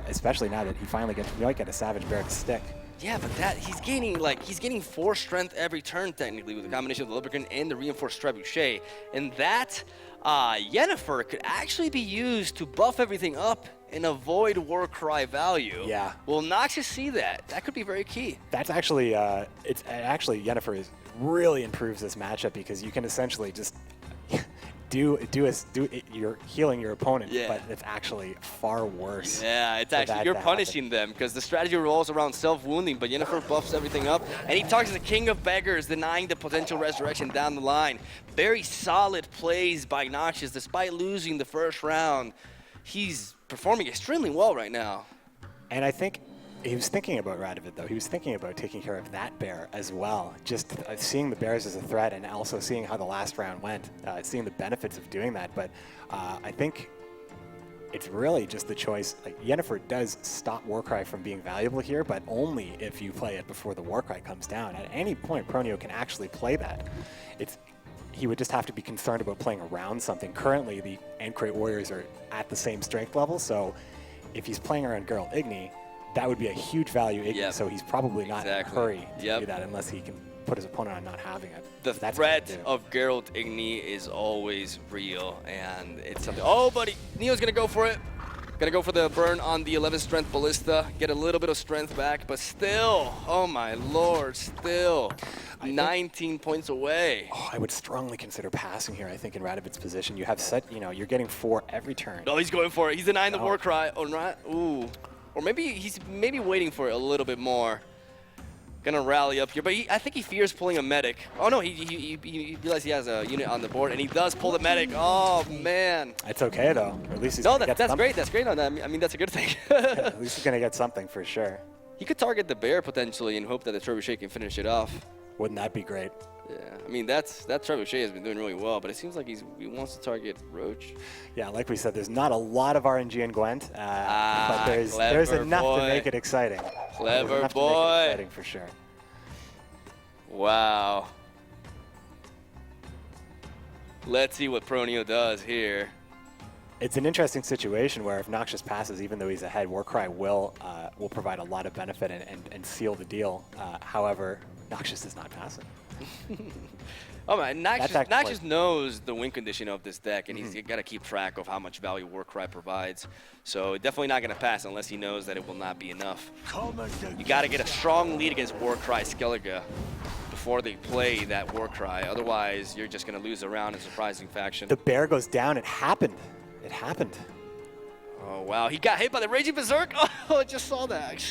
especially now that he finally might get a Savage Bear to stick. Yeah, but he's gaining 4 strength every turn technically with the combination of the Lubberkin and the reinforced Trebuchet, and that Yennefer could actually be used to buff everything up and avoid Warcry value. Yeah. Will Noxious see that? That could be very key. That's actually Yennefer really improves this matchup because you can essentially just you're healing your opponent, but it's actually far worse. Yeah, it's actually, you're punishing them because the strategy revolves around self-wounding, but Yennefer buffs everything up, and he targets the King of Beggars, denying the potential resurrection down the line. Very solid plays by Noxious, despite losing the first round. He's performing extremely well right now. And I think he was thinking about Radovid, though. He was thinking about taking care of that bear as well. Just seeing the bears as a threat and also seeing how the last round went, seeing the benefits of doing that. But I think it's really just the choice. Like, Yennefer does stop Warcry from being valuable here, but only if you play it before the Warcry comes down. At any point, Proneo can actually play that. He would just have to be concerned about playing around something. Currently, the Ancrate Warriors are at the same strength level, so if he's playing around Geralt Igni, that would be a huge value Igni, so he's probably not in a hurry to do that unless he can put his opponent on not having it. The That's threat what they do. of Geralt Igni is always real, and it's something. Oh, buddy, Neo's gonna go for it. Gonna go for the burn on the 11 strength ballista, get a little bit of strength back, but still, oh my lord, still 19 points away. Oh, I would strongly consider passing here. I think in Radovic's position, you have set, you're getting 4 every turn. Oh, he's going for it. He's denying the war cry. Oh, not. Ooh. Or maybe he's waiting for it a little bit more. Gonna rally up here, but I think he fears pulling a medic. Oh no, he realized he has a unit on the board, and he does pull the medic. Oh man. It's okay though. At least he's no, gonna get that's something. great. That's great on that. I mean, that's a good thing. At least he's gonna get something for sure. He could target the bear potentially and hope that the trebuchet can finish it off. Wouldn't that be great? Yeah, I mean that trebuchet has been doing really well, but it seems like he wants to target Roach. Yeah, like we said, there's not a lot of RNG in Gwent, but there's clever enough boy. to make it exciting. Clever There's enough boy. To make it exciting for sure. Wow. Let's see what Pronio does here. It's an interesting situation where if Noxious passes, even though he's ahead, Warcry will provide a lot of benefit and seal the deal. However, Noxious is not passing. Oh man, Noxious like, knows the win condition of this deck, and he's got to keep track of how much value Warcry provides. So definitely not going to pass unless he knows that it will not be enough. You got to get a strong lead against Warcry Skellige before they play that Warcry. Otherwise, you're just going to lose a round in surprising fashion. The bear goes down. It happened. It happened. Oh wow, he got hit by the Raging Berserk. Oh, I just saw that.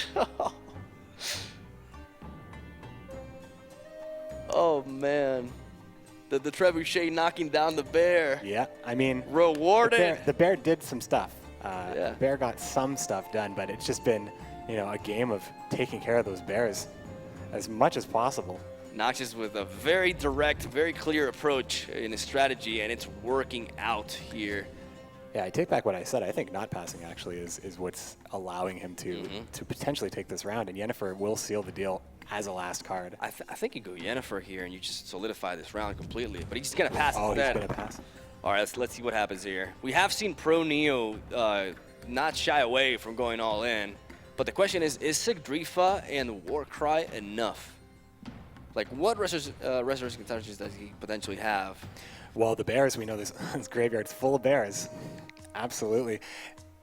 Oh man. The trebuchet knocking down the bear. Yeah, I mean, rewarded. The bear did some stuff. Yeah. The bear got some stuff done, but it's just been, a game of taking care of those bears as much as possible. Noxious with a very direct, very clear approach in his strategy, and it's working out here. Yeah, I take back what I said. I think not passing actually is what's allowing him to potentially take this round, and Yennefer will seal the deal as a last card. I think you go Yennefer here, and you just solidify this round completely. But he's just gonna pass instead. He's gonna pass. All right, let's see what happens here. We have seen Pro Neo not shy away from going all in, but the question is Sigdrifa and Warcry enough? Like, what resurrection touches does he potentially have? Well, the bears, we know this graveyard's full of bears. Absolutely.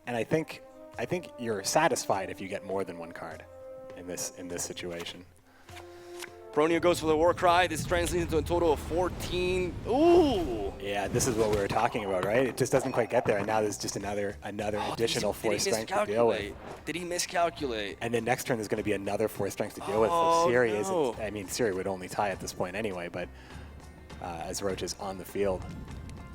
And I think you're satisfied if you get more than one card in this situation. Pronio goes for the Warcry. This translates into a total of 14. Ooh! Yeah, this is what we were talking about, right? It just doesn't quite get there, and now there's just another additional 4 strength to deal with. Did he miscalculate? And then next turn there's going to be another 4 strength to deal with. So Siri isn't. I mean, Siri would only tie at this point anyway, but as Roach is on the field.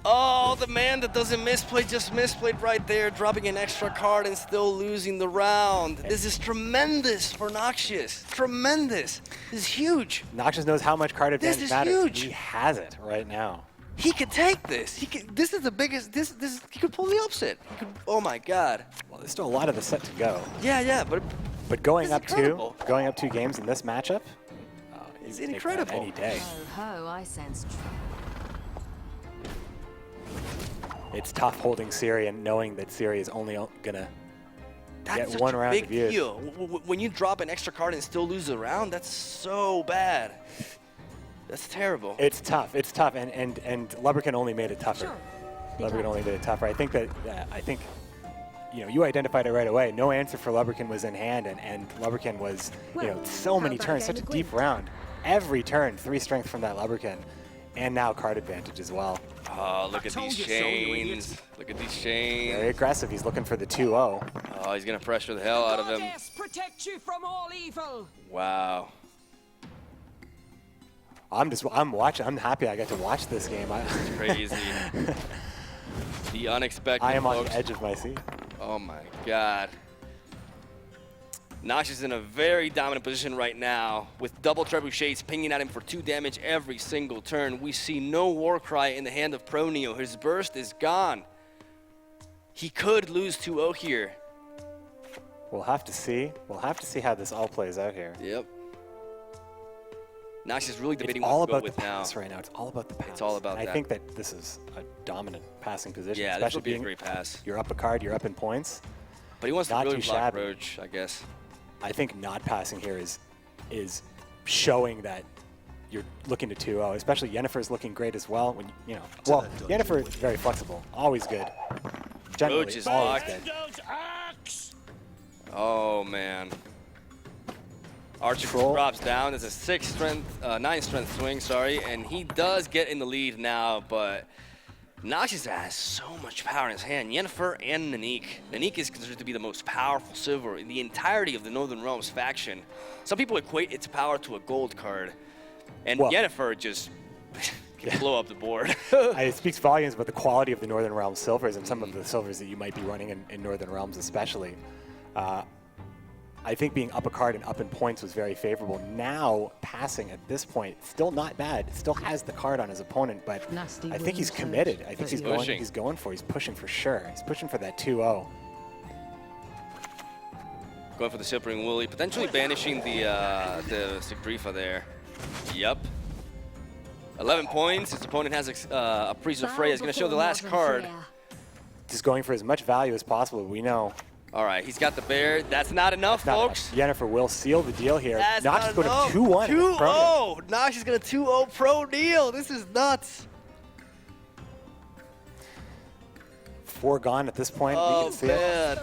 Oh, the man that doesn't misplay just misplayed right there, dropping an extra card and still losing the round. This is tremendous for Noxious. Tremendous. This is huge. Noxious knows how much card advantage matters. Huge. He has it right now. He could take this. This is the biggest. He could pull the upset. Oh my God. Well, there's still a lot of the set to go. Yeah, but going up two games in this matchup, it's incredible. Any day. Ho, I sense trouble. It's tough holding Siri and knowing that Siri is only gonna get one round of use. Deal. When you drop an extra card and still lose a round, that's so bad. That's terrible. It's tough. It's tough, and Lubberkin only made it tougher. Sure. Lubberkin only made it tougher. I think that you identified it right away. No answer for Lubberkin was in hand, and Lubberkin was so many turns, such a deep round. Every turn, 3 strength from that Lubberkin, and now card advantage as well. Oh, look at these chains. Look at these chains. Very aggressive. He's looking for the 2-0. Oh, he's gonna pressure the hell out of him. Protect you from all evil. Wow. I'm watching. I'm happy I get to watch this game. It's crazy. The unexpected. I am on folks. the edge of my seat. Oh my God. Noxious is in a very dominant position right now with double trebuchets pinging at him for 2 damage every single turn. We see no Warcry in the hand of Pronio. His burst is gone. He could lose 2-0 here. We'll have to see. We'll have to see how this all plays out here. Yep. Noxious really debating it's all what to go about with the now. pass right now. It's all about the pass. It's all about and that. I think that this is a dominant passing position. Yeah, especially this would be a great pass. You're up a card. You're up in points. But he wants Not to really too block shabby. Roach, I guess. I think not passing here is showing that you're looking to 2-0. Especially Yennefer's looking great as well. When well, Yennefer is very flexible, always good. Generally, Roach is always locked. good. Oh man. Archer Troll. drops down. It's a 9 strength swing, sorry, and he does get in the lead now, but Noxious has so much power in his hand. Yennefer and Nanique. Nanique is considered to be the most powerful silver in the entirety of the Northern Realms faction. Some people equate its power to a gold card, and Yennefer just can blow up the board. It speaks volumes about the quality of the Northern Realms silvers and some of the silvers that you might be running in Northern Realms especially. I think being up a card and up in points was very favorable. Now, passing at this point, still not bad. Still has the card on his opponent, but I think he's committed. I think he's going for. He's pushing for sure. He's pushing for that 2-0. Going for the Silvering Woolly, potentially banishing the Sigbrifa there. Yep. 11 points. His opponent has a Priest of Freya. He's going to show the last card. Just going for as much value as possible. We know. All right, he's got the bear. That's not enough, folks. Yennefer will seal the deal here. That's Nox not going enough. to 2-1. 2-0. Nox is going to 2-0 Pro Deal. This is nuts. 4 gone at this point. Oh, you can see man.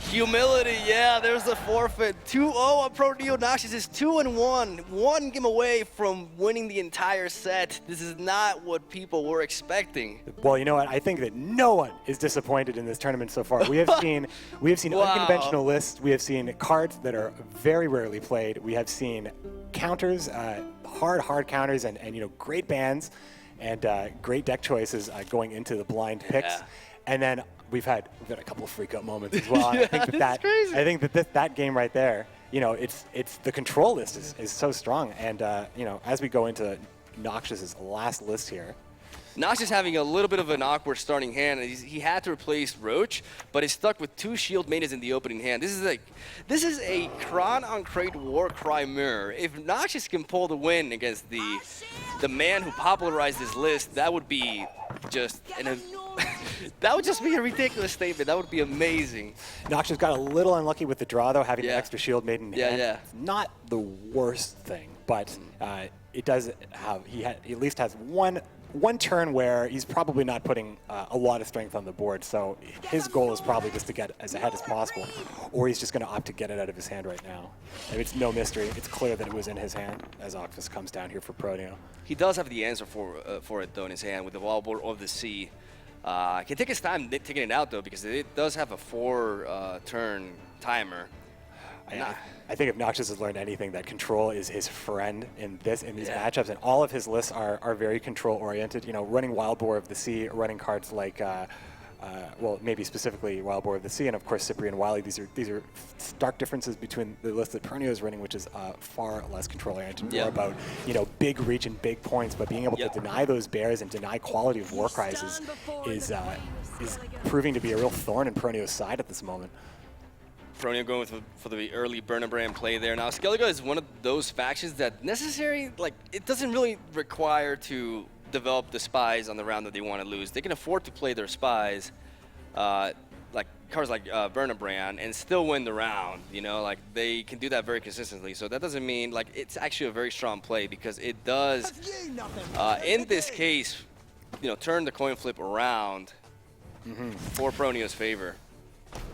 Humility, yeah, there's the forfeit. 2-0 on Pro Deal. Noxious is 2-1. One game away from winning the entire set. This is not what people were expecting. Well, you know what? I think that no one is disappointed in this tournament so far. We have seen unconventional lists. We have seen cards that are very rarely played. We have seen counters, hard counters, and great bans and great deck choices going into the blind picks. Yeah. And then we've had a couple of freak out moments as well. I think that game right there, it's the control list is so strong. And as we go into Noxious's last list here. Noxious having a little bit of an awkward starting hand. He had to replace Roach, but is stuck with 2 Shield Maidens in the opening hand. This is a Kron on Crate Warcry mirror. If Noxious can pull the win against the man who popularized this list, that would be just that would just be a ridiculous statement. That would be amazing. Noxious got a little unlucky with the draw though, having the extra Shield Maiden in hand. Yeah. Not the worst thing, but it does have he at least has one turn where he's probably not putting a lot of strength on the board, so his goal is probably just to get as ahead as possible, or he's just going to opt to get it out of his hand right now. I mean, it's no mystery. It's clear that it was in his hand as Octus comes down here for Proneo. He does have the answer for it, though, in his hand with the Wildboard of the Sea. Can take his time taking it out, though, because it does have a 4-turn timer. I think if Noxious has learned anything, that control is his friend in these matchups, and all of his lists are very control-oriented. Running Wild Boar of the Sea, running cards like, well, maybe specifically Wild Boar of the Sea, and of course Cyprian Wily. These are stark differences between the list that Proneo is running, which is far less control-oriented, more about big reach and big points. But being able to deny those bears and deny quality of war cries is proving to be a real thorn in Proneo's side at this moment. Proneo going for the early Burn-a-Brand play there. Now, Skellige is one of those factions that it doesn't really require to develop the spies on the round that they want to lose. They can afford to play their spies, like cards like Burn-a-Brand, and still win the round. They can do that very consistently. So that doesn't mean, it's actually a very strong play, because it does, in this case, turn the coin flip around for Proneo's favor.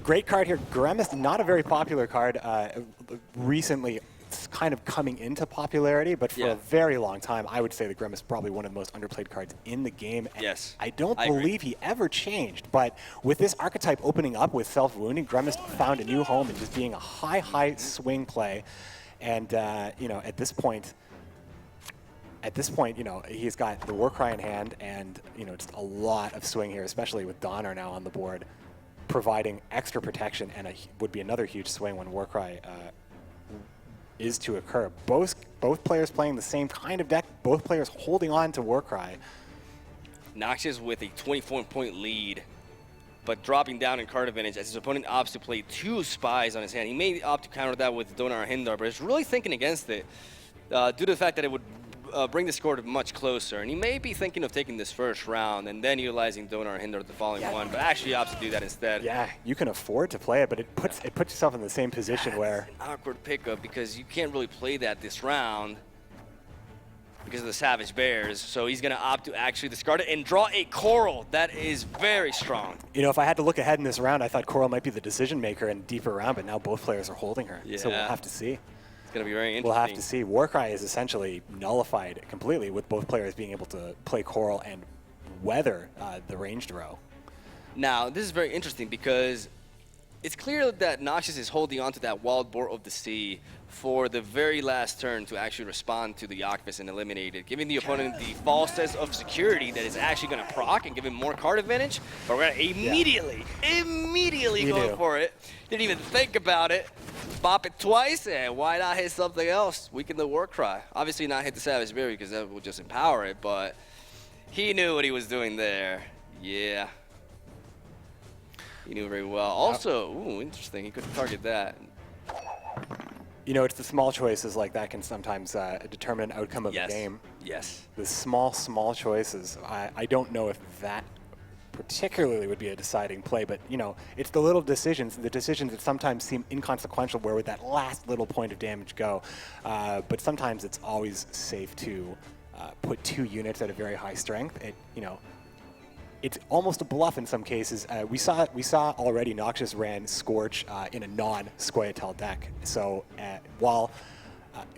Great card here. Grimmist, not a very popular card. Recently, it's kind of coming into popularity, but for a very long time, I would say the Grimmist is probably one of the most underplayed cards in the game. And yes. I don't believe he ever changed, but with this archetype opening up with self-wounding, Grimmist found a new home and just being a high swing play. And, at this point, he's got the Warcry in hand and, just a lot of swing here, especially with Donner now on the board, providing extra protection, and would be another huge swing when Warcry is to occur. Both players playing the same kind of deck, both players holding on to Warcry. Noxious with a 24-point lead, but dropping down in card advantage as his opponent opts to play 2 spies on his hand. He may opt to counter that with Donar Hindar, but is really thinking against it due to the fact that it would bring the score to much closer, and he may be thinking of taking this first round and then utilizing Donar Hindar the following one, but actually opts to do that instead. Yeah, you can afford to play it, but it puts yourself in the same position where it's an awkward pickup because you can't really play that this round. because of the Savage Bears. So he's going to opt to actually discard it and draw a Coral. That is very strong. You know, if I had to look ahead in this round, I thought Coral might be the decision maker in deeper round, but now both players are holding her. Yeah. So we'll have to see. It's going to be very interesting. We'll have to see. Warcry is essentially nullified completely with both players being able to play Coral and weather the ranged row. Now, this is very interesting because it's clear that Noxious is holding on to that Wild Boar of the Sea for the very last turn to actually respond to the Yakvis and eliminate it, giving the opponent the false sense of security that is actually going to proc and give him more card advantage. But we're going to immediately go for it. Didn't even think about it. Bop it twice, and why not hit something else? Weaken the Warcry. Obviously not hit the Savage Berry because that will just empower it, but he knew what he was doing there. Yeah. He knew very well. Also, ooh, interesting. He couldn't target that. You know, it's the small choices like that can sometimes determine an outcome of the game. Yes. The small choices. I don't know if that particularly would be a deciding play, but you know, it's the little decisions, the decisions that sometimes seem inconsequential. Where would that last little point of damage go? But sometimes it's always safe to put 2 units at a very high strength. You know, it's almost a bluff in some cases. We saw already Noxious ran Scorch in a non-Scoia'tael deck. So while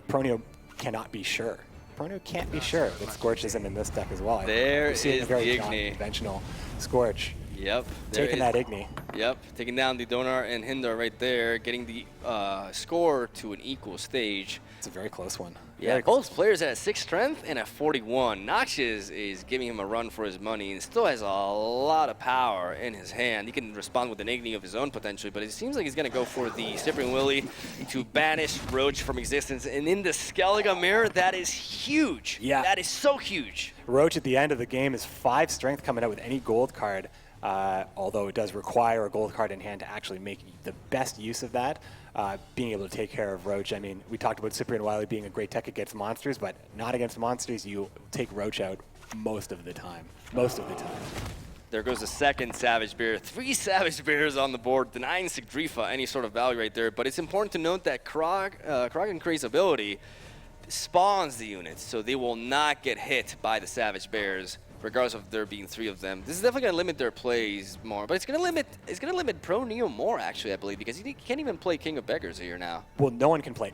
Pronio cannot be sure, Pronio can't be sure that Scorch isn't in this deck as well. There is a very the Igni. conventional Scorch. Yep. Taking that Igni. Yep. Taking down the Donar and Hindar right there, getting the score to an equal stage. It's a very close one. Yeah, both players at 6 strength and at 41. Noxious is giving him a run for his money and still has a lot of power in his hand. He can respond with an Igni of his own potentially, but it seems like he's going to go for the Slippery Willy to banish Roach from existence. And in the Skellige mirror, that is huge. Yeah. That is so huge. Roach at the end of the game is 5 strength coming out with any gold card, although it does require a gold card in hand to actually make the best use of that. Being able to take care of Roach. I mean, we talked about Cyprian Wiley being a great tech against monsters, but not against monsters. You take Roach out most of the time. There goes the second Savage Bear. 3 Savage Bears on the board, denying Sigdrifa any sort of value right there. But it's important to note that Krog and Kray's ability spawns the units, so they will not get hit by the Savage Bears, regardless of there being 3 of them. This is definitely going to limit their plays more, but it's going to limit Pro Neo more, actually, I believe, because he can't even play King of Beggars here now. Well, no one can play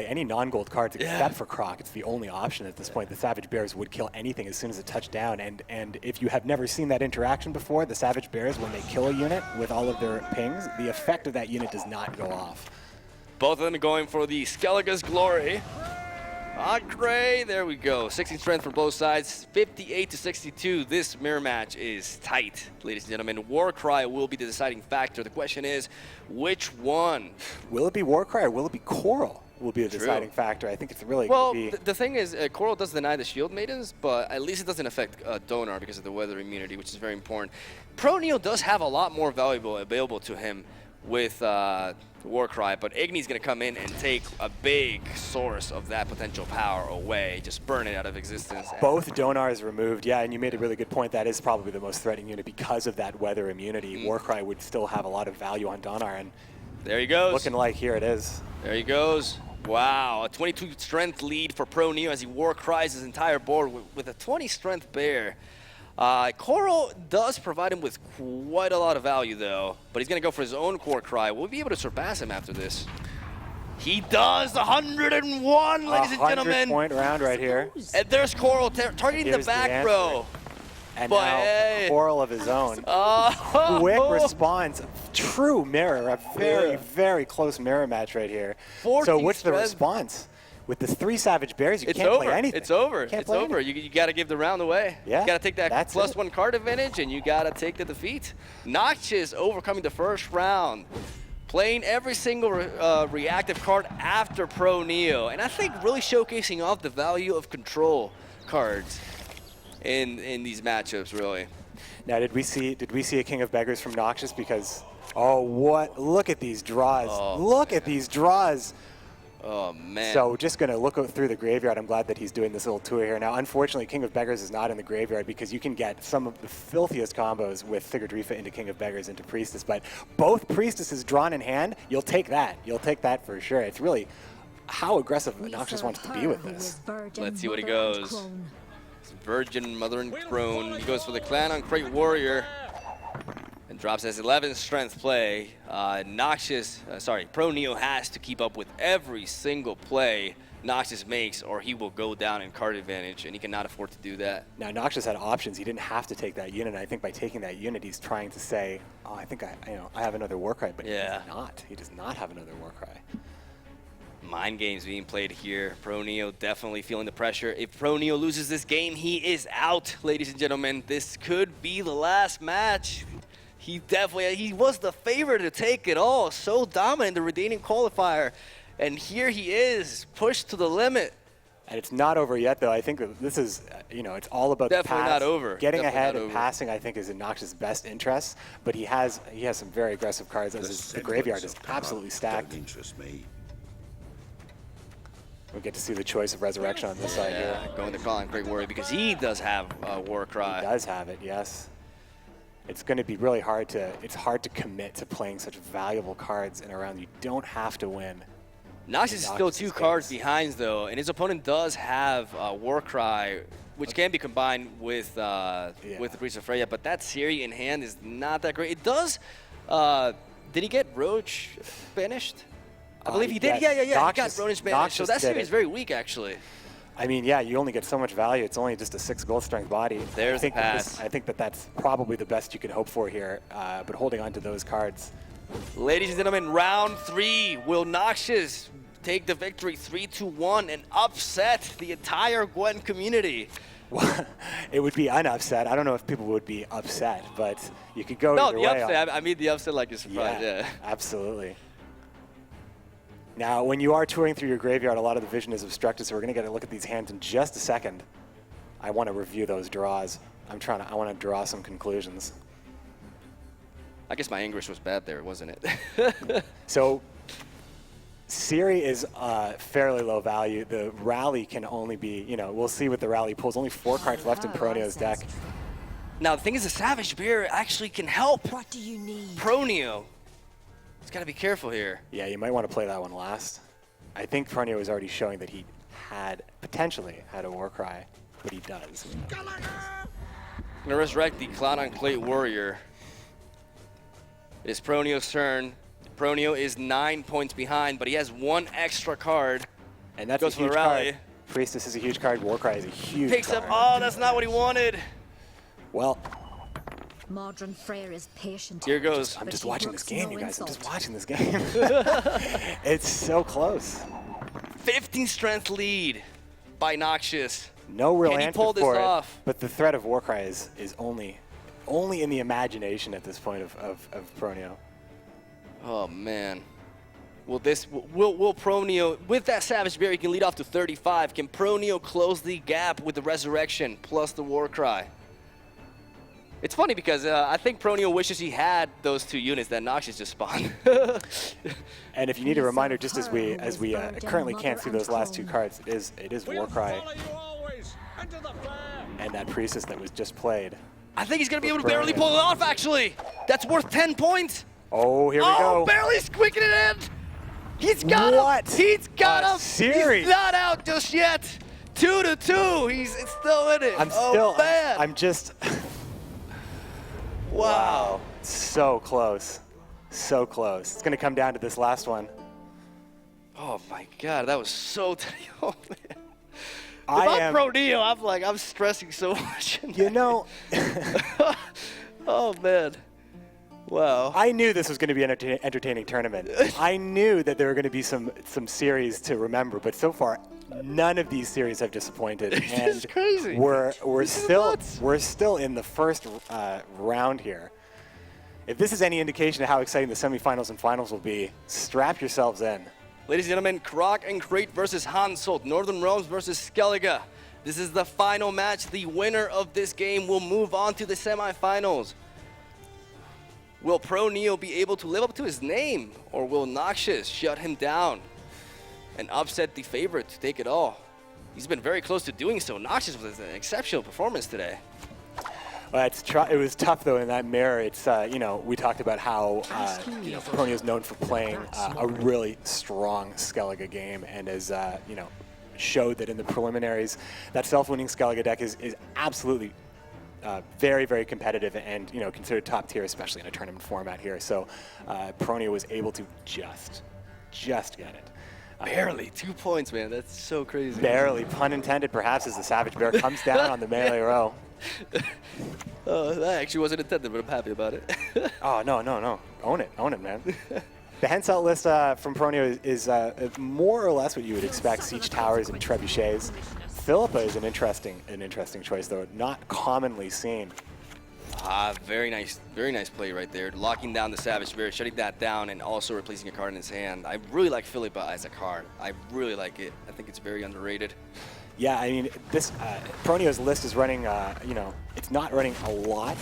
any non-gold cards except for Croc. It's the only option at this point. The Savage Bears would kill anything as soon as it touched down, and if you have never seen that interaction before, the Savage Bears, when they kill a unit with all of their pings, the effect of that unit does not go off. Both of them going for the Skellige's Glory. Gray, there we go. 16 strength for both sides, 58-62. This mirror match is tight, ladies and gentlemen. Warcry will be the deciding factor. The question is, which one? Will it be Warcry or will it be Coral? Will be a deciding factor. I think it's really well. going to be. The thing is, Coral does deny the Shield Maidens, but at least it doesn't affect Donar because of the weather immunity, which is very important. Pro Neo does have a lot more available to him with Warcry, but Igni's going to come in and take a big source of that potential power away, just burn it out of existence. Both Donars removed, yeah, and you made a really good point. That is probably the most threatening unit because of that weather immunity. Warcry would still have a lot of value on Donar, and there he goes. Looking like here it is. There he goes. Wow, a 22 strength lead for Pro Neo as he Warcries his entire board with a 20 strength bear. Coral does provide him with quite a lot of value, though, but he's going to go for his own Warcry. Will we be able to surpass him after this? He does! 101, ladies and gentlemen! 100-point round right here. And there's Coral targeting the back row. And now Coral of his own. Quick response. True mirror. A very, very close mirror match right here. So what's the response? With the 3 Savage Bears, you can't play anything. It's over. It's over. You got to give the round away. Yeah, you got to take that +1 card advantage, and you got to take the defeat. Noxious overcoming the first round, playing every single reactive card after Pro Neo, and I think really showcasing off the value of control cards in these matchups, really. Now, did we see a King of Beggars from Noxious? Because look at these draws. Look at these draws. Oh, man. So just going to look through the graveyard. I'm glad that he's doing this little tour here. Now, unfortunately, King of Beggars is not in the graveyard because you can get some of the filthiest combos with Sigurdrifa into King of Beggars into Priestess. But both Priestesses drawn in hand, you'll take that. You'll take that for sure. It's really, how aggressive Noxious wants to be with this. Let's see what he goes. It's Virgin, Mother, and Crone. He goes for the Clan on Great Warrior and drops his 11 strength play. Pro Neo has to keep up with every single play Noxious makes, or he will go down in card advantage, and he cannot afford to do that. Now, Noxious had options. He didn't have to take that unit. I think by taking that unit, he's trying to say, oh, I think I have another Warcry, but yeah. He does not. He does not have another Warcry. Mind games being played here. Pro Neo definitely feeling the pressure. If Pro Neo loses this game, he is out, ladies and gentlemen. This could be the last match. He was the favorite to take it all. So dominant in the redeeming qualifier. And here he is, pushed to the limit. And it's not over yet, though. I think that this is, it's all about definitely the pass. Not over. Getting definitely ahead and passing, I think, is in Noxious' best interest. But he has some very aggressive cards, as the graveyard is absolutely stacked. We get to see the choice of Resurrection on this side here. Going to call on Great Warrior because he does have Warcry. He does have it, yes. It's going to be really hard to commit to playing such valuable cards in a round you don't have to win. Noxious is still 2 cards behind, though, and his opponent does have Warcry, which can be combined with the Priest of Freya, but that Siri in hand is not that great. It does. Did he get Roach banished? I believe he did. Yeah. Noxious, he got Roach banished, so that Siri is very weak, actually. I mean, yeah, you only get so much value. It's only just a 6 gold strength body. There's the pass. I think that's probably the best you can hope for here, but holding on to those cards. Ladies and gentlemen, round 3. Will Noxious take the victory 3-1 and upset the entire Gwent community? Well, it would be unupset. I don't know if people would be upset, but you could go either way. No, the upset. I mean the upset like a surprise. Yeah, absolutely. Now, when you are touring through your graveyard, a lot of the vision is obstructed, so we're going to get a look at these hands in just a second. I want to review those draws. I want to draw some conclusions. I guess my English was bad there, wasn't it? So, Siri is fairly low value. The rally can only be, we'll see what the rally pulls. Only 4 cards left in Pro Neo's deck. Now, the thing is, the Savage Bear actually can help. What do you need? Pro Neo. He's got to be careful here. Yeah, you might want to play that one last. I think Pro Neo is already showing that he potentially had a Warcry, but he does. Gonna resurrect the Cloud on Clay Warrior. It is Pro Neo's turn. Pro Neo is 9 points behind, but he has 1 extra card. And that's goes a huge for the rally. card. Priestess is a huge card. Warcry is a huge Picks card. up. Oh, that's not what he wanted. Well, Modern Freyr is patient. Here goes. I'm just watching this game, you guys. I'm just watching this game. It's so close. 15 strength lead by Noxious. No real Can he answer pull this for it, off? but the threat of Warcry is only in the imagination at this point of Pro Neo. Oh man. Will Pro Neo, with that Savage Bear, he can lead off to 35. Can Pro Neo close the gap with the Resurrection plus the Warcry? It's funny because I think Pro Neo wishes he had those 2 units that Noxious just spawned. And if you need a reminder, just as we currently can't see those last 2 cards, it is Warcry and that Priestess that was just played. I think he's going to be able to barely pull it off, actually. That's worth 10 points. Oh, here we go. Oh, barely squeaking it in. He's got him. He's got him. Siri. He's not out just yet. 2-2. He's still in it. I'm just... Wow. So close. So close. It's going to come down to this last one. Oh, my God. That was so... Oh, man. If I'm I'm Pro Neo, I'm stressing so much. Oh, man. Wow. I knew this was going to be an entertaining tournament. I knew that there were going to be some series to remember, but so far, none of these series have disappointed. It's crazy. We're still in the first round here. If this is any indication of how exciting the semifinals and finals will be, strap yourselves in. Ladies and gentlemen, Croc and Crate versus Hansult, Northern Realms versus Skellige. This is the final match. The winner of this game will move on to the semifinals. Will Pro Neo be able to live up to his name, or will Noxious shut him down and upset the favorite to take it all? He's been very close to doing so. Noxious was an exceptional performance today. Well, it was tough though in that mirror. It's you know, we talked about how you know, Pronio is known for playing a really strong Skellige game, and as you know, showed that in the preliminaries, that self-winning Skellige deck is absolutely very, very competitive, and you know, considered top tier, especially in a tournament format here. So Pronio was able to just get it. Barely 2 points, man. That's so crazy. Barely, pun intended, perhaps, as the Savage Bear comes down on the melee row. That actually wasn't intended, but I'm happy about it. Oh, no. Own it, man. The Henselt list from Pronio is more or less what you would expect: siege towers and trebuchets. Philippa is an interesting choice, though, not commonly seen. Very nice play right there. Locking down the Savage Bear, shutting that down, and also replacing a card in his hand. I really like Philippa as a card. I really like it. I think it's very underrated. Yeah, I mean, this Pronio's list is running, you know, it's not running a lot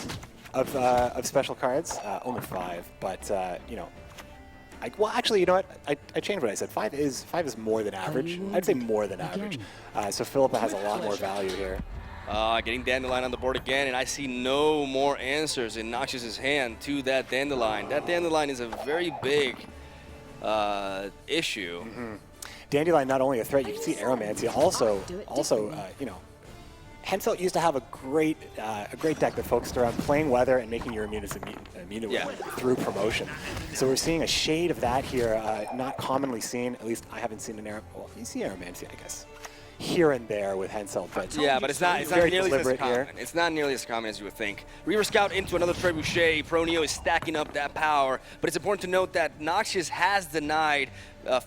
of special cards, only 5, but, you know, well, actually, you know what? I changed what I said. 5 is more than average. I'd say more than average. So Philippa has a lot more value here. Getting Dandelion on the board again, and I see no more answers in Noxious's hand to that Dandelion. That Dandelion is a very big issue. Mm-hmm. Dandelion not only a threat, you can see Aeromancy also, you know, Henselt used to have a great deck that focused around playing weather and making your immunity immune to it through promotion. So we're seeing a shade of that here, not commonly seen. At least I haven't seen an well, you see Aeromancy, I guess, here and there with Henselt, but yeah, but it's not very nearly as deliberate common. here. It's not nearly as common as you would think. Reaver Scout into another Trebuchet. Pronio is stacking up that power, but it's important to note that Noxious has denied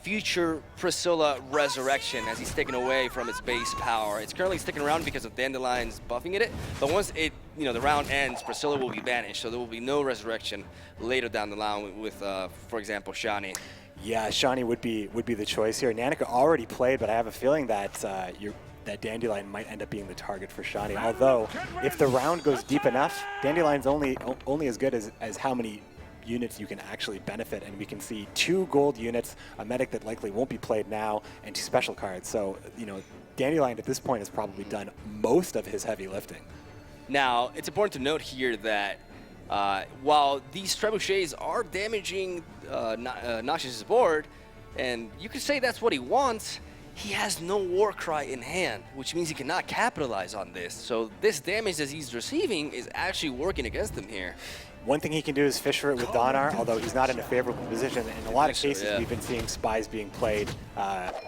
future Priscilla Resurrection as he's taken away from its base power. It's currently sticking around because of Dandelion's buffing it, but once the round ends, Priscilla will be banished, so there will be no Resurrection later down the line with, for example, Shani. Yeah, Shani would be the choice here. Nanika already played, but I have a feeling that that Dandelion might end up being the target for Shani. Although, if the round goes deep enough, Dandelion's only as good as how many units you can actually benefit, and we can see 2 gold units, a medic that likely won't be played now, and 2 special cards. So, you know, Dandelion at this point has probably done most of his heavy lifting. Now, it's important to note here that while these trebuchets are damaging Noxious's board, and you could say that's what he wants, he has no Warcry in hand, which means he cannot capitalize on this. So this damage that he's receiving is actually working against him here. One thing he can do is fish for it with Donar, although he's not in a favorable position. In a lot of cases, we've been seeing spies being played,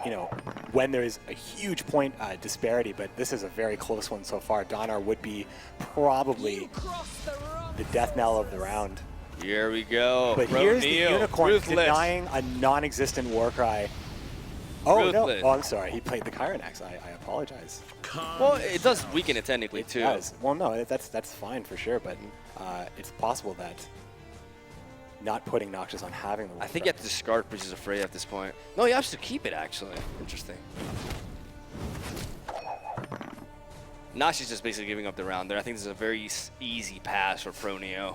you know, when there is a huge point disparity, but this is a very close one so far. Donar would be probably the death knell of the round. Here we go. But here's the Unicorn denying a non-existent Warcry. Oh, Ruthless. no. Oh, I'm sorry. He played the Kyronax. I apologize. Well, it does weaken it technically, too. It does. Well, no, that's fine for sure, but it's possible that not putting Noxious on having the I think you have to discard Priestess of Freya at this point. No, you have to keep it, actually. Interesting. Noxious just basically giving up the round there. I think this is a very easy pass for Pronio.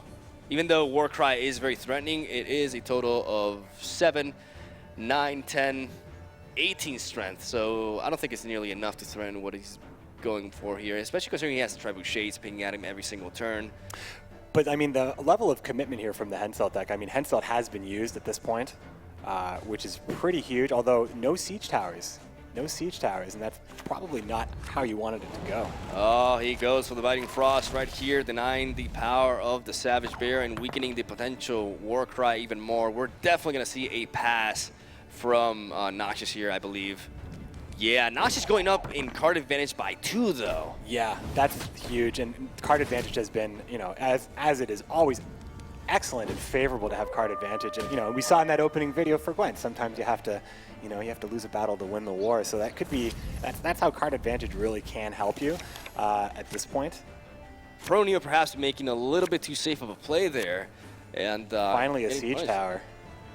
Even though Warcry is very threatening, it is a total of 7, 9, 10, 18 strength, so I don't think it's nearly enough to threaten what he's going for here, especially considering he has the Trebuchets pinging at him every single turn. But, I mean, the level of commitment here from the Henselt deck, I mean, Henselt has been used at this point, which is pretty huge, although no siege towers. No siege towers, and that's probably not how you wanted it to go. Oh, he goes for the Biting Frost right here, denying the power of the Savage Bear and weakening the potential Warcry even more. We're definitely going to see a pass from Noxious here, I believe. Yeah, Noxious going up in card advantage by 2, though. Yeah, that's huge, and card advantage has been, you know, as it is always excellent and favorable to have card advantage. And, you know, we saw in that opening video for Gwent, sometimes you have to, you know, you have to lose a battle to win the war. So that could be, that's how card advantage really can help you at this point. Pronio perhaps making a little bit too safe of a play there. And finally a siege tower.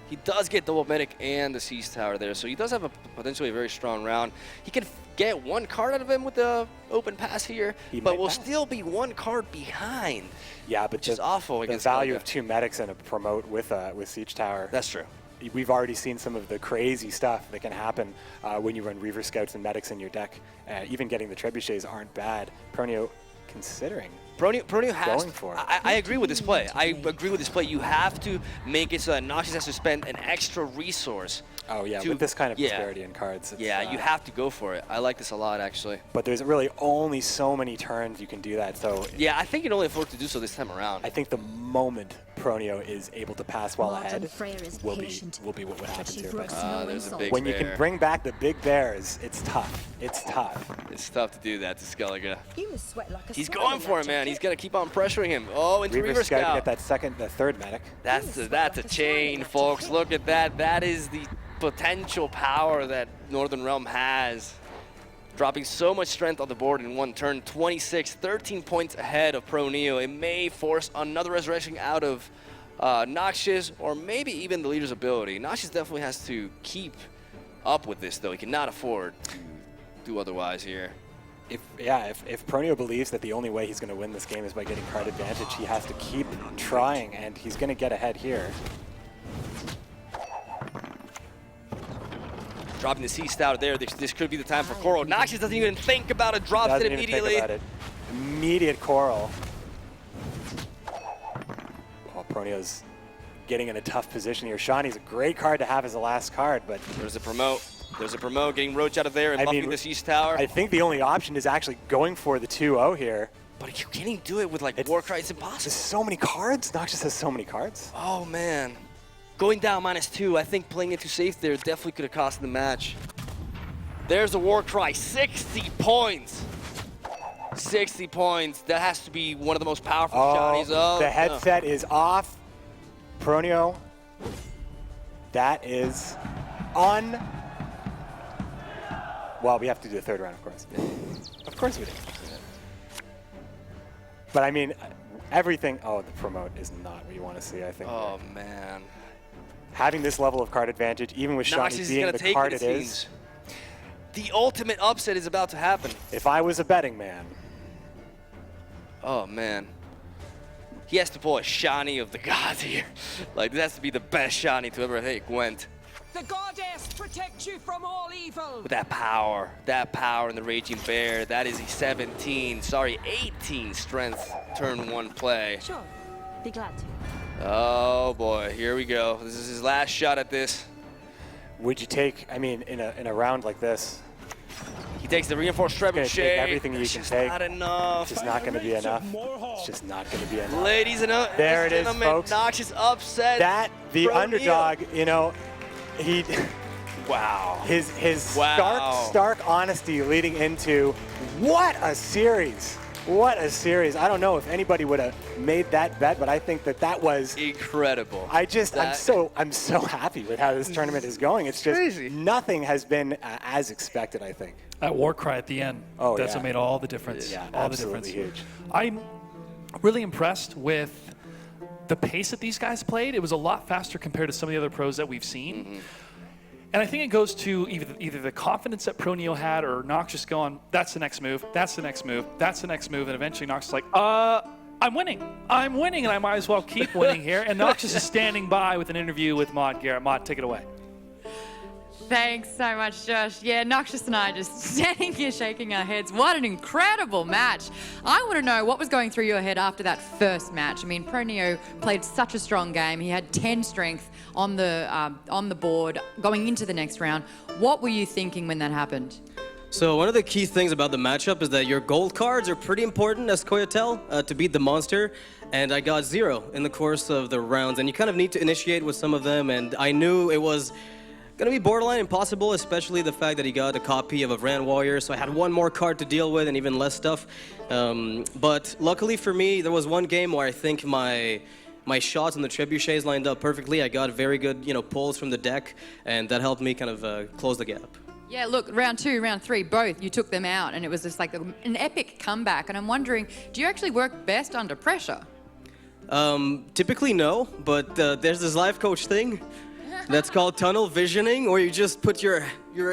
He does get double medic and the siege tower there, so he does have a potentially very strong round. He can get 1 card out of him with the open pass here, but will still be 1 card behind. Yeah, but which is awful against the value Skellige. of 2 medics and a promote with siege tower. That's true. We've already seen some of the crazy stuff that can happen when you run Reaver Scouts and medics in your deck. Even getting the trebuchets aren't bad. Pronio considering Pronio has. Going for it. I agree with this play. I agree with this play. You have to make it so that Noxious has to spend an extra resource. Oh yeah, with this kind of disparity in cards. It's, You have to go for it. I like this a lot, actually. But there's really only so many turns you can do that. So yeah, I think you can only afford to do so this time around. I think the moment Pronio is able to pass well ahead will be what would happen here. There's a big when bear. you can bring back the big bears, it's tough. It's tough. It's tough to do that to Skellige. You must sweat like a He's swallow going in for that it, man. jacket. He's gonna keep on pressuring him. Oh, into Reaver Reaver's got to Scout. get the third medic. That's a chain, folks. Look at that. That is the potential power that Northern Realm has. Dropping so much strength on the board in one turn. 26, 13 points ahead of Pro Neo. It may force another resurrection out of Noxious, or maybe even the leader's ability. Noxious definitely has to keep up with this, though. He cannot afford to do otherwise here. If Pronio believes that the only way he's going to win this game is by getting card advantage, he has to keep trying, and he's going to get ahead here. Dropping the Sea Stout there. This could be the time for Coral. Noxious doesn't even think about it. Drops it Doesn't even immediately. think about it. Immediate Coral. Well, Pronio's getting in a tough position here. Shawnee's a great card to have as the last card, but there's a promote. There's a promote, getting Roach out of there and buffing the Siege Tower. I think the only option is actually going for the 2-0 here. But can he do it with like Warcry? It's impossible. There's so many cards. Noxious has so many cards. Oh man. Going down -2, I think playing it too safe there definitely could have cost the match. There's a Warcry, 60 points. 60 points. That has to be one of the most powerful shotties. Oh, the headset is off. Pronio. That is on. Well, we have to do the third round, of course. Of course we do. But I mean, everything. Oh, the promote is not what you want to see, I think. Oh, man. Having this level of card advantage, even with Shawnee being the card it is. The ultimate upset is about to happen. If I was a betting man. Oh, man. He has to pull a Shani of the gods here. Like, this has to be the best Shani to ever hit Gwent. The goddess protects you from all evil. With that power in the Raging Bear, that is a 18 strength turn 1 play. Sure, be glad to. Oh boy, here we go. This is his last shot at this. Would you take, I mean, in a round like this? He takes the reinforced trebuchet. Everything you can take. Not enough. It's just not going to be enough. It's just not going to be enough. Ladies and there it is, folks. Noxious upset. That the underdog, you know, he. Wow. His stark honesty leading into what a series. What a series. I don't know if anybody would have made that bet, but I think that was incredible. I'm so happy with how this tournament is going. It's just crazy. Nothing has been as expected, I think. That Warcry at the end. Oh, that's yeah. what made all the difference. Yeah, all absolutely the difference. huge. I'm really impressed with the pace that these guys played. It was a lot faster compared to some of the other pros that we've seen. Mm-hmm. And I think it goes to either the confidence that Pro Neo had, or Noxious going, that's the next move, that's the next move, that's the next move, and eventually Noxious is like, I'm winning, and I might as well keep winning here. And Noxious is standing by with an interview with Maud Garrett. Maud, take it away. Thanks so much, Josh. Yeah, Noxious and I just standing here shaking our heads. What an incredible match. I want to know what was going through your head after that first match. I mean, Pro Neo played such a strong game. He had 10 strength on the board going into the next round. What were you thinking when that happened? So one of the key things about the matchup is that your gold cards are pretty important as Koyatel to beat the monster. And I got 0 in the course of the rounds. And you kind of need to initiate with some of them. And I knew it was gonna be borderline impossible, especially the fact that he got a copy of a Vran Warrior, so I had one more card to deal with and even less stuff. But luckily for me, there was one game where I think my shots on the trebuchets lined up perfectly. I got very good, pulls from the deck, and that helped me kind of close the gap. Yeah, look, round 2, round 3, both, you took them out, and it was just like an epic comeback. And I'm wondering, do you actually work best under pressure? Typically no, but there's this life coach thing that's called tunnel visioning, where you just put your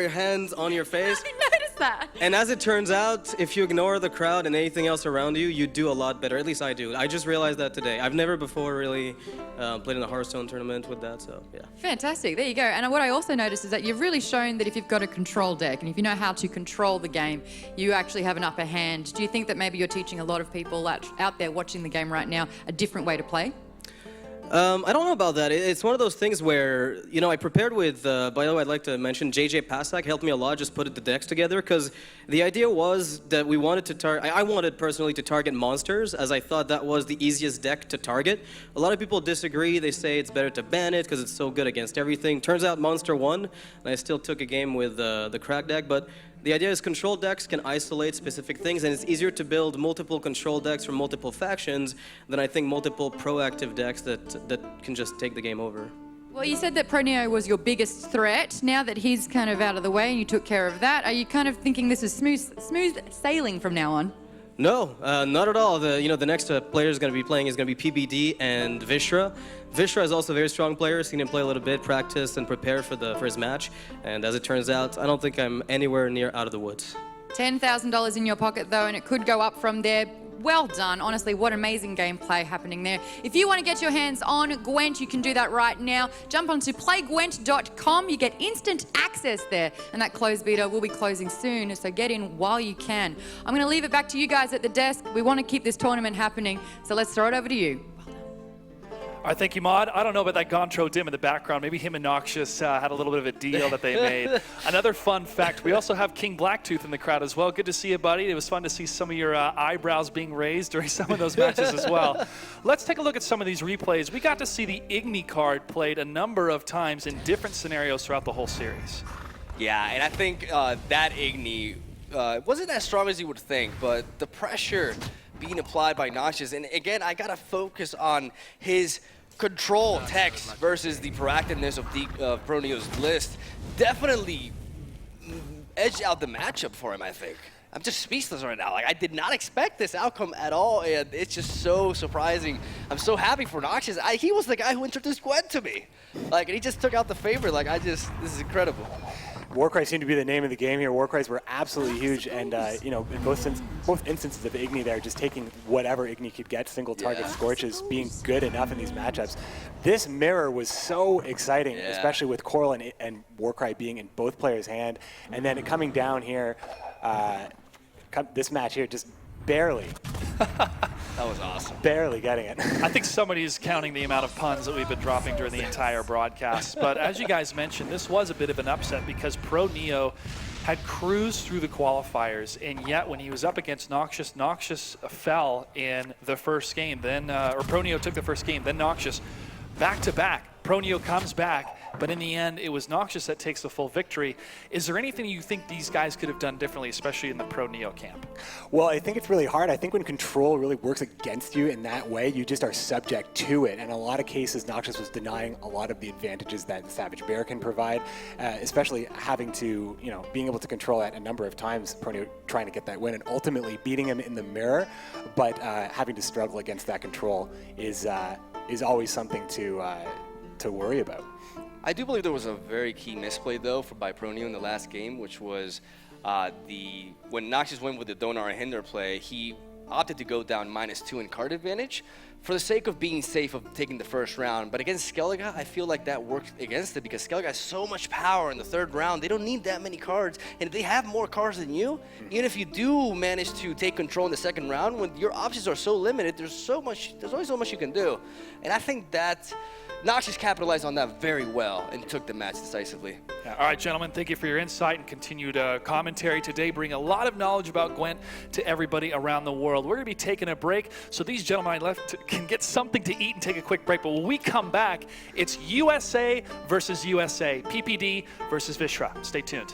hands on your face. I noticed noticed that. And as it turns out, if you ignore the crowd and anything else around you, you do a lot better. At least I do. I just realized that today. I've never before really played in a Hearthstone tournament with that, so yeah. Fantastic. There you go. And what I also noticed is that you've really shown that if you've got a control deck and if you know how to control the game, you actually have an upper hand. Do you think that maybe you're teaching a lot of people out there watching the game right now a different way to play? I don't know about that. It's one of those things where, you know, I prepared with, by the way, I'd like to mention JJ Pasak helped me a lot, just put the decks together, because the idea was that we wanted to I wanted personally to target monsters, as I thought that was the easiest deck to target. A lot of people disagree. They say it's better to ban it because it's so good against everything. Turns out Monster won, and I still took a game with the crack deck, but the idea is control decks can isolate specific things, and it's easier to build multiple control decks from multiple factions than I think multiple proactive decks that can just take the game over. Well, you said that Proneo was your biggest threat. Now that he's kind of out of the way and you took care of that, are you kind of thinking this is smooth sailing from now on? No, not at all. The next player is going to be playing is going to be PBD and Vishra. Vishra is also a very strong player. Seen him play a little bit, practice and prepare for his match. And as it turns out, I don't think I'm anywhere near out of the woods. $10,000 in your pocket though, and it could go up from there. Well done. Honestly, what amazing gameplay happening there. If you want to get your hands on Gwent, you can do that right now. Jump onto playgwent.com. You get instant access there, and that closed beta will be closing soon, so get in while you can. I'm going to leave it back to you guys at the desk. We want to keep this tournament happening, so let's throw it over to you. All right, thank you, Maud. I don't know about that Gontro dim in the background. Maybe him and Noxious had a little bit of a deal that they made. Another fun fact, we also have King Blacktooth in the crowd as well. Good to see you, buddy. It was fun to see some of your eyebrows being raised during some of those matches as well. Let's take a look at some of these replays. We got to see the Igni card played a number of times in different scenarios throughout the whole series. Yeah, and I think that Igni wasn't as strong as you would think, but the pressure being applied by Noxious, and again, I gotta focus on his control text versus the proactiveness of Proneo's list. Definitely edged out the matchup for him, I think. I'm just speechless right now. Like, I did not expect this outcome at all, and it's just so surprising. I'm so happy for Noxious. He was the guy who introduced Gwent to me. Like, and he just took out the favorite. Like, this is incredible. Warcry seemed to be the name of the game here. Warcries were absolutely huge, and you know, in both instances of Igni there, just taking whatever Igni could get, single target scorches, being good enough in these matchups. This mirror was so exciting, especially with Coral and Warcry being in both players' hand, and then coming down here, this match here just barely. That was awesome. Barely getting it. I think somebody's counting the amount of puns that we've been dropping during the entire broadcast. But as you guys mentioned, this was a bit of an upset because Proneo had cruised through the qualifiers, and yet when he was up against Noxious, Noxious fell in the first game. Then, or Proneo took the first game, then Noxious back-to-back. Proneo comes back, but in the end, it was Noxious that takes the full victory. Is there anything you think these guys could have done differently, especially in the Proneo camp? Well, I think it's really hard. I think when control really works against you in that way, you just are subject to it. And in a lot of cases, Noxious was denying a lot of the advantages that the Savage Bear can provide, especially having to, you know, being able to control that a number of times, Proneo trying to get that win and ultimately beating him in the mirror, but having to struggle against that control is always something to worry about. I do believe there was a very key misplay though by Proneo in the last game, which was when Noxious went with the Donar and Hinder play, he opted to go down -2 in card advantage for the sake of being safe of taking the first round. But against Skellige, I feel like that worked against it because Skellige has so much power in the third round. They don't need that many cards, and if they have more cards than you, even if you do manage to take control in the second round, when your options are so limited, there's only so much you can do. And I think that Noxious capitalized on that very well and took the match decisively. Yeah. All right, gentlemen, thank you for your insight and continued commentary today. Bring a lot of knowledge about Gwent to everybody around the world. We're going to be taking a break, so these gentlemen I left can get something to eat and take a quick break. But when we come back, it's USA versus USA, PPD versus Vishra. Stay tuned.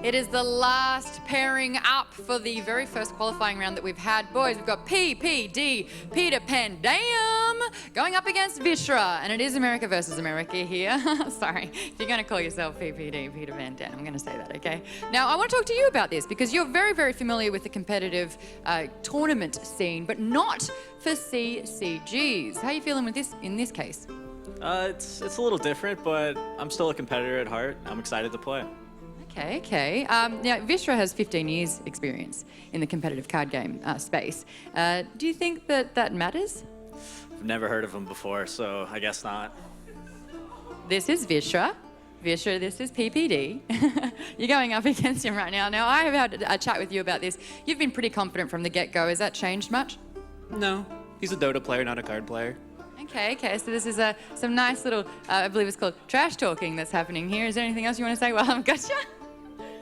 It is the last pairing up for the very first qualifying round that we've had. Boys, we've got PPD, Peter Pan Dam, going up against Vishra. And it is America versus America here. Sorry, if you're going to call yourself PPD, Peter Pan Dam, I'm going to say that, okay? Now, I want to talk to you about this because you're very, very familiar with the competitive tournament scene, but not for CCGs. How are you feeling with this in this case? It's a little different, but I'm still a competitor at heart. I'm excited to play. Okay. Now, Vishra has 15 years experience in the competitive card game space. Do you think that that matters? I've never heard of him before, so I guess not. This is Vishra. Vishra, this is PPD. You're going up against him right now. Now, I have had a chat with you about this. You've been pretty confident from the get-go. Has that changed much? No. He's a Dota player, not a card player. Okay. So this is some nice little, I believe it's called trash talking that's happening here. Is there anything else you want to say while I've got you?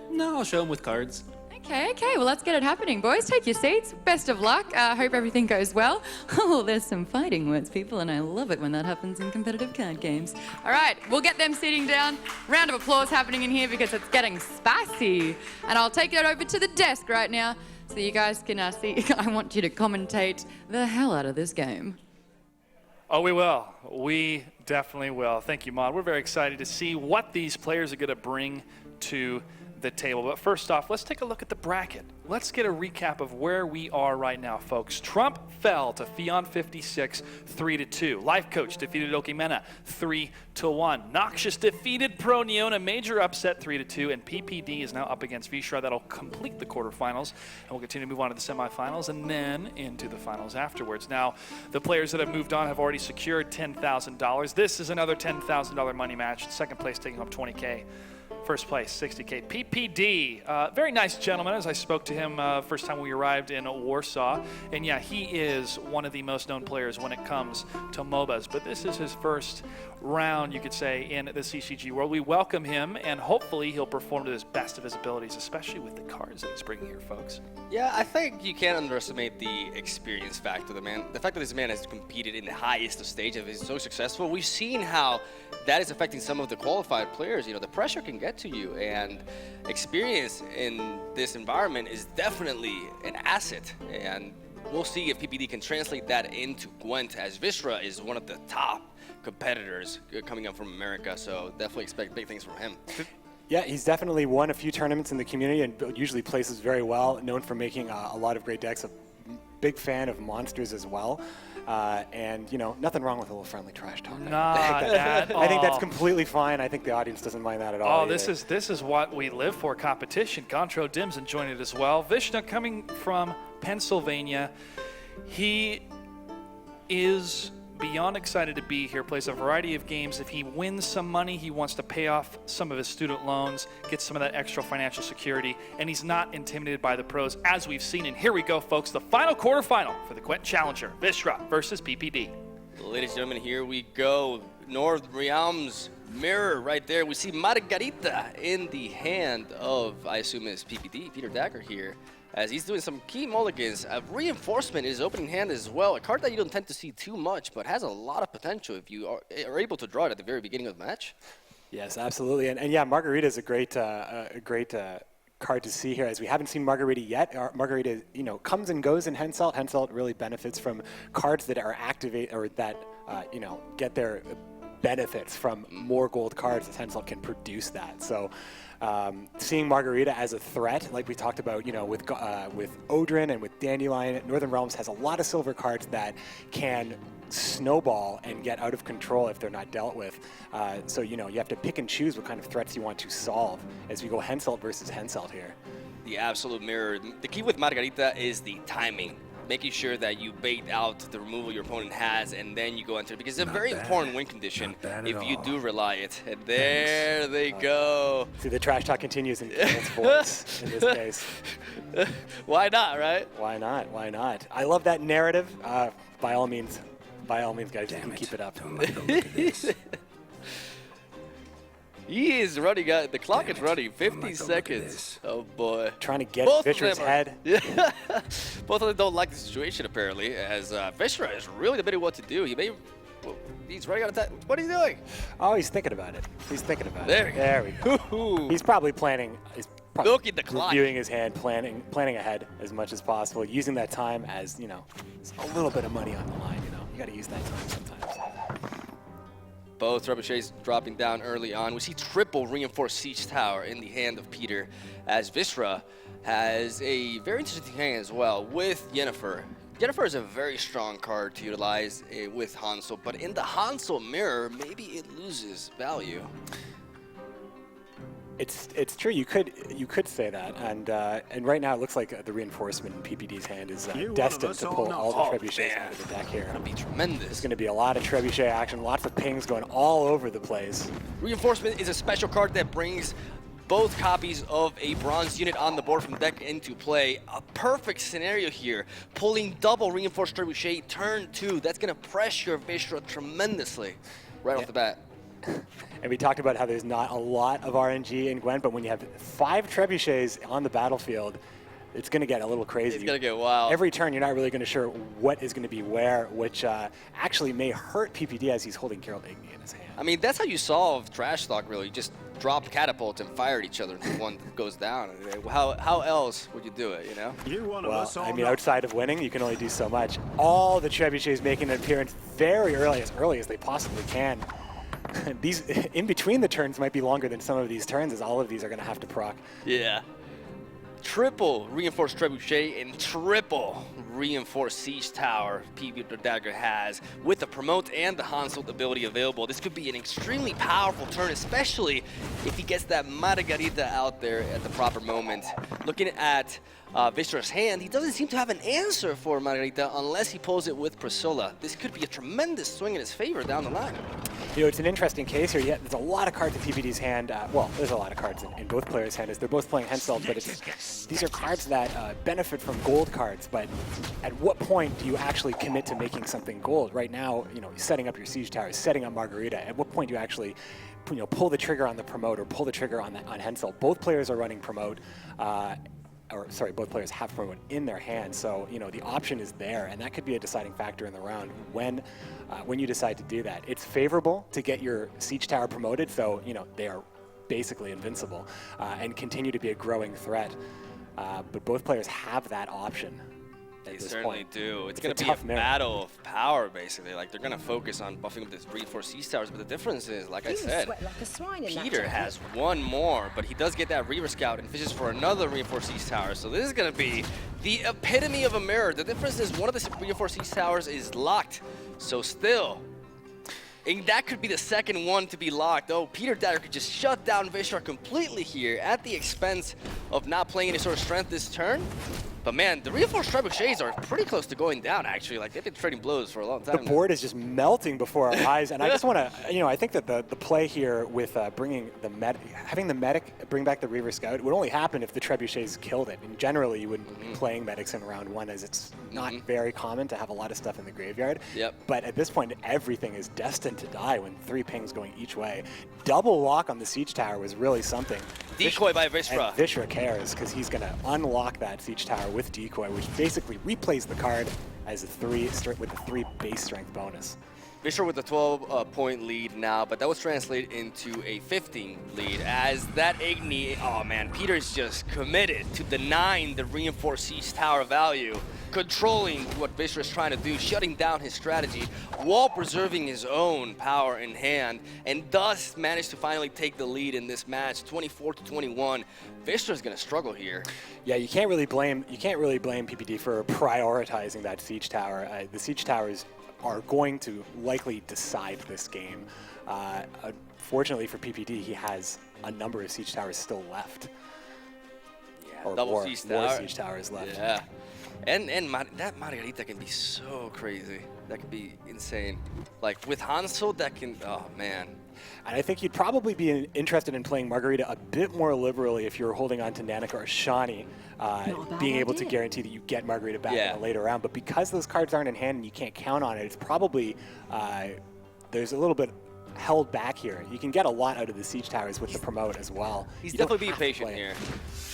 No, I'll show him with cards. Okay. Well, let's get it happening. Boys, take your seats. Best of luck. Hope everything goes well. Oh, there's some fighting words, people, and I love it when that happens in competitive card games. All right, we'll get them sitting down. Round of applause happening in here because it's getting spicy. And I'll take it over to the desk right now so you guys can see. I want you to commentate the hell out of this game. Oh, we will. We definitely will. Thank you, Maud. We're very excited to see what these players are going to bring to the table. But first off, let's take a look at the bracket. Let's get a recap of where we are right now, folks. Trump fell to Fion 56, 3-2. Life Coach defeated Okimena, 3-1. Noxious defeated Pro Neona, major upset, 3-2. And PPD is now up against Vishra. That'll complete the quarterfinals. And we'll continue to move on to the semifinals and then into the finals afterwards. Now, the players that have moved on have already secured $10,000. This is another $10,000 money match. Second place taking home $20K. First place, $60K. PPD, very nice gentleman, as I spoke to him first time we arrived in Warsaw. And yeah, he is one of the most known players when it comes to MOBAs. But this is his first round, you could say, in the CCG world. We welcome him, and hopefully he'll perform to his best of his abilities, especially with the cards that he's bringing here, folks. Yeah, I think you can't underestimate the experience factor, the fact that this man has competed in the highest of stage and is so successful. We've seen how that is affecting some of the qualified players. You know, the pressure can get to you, and experience in this environment is definitely an asset. And we'll see if PPD can translate that into Gwent, as Vishra is one of the top competitors coming up from America. So definitely expect big things from him. Yeah, he's definitely won a few tournaments in the community and usually places very well, known for making a lot of great decks. A big fan of monsters as well. And, you know, nothing wrong with a little friendly trash talk. Not at all. I think that's completely fine. I think the audience doesn't mind that at all. Oh, this is what we live for, competition. Gontro Dim's enjoying it as well. Vishnu coming from Pennsylvania. He is beyond excited to be here, plays a variety of games. If he wins some money, he wants to pay off some of his student loans, get some of that extra financial security, and he's not intimidated by the pros, as we've seen. And here we go, folks, the final quarterfinal for the Gwent Challenger, Vishra versus PPD. Ladies and gentlemen, here we go. North Realms mirror right there. We see Margarita in the hand of, I assume it's PPD, Peter Dagger here, as he's doing some key mulligans. Reinforcement in his opening hand as well. A card that you don't tend to see too much, but has a lot of potential if you are able to draw it at the very beginning of the match. Yes, absolutely. And yeah, Margarita is a great card to see here, as we haven't seen Margarita yet. Margarita, you know, comes and goes in Henselt. Henselt really benefits from cards that are activate or that, you know, get their benefits from more gold cards, as Henselt can produce that. So seeing Margarita as a threat, like we talked about, you know, with Odrin and with Dandelion, Northern Realms has a lot of silver cards that can snowball and get out of control if they're not dealt with. So, you know, you have to pick and choose what kind of threats you want to solve as we go Henselt versus Henselt here. The absolute mirror. The key with Margarita is the timing. Making sure that you bait out the removal your opponent has, and then you go into it, because it's a very important win condition if you do rely it. And there they go. See, the trash talk continues in its voice in this case. Why not, right? Why not? Why not? I love that narrative. By all means, guys, keep it up. Don't like the look of this. He is running out. The clock is running. 50 seconds. Oh boy. Trying to get Vishra's head. Yeah. Both of them don't like the situation apparently, as Vishra is really debating what to do. He's running out of time. What are you doing? Oh, he's thinking about it. He's thinking about it. There we go. He's probably planning. milking the clock. Reviewing his hand, planning ahead as much as possible, using that time as, you know, a little bit of money on the line, you know. You got to use that time sometimes. Both trebuchets dropping down early on. We see triple reinforced siege tower in the hand of Peter, as Viscera has a very interesting hand as well with Yennefer. Yennefer is a very strong card to utilize with Hansel, but in the Hansel mirror, maybe it loses value. It's true. You could say that, and right now it looks like the reinforcement in PPD's hand is destined to pull all the trebuchets out of the deck here. It's gonna be tremendous. There's going to be a lot of trebuchet action, lots of pings going all over the place. Reinforcement is a special card that brings both copies of a bronze unit on the board from the deck into play. A perfect scenario here, pulling double reinforced trebuchet turn 2. That's gonna pressure Viscera tremendously right off the bat. And we talked about how there's not a lot of RNG in Gwent, but when you have 5 trebuchets on the battlefield, it's going to get a little crazy. It's going to get wild. Every turn, you're not really going to sure what is going to be where, which actually may hurt PPD as he's holding Geralt Igni in his hand. I mean, that's how you solve trash talk, really. You just dropped catapults and fired each other until one goes down. How else would you do it, you know? Well, I mean, outside of winning, you can only do so much. All the trebuchets making an appearance very early as they possibly can. These, in between the turns, might be longer than some of these turns, as all of these are going to have to proc. Yeah. Triple reinforced trebuchet and triple reinforced siege tower Peter Dagger has with the promote and the Hansel ability available. This could be an extremely powerful turn, especially if he gets that Margarita out there at the proper moment. Looking at Viscera's hand, he doesn't seem to have an answer for Margarita unless he pulls it with Priscilla. This could be a tremendous swing in his favor down the line. You know, it's an interesting case here. Yeah, there's a lot of cards in PPD's hand. Well, there's a lot of cards in both players' hand as they're both playing Henselt, but these are cards that benefit from gold cards. But at what point do you actually commit to making something gold? Right now, you know, setting up your siege tower, setting up Margarita. At what point do you actually, you know, pull the trigger on the promote or pull the trigger on Henselt? Both players are running promote. Both players have promote in their hand, so you know the option is there, and that could be a deciding factor in the round when you decide to do that. It's favorable to get your siege tower promoted, so you know they are basically invincible and continue to be a growing threat. But both players have that option. They certainly do. It's going to be a battle of power, basically. Like, they're going to focus on buffing up this reinforced siege towers, but the difference is, like I said, Peter has one more, but he does get that Reaver Scout and fishes for another reinforced siege tower. So this is going to be the epitome of a mirror. The difference is one of the reinforced siege towers is locked, so still. And that could be the second one to be locked. Oh, Peter Dagger could just shut down Viscera completely here at the expense of not playing any sort of strength this turn. But man, the reinforced trebuchets are pretty close to going down, actually. Like, they've been trading blows for a long time. The board is just melting before our eyes, and I just want to, you know, I think that the play here with having the medic bring back the Reaver Scout would only happen if the trebuchets killed it. And generally, you wouldn't be playing medics in round 1, as it's not very common to have a lot of stuff in the graveyard. Yep. But at this point, everything is destined to die when 3 pings going each way. Double lock on the siege tower was really something. Decoy by Viscera. And Viscera cares because he's going to unlock that siege tower with decoy, which basically replays the card as a 3 with a 3 base strength bonus. Viscera with a 12-point lead now, but that was translated into a 15 lead as that Igni, oh man, Peter's just committed to denying the reinforced siege tower value, controlling what Viscera's trying to do, shutting down his strategy while preserving his own power in hand, and thus managed to finally take the lead in this match, 24-21. Viscera's gonna struggle here. Yeah, you can't really blame PPD for prioritizing that siege tower. The siege towers are going to likely decide this game. Fortunately for PPD, he has a number of siege towers still left. Yeah, or double more siege tower. More siege towers left. Yeah, and that Margarita can be so crazy. That could be insane. Like with Hansel, that can, oh man. And I think you'd probably be interested in playing Margarita a bit more liberally if you were holding on to Nanika or Shani, being able to guarantee that you get Margarita back in a later round. But because those cards aren't in hand and you can't count on it, it's probably, there's a little bit held back here. You can get a lot out of the siege towers with the promote as well. He's definitely being patient here.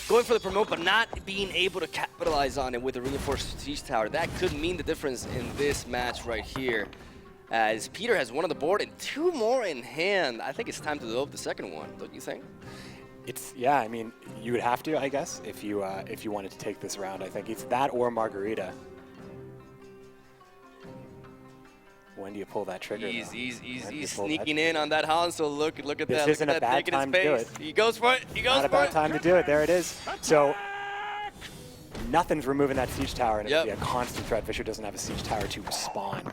Going for the promote, but not being able to capitalize on it with a reinforced siege tower. That could mean the difference in this match right here, as Peter has one on the board and 2 more in hand. I think it's time to develop the second one, don't you think? Yeah, I mean, you would have to, I guess, if you wanted to take this round. I think it's that or Margarita. When do you pull that trigger? He's sneaking in on that Hanzo. Look at that. This isn't a bad time to do it. He goes for it. He goes for it. Not a bad time to do it. There it is. So nothing's removing that siege tower, and it'll be a constant threat. Vischer doesn't have a siege tower to respond.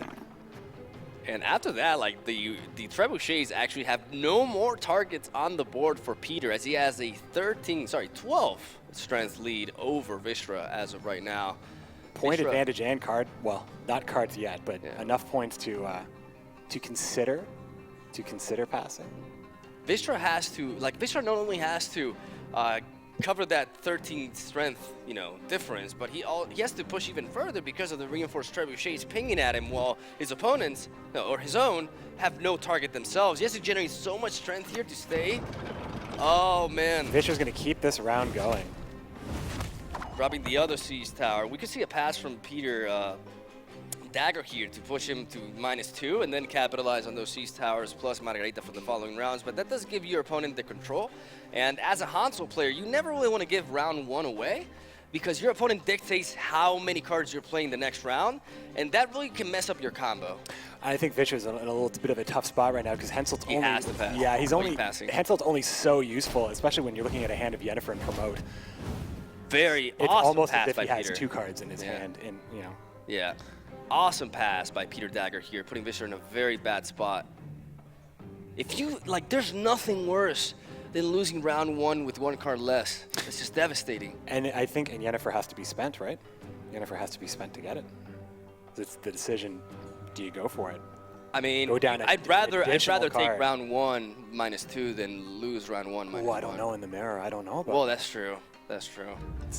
And after that, like the trebuchets actually have no more targets on the board for Peter, as he has a 12 strength lead over Vishra as of right now. Point advantage and card, well, not cards yet, but enough points to consider passing. Vishra has to, Vishra not only has to cover that 13 strength, difference, but he has to push even further because of the reinforced trebuchets pinging at him, while his opponents, or his own, have no target themselves. He has to generate so much strength here to stay. Oh man. Vischer's gonna keep this round going. Dropping the other siege tower. We could see a pass from Peter Dagger here to push him to -2 and then capitalize on those siege towers plus Margarita for the following rounds, but that does give your opponent the control. And as a Hanzo player, you never really want to give round 1 away because your opponent dictates how many cards you're playing the next round, and that really can mess up your combo. I think Vischer's in a little bit of a tough spot right now because Henselt's only has to pass. Yeah, he's only passing. Henselt's only so useful, especially when you're looking at a hand of Yennefer and Promote. Very it's awesome almost pass as if by he has Peter. 2 cards in his hand, and Yeah, awesome pass by Peter Dagger here, putting Vischer in a very bad spot. If you there's nothing worse than losing round 1 with 1 card less. It's just devastating. And I think Yennefer has to be spent, right? Yennefer has to be spent to get it. It's the decision. Do you go for it? I mean, go down I'd rather card. take round 1 -2 than lose round 1 -1. Oh, I don't know in the mirror. I don't know about. Well, that's true. That's true.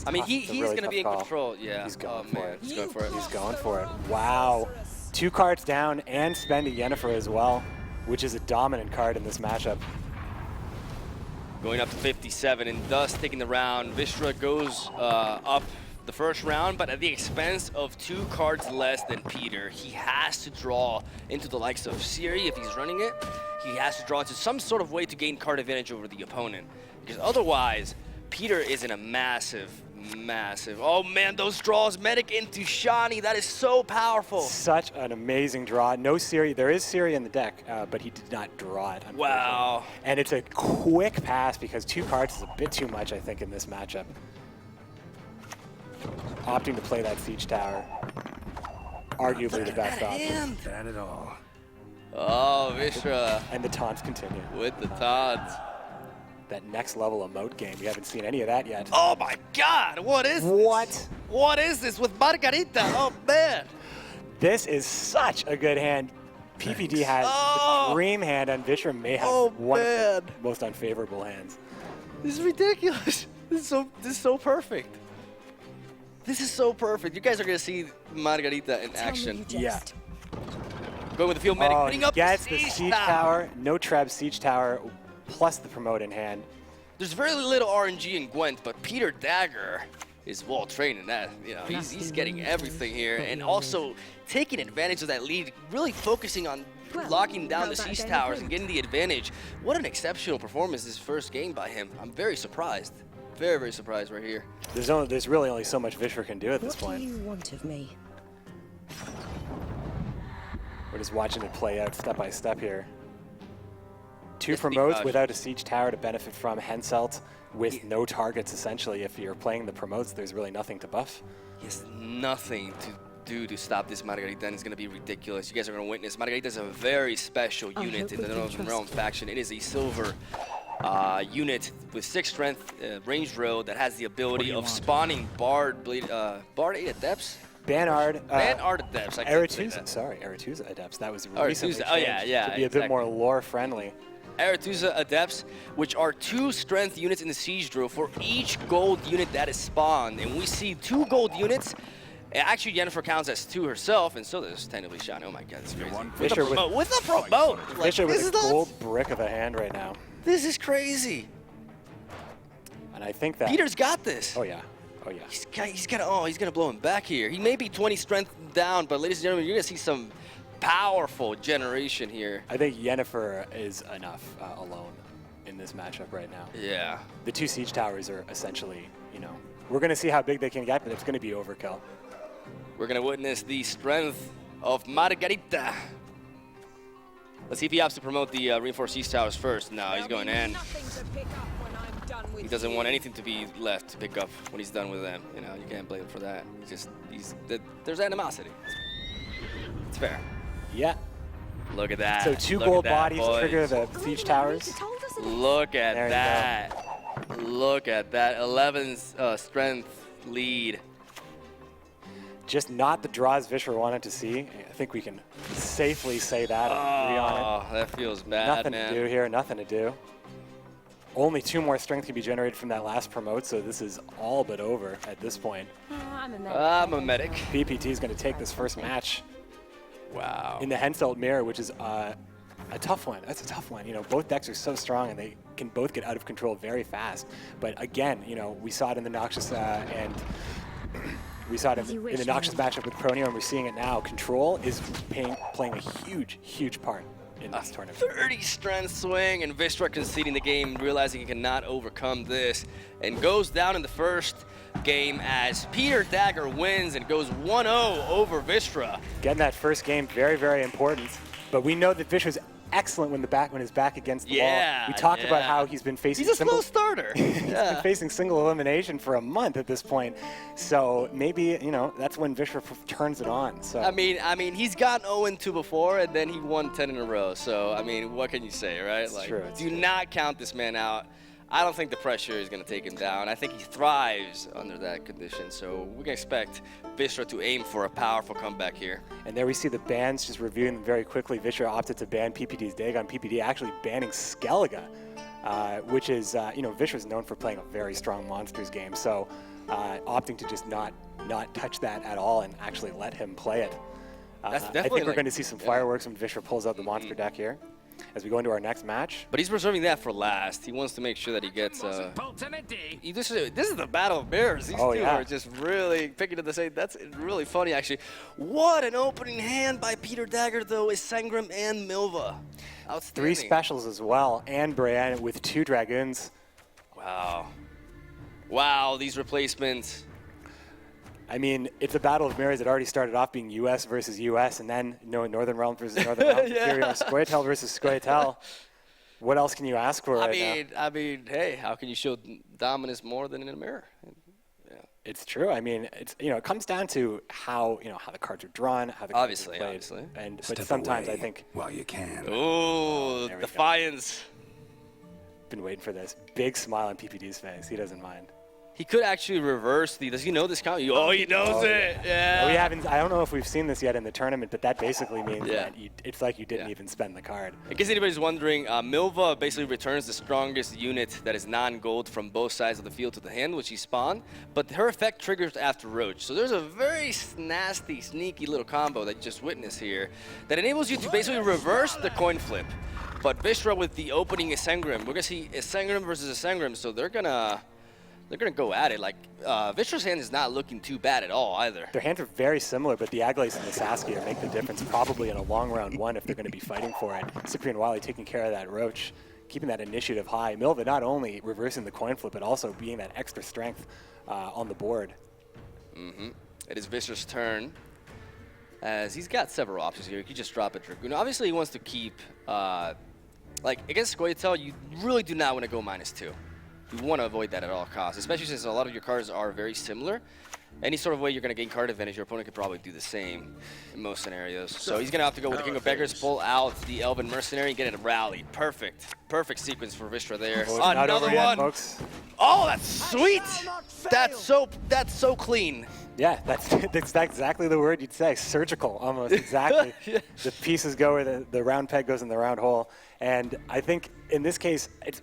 I mean, he's really going to be in call. control. Yeah. He's going for it. He's going for it. He's going for it. Wow. 2 cards down and spending Yennefer as well, which is a dominant card in this matchup. Going up to 57 and thus taking the round. Vishra goes up the first round, but at the expense of 2 cards less than Peter. He has to draw into the likes of Siri if he's running it. He has to draw into some sort of way to gain card advantage over the opponent, because otherwise, Peter is in a massive, oh man, those draws, Medic into Shani, that is so powerful. Such an amazing draw. No Siri, there is Siri in the deck, but he did not draw it. Wow. And it's a quick pass because 2 cards is a bit too much, I think, in this matchup. Opting to play that siege tower. Arguably the best option. Not at all. Oh, Vishra. And the taunts continue. With the taunts. That next level emote game. We haven't seen any of that yet. Oh my God, what is this? What is this with Margarita? Oh man. This is such a good hand. PPD has the dream hand, and Vishra may have one of the most unfavorable hands. This is ridiculous. This is so perfect. This is so perfect. You guys are gonna see Margarita in action. Yeah. Going with the field medic, putting up gets the siege tower. No trap siege tower, plus the promote in hand. There's very little RNG in Gwent, but Peter Dagger is well trained in that. He's getting everything here, and also taking advantage of that lead, really focusing on locking down the siege towers and getting the advantage. What an exceptional performance this first game by him. I'm very surprised. Very, very surprised right here. There's really only so much Vishra can do at this point. What do you want of me? We're just watching it play out step by step here. 2 promotes without a siege tower to benefit from. Henselt with no targets, essentially. If you're playing the promotes, there's really nothing to buff. He has nothing to do to stop this Margarita, and it's going to be ridiculous. You guys are going to witness. Margarita is a very special unit in the Northern Realm faction. It is a silver unit with 6 strength, range row that has the ability of spawning Bard 8 Adepts. Banard Adepts. Aretuza Adepts. That was recently changed to be a bit more lore friendly. Aretuza Adepts, which are 2 strength units in the siege drill for each gold unit that is spawned, and we see 2 gold units. Actually, Yennefer counts as 2 herself, and so does technically Shani. Oh my God, this is crazy. With a promote. Vishra with a gold brick of a hand right now. This is crazy. And I think that Peter's got this. Oh yeah. Oh yeah. He's gonna blow him back here. He may be 20 strength down, but ladies and gentlemen, you're gonna see some powerful generation here. I think Yennefer is enough alone in this matchup right now. Yeah. The 2 siege towers are essentially, we're going to see how big they can get, but it's going to be overkill. We're going to witness the strength of Margarita. Let's see if he opts to promote the reinforced siege towers first. No, he's going in. He doesn't want anything to be left to pick up when he's done with them. You can't blame him for that. There's animosity. It's fair. Yeah. Look at that. So 2 Look gold at that, bodies boys. trigger the siege towers. Look at There you that. Look at that. 11's strength lead. Just not the draws Vishra wanted to see. I think we can safely say that. Agree on it. Oh, that feels bad, Nothing man. to do here, nothing to do. Only 2 more strength can be generated from that last promote, so this is all but over at this point. I'm a medic. PPT is going to take this first match. Wow. In the Henselt mirror, which is a tough one. That's a tough one. Both decks are so strong and they can both get out of control very fast. But again, we saw it in the Noxious and we saw it in the Noxious matchup with Pronio, and we're seeing it now. Control is playing a huge, huge part in this tournament. 30 strength swing, and Vistra conceding the game, realizing he cannot overcome this, and goes down in the first game as Peter Dagger wins and goes 1-0 over Vistra. Getting that first game, very, very important. But we know that Vistra's excellent when his back against the wall. We talked about how he's been facing He's a slow starter. He's been facing single elimination for a month at this point. So maybe, that's when Vishra turns it on. So I mean, he's gotten 0-2 before, and then he won 10 in a row. So, what can you say, right? It's true. Do not count this man out. I don't think the pressure is going to take him down. I think he thrives under that condition. So we can expect Vistra to aim for a powerful comeback here. And there we see the bans, just reviewing them very quickly. Vistra opted to ban PPT's Dagon. PPT actually banning Skellige, which is, Vishra's known for playing a very strong Monsters game. So opting to just not touch that at all and actually let him play it. That's I definitely think we're going to see some fireworks when Vishra pulls out the monster deck here as we go into our next match. But he's reserving that for last. He wants to make sure that he gets. This is the battle of mirrors. These two are just really picking at the same. That's really funny, actually. What an opening hand by Peter Dagger, though, is Sangram and Milva. Outstanding. 3 specials as well, and Brienne with 2 dragoons. Wow. Wow, these replacements. I mean, it's a battle of mirrors that already started off being US versus US, and then Northern Realm versus Northern Realm. Here we are, Scoia'tael versus Scoia'tael. What else can you ask for right now? I mean, hey, how can you show dominance more than in a mirror? Yeah. It's true. I mean, it comes down to how the cards are drawn, how the cards are played. Obviously. But sometimes I think while you can. Ooh, defiance. Been waiting for this. Big smile on PPD's face. He doesn't mind. He could actually reverse the. Does he know this count? Oh, he knows it. Yeah. We haven't. I don't know if we've seen this yet in the tournament, but that basically means that it's like you didn't even spend the card. In case anybody's wondering, Milva basically returns the strongest unit that is non-gold from both sides of the field to the hand, which he spawned. But her effect triggers after Roach. So there's a very nasty, sneaky little combo that you just witnessed here that enables you to basically reverse the coin flip. But Vistra with the opening Isengram, we're gonna see Isengram versus Isengram, so they're gonna go at it. Like, Vistra's hand is not looking too bad at all either. Their hands are very similar, but the Aglace and the Saskia make the difference probably in a long round 1 if they're going to be fighting for it. Cyprian Wiley taking care of that Roach, keeping that initiative high. Milva not only reversing the coin flip, but also being that extra strength on the board. It is Vistra's turn, as he's got several options here. He could just drop a Dragoon. Obviously, he wants to keep, like, against Scoia'tael, you really do not want to go -2. You want to avoid that at all costs, especially since a lot of your cards are very similar. Any sort of way you're going to gain card advantage, your opponent could probably do the same in most scenarios. So he's going to have to go with the King of Beggars, pull out the Elven Mercenary, and get it rallied. Perfect. Perfect sequence for Vistra there. Another one. Folks. Oh, that's sweet. That's so clean. Yeah, that's exactly the word you'd say. Surgical, almost exactly. The pieces go where the round peg goes in the round hole. And I think in this case, it's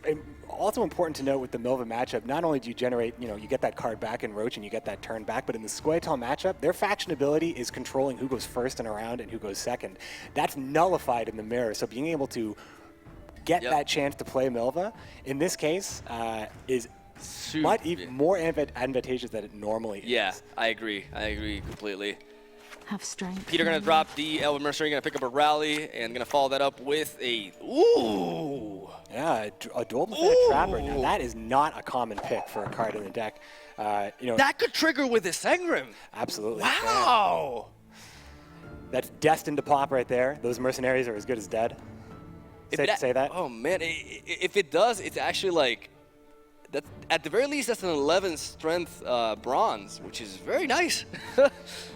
also important to note with the Milva matchup, not only do you generate, you get that card back in Roach and you get that turn back, but in the Scoia'tael matchup, their faction ability is controlling who goes first in a round and who goes second. That's nullified in the mirror, so being able to get that chance to play Milva, in this case, is much even more advantageous than it normally is. Yeah, I agree completely. Have strength. Peter gonna drop the Elven Mercenary, gonna pick up a Rally, and gonna follow that up with a, ooh! Yeah, a Dual Pathetic Trapper. Now that is not a common pick for a card in the deck. You know, that could trigger with the Sengrim. Absolutely. Wow! That's destined to pop right there. Those mercenaries are as good as dead. Safe to say that? Oh man, if it does, it's actually like, that's, at the very least, that's an 11 strength bronze, which is very nice.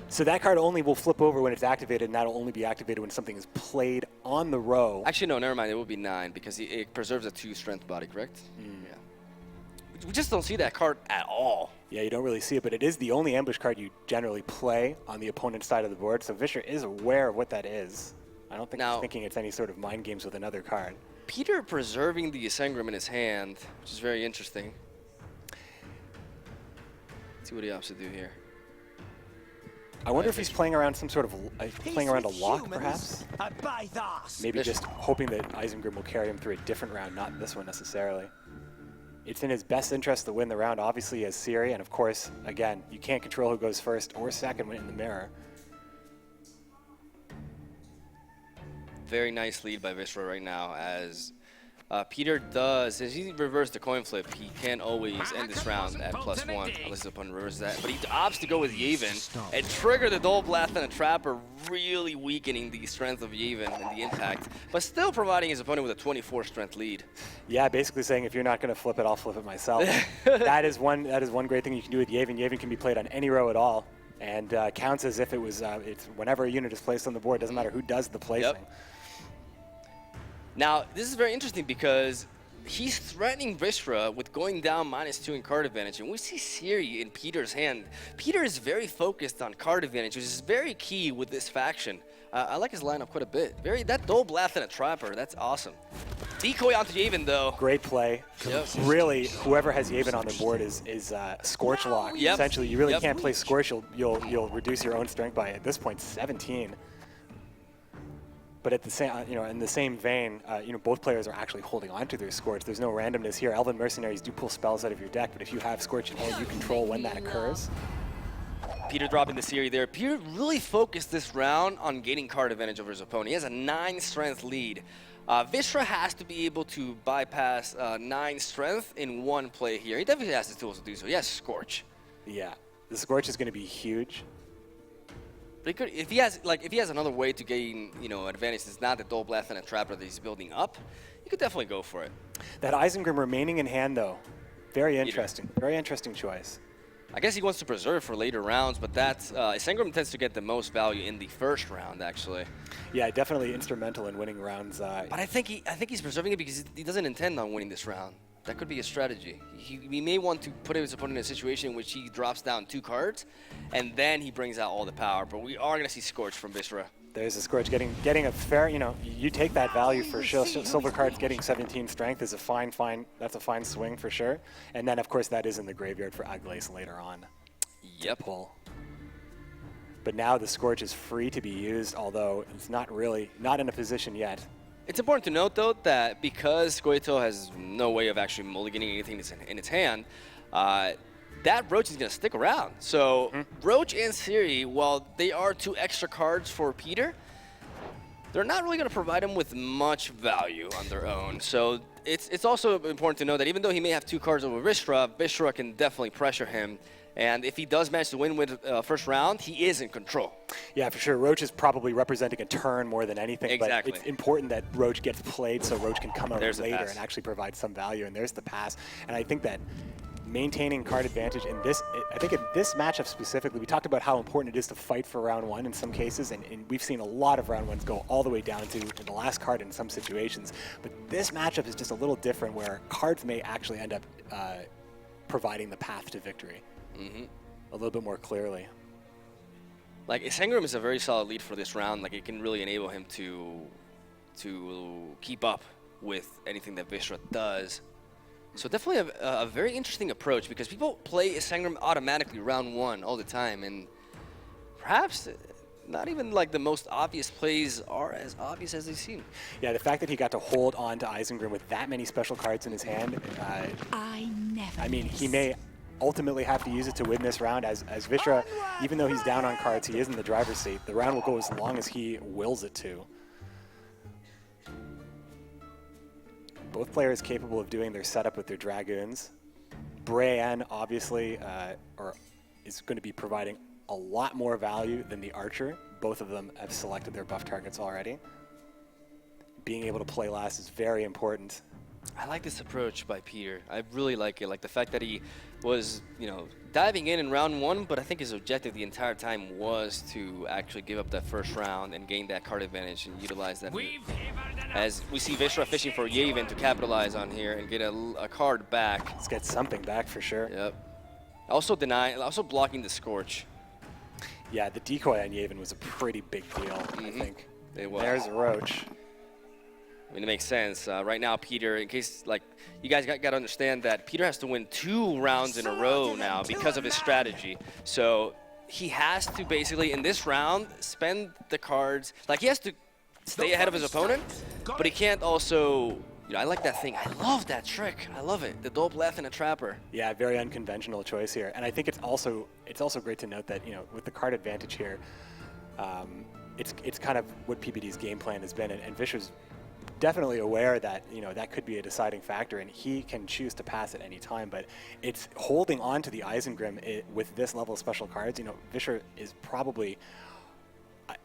So that card only will flip over when it's activated, and that'll only be activated when something is played on the row. Actually, no, never mind. It will be 9 because it preserves a 2 strength body, correct? Yeah. We just don't see that card at all. Yeah, you don't really see it, but it is the only ambush card you generally play on the opponent's side of the board, so Vishra is aware of what that is. I don't think he's thinking it's any sort of mind games with another card. Peter preserving the Sengrim in his hand, which is very interesting. Let's see what he opts to do here. I wonder if he's playing around some sort of playing around a lock, perhaps. Maybe just hoping that Isengrim will carry him through a different round, not this one necessarily. It's in his best interest to win the round, obviously, as Siri, and of course, again, you can't control who goes first or second when in the mirror. Very nice lead by Vishra right now, as Peter does, as he reversed the coin flip, he can't always end this round at +1, unless his opponent reverses that. But he opts to go with Yavin and trigger the Dual Blast and a Trapper, really weakening the strength of Yavin and the impact, but still providing his opponent with a 24 strength lead. Yeah, basically saying if you're not going to flip it, I'll flip it myself. that is one great thing you can do with Yavin. Yavin can be played on any row at all, and counts as if it was it's whenever a unit is placed on the board. Doesn't matter who does the placing. Yep. Now, this is very interesting because he's threatening Vishra with going down -2 in card advantage, and we see Siri in Peter's hand. Peter is very focused on card advantage, which is very key with this faction. I like his lineup quite a bit. That Dual Blast and a Trapper, that's awesome. Decoy onto Yavin, though. Great play. Yep. Really, whoever has Yavin on the board is Scorch Lock. Yep. Essentially, you really can't play Scorch. You'll reduce your own strength by, at this point, 17. But at the same, in the same vein, both players are actually holding on to their Scorch. There's no randomness here. Elven Mercenaries do pull spells out of your deck, but if you have Scorch in hand, you control when that occurs. Peter dropping the Siri there. Peter really focused this round on gaining card advantage over his opponent. He has a 9 strength lead. Vishra has to be able to bypass 9 strength in one play here. He definitely has the tools to do so. He has Scorch. Yeah, the Scorch is going to be huge. But he could, if he has another way to gain, advantage, it's not the Dual Blast and a Trapper that he's building up, he could definitely go for it. That Isengrim remaining in hand, though, very interesting. Very interesting choice. I guess he wants to preserve for later rounds, but that's Sengrim tends to get the most value in the first round, actually. Yeah, definitely instrumental in winning rounds. But I think he's preserving it because he doesn't intend on winning this round. That could be a strategy. He may want to put his opponent in a situation in which he drops down 2 cards, and then he brings out all the power. But we are going to see Scorch from Vishra. There's a Scorch getting a fair, you take that value for sure. Silver cards getting 17 strength is that's a fine swing for sure. And then, of course, that is in the graveyard for Aglace later on. Yep. Pull. But now the Scorch is free to be used, although it's not in a position yet. It's important to note, though, that because Goito has no way of actually mulliganing anything that's in its hand, that Roach is going to stick around. So Roach and Siri, while they are 2 extra cards for Peter, they're not really going to provide him with much value on their own. So it's also important to know that even though he may have 2 cards over Vishra can definitely pressure him. And if he does manage to win with first round, he is in control. Yeah, for sure. Roach is probably representing a turn more than anything. Exactly. But it's important that Roach gets played so Roach can come out There's later and actually provide some value. And there's the pass. And I think that maintaining card advantage in this, I think in this matchup specifically, we talked about how important it is to fight for round 1 in some cases. And we've seen a lot of round 1s go all the way down to the last card in some situations. But this matchup is just a little different where cards may actually end up providing the path to victory. A little bit more clearly. Like, Sengrim is a very solid lead for this round. Like, it can really enable him to keep up with anything that Vishra does. So definitely a very interesting approach because people play Sengrim automatically round 1 all the time, and perhaps not even like the most obvious plays are as obvious as they seem. Yeah, the fact that he got to hold on to Isengrim with that many special cards in his hand, I mean, he may ultimately have to use it to win this round. As Vishra, even though he's down on cards, he is in the driver's seat. The round will go as long as he wills it to. Both players capable of doing their setup with their Dragoons. Brienne, obviously, is going to be providing a lot more value than the Archer. Both of them have selected their buff targets already. Being able to play last is very important. I like this approach by Peter. I really like it. Like the fact that he was, diving in round one, but I think his objective the entire time was to actually give up that first round and gain that card advantage and utilize that. As we see Vishra fishing for Yavin to capitalize on here and get a card back. Let's get something back for sure. Yep. Also blocking the Scorch. Yeah, the decoy on Yavin was a pretty big deal, I think. It was. There's a Roach. I mean, it makes sense. Right now, Peter, in case, you guys got to understand that Peter has to win 2 rounds in a row now because of his strategy. So he has to basically, in this round, spend the cards. He has to stay ahead of his opponent, but he can't also, I like that thing. I love that trick. I love it. The dope left and a trapper. Yeah, very unconventional choice here. And I think it's also great to note that, with the card advantage here, it's kind of what PPD's game plan has been. And Vishra's definitely aware that that could be a deciding factor, and he can choose to pass at any time. But it's holding on to the Eisengrim with this level of special cards. Vishra is probably,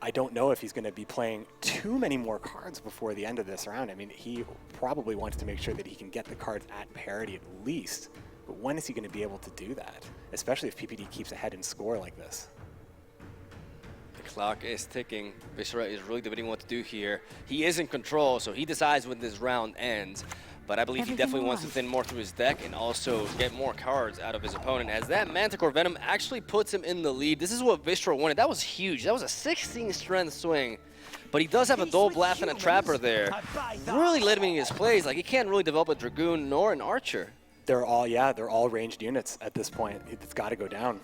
I don't know if he's going to be playing too many more cards before the end of this round. I mean, he probably wants to make sure that he can get the cards at parity at least. But when is he going to be able to do that, especially if PPD keeps ahead in score like this? Clock is ticking. Vishra is really debating what to do here. He is in control, so he decides when this round ends. But I believe he definitely wants to thin more through his deck and also get more cards out of his opponent, as that Manticore Venom actually puts him in the lead. This is what Vishra wanted. That was huge. That was a 16 strength swing. But he does have a Dull Blast and a Trapper there. Really limiting his plays. He can't really develop a Dragoon nor an Archer. They're all ranged units at this point. It's got to go down.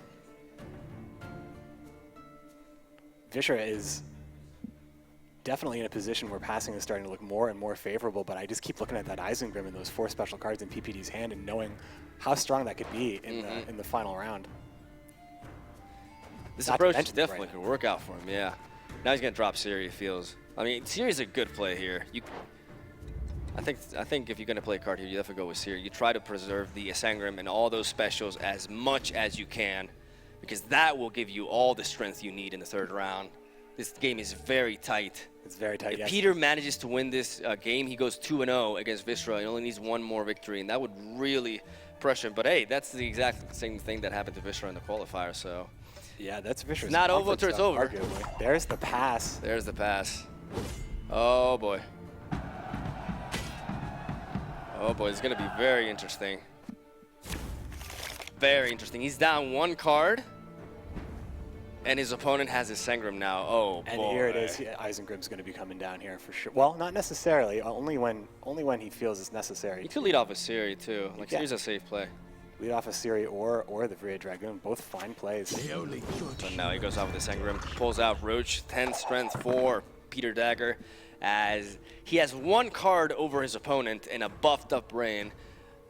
Vishra is definitely in a position where passing is starting to look more and more favorable, but I just keep looking at that Eisengrim and those 4 special cards in PPD's hand and knowing how strong that could be in the final round. This approach definitely could work out for him, yeah. Now he's going to drop Siri, it feels. I mean, Siri's a good play here. I think if you're going to play a card here, you definitely go with Siri. You try to preserve the Eisengrim and all those specials as much as you can, because that will give you all the strength you need in the 3rd round. This game is very tight. It's very tight, If Peter manages to win this game, he goes 2-0 against Vishra. He only needs 1 more victory, and that would really pressure him. But hey, that's the exact same thing that happened to Vishra in the qualifier, so. Yeah, that's Vishra's. It's not over till it's over. Arguably. There's the pass. There's the pass. Oh boy. Oh boy, it's going to be very interesting. Very interesting. He's down 1 card, and his opponent has his Sengrim now. Oh, and boy. Here it is. Eisengrim's going to be coming down here for sure. Well, not necessarily. Only when he feels it's necessary. He could lead off a Siri too. Siri's a safe play. Lead off a Siri or the Viridian Dragoon. Both fine plays. But now he goes off with the Sengrim. Pulls out Roach. 10 strength for Peter Dagger, as he has 1 card over his opponent and a buffed up Rain.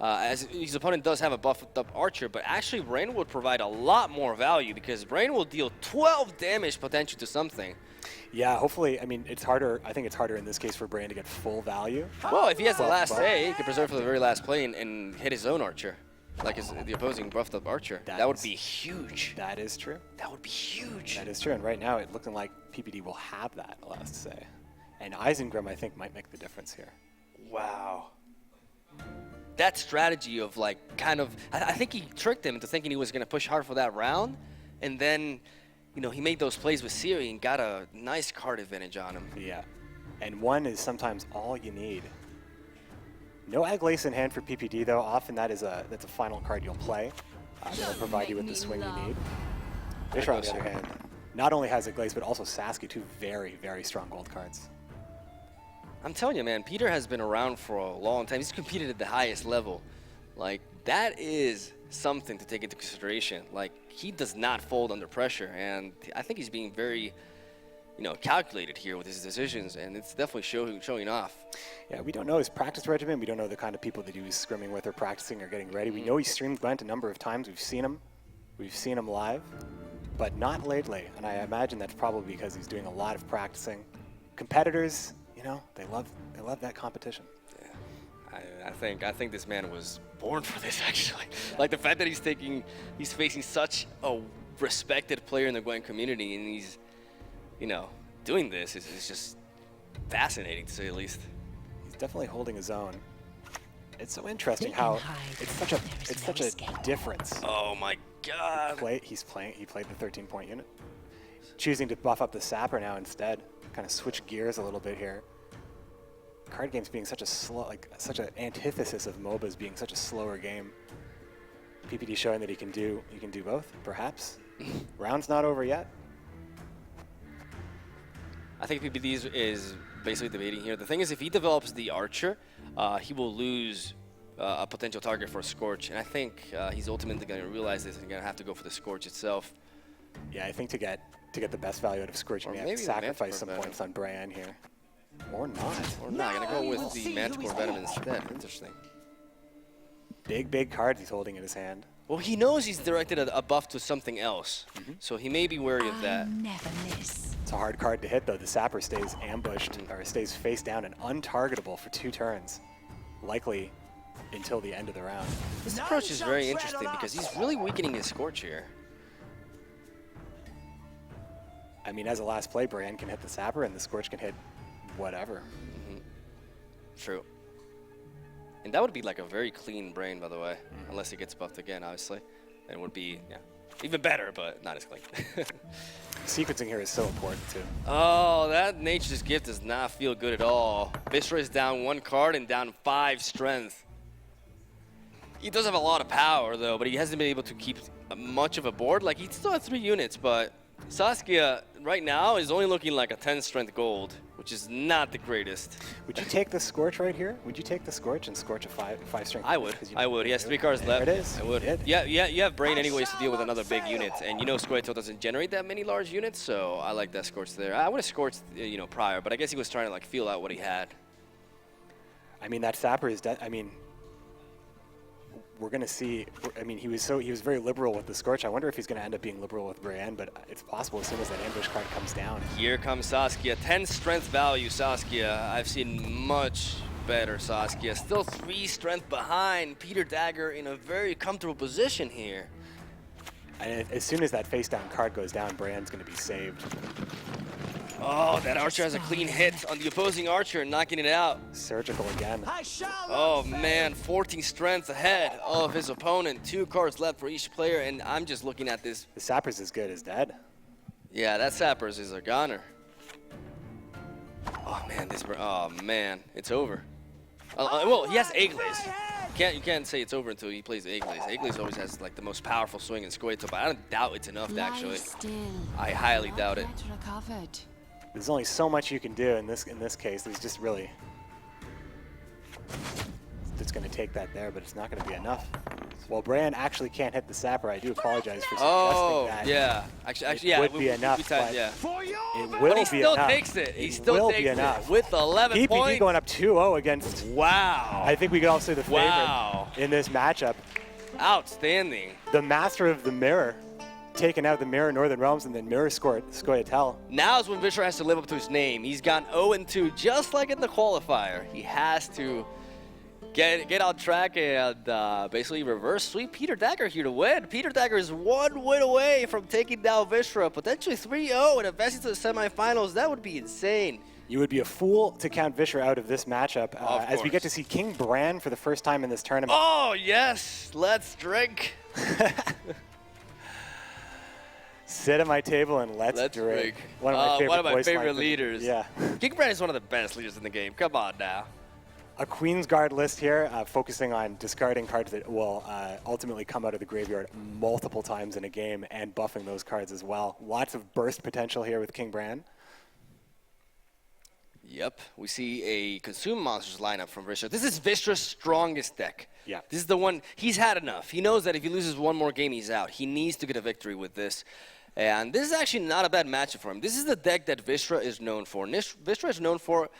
As his opponent does have a buffed up Archer, but actually Rain would provide a lot more value because Rain will deal 12 damage potential to something. Yeah, hopefully, I mean, it's harder. I think it's harder in this case for Brain to get full value. Well, if he has the last say, he can preserve for the very last play and hit his own Archer, like the opposing buffed up Archer. That would be huge. That is true. That would be huge. That is true, and right now it's looking like PPD will have that last say. And Eisengrim, I think, might make the difference here. Wow. That strategy of I think he tricked him into thinking he was going to push hard for that round, and then, he made those plays with Siri and got a nice card advantage on him. Yeah, and 1 is sometimes all you need. No Egg Lace in hand for PPD though. Often that's a final card you'll play. That'll provide you with the swing you need. Vishra, on the other hand, not only has Egg Lace, but also Sasky, 2 very, very strong gold cards. I'm telling you, man, Peter has been around for a long time. He's competed at the highest level. That is something to take into consideration. He does not fold under pressure, and I think he's being very, calculated here with his decisions, and it's definitely showing off. Yeah, we don't know his practice regimen. We don't know the kind of people that he was scrimming with or practicing or getting ready. We know he streamed Gwent a number of times. We've seen him live, but not lately. And I imagine that's probably because he's doing a lot of practicing. Competitors, you know, they love that competition. I think this man was born for this, actually. Like the fact that he's facing such a respected player in the Gwent community, and he's, you know, doing this is just fascinating, to say the least. He's definitely holding his own. It's so interesting how it's such a difference. Oh my God! He played the 13-point unit, choosing to buff up the sapper now instead. Kind of switch gears a little bit here. Card games being such an antithesis of MOBAs being such a slower game. PPD showing that he can do both, perhaps. Round's not over yet. I think PPD is basically debating here. The thing is, if he develops the Archer, he will lose a potential target for Scorch, and I think he's ultimately going to realize this and going to have to go for the Scorch itself. Yeah, I think to get the best value out of Scorch, you may have to sacrifice some points on Brian here. Or not. Or not. Going to go with the Manticore Venom instead. Interesting. Big cards he's holding in his hand. Well, he knows he's directed a buff to something else, so he may be wary of that. Never miss. It's a hard card to hit, though. The sapper stays ambushed, or stays face down and untargetable for 2 turns, likely until the end of the round. This approach is very interesting because he's really weakening his Scorch here. I mean, as a last play, Brian can hit the sapper, and the Scorch can hit whatever. True. And that would be like a very clean brain, by the way, unless he gets buffed again, obviously. Then it would be, yeah, even better, but not as clean. Sequencing here is so important, too. Oh, that Nature's Gift does not feel good at all. Viscera is down 1 card and down 5 strength. He does have a lot of power, though, but he hasn't been able to keep much of a board. Like, he still has 3 units, but Saskia right now is only looking like a 10 strength gold, which is not the greatest. Would you take the Scorch right here? Would you take the Scorch and Scorch a 5 strength? I would. He has 3 cards left. There it is. I would. Yeah, you have Brain anyways to deal with another big unit, and you know Squirtle doesn't generate that many large units, so I like that Scorch there. I would have Scorched, you know, prior, but I guess he was trying to like feel out what he had. I mean, that sapper is I mean, we're going to see. I mean, he was very liberal with the Scorch. I wonder if he's going to end up being liberal with Brienne, but it's possible as soon as that ambush card comes down. Here comes Saskia. 10 strength value, Saskia. I've seen much better Saskia. Still 3 strength behind. Peter Dagger in a very comfortable position here. And as soon as that face down card goes down, Brienne's going to be saved. Oh, that Archer has a clean hit on the opposing Archer, knocking it out. Surgical again. Oh man, 14 strength ahead of his opponent. 2 cards left for each player, and I'm just looking at this. The Sapper's as good as dead. Yeah, that Sapper's is a goner. Oh man, it's over. Well, he has Eglaze. You can't say it's over until he plays Eglaze. Eglaze always has like the most powerful swing in Squirtle, but I don't doubt it's enough actually. I highly doubt it. There's only so much you can do in this case. There's just really, it's going to take that there, but it's not going to be enough. Well, Brian actually can't hit the Sapper. I do apologize for suggesting that. Yeah, actually, yeah, would be enough. But yeah. It will but he be still enough. takes it. He It still will takes be it enough. with 11 PPD points. going up 2-0 against. Wow. I think we could all say the favorite in this matchup. Outstanding. The master of the mirror, taking out the Mirror Northern Realms and then Mirror Scoia'tael. Now is when Viscera has to live up to his name. He's gone 0-2, just like in the qualifier. He has to get on track and basically reverse sweep Peter Dagger here to win. Peter Dagger is 1 win away from taking down Viscera, potentially 3-0 and advancing to the semifinals. That would be insane. You would be a fool to count Viscera out of this matchup as we get to see King Bran for the first time in this tournament. Oh, yes. Let's drink. Sit at my table and let's drink. One of my favorite leaders. Yeah. King Bran is one of the best leaders in the game. Come on now. A Queen's Guard list here, focusing on discarding cards that will ultimately come out of the graveyard multiple times in a game and buffing those cards as well. Lots of burst potential here with King Bran. Yep, we see a Consume Monsters lineup from Viscera. This is Viscera's strongest deck. Yeah. This is the one, he's had enough. He knows that if he loses one more game, he's out. He needs to get a victory with this. And this is actually not a bad matchup for him. This is the deck that Viscera is known for. Viscera is known for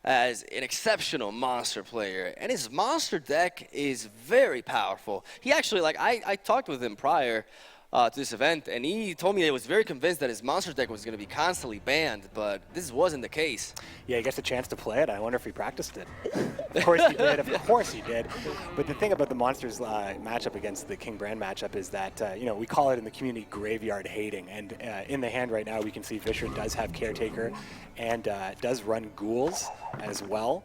as an exceptional monster player, and his monster deck is very powerful. He actually, like, I talked with him prior to this event, and he told me he was very convinced that his monster deck was going to be constantly banned, but this wasn't the case. Yeah, he gets a chance to play it. I wonder if he practiced it. Of course he did. Of course he did. But the thing about the Monsters matchup against the King Brand matchup is that, you know, we call it in the community graveyard hating. And in the hand right now, we can see Vischer does have Caretaker and does run Ghouls as well.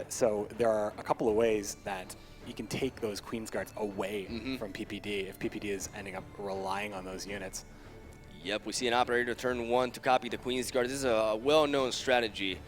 So there are a couple of ways that you can take those Queen's Guards away from PPD if PPD is ending up relying on those units. Yep, we see an operator turn 1 to copy the Queen's Guard. This is a well-known strategy.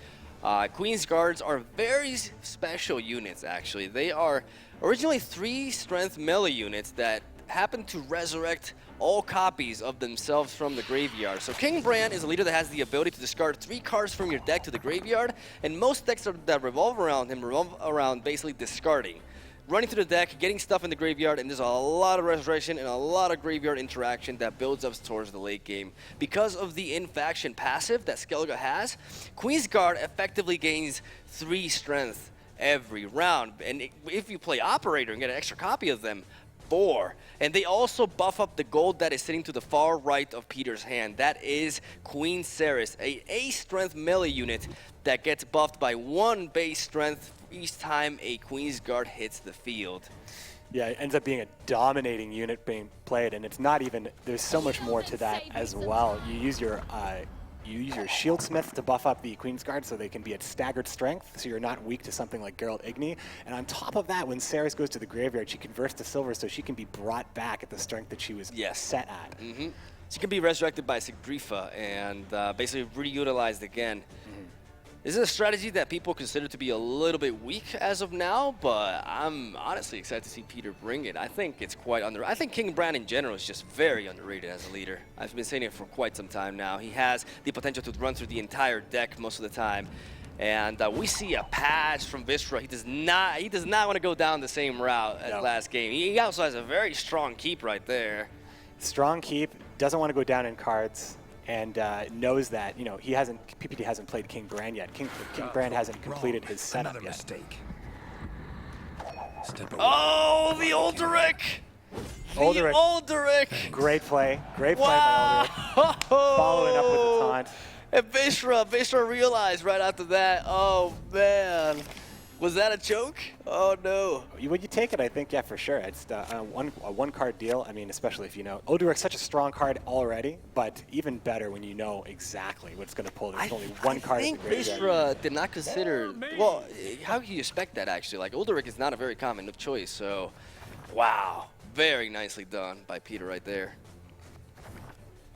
Queen's Guards are very special units, actually. They are originally 3 strength melee units that happen to resurrect all copies of themselves from the graveyard. So King Brand is a leader that has the ability to discard 3 cards from your deck to the graveyard, and most decks that revolve around him revolve around basically discarding. Running through the deck, getting stuff in the graveyard, and there's a lot of resurrection and a lot of graveyard interaction that builds up towards the late game. Because of the in-faction passive that Skellige has, Queen's Guard effectively gains 3 strength every round. And if you play Operator and get an extra copy of them, 4. And they also buff up the gold that is sitting to the far right of Peter's hand. That is Queen Ceres, a A-strength melee unit that gets buffed by 1 base strength each time a Queen's Guard hits the field. Yeah, it ends up being a dominating unit being played, and it's not even, there's so much more to that as well. You use your Shieldsmith to buff up the Queen's Guard so they can be at staggered strength, so you're not weak to something like Geralt Igni. And on top of that, when Ceres goes to the graveyard, she converts to silver so she can be brought back at the strength that she was set at. She can be resurrected by Sigdrifa and basically reutilized again. This is a strategy that people consider to be a little bit weak as of now, but I'm honestly excited to see Peter bring it. I think it's quite I think King Brand in general is just very underrated as a leader. I've been saying it for quite some time now. He has the potential to run through the entire deck most of the time. And we see a patch from Viscera. He does not want to go down the same route as last game. He also has a very strong keep right there. Strong keep, doesn't want to go down in cards, and knows that, you know, PPD hasn't played King Brand yet. King Brand hasn't completed his setup yet. Oh, the Ulderic! The Ulderic! Great play by Ulderic. Following up with the taunt. And Viscera realized right after that, oh man. Was that a choke? Oh no. When you take it, I think, yeah, for sure. It's a one-card deal. I mean, especially if you know. Ulduric's such a strong card already, but even better when you know exactly what's going to pull. There's only one card in the graveyard. I think Viscera did not consider, well, how can you expect that actually? Like, Ulderic is not a very common choice, so, wow. Very nicely done by Peter right there.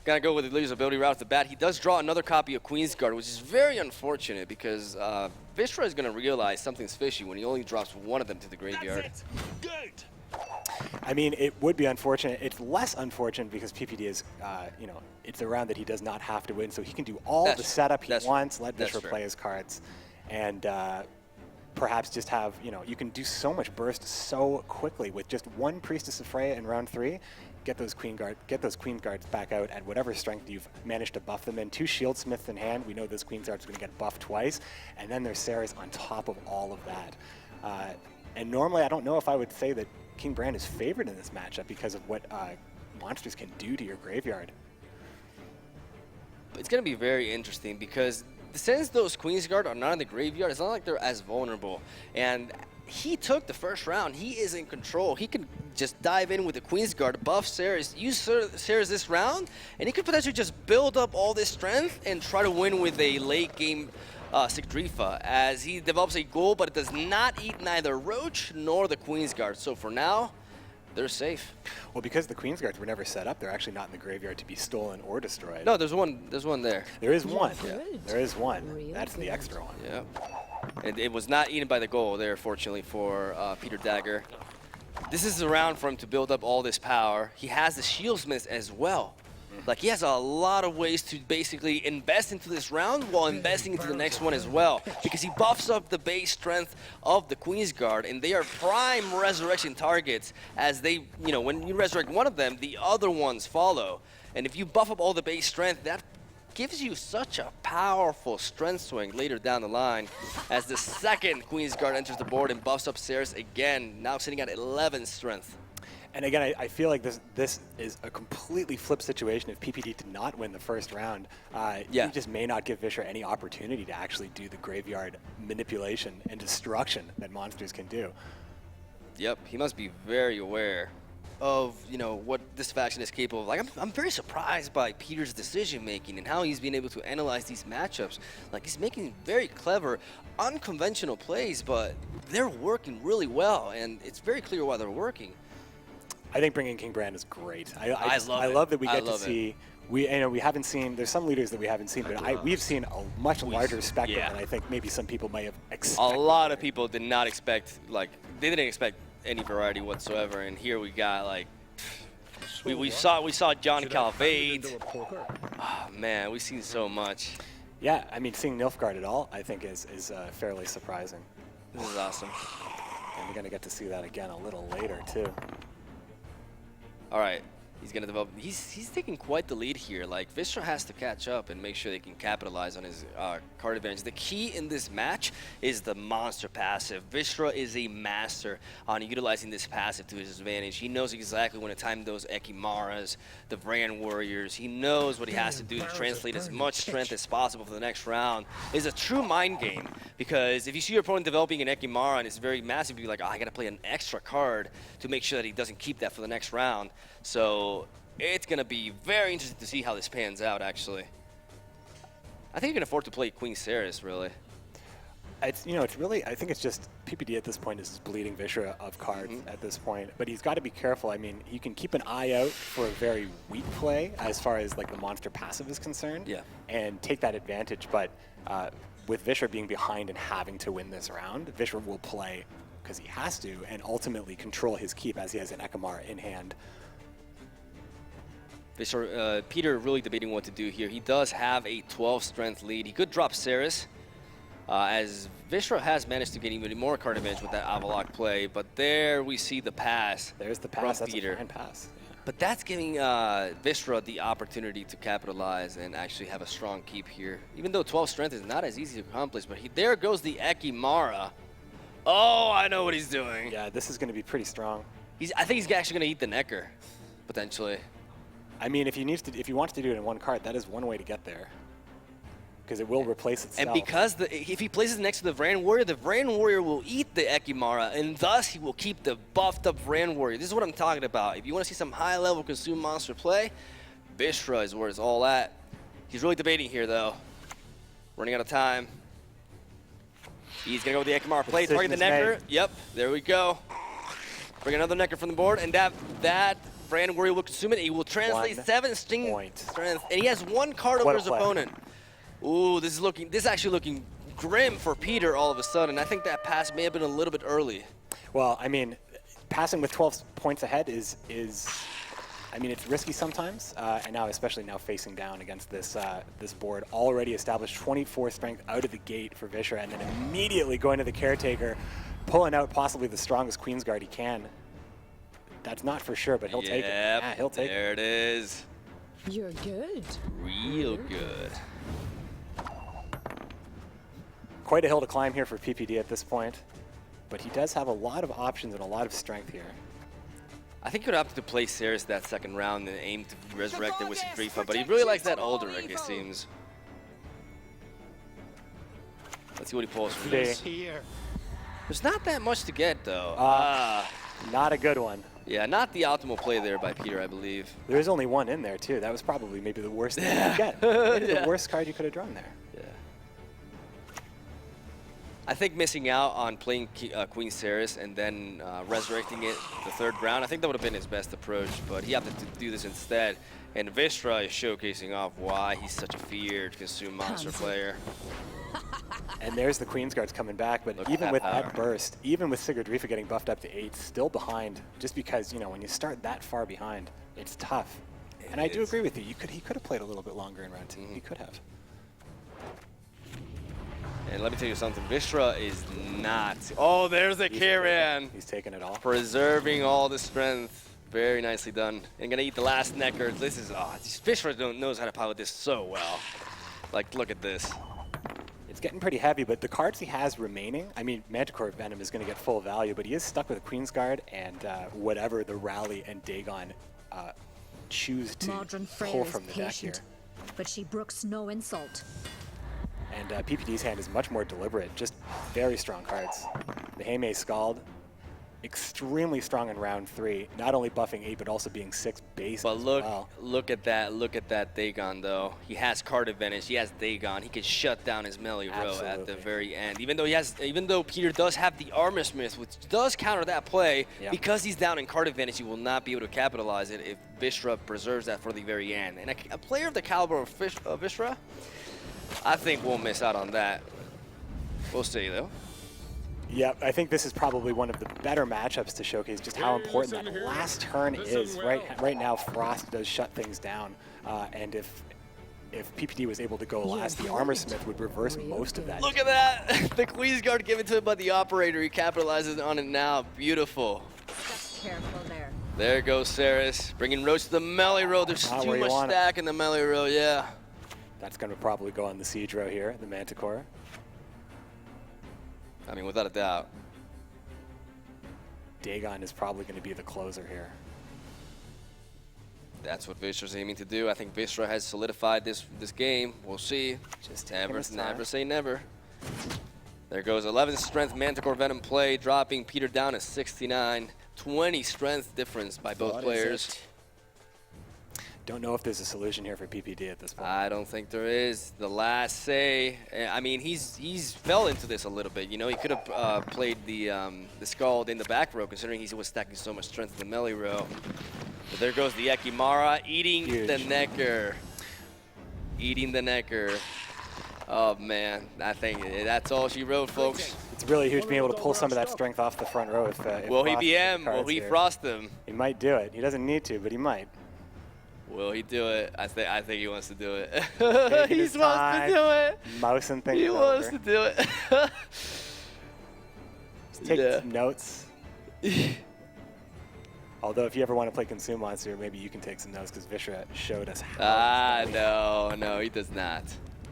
Gotta go with the leader's ability right off the bat. He does draw another copy of Queen's Guard, which is very unfortunate because Viscera is gonna realize something's fishy when he only drops 1 of them to the graveyard. I mean, it would be unfortunate. It's less unfortunate because PPD is, you know, it's a round that he does not have to win, so he can do all the setup he wants, let Viscera play his cards, and perhaps just have, you know, you can do so much burst so quickly with just 1 Priestess of Freya in round 3. Get those Queen Guards back out at whatever strength you've managed to buff them in. 2 Shieldsmiths in hand. We know those Queen Guards are going to get buffed twice, and then there's Ceres on top of all of that. And normally, I don't know if I would say that King Brand is favored in this matchup because of what monsters can do to your graveyard. It's going to be very interesting because since those Queen's Guard are not in the graveyard, it's not like they're as vulnerable. And he took the first round. He is in control. He can just dive in with the Queen's Guard, buff Ceres, use Ceres this round, and he could potentially just build up all this strength and try to win with a late game Sigdrifa, as he develops a goal, but it does not eat neither Roach nor the Queen's Guard. So for now, they're safe. Well, because the Queen's Guards were never set up, they're actually not in the graveyard to be stolen or destroyed. No, there's one there. There is one. Yeah. There is one. That's the extra one. Yeah. And it was not eaten by the goal there, fortunately, for Peter Dagger. This is the round for him to build up all this power. He has the Shieldsmith as well. Like, he has a lot of ways to basically invest into this round while investing into the next one as well, because he buffs up the base strength of the Queen's Guard, and they are prime resurrection targets, as they, you know, when you resurrect one of them, the other ones follow. And if you buff up all the base strength, that gives you such a powerful strength swing later down the line as the second Queen's Guard enters the board and buffs up Ceres again, now sitting at 11 strength. And again, I feel like this is a completely flipped situation. If PPD did not win the first round, you just may not give Vischer any opportunity to actually do the graveyard manipulation and destruction that monsters can do. Yep, he must be very aware of, you know, what this faction is capable of. Like, I'm very surprised by Peter's decision making and how he's been able to analyze these matchups. Like, he's making very clever, unconventional plays, but they're working really well, and it's very clear why they're working. I think bringing King Brand is great. I love it. love that we I get to love see. We haven't seen. There's some leaders that we haven't seen, but we've seen a much larger spectrum than I think maybe some people may have expected. A lot of people did not expect, like, they didn't expect any variety whatsoever, and here we got, like, we saw John Calvade. Oh, man, we've seen so much. Yeah, I mean, seeing Nilfgaard at all, I think is fairly surprising. This is awesome. And we're gonna get to see that again a little later too. All right, he's gonna develop. He's taking quite the lead here. Like, Vischer has to catch up and make sure they can capitalize on his card advantage. The key in this match is the monster passive. Vischer is a master on utilizing this passive to his advantage. He knows exactly when to time those Ekimaras, the Vran Warriors. He knows what he has to do to translate as much strength as possible for the next round. It's a true mind game, because if you see your opponent developing an Ekimara and it's very massive, you're like, oh, I gotta play an extra card to make sure that he doesn't keep that for the next round. So it's going to be very interesting to see how this pans out, actually. I think you can afford to play Queen Ceres, really. It's, you know, it's really, I think it's just PPD at this point is bleeding Vischer of cards at this point, but he's got to be careful. I mean, you can keep an eye out for a very weak play as far as like the monster passive is concerned, and take that advantage. But with Vischer being behind and having to win this round, Vischer will play because he has to, and ultimately control his keep as he has an Ekamara in hand. Peter really debating what to do here. He does have a 12 strength lead. He could drop Ceres, as Vischer has managed to get even more card advantage with that Avalok play, but there we see the pass. There's the pass, that's Peter. a fine pass. Yeah. But that's giving Vischer the opportunity to capitalize and actually have a strong keep here. Even though 12 strength is not as easy to accomplish, but there goes the Ekimara. Oh, I know what he's doing. Yeah, this is going to be pretty strong. I think he's actually going to eat the Necker, potentially. I mean, if he wants to do it in one card, that is one way to get there, because it will replace itself. And because if he places it next to the Vran Warrior will eat the Ekimara, and thus he will keep the buffed up Vran Warrior. This is what I'm talking about. If you want to see some high level consume monster play, Vischer is where it's all at. He's really debating here, though. Running out of time. He's gonna go with the Ekimara play, target the Necker. Yep, there we go. Bring another Necker from the board, and that Vran Warrior will consume it. He will translate 7 strength, and he has 1 card over his opponent. Ooh, this is actually looking grim for Peter all of a sudden. I think that pass may have been a little bit early. Well, I mean, passing with 12 points ahead is I mean, it's risky sometimes, and now especially now facing down against this this board. Already established 24 strength out of the gate for Vischer, and then immediately going to the Caretaker, pulling out possibly the strongest Queen's Guard he can. That's not for sure, but he'll take it. Yeah, he'll take it. There it is. You're good. Real good. Quite a hill to climb here for PPD at this point, but he does have a lot of options and a lot of strength here. I think he would have to play Ceres that second round and aim to resurrect it with Sidrifa, but he really likes that Alderac, it seems. Let's see what he pulls from this. There's not that much to get, though. Not a good one. Yeah, not the optimal play there by Peter, I believe. There's only 1 in there, too. That was probably maybe the worst thing you could get. Maybe the worst card you could have drawn there. Yeah. I think missing out on playing Queen Ceres and then resurrecting it the 3rd round, I think that would have been his best approach, but he opted to do this instead. And Vischer is showcasing off why he's such a feared consume monster player. And there's the Queen's Guards coming back, but even with that burst, even with Sigurd Rifa getting buffed up to 8, still behind, just because, you know, when you start that far behind, it's tough. And I do agree with you. He could have played a little bit longer in round 2. He could have. And let me tell you something, Vischer is not. Oh, there's the Kiran. He's taking it all. Preserving all the strength. Very nicely done. And gonna eat the last Necker. This is, Vischer knows how to pilot this so well. Like, look at this. It's getting pretty heavy, but the cards he has remaining, I mean, Manticore Venom is going to get full value, but he is stuck with a Queen's Guard and whatever the Rally and Dagon choose to Modern Freyr pull is from the deck here. patient, but she brooks no insult. And PPD's hand is much more deliberate, just very strong cards. The Heimei Scald, extremely strong in round 3, not only buffing 8, but also being 6 base But as look, well. look at that Dagon though. He has card advantage. He has Dagon. He can shut down his melee row at the Absolutely. very end. Even though Peter does have the Armor Smith, which does counter that play, Yeah. because he's down in card advantage, he will not be able to capitalize it if Vishra preserves that for the very end. And a player of the caliber of Vishra, I think won't miss out on that. We'll see though. Yeah, I think this is probably one of the better matchups to showcase just how important that last turn is. Right now, Frost does shut things down, and if PPD was able to go last, the Armor Smith would reverse most of that. Look at that! The Queen's Guard given to him by the Operator. He capitalizes on it now. Beautiful. Careful there. There goes Saris, bringing Roach to the melee row. There's Not too where you much want it. stack in the melee row, yeah. That's going to probably go on the Siege row here, the Manticore. I mean, without a doubt. Dagon is probably going to be the closer here. That's what Vishra's aiming to do. I think Vishra has solidified this game. We'll see. Just never say never. There goes 11 strength Manticore Venom play, dropping Peter down to 69. 20 strength difference by both players. Don't know if there's a solution here for PPD at this point. I don't think there is. The last say, I mean, he's fell into this a little bit. You know, he could have played the Scald in the back row, considering he was stacking so much strength in the melee row. But there goes the Ekimara, eating the Necker. Eating the Necker. Oh, man. I think that's all she wrote, folks. It's really huge being able to pull some of that strength off the front row. If Will he Frost BM? cards Will he here. frost him? He might do it. He doesn't need to, but he might. Will he do it? I think he wants to do it. Taking He his wants to time, do it. Mousing things He wants over. to do it. Just take some notes. Although, if you ever want to play Consume Monster, maybe you can take some notes, because Vishra showed us how. No, he does not.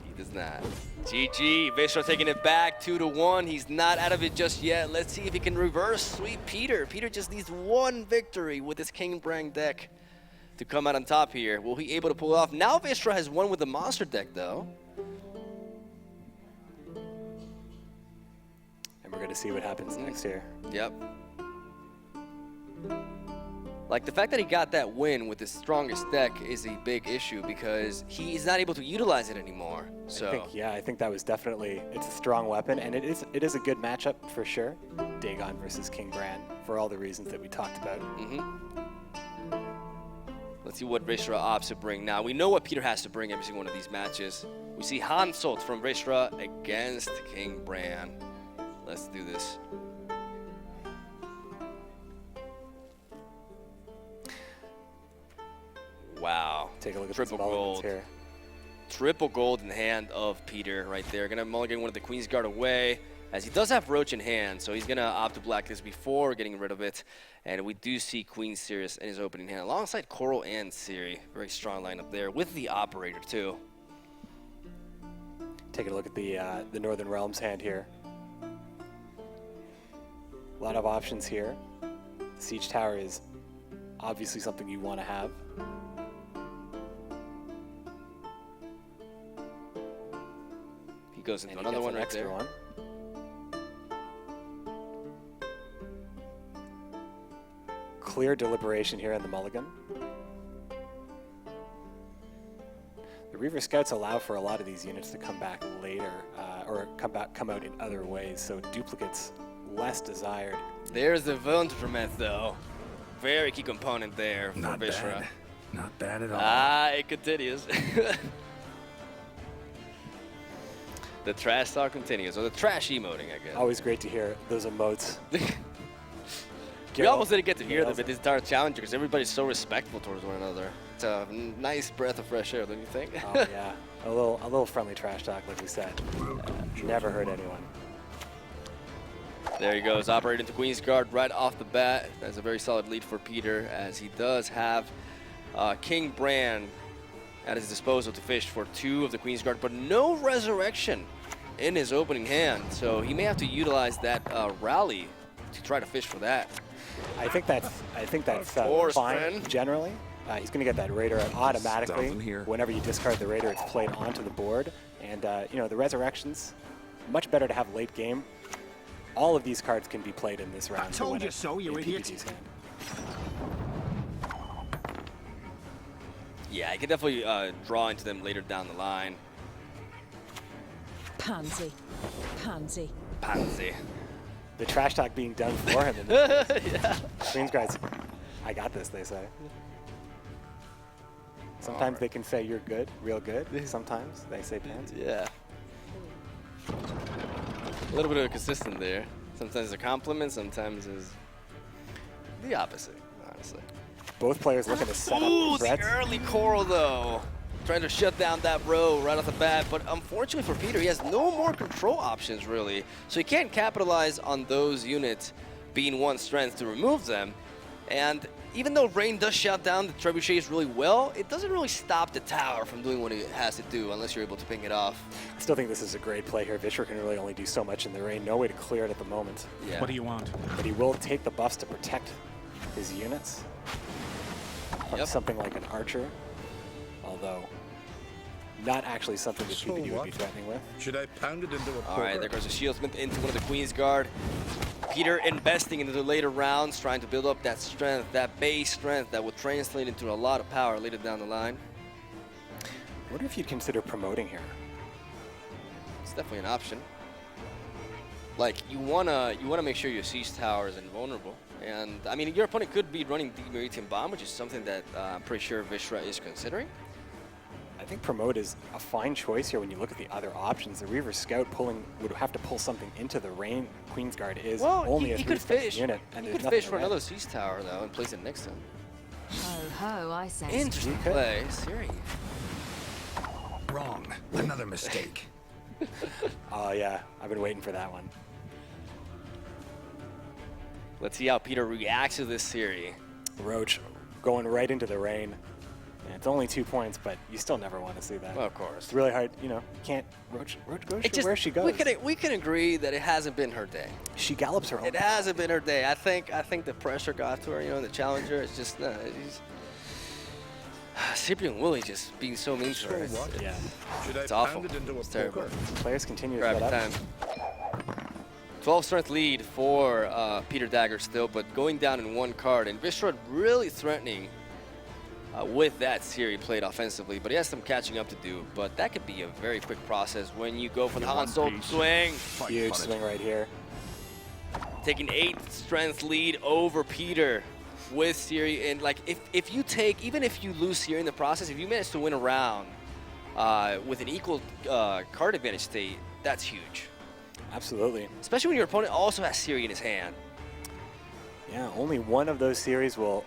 He does not. GG, Vishra taking it back 2-1. He's not out of it just yet. Let's see if he can reverse sweep Peter. Peter just needs one victory with his King Brang deck to come out on top here. Will he able to pull it off? Now Vishra has won with the monster deck, though. And we're going to see what happens next here. Yep. Like, the fact that he got that win with his strongest deck is a big issue because he's not able to utilize it anymore. So I think that was definitely, it's a strong weapon, and it is a good matchup for sure. Dagon versus King Bran, for all the reasons that we talked about. Let's see what Vishra opts to bring now. We know what Peter has to bring every single one of these matches. We see Hansult from Vishra against King Bran. Let's do this. Wow. Take a look at Triple this mulligans gold. here. Triple gold in the hand of Peter right there. Gonna mulligan one of the Queen's Guard away, as he does have Roach in hand, so he's gonna opt to black this before getting rid of it. And we do see Queen Sirius in his opening hand, alongside Coral and Siri. Very strong lineup there, with the Operator too. Taking a look at the Northern Realms hand here. A lot of options here. The Siege Tower is obviously something you want to have. He goes into And he another gets one an right extra there. one. Clear deliberation here in the mulligan. The Reaver Scouts allow for a lot of these units to come back later, or come out in other ways, so duplicates less desired. There's the Wundermet though. Very key component there for Not Vishra. bad. Not bad at all. Ah, it continues. The trash talk continues, or the trash emoting, I guess. Always great to hear those emotes. We almost didn't get to hear them in this entire challenger because everybody's so respectful towards one another. It's a nice breath of fresh air, don't you think? Oh yeah, a little friendly trash talk, like we said. Never hurt anyone. There he goes, operating into Queen's Guard right off the bat. That's a very solid lead for Peter, as he does have King Bran at his disposal to fish for 2 of the Queen's Guard, but no resurrection in his opening hand. So he may have to utilize that rally to try to fish for that. I think that's fine generally. He's going to get that Raider automatically. Whenever you discard the Raider, it's played onto the board. And you know, the Resurrections, much better to have late game. All of these cards can be played in this round. I told you so, you idiot. Yeah, he can definitely draw into them later down the line. Pansy. Pansy. Pansy. The trash talk being done for him. Yeah. Queen's Guards, I got this, they say. Sometimes they can say you're good, real good. Sometimes they say pansy. Yeah. A little bit of consistent there. Sometimes it's a compliment, sometimes it's the opposite, honestly. Both players looking to set up the early coral though. Trying to shut down that row right off the bat, but unfortunately for Peter, he has no more control options really. So he can't capitalize on those units being 1 strength to remove them. And even though Rain does shut down the trebuchets really well, it doesn't really stop the tower from doing what it has to do unless you're able to ping it off. I still think this is a great play here. Vischer can really only do so much in the Rain. No way to clear it at the moment. Yeah. What do you want? But he will take the buffs to protect his units from something like an archer, although not actually something that you would be threatening with. Should I pound it into a All right, there goes the Shieldsmith into one of the Queen's Guard. Peter investing into the later rounds, trying to build up that strength, that base strength that will translate into a lot of power later down the line. I wonder if you'd consider promoting here. It's definitely an option. Like, you wanna make sure your siege tower is invulnerable. And, I mean, your opponent could be running the Meritian Bomb, which is something that I'm pretty sure Vishra is considering. I think promote is a fine choice here when you look at the other options. The Reaver Scout would have to pull something into the Rain. Queen's Guard is only a 3-step unit. And he could fish for another siege tower, though, and place it next to him. Ho, I say. Interesting play. Siri. Wrong. Another mistake. Oh, yeah. I've been waiting for that one. Let's see how Peter reacts to this Siri. Roach going right into the Rain. And it's only 2 points, but you still never want to see that. Well, of course. It's really hard, you know, you can't, Roach goes where she goes. We can agree that it hasn't been her day. She gallops her own. It hasn't been her day. I think the pressure got to her, you know, in the Challenger. It's just, Cyprian Willie just being so mean to her. It's awful. It's terrible. Players continue to Grab get time. 12 strength lead for Peter Dagger still, but going down in 1 card. And Vishrad really threatening with that Siri played offensively, but he has some catching up to do. But that could be a very quick process when you go for the Han-Sol swing. Huge swing right here. Taking 8 strength lead over Peter with Siri. And like, if you take, even if you lose Siri in the process, if you manage to win a round with an equal card advantage state, that's huge. Absolutely. Especially when your opponent also has Siri in his hand. Yeah, only one of those series will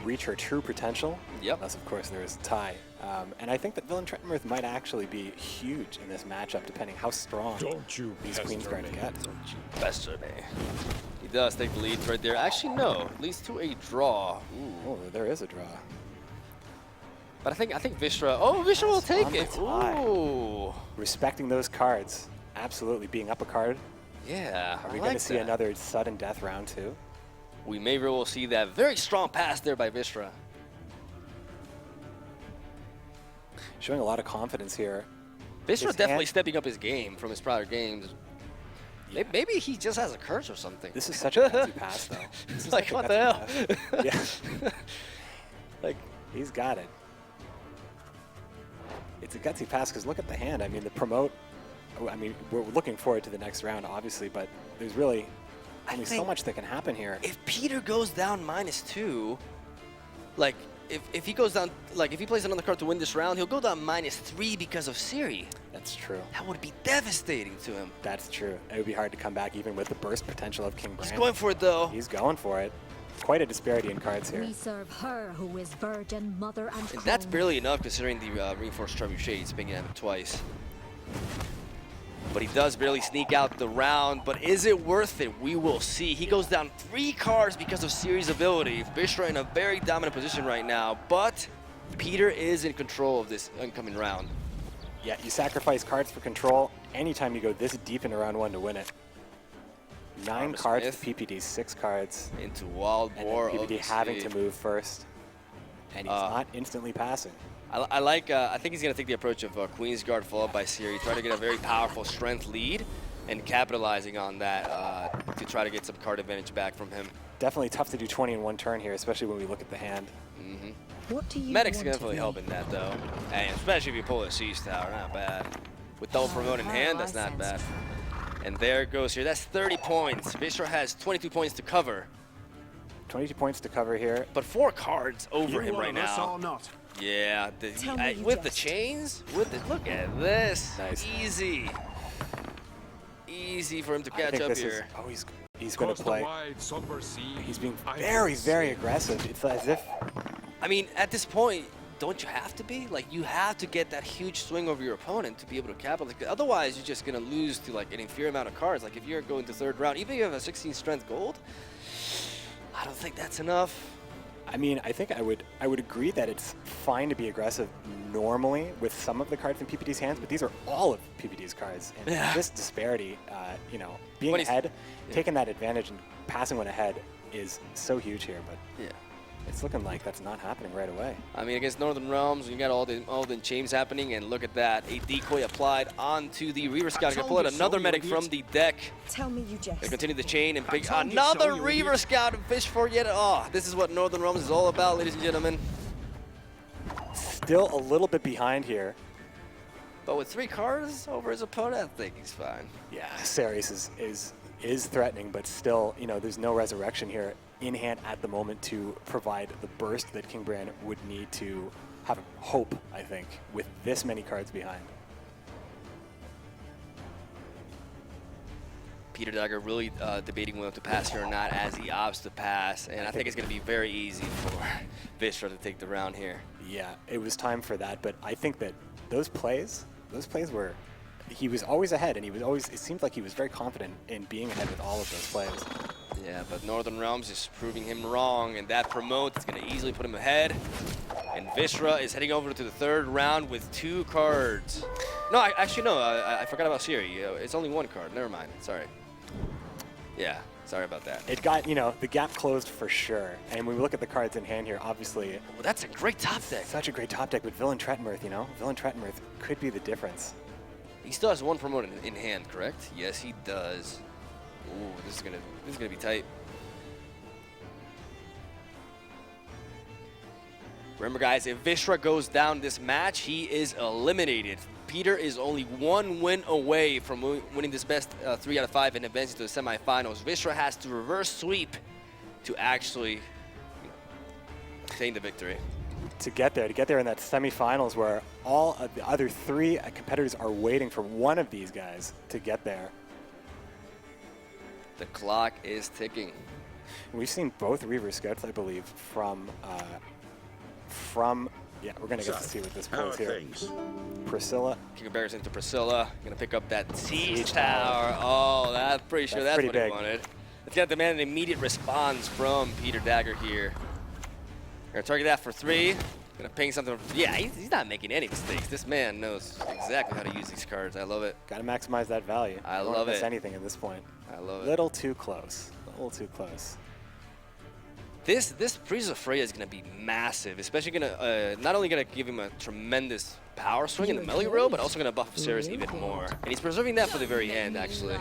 reach her true potential. Yep. Unless, of course, there is a tie. And I think that Villain Trentonworth might actually be huge in this matchup, depending how strong these Queen's Guards get. Don't you pester me. He does take the lead right there. Actually, no. Leads to a draw. Ooh. Oh, there is a draw. But I think Vishra. Oh, Vishra will take it. Ooh. Respecting those cards. Absolutely, being up a card. Yeah. Are we going to see another sudden death round too? We may very well see that. Very strong pass there by Vishra. Showing a lot of confidence here. Vishra definitely stepping up his game from his prior games. Yeah. Maybe he just has a curse or something. This is such a gutsy pass, though. This is like, what the hell? Yeah. Like, he's got it. It's a gutsy pass because look at the hand. I mean, the promote. I mean, we're looking forward to the next round, obviously, but there's really only so much that can happen here. If Peter goes down -2, like, if he goes down, like, if he plays another card to win this round, he'll go down -3 because of Siri. That's true. That would be devastating to him. That's true. It would be hard to come back even with the burst potential of King Brand. He's going for it, though. He's going for it. Quite a disparity in cards here. We serve her who is virgin, mother, and And that's barely enough considering the reinforced trebuchets pinging at him twice. But he does barely sneak out the round. But is it worth it? We will see. He goes down 3 cards because of Siri's ability. Vishra in a very dominant position right now. But Peter is in control of this incoming round. Yeah, you sacrifice cards for control anytime you go this deep into round 1 to win it. 9 cards to PPD, 6 cards. Into Wild Boar. And PPD having to move first. And he's not instantly passing. I think he's going to take the approach of Queen's Guard followed by Siri, try to get a very powerful strength lead, and capitalizing on that to try to get some card advantage back from him. Definitely tough to do 20 in 1 turn here, especially when we look at the hand. What do you Medic's want definitely helping that though, and especially if you pull a Siege Tower, not bad. With double promote in hand, that's not bad. And there it goes here. That's 30 points. Viscera has 22 points to cover. 22 points to cover here. But 4 cards over him right One of us now. or not? Yeah, with the chains, look at this. Nice. Easy for him to I catch think up this here. is, he's going to play. He's being very, very aggressive. It's as if, I mean, at this point, don't you have to be? Like, you have to get that huge swing over your opponent to be able to capitalize. Otherwise, you're just going to lose to like an inferior amount of cards. Like if you're going to 3rd round, even if you have a 16 strength gold, I don't think that's enough. I mean, I think I would agree that it's fine to be aggressive normally with some of the cards in PPD's hands, but these are all of PPD's cards. And this disparity, you know, being ahead, taking that advantage and passing one ahead is so huge here, but it's looking like that's not happening right away. I mean, against Northern Realms, you got all the chains happening, and look at that. A decoy applied onto the Reaver Scout. Gonna pull out another medic from the deck. Tell me you jest. They continue the chain and pick another Reaver Scout and fish for yet. Oh, this is what Northern Realms is all about, ladies and gentlemen. Still a little bit behind here. But with 3 cards over his opponent, I think he's fine. Yeah, Ceres is threatening, but still, you know, there's no resurrection here in hand at the moment to provide the burst that King Bran would need to have hope, I think, with this many cards behind. Peter Dagger really debating whether to pass here or not as he opts to pass, and I think it's going to be very easy for Viscera to take the round here. Yeah, it was time for that, but I think that those plays were, he was always ahead, and it seemed like he was very confident in being ahead with all of those plays. Yeah, but Northern Realms is proving him wrong, and that promote is going to easily put him ahead. And Viscera is heading over to the 3rd round with 2 cards. No, I forgot about Siri. It's only 1 card. Never mind. Sorry. Yeah, sorry about that. It got, you know, the gap closed for sure. And when we look at the cards in hand here, obviously... Well, that's a great top deck. Such a great top deck, but Villain Trettenmirth, you know? Villain Trettenmirth could be the difference. He still has 1 promote in hand, correct? Yes, he does. Ooh, this is gonna be tight. Remember, guys, if Viscera goes down this match, he is eliminated. Peter is only 1 win away from winning this best 3 out of 5 and advancing to the semifinals. Viscera has to reverse sweep to actually obtain the victory. To get there in that semifinals where all of the other 3 competitors are waiting for one of these guys to get there. The clock is ticking. We've seen both Reaver Scouts, I believe, from yeah, we're gonna get to see what this pulls here. Priscilla. King of Bears into Priscilla. Gonna pick up that Siege Tower. Oh, that's pretty sure that's what he wanted. It's gonna demand an immediate response from Peter Dagger here. Gonna target that for 3. Gonna ping something. Yeah, he's not making any mistakes. This man knows exactly how to use these cards. I love it. Gotta maximize that value. I Don't love miss it. anything at this point. I love it. Little too close. A little too close. This Priest of Freya is going to be massive, especially not only going to give him a tremendous power swing in the melee row, but also going to buff Ceres even more. And he's preserving that for the very end, actually.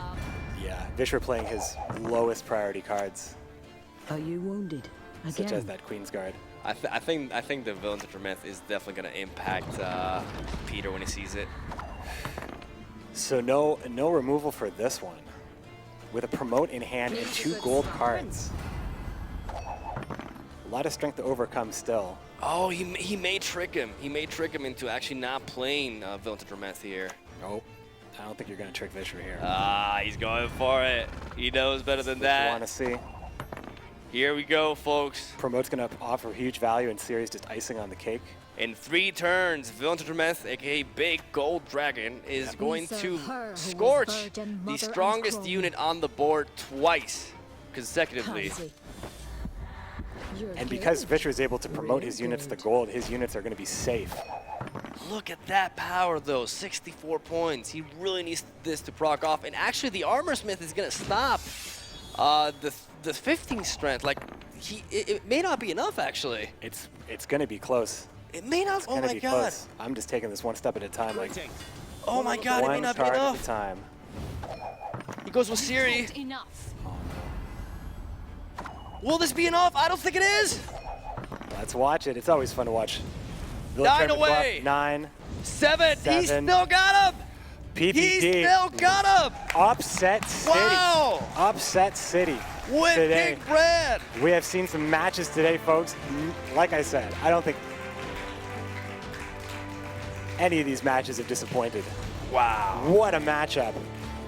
Yeah, Viscera playing his lowest priority cards. Are you wounded? Again? Such as that Queen's Guard. I think the Villain's Aftermath is definitely going to impact Peter when he sees it. So no removal for this one. With a promote in hand and 2 gold cards. A lot of strength to overcome still. Oh, he may trick him. He may trick him into actually not playing Villain's Aftermath here. Nope. I don't think you're going to trick Viscera here. Ah, he's going for it. He knows better than that. You want to see? Here we go, folks. Promote's going to offer huge value, and Ceres just icing on the cake. In 3 turns, Villain's Aftermath, aka Big Gold Dragon, is going to scorch the strongest unit on the board twice consecutively. And because Vishra is able to promote his units to gold, his units are going to be safe. Look at that power, though. 64 points. He really needs this to proc off. And actually, the Armor Smith is going to stop the 15 strength. Like, it may not be enough, actually. It's going to be close. It may not. Oh, my God. Close. I'm just taking this one step at a time. Like, oh, my God. It may not be enough. enough. At a time. He goes with Siri. Enough. Will this be enough? I don't think it is. Let's watch it. It's always fun to watch. 9 away. 9. 7. He still got him. PPD. He still got him. Upset City. Wow. Upset City. With today. King Brand. We have seen some matches today, folks. Like I said, I don't think any of these matches have disappointed. Wow. What a matchup.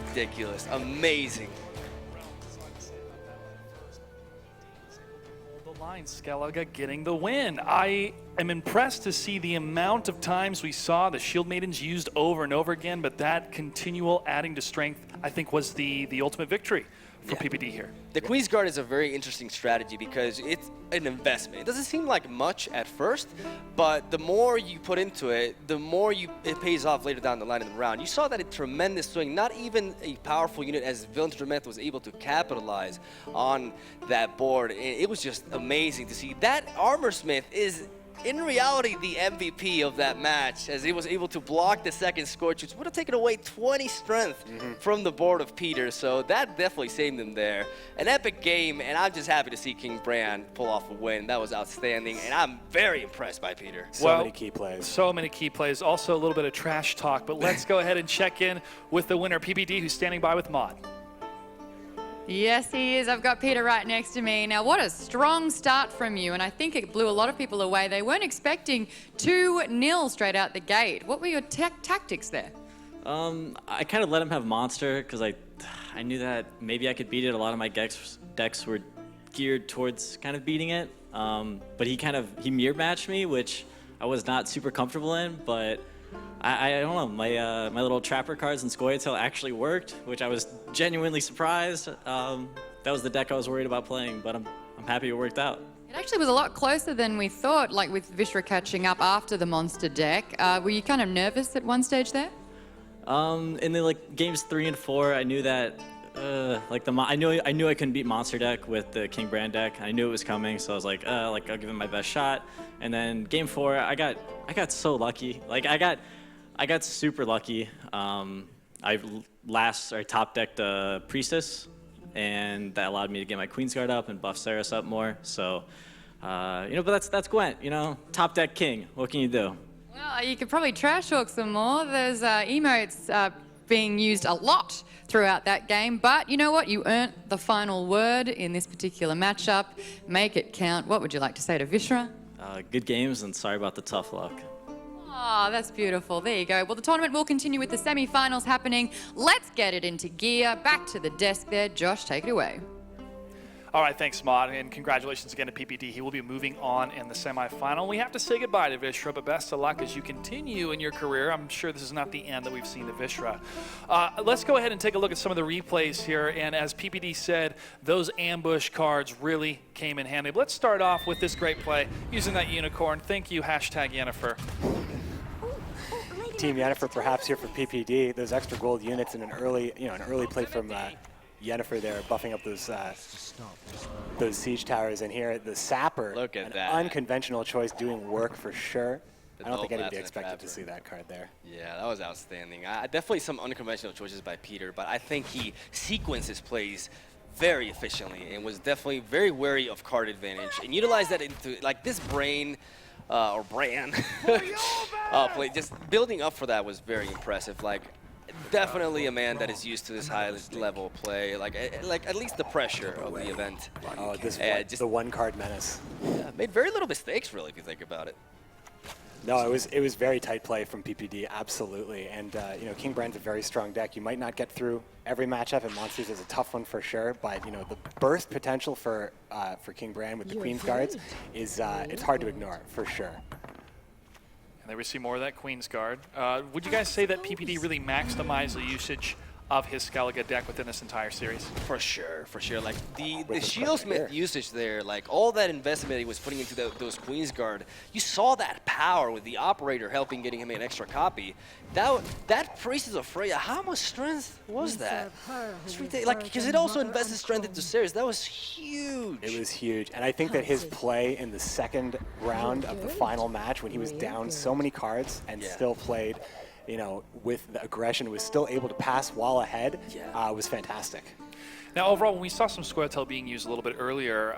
Ridiculous. Amazing. The line, Skellige getting the win. I am impressed to see the amount of times we saw the Shield Maidens used over and over again, but that continual adding to strength, I think, was the ultimate victory for PPD here. The Queen's Guard is a very interesting strategy because it's an investment. It doesn't seem like much at first, but the more you put into it, the more it pays off later down the line in the round. You saw that a tremendous swing. Not even a powerful unit as Villain Tremendous was able to capitalize on that board. It was just amazing to see. That Armor Smith is in reality the MVP of that match, as he was able to block the second Scorch, which would have taken away 20 strength from the board of Peter, so that definitely saved him there. An epic game, and I'm just happy to see King Brand pull off a win. That was outstanding, and I'm very impressed by Peter. So many key plays. So many key plays. Also a little bit of trash talk, but let's go ahead and check in with the winner, PPD, who's standing by with Maud. Yes, he is. I've got Peter right next to me. Now, what a strong start from you, and I think it blew a lot of people away. They weren't expecting 2-0 straight out the gate. What were your tactics there? I kind of let him have Monster because I knew that maybe I could beat it. A lot of my decks were geared towards kind of beating it, but he mirror matched me, which I was not super comfortable in, but I don't know, my little Trapper cards and Scoia'tael actually worked, which I was genuinely surprised. That was the deck I was worried about playing, but I'm happy it worked out. It actually was a lot closer than we thought, like with Vishra catching up after the monster deck. Were you kind of nervous at one stage there? In the games 3 and 4, I knew that I knew I couldn't beat monster deck with the King Brand deck. I knew it was coming, so I was like I'll give it my best shot. And then game 4, I got so lucky. I got super lucky. I top decked Priestess, and that allowed me to get my Queen's Guard up and buff Saris up more. So, but that's Gwent. Top deck king. What can you do? Well, you could probably trash talk some more. There's emotes being used a lot throughout that game, but you know what? You earned the final word in this particular matchup. Make it count. What would you like to say to Vishra? Good games, and sorry about the tough luck. Oh, that's beautiful. There you go. Well, the tournament will continue with the semi-finals happening. Let's get it into gear. Back to the desk there. Josh, take it away. All right, thanks, Maud, and congratulations again to PPD. He will be moving on in the semifinal. We have to say goodbye to Vishra, but best of luck as you continue in your career. I'm sure this is not the end that we've seen to Vishra. Let's go ahead and take a look at some of the replays here, and as PPD said, those ambush cards really came in handy. But let's start off with this great play using that unicorn. Thank you, #Yennefer. Team Yennefer perhaps here for PPD. Those extra gold units in an early play from Yennefer there, buffing up those siege towers. And here the Sapper, Look at an that. unconventional choice, doing work for sure. The I don't think double anybody Bastion expected to Trapper. see that card there. Yeah, that was outstanding. Definitely some unconventional choices by Peter, but I think he sequenced his plays very efficiently and was definitely very wary of card advantage and utilized that into this brain or Bran play. Just building up for that was very impressive. Definitely a man that is used to this high level play, at least the pressure of the event. Oh, just the one card menace. Yeah, made very little mistakes really if you think about it. No, it was very tight play from PPD, absolutely. And King Brand's a very strong deck. You might not get through every matchup, and Monsters is a tough one for sure. But the burst potential for King Brand with the Queen's Guards is it's hard to ignore for sure. And there we see more of that Queen's Guard. Would you guys say that PPD really maximized the usage of his Skellige deck within this entire series. For sure. Like the Shieldsmith usage there, like all that investment he was putting into those Queensguard, you saw that power with the Operator helping getting him an extra copy. That Priestess of Freya, how much strength was that? Like, because it also invested strength into Ceres. That was huge. It was huge, and I think that his play in the second round of the final match, when he was down so many cards and still played, you know, with the aggression, was still able to pass while ahead, was fantastic. Now, overall, when we saw some Scoia'tael being used a little bit earlier,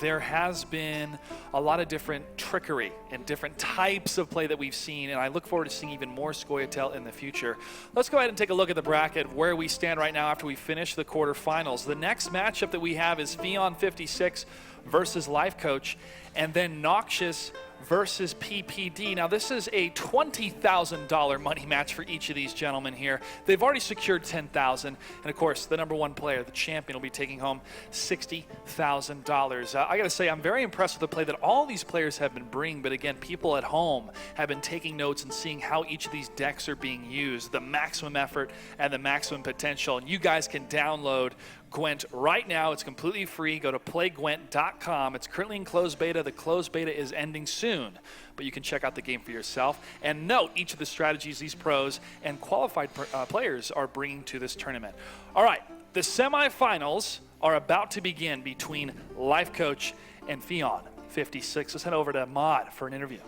there has been a lot of different trickery and different types of play that we've seen, and I look forward to seeing even more Scoia'tael in the future. Let's go ahead and take a look at the bracket, where we stand right now after we finish the quarterfinals. The next matchup that we have is Fion 56 versus Life Coach, and then Noxious versus PPD. Now, this is a $20,000 money match for each of these gentlemen here. They've already secured $10,000, and of course, the number one player, the champion, will be taking home $60,000. I gotta say, I'm very impressed with the play that all these players have been bringing, but again, people at home have been taking notes and seeing how each of these decks are being used, the maximum effort and the maximum potential. And you guys can download Gwent right now. It's completely free. Go to playgwent.com. It's currently in closed beta. The closed beta is ending soon, but you can check out the game for yourself and note each of the strategies these pros and qualified players are bringing to this tournament. All right, the semifinals are about to begin between Life Coach and Fion 56. Let's head over to Mod for an interview.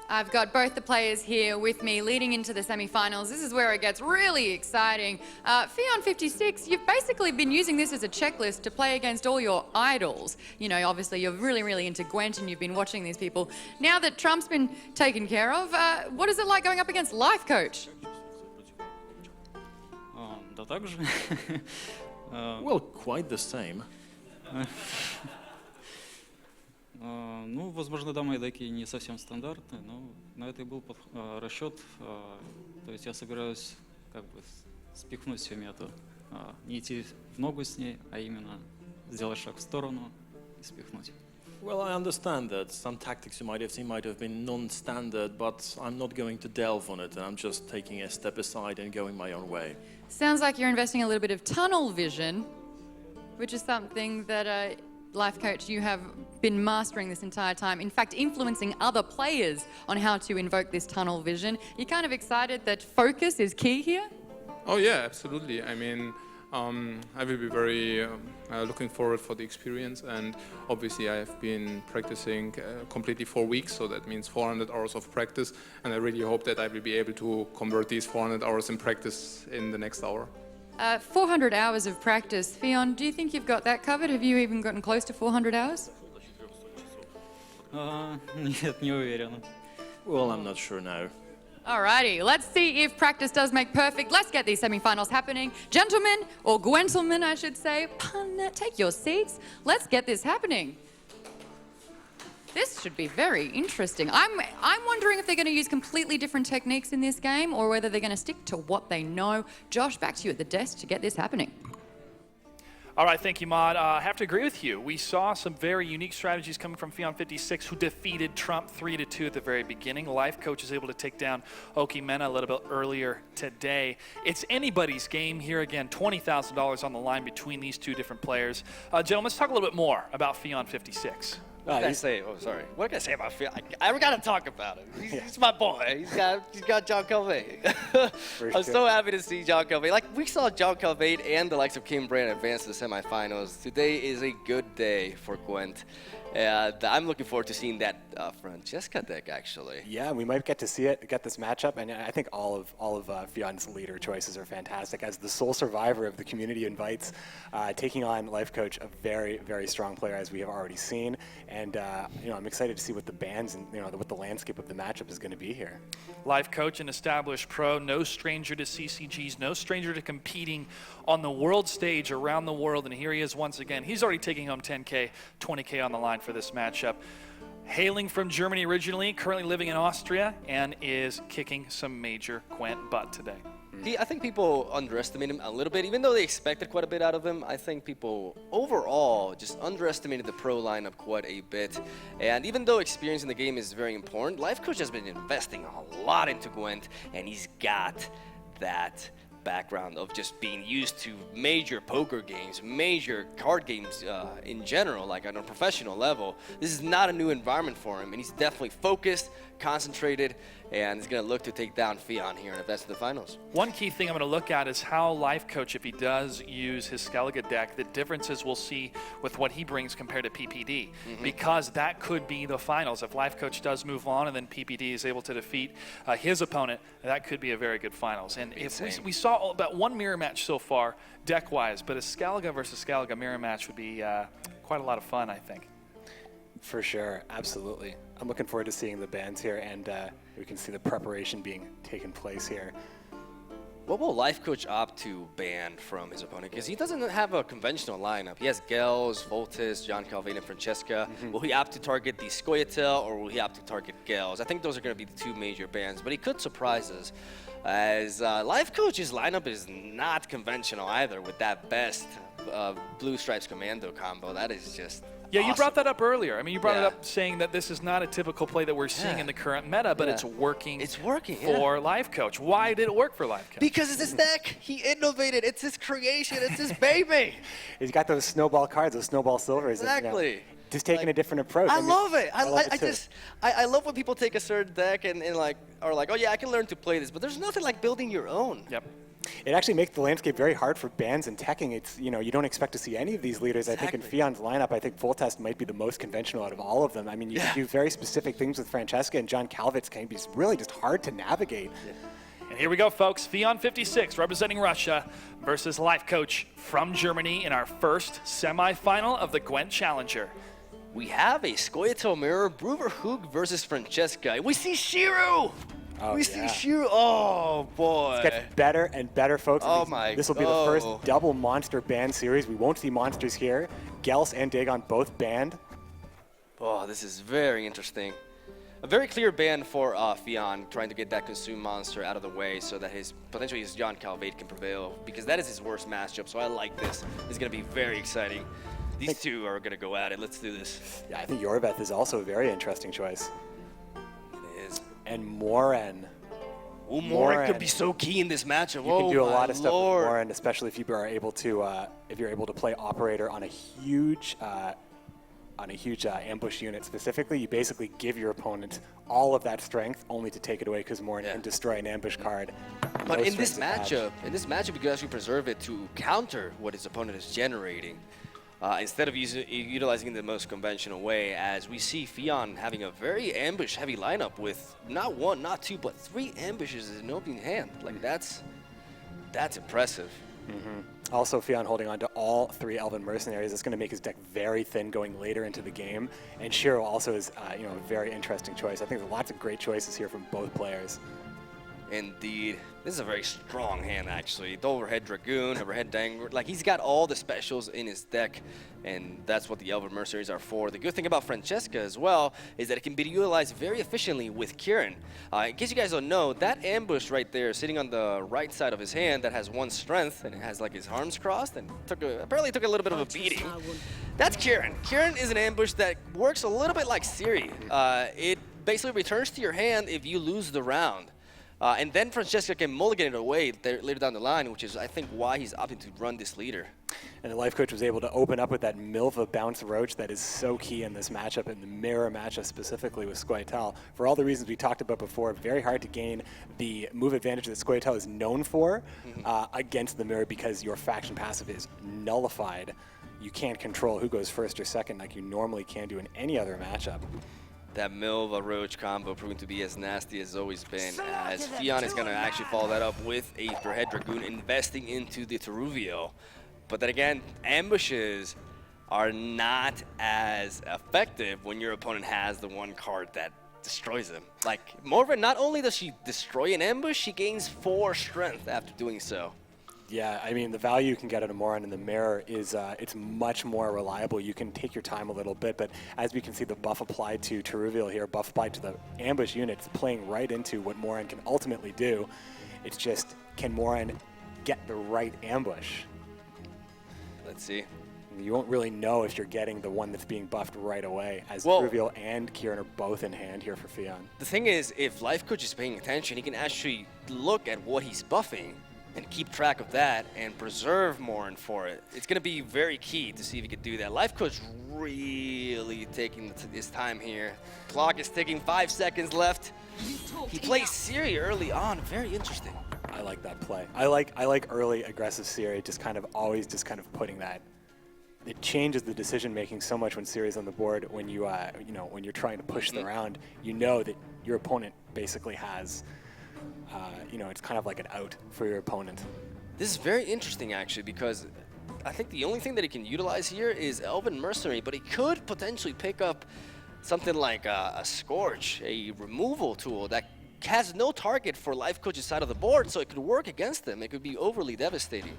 I've got both the players here with me leading into the semi-finals. This is where it gets really exciting. Fion 56, you've basically been using this as a checklist to play against all your idols. You know, obviously you're really into Gwent and you've been watching these people. Now that Trump's been taken care of, what is it like going up against Life Coach? Да так же. Well, quite the same. Ну, возможно, да, мои деки не совсем стандартные, но на это и был расчет. То есть я собираюсь как бы спихнуть всю мету. Не идти в ногу с ней, а именно сделать шаг в сторону и спихнуть. Well, I understand that some tactics you might have seen might have been non-standard, but I'm not going to delve on it, and I'm just taking a step aside and going my own way. Sounds like you're investing a little bit of tunnel vision, which is something that Life Coach, you have been mastering this entire time. In fact, influencing other players on how to invoke this tunnel vision. You're kind of excited that focus is key here? Oh yeah, absolutely. I mean, I will be very looking forward for the experience, and obviously I have been practicing completely 4 weeks, so that means 400 hours of practice, and I really hope that I will be able to convert these 400 hours in practice in the next hour. 400 hours of practice. Fion, do you think you've got that covered? Have you even gotten close to 400 hours? Нет, не уверен. Well, I'm not sure now. Alrighty, let's see if practice does make perfect. Let's get these semi-finals happening. Gentlemen, or Gwentelmen, I should say, take your seats. Let's get this happening. This should be very interesting. I'm wondering if they're going to use completely different techniques in this game or whether they're going to stick to what they know. Josh, back to you at the desk to get this happening. All right, thank you, Mod. I have to agree with you. We saw some very unique strategies coming from Fion 56, who defeated Trump 3-2 at the very beginning. Life Coach is able to take down Okimena a little bit earlier today. It's anybody's game here again. $20,000 on the line between these two different players. Gentlemen, let's talk a little bit more about Fion 56 What can I say? Oh, sorry. What can I say about Phil? I gotta talk about him. He's my boy. He's got John Calvey. I'm so happy to see John Calvey. Like, we saw John Calvey and the likes of Kim Brand advance to the semifinals. Today is a good day for Gwent. I'm looking forward to seeing that Francesca deck, actually. Yeah, we might get to see it, get this matchup, and I think all of Fion's leader choices are fantastic. As the sole survivor of the community invites, taking on Life Coach, a very, very strong player, as we have already seen. And I'm excited to see what the bands and what the landscape of the matchup is going to be here. Life Coach, an established pro, no stranger to CCGs, no stranger to competing on the world stage around the world. And here he is once again. He's already taking home 10K, 20K on the line for this matchup. Hailing from Germany originally, currently living in Austria, and is kicking some major Gwent butt today. I think people underestimate him a little bit, even though they expected quite a bit out of him. I think people overall just underestimated the pro lineup quite a bit. And even though experience in the game is very important, Life Coach has been investing a lot into Gwent, and he's got that background of just being used to major poker games, major card games in general, like on a professional level. This is not a new environment for him, and he's definitely focused, concentrated, and he's going to look to take down Fionn here and advance to the finals. One key thing I'm going to look at is how Life Coach, if he does use his Skellige deck, the differences we'll see with what he brings compared to PPD, because that could be the finals. If Life Coach does move on and then PPD is able to defeat his opponent, that could be a very good finals. And if we saw about one mirror match so far, deck-wise, but a Skellige versus Skellige mirror match would be quite a lot of fun, I think. For sure, absolutely. I'm looking forward to seeing the bands here, and we can see the preparation being taken place here. What will Life Coach opt to ban from his opponent? Because he doesn't have a conventional lineup. He has Gels, Voltis, John Calvin, and Francesca. Will he opt to target the Scoia'tael, or will he opt to target Gels? I think those are going to be the two major bans, but he could surprise us, as Life Coach's lineup is not conventional either with that best Blue Stripes Commando combo. That is just Yeah, awesome. you brought that up earlier. I mean, you brought it up saying that this is not a typical play that we're seeing in the current meta, but it's working. It's working for Life Coach. Why did it work for Life Coach? Because it's his deck. He innovated. It's his creation. It's his baby. He's got those snowball cards, those snowball silvers. Exactly. And, just taking a different approach. I mean, love it. I love it too. I love when people take a certain deck and like are like, oh yeah, I can learn to play this, but there's nothing like building your own. Yep. It actually makes the landscape very hard for bans and teching. It's, you know, you don't expect to see any of these leaders. I think in Fionn's lineup, I think Voltest might be the most conventional out of all of them. I mean, you can do very specific things with Francesca, and John Calvitz can be really just hard to navigate. And here we go, folks. Fionn 56 representing Russia versus Life Coach from Germany in our first semifinal of the Gwent Challenger. We have a Scoia'tael mirror, Bruverhoog versus Francesca. We see Shiru! Oh, we see Shiru. Oh, boy. It's getting better and better, folks. Oh, my This will be the first double monster ban series. We won't see monsters here. Gels and Dagon both banned. Oh, this is very interesting. A very clear ban for Fionn, trying to get that consume monster out of the way so that potentially his John Calvade can prevail, because that is his worst matchup. So I like this. It's going to be very exciting. These two are going to go at it. Let's do this. Yeah, I think Yorveth is also a very interesting choice. It is. And Moran. Ooh, Moran could be so key in this matchup. You can do a lot of stuff with Moran, especially if you are able to play operator on a huge ambush unit specifically. You basically give your opponent all of that strength only to take it away, because Moran can destroy an ambush card. But in this matchup, you can actually preserve it to counter what his opponent is generating. Instead of utilizing it the most conventional way, as we see Fionn having a very ambush-heavy lineup with not one, not two, but 3 ambushes in an opening hand. Like, that's impressive. Also, Fionn holding on to all 3 Elven Mercenaries. It's going to make his deck very thin going later into the game. And Shiro also is a very interesting choice. I think there's lots of great choices here from both players. Indeed. This is a very strong hand, actually. The Overhead Dragoon, Overhead Dangler. Like, he's got all the specials in his deck, and that's what the Elven Mercenaries are for. The good thing about Francesca as well is that it can be utilized very efficiently with Kieran. In case you guys don't know, that ambush right there sitting on the right side of his hand that has 1 strength, and it has like his arms crossed, and apparently took a little bit of a beating. That's Kieran. Kieran is an ambush that works a little bit like Ciri. It basically returns to your hand if you lose the round. And then Francesca can mulligan it away later down the line, which is, I think, why he's opting to run this leader. And the Life Coach was able to open up with that Milva bounce roach that is so key in this matchup, and the mirror matchup specifically with Scoia'tael. For all the reasons we talked about before, very hard to gain the move advantage that Scoia'tael is known for against the mirror, because your faction passive is nullified. You can't control who goes first or second like you normally can do in any other matchup. That Milva Roach combo proving to be as nasty as always been, as Fionn is going to actually follow that up with a Overhead Dragoon, investing into the Teruvio. But then again, ambushes are not as effective when your opponent has the 1 card that destroys them. Like, Morven, not only does she destroy an ambush, she gains 4 strength after doing so. Yeah, I mean, the value you can get out of Moran in the mirror is it's much more reliable. You can take your time a little bit, but as we can see, the buff applied to Teruvil here, buff applied to the ambush unit, it's playing right into what Moran can ultimately do. It's just, can Moran get the right ambush? Let's see. You won't really know if you're getting the one that's being buffed right away, as Well- Trivial and Kieran are both in hand here for Fionn. The thing is, if Life Coach is paying attention, he can actually look at what he's buffing and keep track of that and preserve Morin for it. It's going to be very key to see if he can do that. Life Coach really taking his time here. Clock is ticking, 5 seconds left. He plays Siri early on, very interesting. I like that play. I like early aggressive Siri, just kind of always just kind of putting that. It changes the decision making so much when Siri's on the board. When you when you're trying to push the round, you know that your opponent basically has, it's kind of like an out for your opponent. This is very interesting, actually, because I think the only thing that he can utilize here is Elven Mercenary, but he could potentially pick up something like a Scorch, a removal tool that has no target for Life Coach's side of the board, so it could work against him. It could be overly devastating.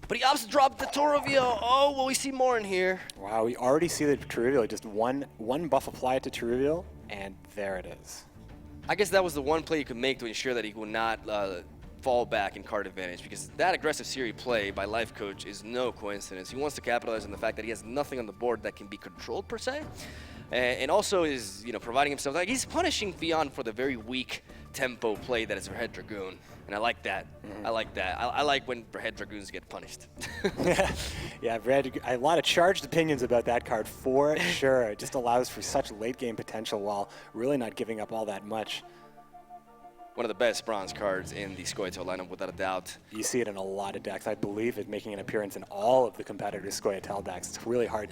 But he opts to drop the Torreveal. Oh, will we see more in here? Wow, we already see the Torreveal, just one buff applied to Torreveal, and there it is. I guess that was the one play you could make to ensure that he would not fall back in card advantage, because that aggressive Siri play by Life Coach is no coincidence. He wants to capitalize on the fact that he has nothing on the board that can be controlled per se, and also is providing himself, like, he's punishing Fionn for the very weak tempo play that is Red Dragoon, and I like that. I like that. I like when Red Dragoons get punished. Yeah, a lot of charged opinions about that card for sure. It just allows for such late game potential while really not giving up all that much. One of the best bronze cards in the Scoia'tael lineup, without a doubt. You see it in a lot of decks. I believe it making an appearance in all of the competitors' Scoia'tael decks. It's really hard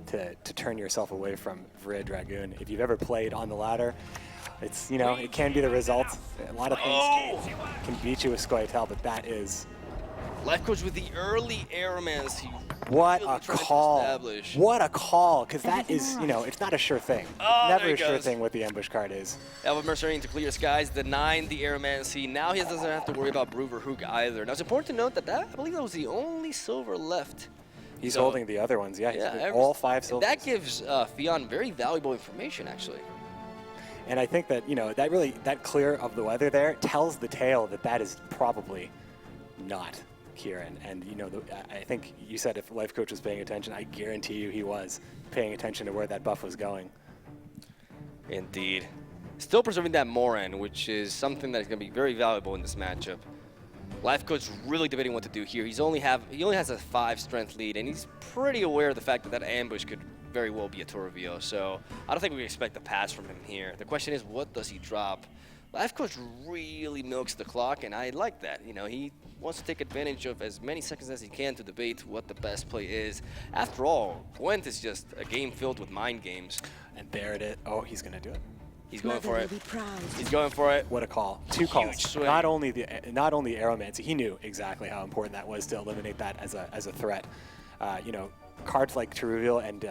to turn yourself away from Red Dragoon. If you've ever played on the ladder, it's it can be the result. A lot of things can beat you with Scoia'tael, but that is. Life Coach with the early Aeromancy. What really a trying to call! establish. What a call! Because that is, it's not a sure thing. Oh, Never there a he sure goes. thing what the ambush card is. Elven Mercenary into Clear Skies, denying the Aeromancy. Now he doesn't have to worry about Brewer Hook either. Now it's important to note that I believe that was the only silver left. He's holding the other ones. Yeah, he's holding every- all 5 silvers. That gives Fionn very valuable information, actually. And I think that, that clear of the weather there tells the tale that is probably not Kieran. And, I think you said if Life Coach was paying attention, I guarantee you he was paying attention to where that buff was going. Indeed. Still preserving that Morin, which is something that is going to be very valuable in this matchup. Life Coach really debating what to do here. He only has a 5 strength lead, and he's pretty aware of the fact that ambush could very well be a Torreveal. So I don't think we can expect a pass from him here. The question is, what does he drop? Life Coach really milks the clock, and I like that. He wants to take advantage of as many seconds as he can to debate what the best play is. After all, Gwent is just a game filled with mind games. And there it is. Oh, he's going to do it. He's going for it. He's going for it. What a call. 2 calls. swing. Not only Aeromancy, he knew exactly how important that was to eliminate that as a threat. Cards like Torreveal and,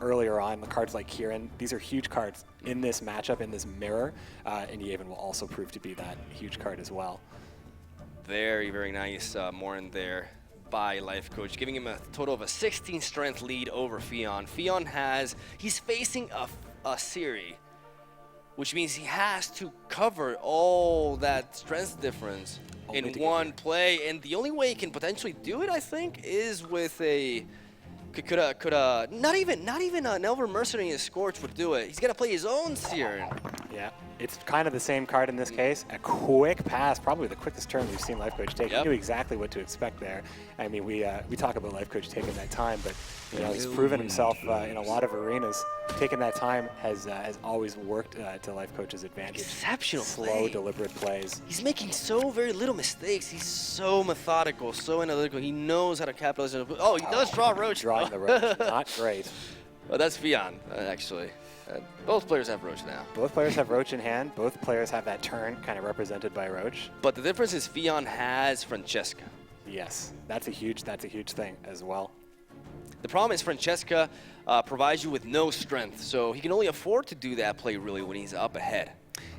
earlier on, the cards like Kieran, these are huge cards in this matchup, in this mirror, and Yavin will also prove to be that huge card as well. Very, very nice Morin there by Life Coach, giving him a total of a 16 strength lead over Fionn. Fionn he's facing a Siri, which means he has to cover all that strength difference in one play, and the only way he can potentially do it, I think, is with a not even an Elven Mercenary and Scorch would do it. He's got to play his own Seer. Yeah, it's kind of the same card in this case. A quick pass, probably the quickest turn we've seen Life Coach take. He knew exactly what to expect there. I mean, we talk about Life Coach taking that time, but he's proven himself in a lot of arenas. Taking that time has always worked to Life Coach's advantage. Exceptional slow, play. deliberate plays. He's making so very little mistakes. He's so methodical, so analytical. He knows how to capitalize on it. Oh, he does draw Roach. Drawing the Roach, not great. Well, that's Fionn, actually. Both players have Roach now. Both players have Roach in hand. Both players have that turn kind of represented by Roach. But the difference is Fionn has Francesca. Yes, that's a huge thing as well. The problem is Francesca provides you with no strength, so he can only afford to do that play really when he's up ahead.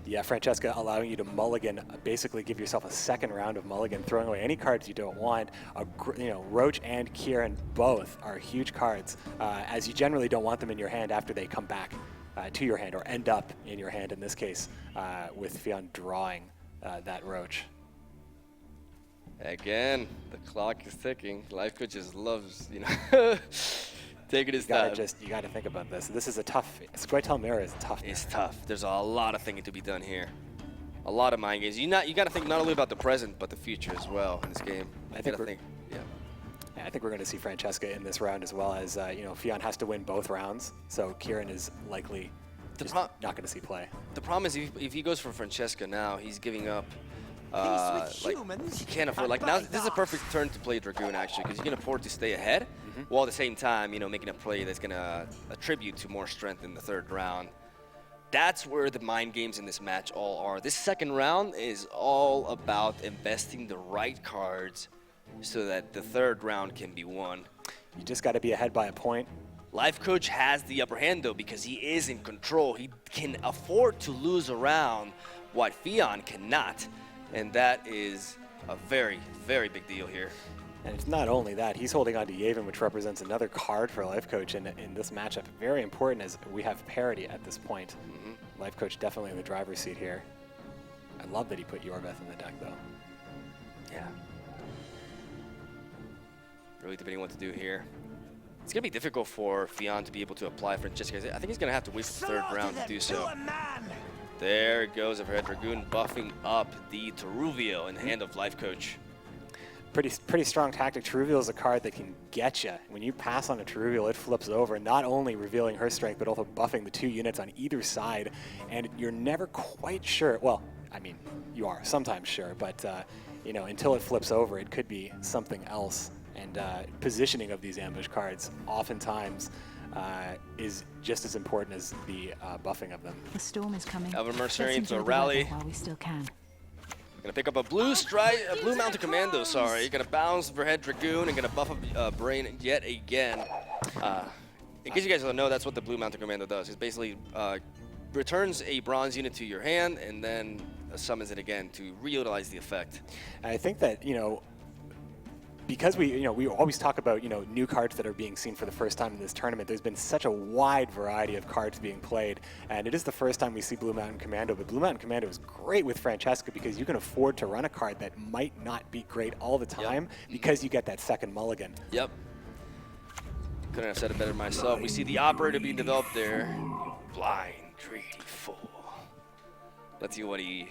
Yeah, Francesca allowing you to mulligan, basically give yourself a second round of mulligan, throwing away any cards you don't want. Roach and Kieran both are huge cards, as you generally don't want them in your hand after they come back to your hand or end up in your hand in this case, with Fionn drawing that Roach. Again, the clock is ticking. Life coach just loves, taking his time. You gotta think about this. This is a tough. Squirtel Mirror is tough. It's tough. There's a lot of thinking to be done here. A lot of mind games. You got to think not only about the present but the future as well in this game. I think we're going to see Francesca in this round as well, as Fionn has to win both rounds, so Kieran is likely not going to see play. The problem is if he goes for Francesca now, he's giving up. He can't afford. Like now, this is a perfect turn to play Dragoon actually, because you can afford to stay ahead, while at the same time, making a play that's going to attribute to more strength in the third round. That's where the mind games in this match all are. This second round is all about investing the right cards so that the third round can be won. You just got to be ahead by a point. Life Coach has the upper hand though, because he is in control. He can afford to lose a round, what Fionn cannot. And that is a very, very big deal here. And it's not only that, he's holding on to Yavin, which represents another card for Life Coach in this matchup. Very important as we have parity at this point. Life Coach definitely in the driver's seat here. I love that he put Yorveth in the deck, though. Yeah. Really debating what to do here. It's going to be difficult for Fionn to be able to apply Francesca. I think he's going to have to wait for the third round to do so. There goes Overhead Dragoon buffing up the Teruvio in the hand of Life Coach. Pretty strong tactic. Teruvio is a card that can get you. When you pass on a Teruvio, it flips over, not only revealing her strength, but also buffing the 2 units on either side. And you're never quite sure. Well, I mean, you are sometimes sure, but until it flips over, it could be something else. And positioning of these ambush cards oftentimes is just as important as the buffing of them. The storm is coming. Elven Mercenary into a rally. While we still can. Gonna pick up a blue mounted commando. Sorry, gonna bounce Overhead Dragoon and gonna buff up Brain yet again. In case you guys don't know, that's what the blue mounted commando does. It basically returns a bronze unit to your hand and then summons it again to reutilize the effect. And I think that because we always talk about new cards that are being seen for the first time in this tournament. There's been such a wide variety of cards being played, and it is the first time we see Blue Mountain Commando. But Blue Mountain Commando is great with Francesca because you can afford to run a card that might not be great all the time because you get that second mulligan. Yep. Couldn't have said it better myself. We see the operator being developed there. Blind, greedy fool. Let's see what he.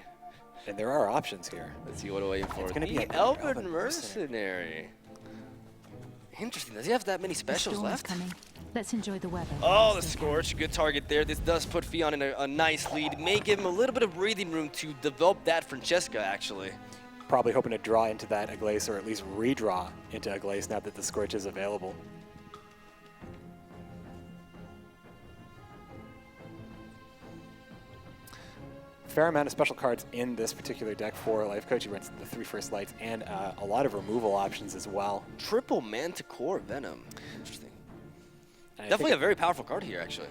And there are options here. Let's see what we're waiting for. It's going to be an Elven Mercenary. Interesting. Does he have that many specials left? Coming. Let's enjoy the weather. Oh, the Scorch. Good target there. This does put Fionn in a nice lead. May give him a little bit of breathing room to develop that Francesca, actually. Probably hoping to draw into that Aglace, or at least redraw into Aglace now that the Scorch is available. Fair amount of special cards in this particular deck for Life Coach. He runs the 3 First Lights and a lot of removal options as well. Triple Manticore Venom. Interesting. Definitely a very powerful card here, actually.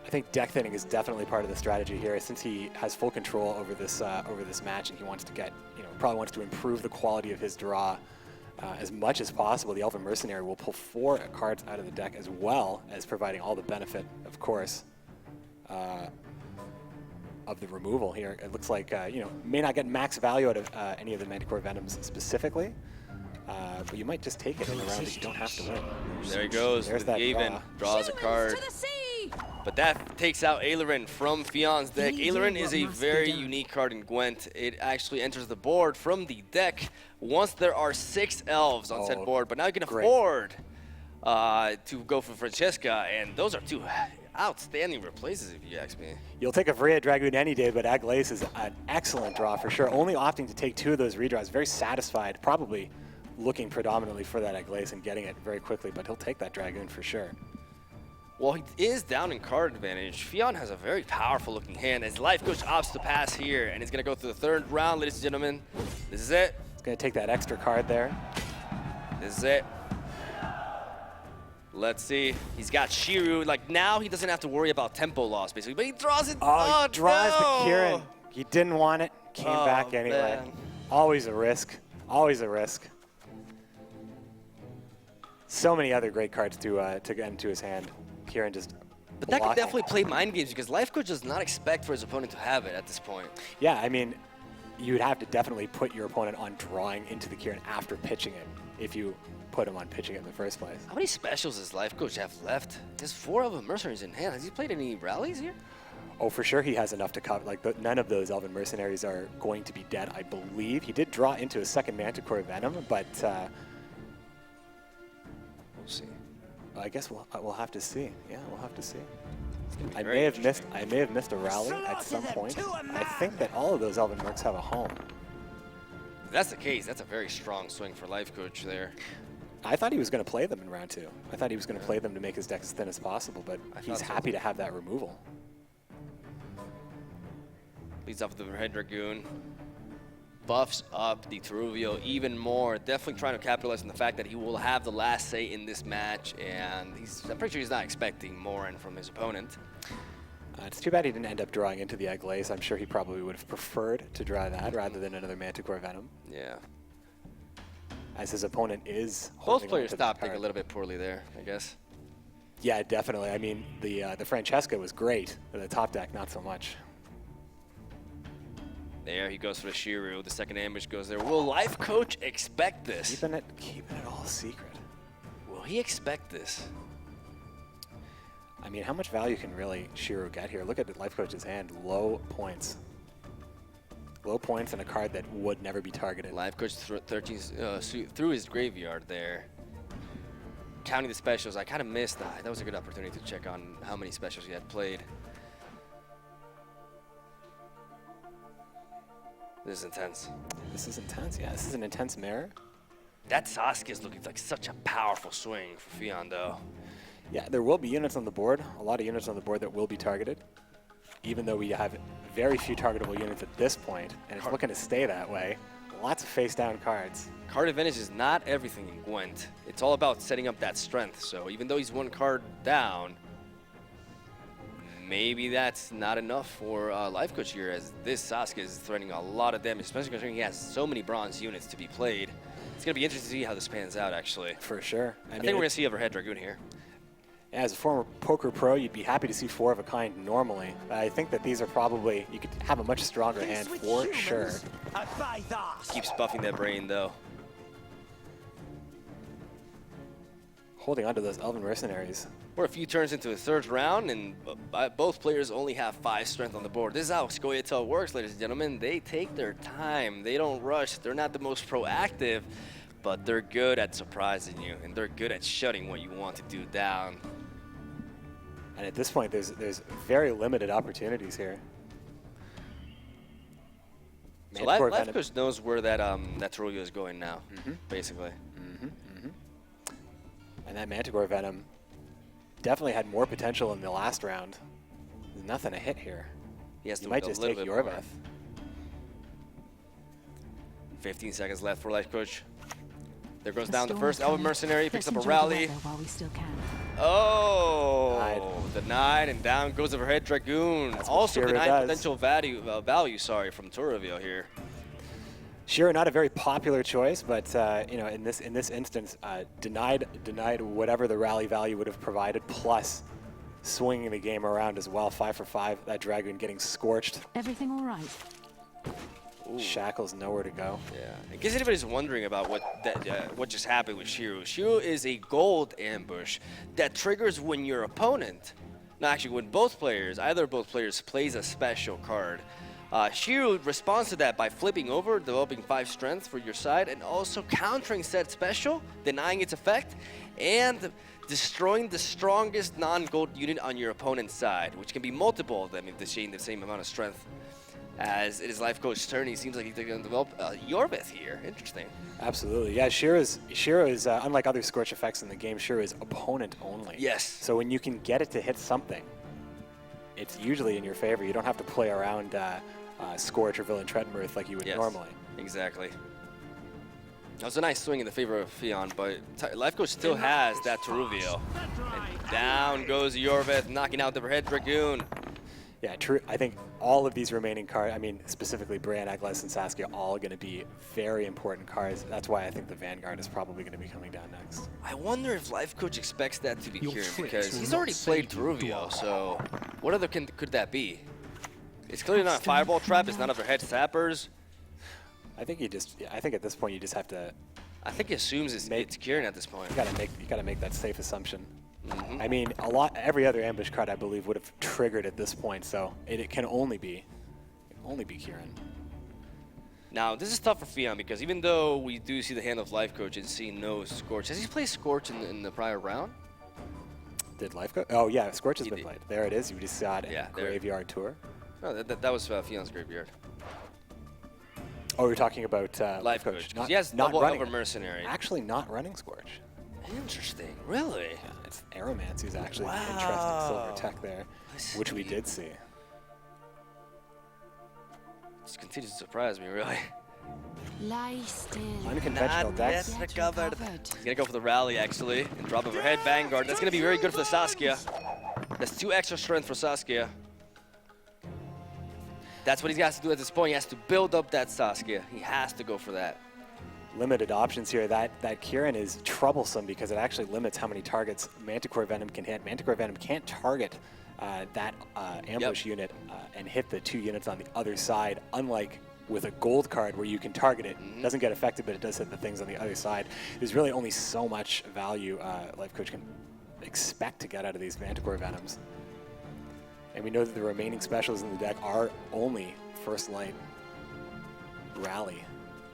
I think deck thinning is definitely part of the strategy here, since he has full control over this match, and he wants to get, probably wants to improve the quality of his draw as much as possible. The Elven Mercenary will pull 4 cards out of the deck, as well as providing all the benefit, of course, of the removal here. It looks like, may not get max value out of any of the Manticore Venoms specifically, but you might just take it in a round that you don't have to win. There he goes. There's that Yavin draws a card. But that takes out Aileron from Fionn's deck. Aileron is a very unique card in Gwent. It actually enters the board from the deck once there are 6 elves on said board. But now you can afford to go for Francesca, and those are 2 outstanding replaces, if you ask me. You'll take a Vrea Dragoon any day, but Aglace is an excellent draw for sure. Only opting to take 2 of those redraws. Very satisfied, probably looking predominantly for that Aglace and getting it very quickly, but he'll take that Dragoon for sure. Well, he is down in card advantage. Fionn has a very powerful looking hand as Life Coach opts to pass here, and he's going to go through the 3rd round, ladies and gentlemen. This is it. He's going to take that extra card there. This is it. Let's see. He's got Shiru. Like, now he doesn't have to worry about tempo loss, basically, but he draws it. Oh, he draws no! the Kieran. He didn't want it. Came back anyway. Man. Always a risk. Always a risk. So many other great cards to get into his hand. Kieran just But that could definitely play mind games because Life Coach does not expect for his opponent to have it at this point. Yeah, I mean, you'd have to definitely put your opponent on drawing into the Kieran after pitching it if you put him on pitching it in the first place. How many specials does Life Coach have left? There's 4 of them mercenaries in hand. Has he played any rallies here? Oh, for sure he has enough to cover. Like, none of those Elven Mercenaries are going to be dead, I believe. He did draw into a second Manticore Venom, but we'll see. I guess we'll have to see. Yeah, we'll have to see. I may have missed a rally at some point. I think that all of those Elven Mercs have a home. If that's the case, that's a very strong swing for Life Coach there. I thought he was going to play them in round 2. I thought he was going to play them to make his deck as thin as possible, but he's happy to have that removal. Leads off with the Red Dragoon. Buffs up the Teruvio even more. Definitely trying to capitalize on the fact that he will have the last say in this match, and I'm pretty sure he's not expecting more in from his opponent. It's too bad he didn't end up drawing into the Egg Lace. I'm sure he probably would have preferred to draw that rather than another Manticore Venom. Yeah. As his opponent is Both players stopped a little bit poorly there, I guess. Yeah, definitely. I mean, the Francesca was great, but the top deck, not so much. There he goes for the Shiru. The second ambush goes there. Will Life Coach expect this? Keeping it all secret. Will he expect this? I mean, how much value can really Shiru get here? Look at the Life Coach's hand. Low points. Low points and a card that would never be targeted. Life Coach through his graveyard there. Counting the specials, I kind of missed that. That was a good opportunity to check on how many specials he had played. This is intense. This is intense, yeah. This is an intense mirror. That Sasuke is looking like such a powerful swing for Fion, though. Yeah, there will be units on the board, a lot of units on the board that will be targeted, even though we have very few targetable units at this point, and it's looking to stay that way. Lots of face-down cards. Card advantage is not everything in Gwent. It's all about setting up that strength, so even though he's 1 card down, maybe that's not enough for Life Coach here, as this Sasuke is threatening a lot of damage, especially considering he has so many bronze units to be played. It's going to be interesting to see how this pans out, actually. For sure. I think we're going to see Overhead Dragoon here. As a former poker pro, you'd be happy to see 4 of a kind normally. I think that these are probably, you could have a much stronger hand for sure. Keeps buffing that brain, though. Holding on to those Elven Mercenaries. We're a few turns into the 3rd round, and both players only have 5 strength on the board. This is how Scoia'tael works, ladies and gentlemen. They take their time. They don't rush. They're not the most proactive, but they're good at surprising you, and they're good at shutting what you want to do down. And at this point, there's very limited opportunities here. So Life Coach knows where that Teruvio is going now, basically. And that Manticore Venom definitely had more potential in the last round. There's nothing to hit here. He has to might just take Yorveth. 15 seconds left for Life Coach. There goes down the first Elven Mercenary, picks up a rally. Oh, denied, and down goes Overhead Dragoon. Also denied potential value from Teruvio here. Sure, not a very popular choice, but you know, in this instance, denied whatever the rally value would have provided, plus swinging the game around as well. 5 for 5. That Dragoon getting scorched. Everything all right? Ooh. Shackles nowhere to go. Yeah. In case anybody's wondering about what just happened with Shiru, Shiru is a gold ambush that triggers when your opponent, no, actually when either both players plays a special card. Shiru responds to that by flipping over, developing 5 strength for your side, and also countering said special, denying its effect, and destroying the strongest non-gold unit on your opponent's side, which can be multiple of them if they share the same amount of strength. As it is Life Coach's turn, he seems like he's going to develop Yorveth here. Interesting. Absolutely, yeah. Shiro is unlike other Scorch effects in the game. Shiro is opponent only. Yes. So when you can get it to hit something, it's usually in your favor. You don't have to play around Scorch or Villain Treadmirth like you would normally. Exactly. That was a nice swing in the favor of Fion, but Life Coach still has that Teruvio. And down goes Yorveth, knocking out the Overhead Dragoon. Yeah, true. I think all of these remaining cards, I mean, specifically Brian, Agnes, and Saskia, all going to be very important cards. That's why I think the Vanguard is probably going to be coming down next. I wonder if Life Coach expects that to be Kieran, because he's already played Teruvio, so what other could that be? It's clearly not a Fireball Trap, it's not Overhead Sappers. I think at this point you just have to. I think he assumes it's Kieran at this point. You gotta make that safe assumption. I mean, every other ambush card I believe would have triggered at this point, so it can only be Kieran. Now this is tough for Fion because even though we do see the hand of Life Coach and see no Scorch, has he played Scorch in the prior round? Did Life Coach? Oh yeah, Scorch has been played. There it is. You just saw it in Graveyard Tour. No, that was Fion's Graveyard. Oh, you're talking about Life Coach. Not, He has not double running Elver Mercenary. Actually, not running Scorch. Interesting. Really? Yeah, it's Aeromancy is actually the interesting silver tech there, which we did see. This continues to surprise me, really. Lie still. Unconventional decks. Yes, recovered. He's gonna go for the rally actually and drop overhead Vanguard. That's gonna be very good for the Saskia. That's 2 extra strength for Saskia. That's what he has to do at this point. He has to build up that Saskia. He has to go for that. Limited options here. That Kieran is troublesome because it actually limits how many targets Manticore Venom can hit. Manticore Venom can't target that ambush unit and hit the 2 units on the other side, unlike with a gold card where you can target it. Doesn't get affected, but it does hit the things on the other side. There's really only so much value Life Coach can expect to get out of these Manticore Venoms. And we know that the remaining specials in the deck are only first light rally.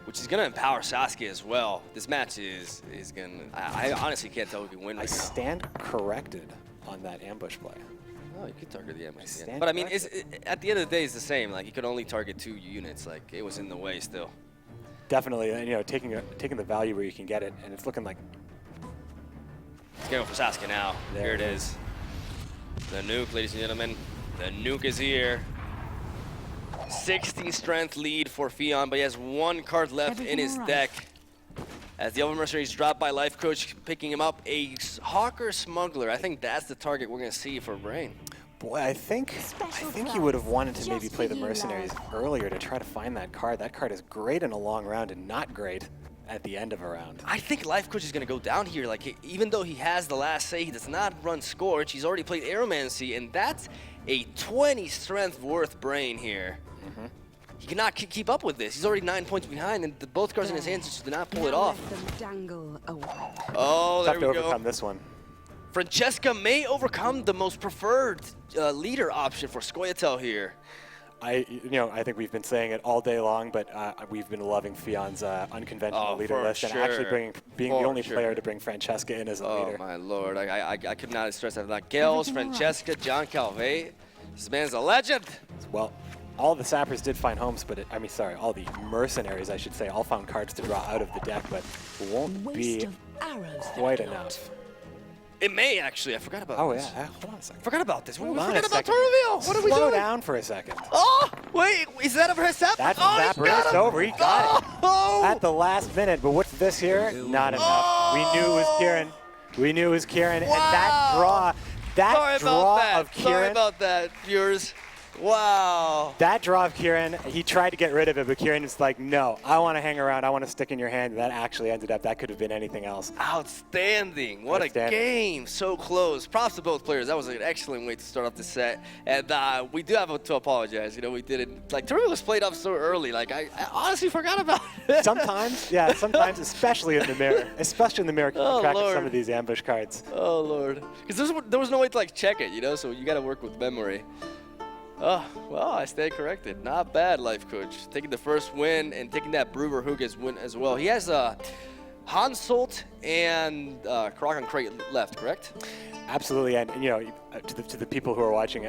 Which is going to empower Saskia as well. This match is going to... I honestly can't tell who can win right now. I stand corrected on that ambush play. Oh, you could target the ambush again. But I mean, at the end of the day, it's the same. Like, you could only target 2 units. Like, it was in the way still. Definitely, and, you know, taking the value where you can get it, and it's looking like... It's going for Saskia now. Here it is. The nuke, ladies and gentlemen. The nuke is here. 60 strength lead for Fion, but he has 1 card left in his deck. As the Elven Mercenary is dropped by Life Coach, picking him up, a Hawker Smuggler. I think that's the target we're going to see for Brain. Boy, I think he would have wanted to maybe play the Mercenaries earlier to try to find that card. That card is great in a long round and not great at the end of a round. I think Life Coach is going to go down here. Like, even though he has the last say, he does not run Scorch. He's already played Aeromancy, and that's a 20 strength worth Brain here. He cannot keep up with this. He's already 9 points behind, and both cards in his hands just do not pull it off. Oh, there we go. Tough to overcome this one. Francesca may overcome the most preferred leader option for Scoia'tael here. I think we've been saying it all day long, but we've been loving Fion's unconventional leader list, and actually being the only player to bring Francesca in as a leader. Oh my lord, I could not stress that enough. Gels, Francesca, John Calvé. This man's a legend. Well, all the sappers did find homes, but all the mercenaries, I should say, all found cards to draw out of the deck, but it won't be quite enough. It may actually. I forgot about this. Oh yeah, hold on a second. Forgot about this. We Hold on forgot a about second. turn reveal. What are we doing? Slow down for a second. Oh, wait, is that over his Sapper? That's Sapper. It's over. He got it at the last minute. But what's this here? Not enough. We knew it was Kieran. We knew it was Kieran. Wow. And that draw of Kieran. Sorry about that, viewers. Wow. That draw of Kieran, he tried to get rid of it, but Kieran was like, no, I want to hang around. I want to stick in your hand. That actually ended up, that could have been anything else. Outstanding. What a game. So close. Props to both players. That was an excellent way to start off the set. And we do have to apologize. You know, we didn't, like, Terry was played off so early. Like, I honestly forgot about it. Sometimes, especially in the mirror. Especially in the mirror, keeping track of some of these ambush cards. Oh, Lord. Because there was no way to, like, check it, you know? So you got to work with memory. Oh, well, I stand corrected. Not bad, Life Coach. Taking the first win and taking that Brewer Hugas win as well. He has Hansolt and Croc and Crate left, correct? Absolutely, and you know, to the people who are watching,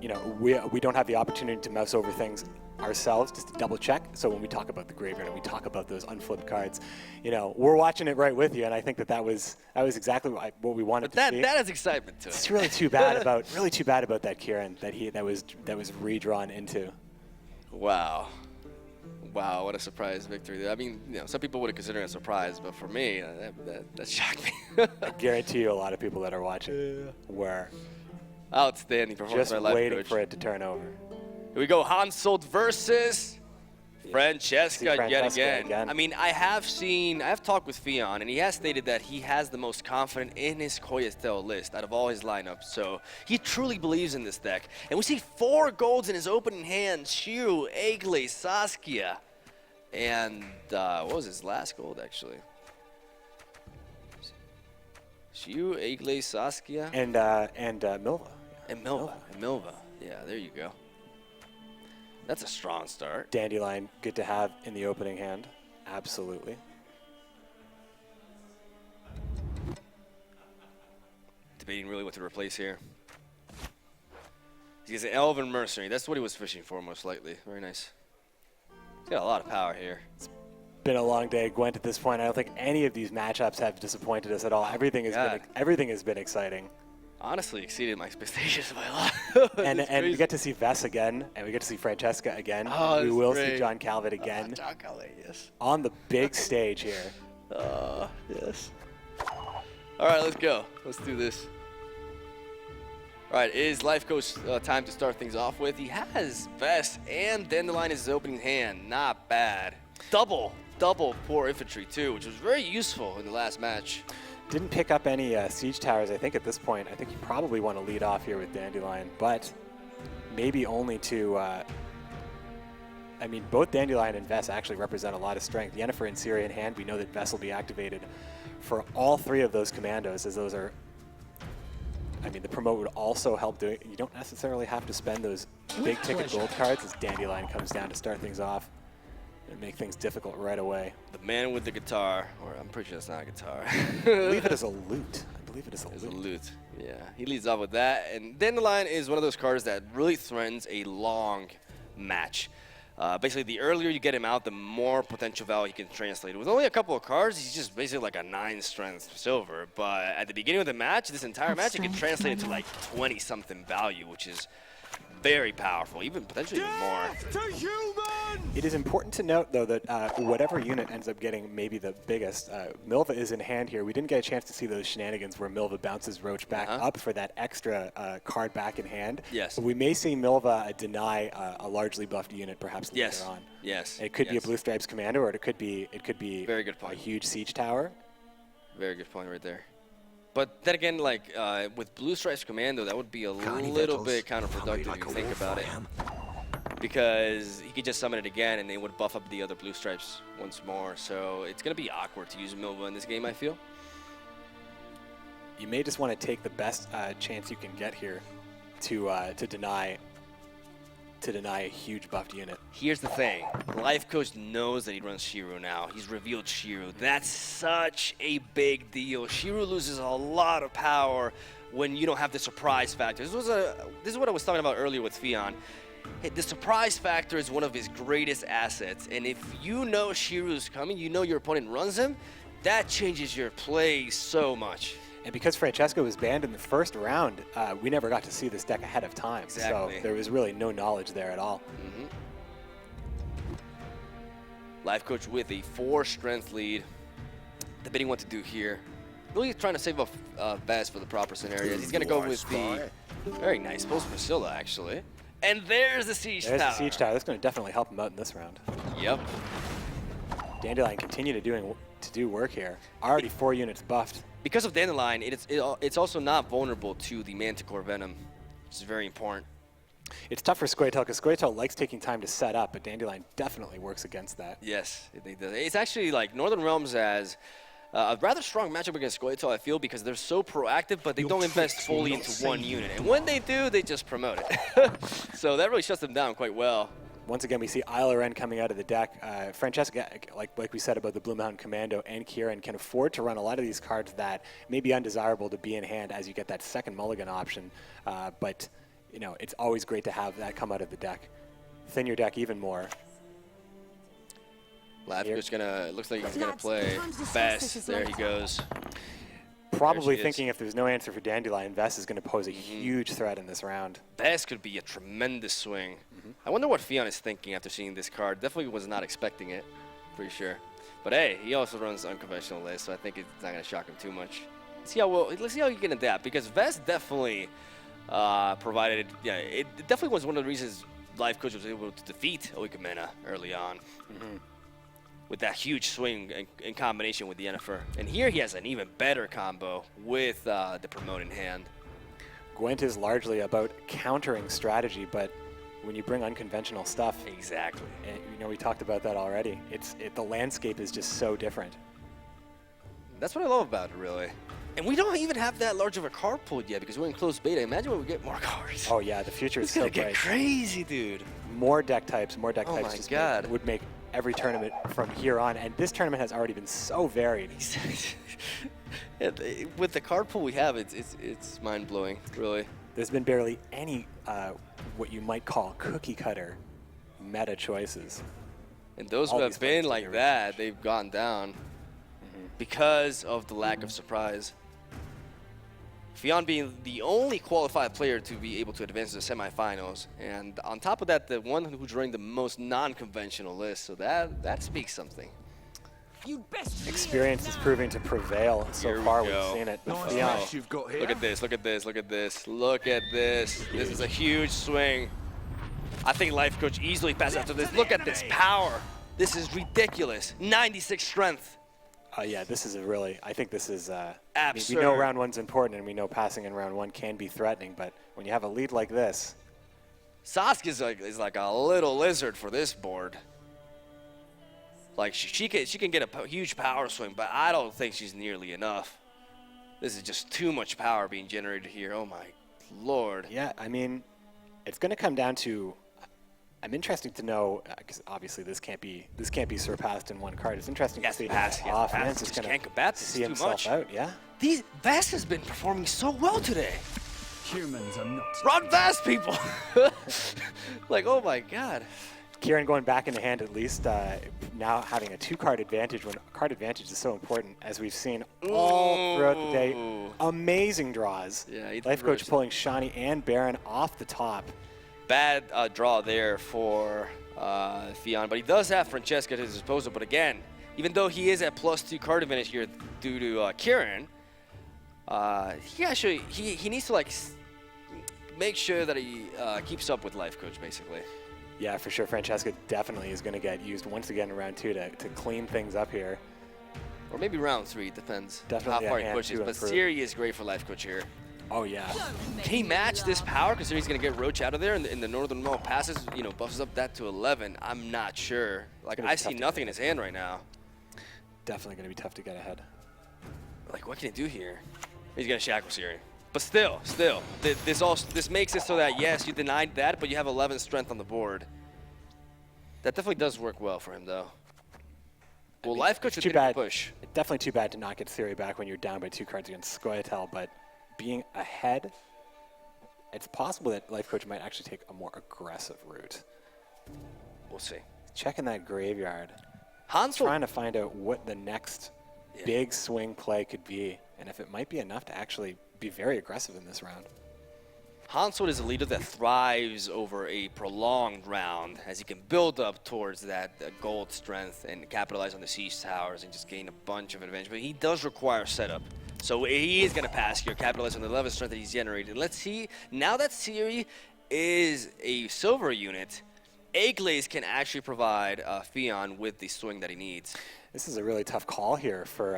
you know, we don't have the opportunity to mouse over things ourselves, just to double check. So when we talk about the graveyard and we talk about those unflipped cards, you know, we're watching it right with you, and I think that was exactly what we wanted to see. That is excitement to it. It's really too bad about that Kieran that was redrawn into. Wow. Wow, what a surprise victory. I mean, you know, some people would consider it a surprise, but for me, that shocked me. I guarantee you a lot of people that are watching were outstanding performance by Life Coach. Just waiting for it to turn over. Here we go, Hansolt versus Francesca yet again. I mean, I have talked with Fion, and he has stated that he has the most confident in his Scoia'tael list out of all his lineups. So he truly believes in this deck. And we see 4 golds in his opening hand: Shu, Egle, Saskia. And what was his last gold, actually? Shiu, Eigle, Saskia. And Milva. And Milva. Yeah, there you go. That's a strong start. Dandelion, good to have in the opening hand. Absolutely. Debating really what to replace here. He's an Elven Mercenary. That's what he was fishing for, most likely. Very nice. He's got a lot of power here. It's been a long day at Gwent at this point. I don't think any of these matchups have disappointed us at all. Everything has been exciting. Honestly, exceeded my expectations by a lot. and we get to see Vess again, and we get to see Francesca again. Oh, we will great. see John Calvert again. John Calvert, yes. On the big stage here. Yes. All right, let's go. Let's do this. All right, it is Life Coach time to start things off with. He has Vess and Dandelion as his opening hand. Not bad. Double poor infantry too, which was very useful in the last match. Didn't pick up any siege towers, I think, at this point. I think you probably want to lead off here with Dandelion, but maybe only to... I mean, both Dandelion and Vess actually represent a lot of strength. Yennefer and Ciri in hand, we know that Vess will be activated for all three of those commandos, as those are... I mean, the promote would also help doing... You don't necessarily have to spend those big-ticket gold cards as Dandelion comes down to start things off and make things difficult right away. The man with the guitar, or I'm pretty sure it's not a guitar. I believe it is a lute. It's a lute. Yeah, he leads off with that. And Dandelion is one of those cards that really threatens a long match. Basically, the earlier you get him out, the more potential value he can translate. With only a couple of cards, he's just basically like a 9 strength silver. But at the beginning of the match, this entire match, he can translate into like 20-something value, which is very powerful, even potentially even more. It is important to note, though, that whatever unit ends up getting maybe the biggest, Milva is in hand here. We didn't get a chance to see those shenanigans where Milva bounces Roach back up for that extra card back in hand. Yes. But we may see Milva deny a largely buffed unit perhaps later on. Yes. It could be a Blue Stripes commander, or it could be very good point. A huge siege tower. Very good point right there. But then again, like with Blue Stripes Commando, that would be a little bit counterproductive if you think about it. Because he could just summon it again and it would buff up the other Blue Stripes once more. So it's going to be awkward to use Milva in this game, I feel. You may just want to take the best chance you can get here to deny a huge buffed unit. Here's the thing. Life Coach knows that he runs Shiro now. He's revealed Shiro. That's such a big deal. Shiro loses a lot of power when you don't have the surprise factor. This is what I was talking about earlier with Fion. The surprise factor is one of his greatest assets. And if you know Shiro's coming, you know your opponent runs him, that changes your play so much. And because Francesca was banned in the first round, we never got to see this deck ahead of time. Exactly. So there was really no knowledge there at all. Life Coach with a 4 strength lead. Debating what to do here. Really trying to save up Vess for the proper scenarios. He's going to go with the very nice Post Priscilla, actually. And there's the Siege Tower. There's the Siege Tower. That's going to definitely help him out in this round. Yep. Dandelion continue to do work here. Already 4 units buffed. Because of Dandelion, it's also not vulnerable to the Manticore Venom, which is very important. It's tough for Squirtle because Squirtle likes taking time to set up, but Dandelion definitely works against that. Yes, it does. It's actually like Northern Realms has a rather strong matchup against Squirtle, I feel, because they're so proactive, but they don't invest fully into one unit. And when they do, they just promote it. So that really shuts them down quite well. Once again, we see Eiler coming out of the deck. Francesca, like we said about the Blue Mountain Commando, and Kieran can afford to run a lot of these cards that may be undesirable to be in hand as you get that second mulligan option. But you know, it's always great to have that come out of the deck. Thin your deck even more. Lavco's looks like he's gonna play Vess. There he goes. Probably thinking if there's no answer for Dandelion, Vess is going to pose a huge threat in this round. Vess could be a tremendous swing. I wonder what Fion is thinking after seeing this card. Definitely was not expecting it, pretty sure. But hey, he also runs unconventional list, so I think it's not going to shock him too much. Let's see how he can adapt, because Vess definitely provided. Yeah, it definitely was one of the reasons Life Coach was able to defeat Oikumena early on. With that huge swing in combination with the Yennefer. And here he has an even better combo with the promote in hand. Gwent is largely about countering strategy, but when you bring unconventional stuff. Exactly. And, we talked about that already. The landscape is just so different. That's what I love about it, really. And we don't even have that large of a card pool yet because we're in closed beta. Imagine when we get more cards. Oh yeah, the future is It's so gonna bright. get crazy, dude. More deck types Oh my just God. would make every tournament from here on. And this tournament has already been so varied. With the card pool we have, it's mind-blowing, really. There's been barely any what you might call cookie cutter meta choices. And those who All have these players been like that, they've gone down because of the lack of surprise. Fionn being the only qualified player to be able to advance to the semifinals, and on top of that, the one who joined the most non-conventional list, so that speaks something. Experience is proving to prevail so Here we far. We've go. seen it. But Nice Fionn, match you've got here. Look at this, look at this, look at this, look at this. This is a huge swing. I think Life Coach easily passes after this. Look at this power. This is ridiculous. 96 strength. yeah, this is I think this is, we know Absurd. round one's important and we know passing in round one can be threatening, but when you have a lead like this. Sasuke is like a little lizard for this board. Like she can get a huge power swing, but I don't think she's nearly enough. This is just too much power being generated here. Oh my lord. Yeah, I mean, it's going to come down to. I'm interested to know because obviously this can't be surpassed in one card. It's interesting to see how offense is going to see himself out. Yeah. Vast has been performing so well today. Humans are not. Run fast, people. Like, oh my god. Kieran going back in the hand at least, now having a 2-card advantage when card advantage is so important, as we've seen all throughout the day. Amazing draws. Yeah, Life Coach pulling Shawnee and Baron off the top. Bad draw there for Fionn, but he does have Francesca at his disposal. But again, even though he is at +2 card advantage here due to Kieran, he needs to make sure that he keeps up with Life Coach, basically. Yeah, for sure. Francesca definitely is going to get used once again in round 2 to clean things up here. Or maybe round 3, depends Definitely how far a he hand pushes. to But improve. Siri is great for Life Coach here. Oh, yeah. Can he match this power, considering he's going to get Roach out of there in the Northern Mall passes, buffs up that to 11? I'm not sure. Like, I see nothing in his hand right now. Definitely going to be tough to get ahead. Like, what can he do here? He's going to shackle Siri. But still, this makes it so that, yes, you denied that, but you have 11 strength on the board. That definitely does work well for him, though. Well, Life Coach would get a push. Definitely too bad to not get Siri back when you're down by 2 cards against Scoia'tael, but being ahead, it's possible that Life Coach might actually take a more aggressive route. We'll see. Checking that graveyard. Hansel trying to find out what the next big swing play could be, and if it might be enough to actually be very aggressive in this round. Hansel is a leader that thrives over a prolonged round as he can build up towards that gold strength and capitalize on the siege towers and just gain a bunch of advantage. But he does require setup. So he is going to pass here, capitalize on the 11 strength that he's generated. Let's see, now that Siri is a silver unit, Eglaze can actually provide Fionn with the swing that he needs. This is a really tough call here for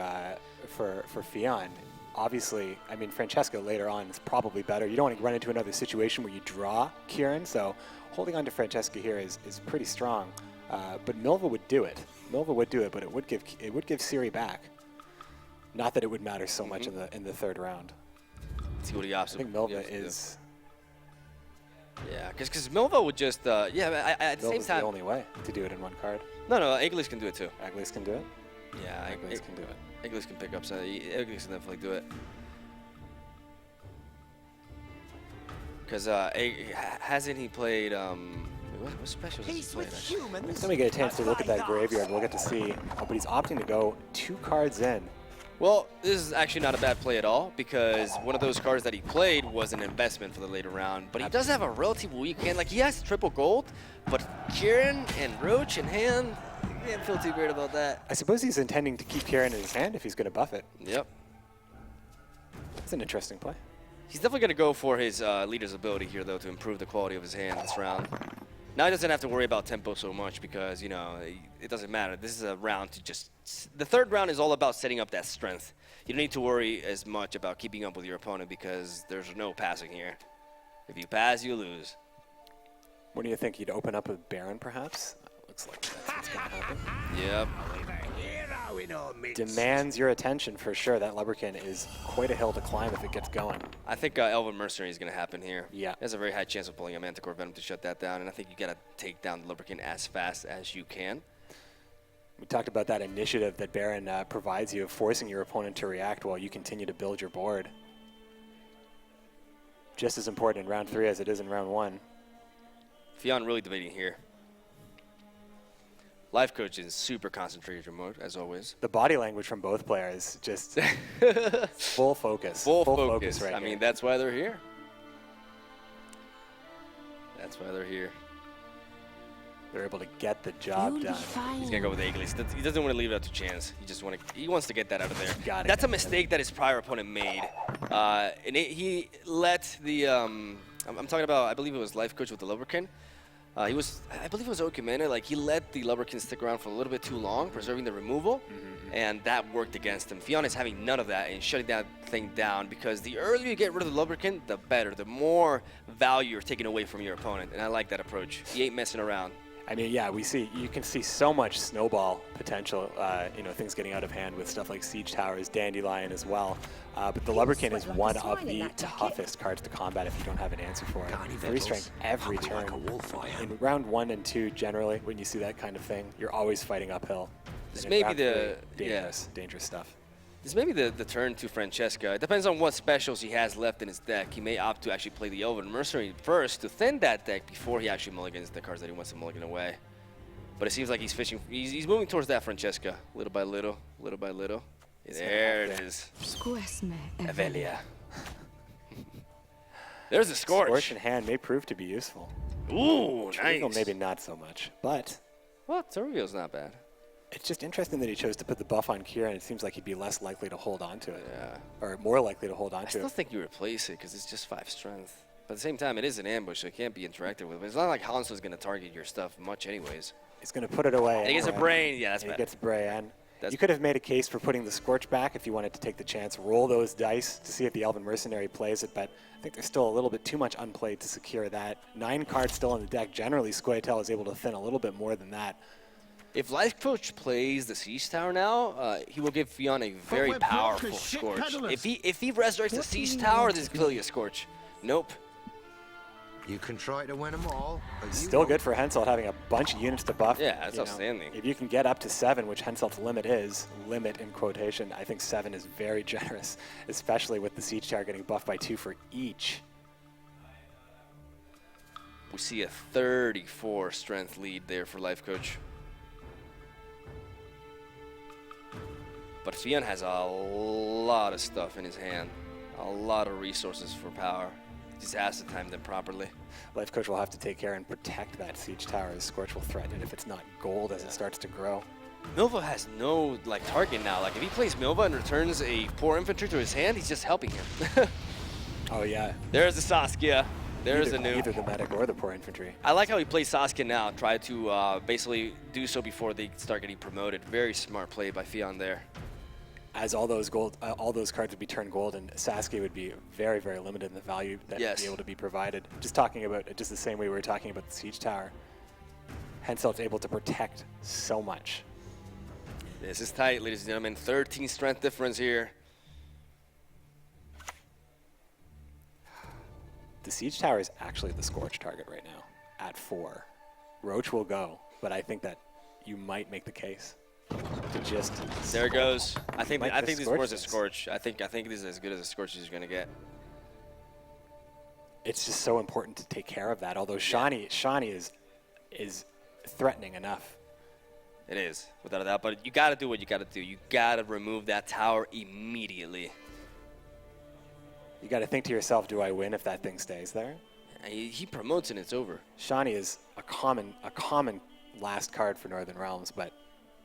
Fionn. Obviously, I mean, Francesca later on is probably better. You don't want to run into another situation where you draw Kieran, so holding on to Francesca here is pretty strong. But Milva would do it. Milva would do it, but it would give Siri back. Not that it would matter so much in the 3rd round. Let's see what he opts. I think Milva is. Yeah, because Milva would just at the same Milva's time. the only way to do it in 1 card. No, Eglaze can do it too. Eglaze can do it. Yeah, Eglaze can do it. Eglaze can pick up, so Eglaze can definitely do it. Because hasn't he played? What specials has he played? Next time we get a chance to look at that graveyard, we'll get to see. But he's opting to go 2 cards in. Well, this is actually not a bad play at all because one of those cards that he played was an investment for the later round. But he does have a relatively weak hand. Like, he has triple gold, but Kieran and Roach in hand, I can't feel too great about that. I suppose he's intending to keep Kieran in his hand if he's going to buff it. Yep. It's an interesting play. He's definitely going to go for his leader's ability here, though, to improve the quality of his hand this round. Now he doesn't have to worry about tempo so much because, it doesn't matter. This is a round to just... The 3rd round is all about setting up that strength. You don't need to worry as much about keeping up with your opponent because there's no passing here. If you pass, you lose. What do you think? You'd open up with Baron, perhaps? Looks like that's what's going to happen. Yep. Demands your attention for sure. That Lubberkin is quite a hill to climb if it gets going. I think Elven Mercenary is going to happen here. Yeah. There's a very high chance of pulling a Manticore Venom to shut that down, and I think you got to take down the Lubberkin as fast as you can. We talked about that initiative that Baron provides you of forcing your opponent to react while you continue to build your board. Just as important in round 3 as it is in round 1. Fionn really debating here. Life coach is super concentrated mode, as always. The body language from both players, just full focus. Full focus right I here. mean, that's why they're here. That's why they're here. They're able to get the job done. He's gonna go with Aegis. He doesn't want to leave it up to chance. He wants to get that out of there. Got it. That's a mistake that his prior opponent made. He let the I'm talking about, I believe it was Life Coach with the Lubberkin. I believe it was Okumena, like he let the Lubberkin stick around for a little bit too long, preserving the removal, and that worked against him. Fionn is having none of that and shutting that thing down, because the earlier you get rid of the Lubberkin, the better. The more value you're taking away from your opponent, and I like that approach. He ain't messing around. I mean, yeah, you can see so much snowball potential, things getting out of hand with stuff like Siege Towers, Dandelion as well. But the Lubberkin is one of the toughest cards to combat if you don't have an answer for it. 3 strength every turn. In round 1 and 2, generally, when you see that kind of thing, you're always fighting uphill. This And may in be round the 3, dangerous stuff. This may be the turn to Francesca. It depends on what specials he has left in his deck. He may opt to actually play the Elven Mercenary first to thin that deck before he actually mulligans the cards that he wants to mulligan away. But it seems like he's moving towards that Francesca, little by little, little by little. There it is. Avelia. There's a Scorch. Scorch in hand may prove to be useful. Ooh, Trivial, nice. maybe not so much, but... Well, Trivial's not bad. It's just interesting that he chose to put the buff on Kieran. It seems like he'd be less likely to hold on to it. Yeah. Or more likely to hold on I to still it. think you replace it because it's just 5 strength. But at the same time, it is an ambush, so it can't be interacted with. But it's not like Hanzo's going to target your stuff much anyways. He's going to put it away. And he gets a brain. Yeah, that's and bad. he gets a brain. You could have made a case for putting the Scorch back if you wanted to take the chance, roll those dice to see if the Elven Mercenary plays it, but I think there's still a little bit too much unplayed to secure that. 9 cards still in the deck. Generally, Scoia'tael is able to thin a little bit more than that. If Life Coach plays the Siege Tower now, he will give Fionn a very powerful Scorch. If he resurrects the Siege Tower, this is clearly a Scorch. Nope. You can try to win them all. Still good for Henselt having a bunch of units to buff. Yeah, that's outstanding. If you can get up to 7, which Henselt's limit is, limit in quotation, I think 7 is very generous, especially with the Siege Tower getting buffed by 2 for each. We see a 34 strength lead there for Life Coach. But Fionn has a lot of stuff in his hand, a lot of resources for power. He just has to time them properly. Life Coach will have to take care and protect that Siege Tower as Scorch will threaten it if it's not gold as it starts to grow. Milva has no target now. Like if he plays Milva and returns a poor infantry to his hand, he's just helping him. Oh yeah. There's the Saskia. There's the new. Either the medic or the poor infantry. I like how he plays Saskia now. Try to basically do so before they start getting promoted. Very smart play by Fionn there. As all those cards would be turned gold, and Saskia would be very, very limited in the value that would be able to be provided. Just talking about just the same way we were talking about the Siege Tower. Henselt's able to protect so much. This is tight, ladies and gentlemen. 13 strength difference here. The Siege Tower is actually the Scorch target right now at 4. Roach will go, but I think that you might make the case. There it goes. I think this was a this. Scorch. I think this is as good as a Scorch as you're gonna get. It's just so important to take care of that. Although Shani is threatening enough. It is, without a doubt. But you gotta do what you gotta do. You gotta remove that tower immediately. You gotta think to yourself, do I win if that thing stays there? He promotes and it's over. Shani is a common last card for Northern Realms, but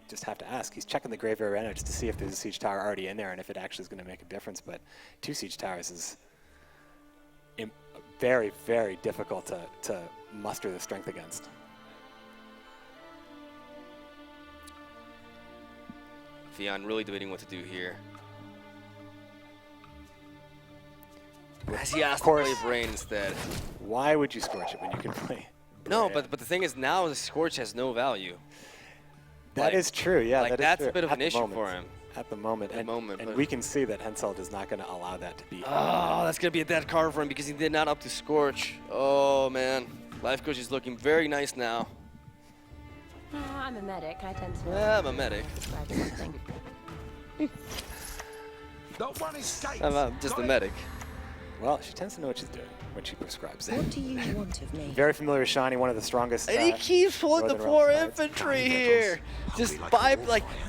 just have to ask. He's checking the graveyard right now just to see if there's a Siege Tower already in there and if it actually is going to make a difference. But 2 Siege Towers is very, very difficult to muster the strength against. Fionn really debating what to do here. As he asked to play Brain instead. Why would you Scorch it when you can play No, Yeah. but the thing is now the Scorch has no value. That is true, yeah. Like that is that's true. a bit of At an the issue moment. for him. At the moment. And but- we can see that Hensel is not going to allow that to be. Oh, that's gonna be a dead card for him because he did not up to Scorch. Oh man, Life Coach is looking very nice now. I'm a medic. I tend to. Yeah, I'm a medic. prescribe something. I'm just a medic. Well, she tends to know what she's doing when she prescribes it. What do you want of me? Very familiar with Shani, one of the strongest. And he keeps pulling the Northern poor Realms cards. infantry here. Just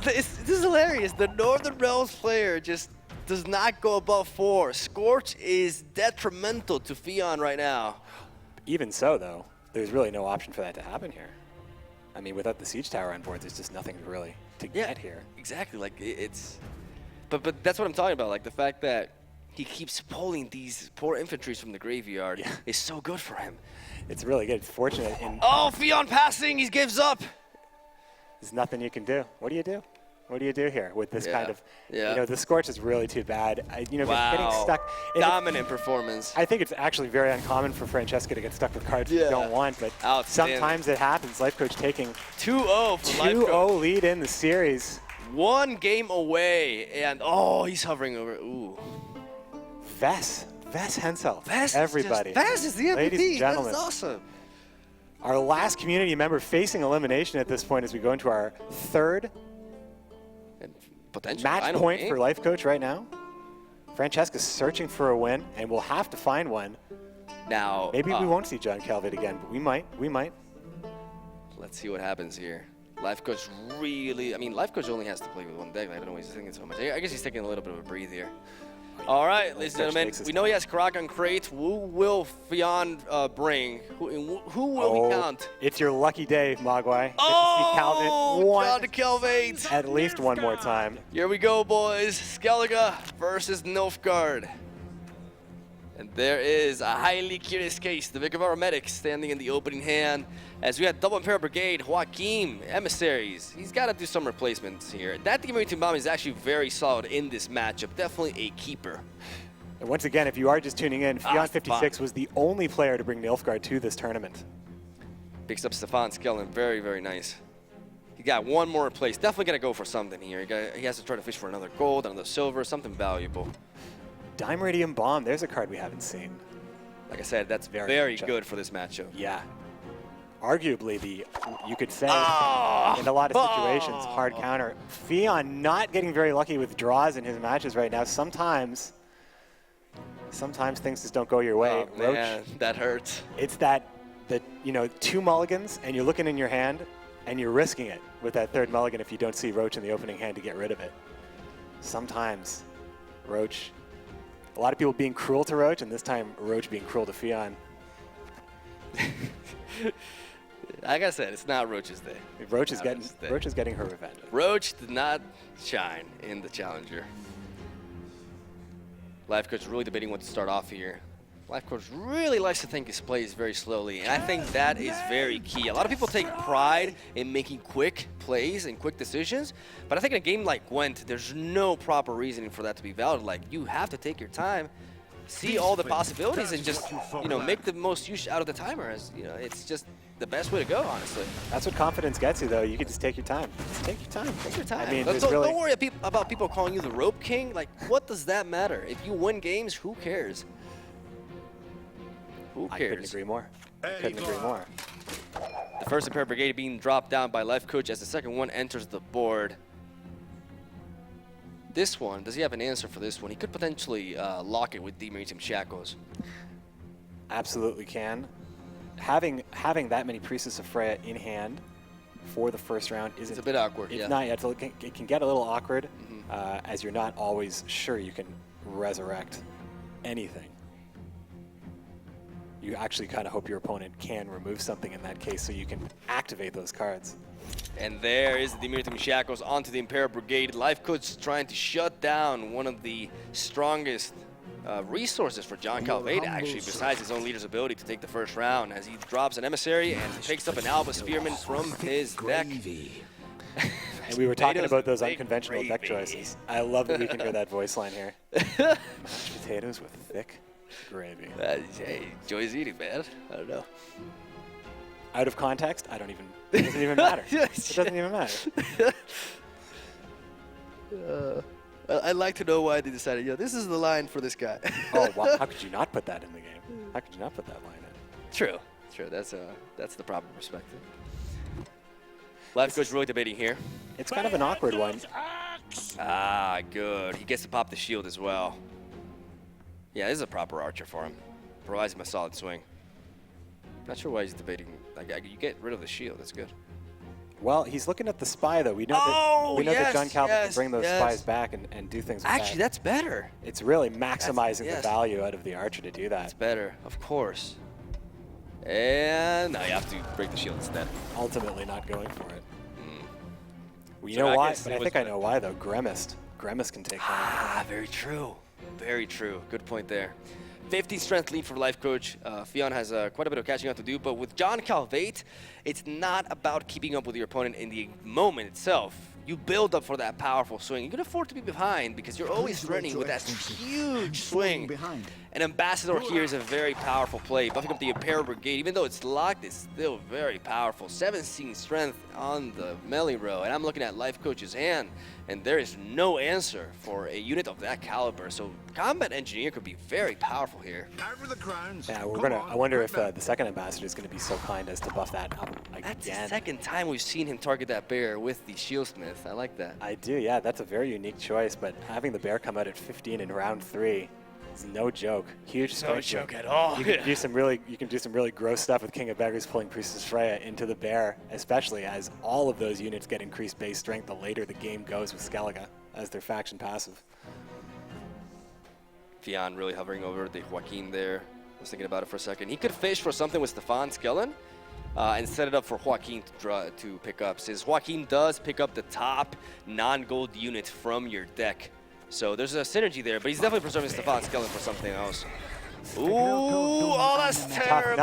this is hilarious. The Northern Realms player just does not go above 4. Scorch is detrimental to Fionn right now. Even so, though, there's really no option for that to happen here. I mean, without the siege tower on board, there's just nothing really to get here. Exactly. Like it's, but that's what I'm talking about. Like the fact that he keeps pulling these poor infantries from the graveyard is so good for him. It's really good. It's fortunate. Oh, Fionn passing. He gives up. There's nothing you can do. What do you do? What do you do here with this kind of? Yeah. You know, the Scorch is really too bad. Getting Wow. stuck. Dominant performance. I think it's actually very uncommon for Francesca to get stuck with cards you don't want, but Outstanding. sometimes it happens. Life Coach taking 2-0 for Life Coach. 2-0 lead in the series. 1 game away, and oh, he's hovering over. Ooh. Vess Hensel. Vess Everybody. Vess is the MVP. Ladies and gentlemen. That's awesome. Our last community member facing elimination at this point as we go into our third Potential match final point game. for Life Coach right now. Francesca's searching for a win, and we'll have to find one. Now, Maybe we won't see John Calvin again, but we might. We might. Let's see what happens here. Life Coach really, I mean, Life Coach only has to play with 1 deck. I don't know why he's thinking so much. I guess he's taking a little bit of a breathe here. All right, ladies and gentlemen, we know he has Karakan Crate. Who will Fionn bring? Who will we count? It's your lucky day, Mogwai. Get to see Oh, Calvin John Calvin. at least one more time. Here we go, boys. Skellige versus Nilfgaard. And there is a highly curious case. The Vicar of our Medic standing in the opening hand. As we had Double Imperial Brigade, Joaquim, Emissaries. He's got to do some replacements here. That Demiritum Bomb is actually very solid in this matchup. Definitely a keeper. And once again, if you are just tuning in, Fionn 56 was the only player to bring Nilfgaard to this tournament. Picks up Stefan Skellen. Very, very nice. He got 1 more in place. Definitely going to go for something here. He has to try to fish for another gold, another silver, something valuable. Dimeridium Bomb, there's a card we haven't seen. Like I said, that's very good for this matchup. Yeah. Arguably you could say, in a lot of situations, hard counter. Fionn not getting very lucky with draws in his matches right now. Sometimes things just don't go your way. Oh, man, that hurts. It's that 2 mulligans, and you're looking in your hand, and you're risking it with that 3rd mulligan if you don't see Roach in the opening hand to get rid of it. Sometimes Roach, a lot of people being cruel to Roach, and this time Roach being cruel to Fionn. Like I said, it's not Roach's day. Roach is getting her revenge. Roach did not shine in the Challenger. Life Coach really debating what to start off here. Life Coach really likes to think his plays very slowly, and I think that is very key. A lot of people take pride in making quick plays and quick decisions, but I think in a game like Gwent, there's no proper reasoning for that to be valid. Like, you have to take your time, see all the possibilities, and just, make the most use out of the timer. As it's just the best way to go, honestly. That's what confidence gets you, though. You can just take your time. Just take your time. Take your time. I mean, don't worry about people calling you the Rope King. Like, what does that matter? If you win games, who cares? Who cares? I couldn't agree more. The first Imperial Brigade being dropped down by Life Coach as the second one enters the board. This one, does he have an answer for this one? He could potentially lock it with Demiritum Shackles. Absolutely can. Having that many Priestess of Freya in hand for the first round isn't... It's a bit awkward, It's yeah. not yet. It can get a little awkward as you're not always sure you can resurrect anything. You actually kind of hope your opponent can remove something in that case so you can activate those cards. And there is the Demiritum Shackles onto the Imperial Brigade. Life Coach trying to shut down one of the strongest resources for John Calvade, actually, besides his own leader's ability to take the first round, as he drops an Emissary and picks up an Alba Spearman from his deck. And we were talking about those unconventional deck choices. I love that we can hear that voice line here. Mashed potatoes with thick gravy. Hey, Joy's eating, man. I don't know. Out of context, I don't even. It doesn't even matter. It doesn't even matter. I'd like to know why they decided, this is the line for this guy. Oh, wow. How could you not put that in the game? How could you not put that line in? True. That's the proper perspective. Life Coach really debating here. It's kind of an awkward one. Ah, good. He gets to pop the shield as well. Yeah, this is a proper archer for him. Provides him a solid swing. Not sure why he's debating. You get rid of the shield. That's good. Well, he's looking at the spy, though. We know that John Calvin can bring those spies back and do things with Actually, that's better. It's really maximizing the value out of the archer to do that. That's better, of course. And now you have to break the shield instead. Ultimately not going for it. Well, you So know I why? guess But it I was think I know why, though. Grimmist can take that. Very true. Very true. Good point there. 15 strength lead for Life Coach. Fionn has quite a bit of catching up to do, but with John Calvate, it's not about keeping up with your opponent in the moment itself. You build up for that powerful swing. You can afford to be behind because you're always running with that huge swing. And Ambassador here is a very powerful play. Buffing up the Imperial Brigade, even though it's locked, it's still very powerful. 17 strength on the melee row. And I'm looking at Life Coach's hand, and there is no answer for a unit of that caliber. So Combat Engineer could be very powerful here. Yeah, I wonder if the second Ambassador is going to be so kind as to buff that up again. That's the second time we've seen him target that bear with the Shieldsmith. I like that. I do, yeah. That's a very unique choice, but having the bear come out at 15 in round 3 is no joke. Huge strength. No joke at all. You can do some really gross stuff with King of Beggars pulling Priestess Freya into the bear, especially as all of those units get increased base strength the later the game goes with Skellige as their faction passive. Fionn really hovering over the Joaquin there. I was thinking about it for a second. He could fish for something with Stefan Skellen and set it up for Joaquin to pick up, since Joaquin does pick up the top non-gold unit from your deck. So there's a synergy there, but he's definitely preserving Stefan Skellen for something else. Ooh, oh, that's terrible.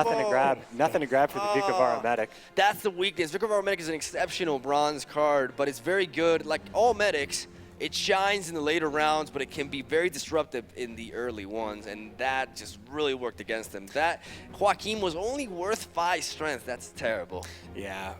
Nothing to grab for the Vikavara Medic. That's the weakness. Vikavara Medic is an exceptional bronze card, but it's very good. Like all medics, it shines in the later rounds, but it can be very disruptive in the early ones, and that just really worked against him. That Joaquin was only worth 5 strength. That's terrible. Yeah.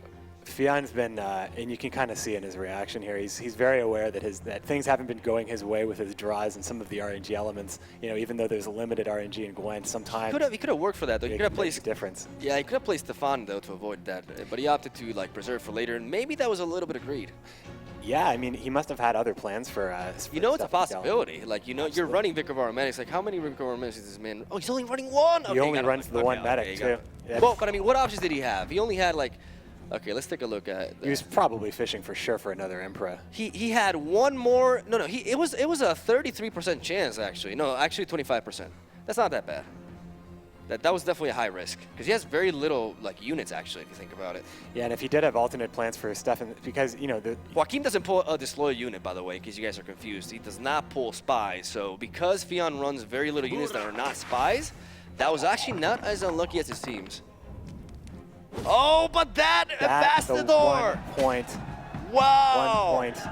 Fionn's been, and you can kind of see in his reaction here, he's very aware that things haven't been going his way with his draws and some of the RNG elements. You know, even though there's a limited RNG in Gwent, sometimes He could have worked for that though. He could have placed difference. Yeah, he could have placed Stefan though to avoid that, but he opted to like preserve for later, and maybe that was a little bit of greed. Yeah, I mean, he must have had other plans for. You know, it's a possibility. Like, you know, you're running Vikavara medics. Like, how many Vikavara medics is this man? Oh, he's only running one. He only runs the one medic too. Yeah. Well, but I mean, what options did he have? He only had like. Okay, let's take a look at. He was probably fishing for sure for another Emperor. He had one more. No. It was a 33% chance actually. No, actually 25%. That's not that bad. That was definitely a high risk because he has very little like units actually if you think about it. Yeah, and if he did have alternate plans for Stefan, because you know the Joaquin doesn't pull a disloyal unit, by the way, in case you guys are confused. He does not pull spies. So because Fionn runs very little units that are not spies, that was actually not as unlucky as it seems. Oh, but that Ambassador! 1 point. Wow! 1 point.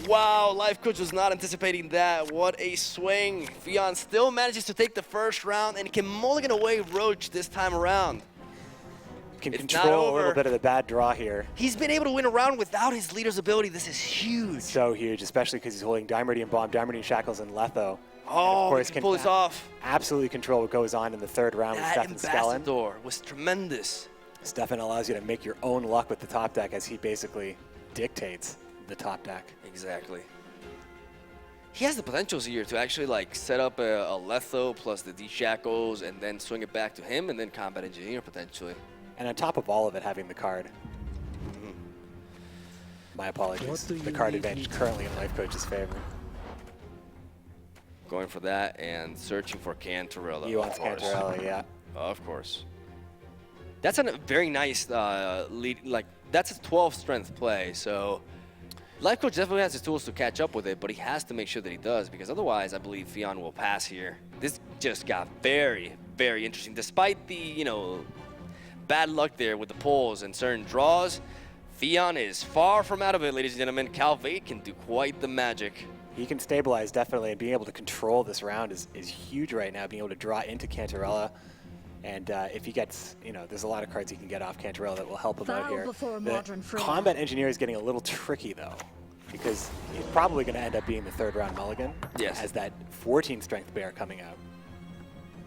Wow, Life Coach was not anticipating that. What a swing. Fionn still manages to take the first round and can mulligan away Roach this time around. Can control a little bit of the bad draw here. He's been able to win a round without his leader's ability. This is huge. So huge, especially because he's holding Dimerdian Bomb, Dimerdian Shackles, and Letho. Oh, of course, he can pull this off. Absolutely control what goes on in the third round with Stefan Skellen. Ambassador was tremendous. Stefan allows you to make your own luck with the top deck as he basically dictates the top deck. Exactly. He has the potentials here to actually like set up a Letho plus the D-Shackles and then swing it back to him and then Combat Engineer potentially. And on top of all of it, having the card. My apologies. The card advantage currently in Life Coach's favor. Going for that and searching for Cantarella. He wants Cantarella, yeah. Of course. That's a very nice lead. Like, that's a 12 strength play. So Life Coach definitely has the tools to catch up with it, but he has to make sure that he does, because otherwise I believe Fionn will pass here. This just got very, very interesting. Despite the, you know, bad luck there with the pulls and certain draws, Fionn is far from out of it, ladies and gentlemen. Calvate can do quite the magic. He can stabilize, definitely, and being able to control this round is huge right now. Being able to draw into Cantarella And if he gets, there's a lot of cards he can get off Cantarella that will help him out Bow here. before The modern Freya. Combat Engineer is getting a little tricky, though, because he's probably going to end up being the third round mulligan. Yes. As that 14 strength bear coming out,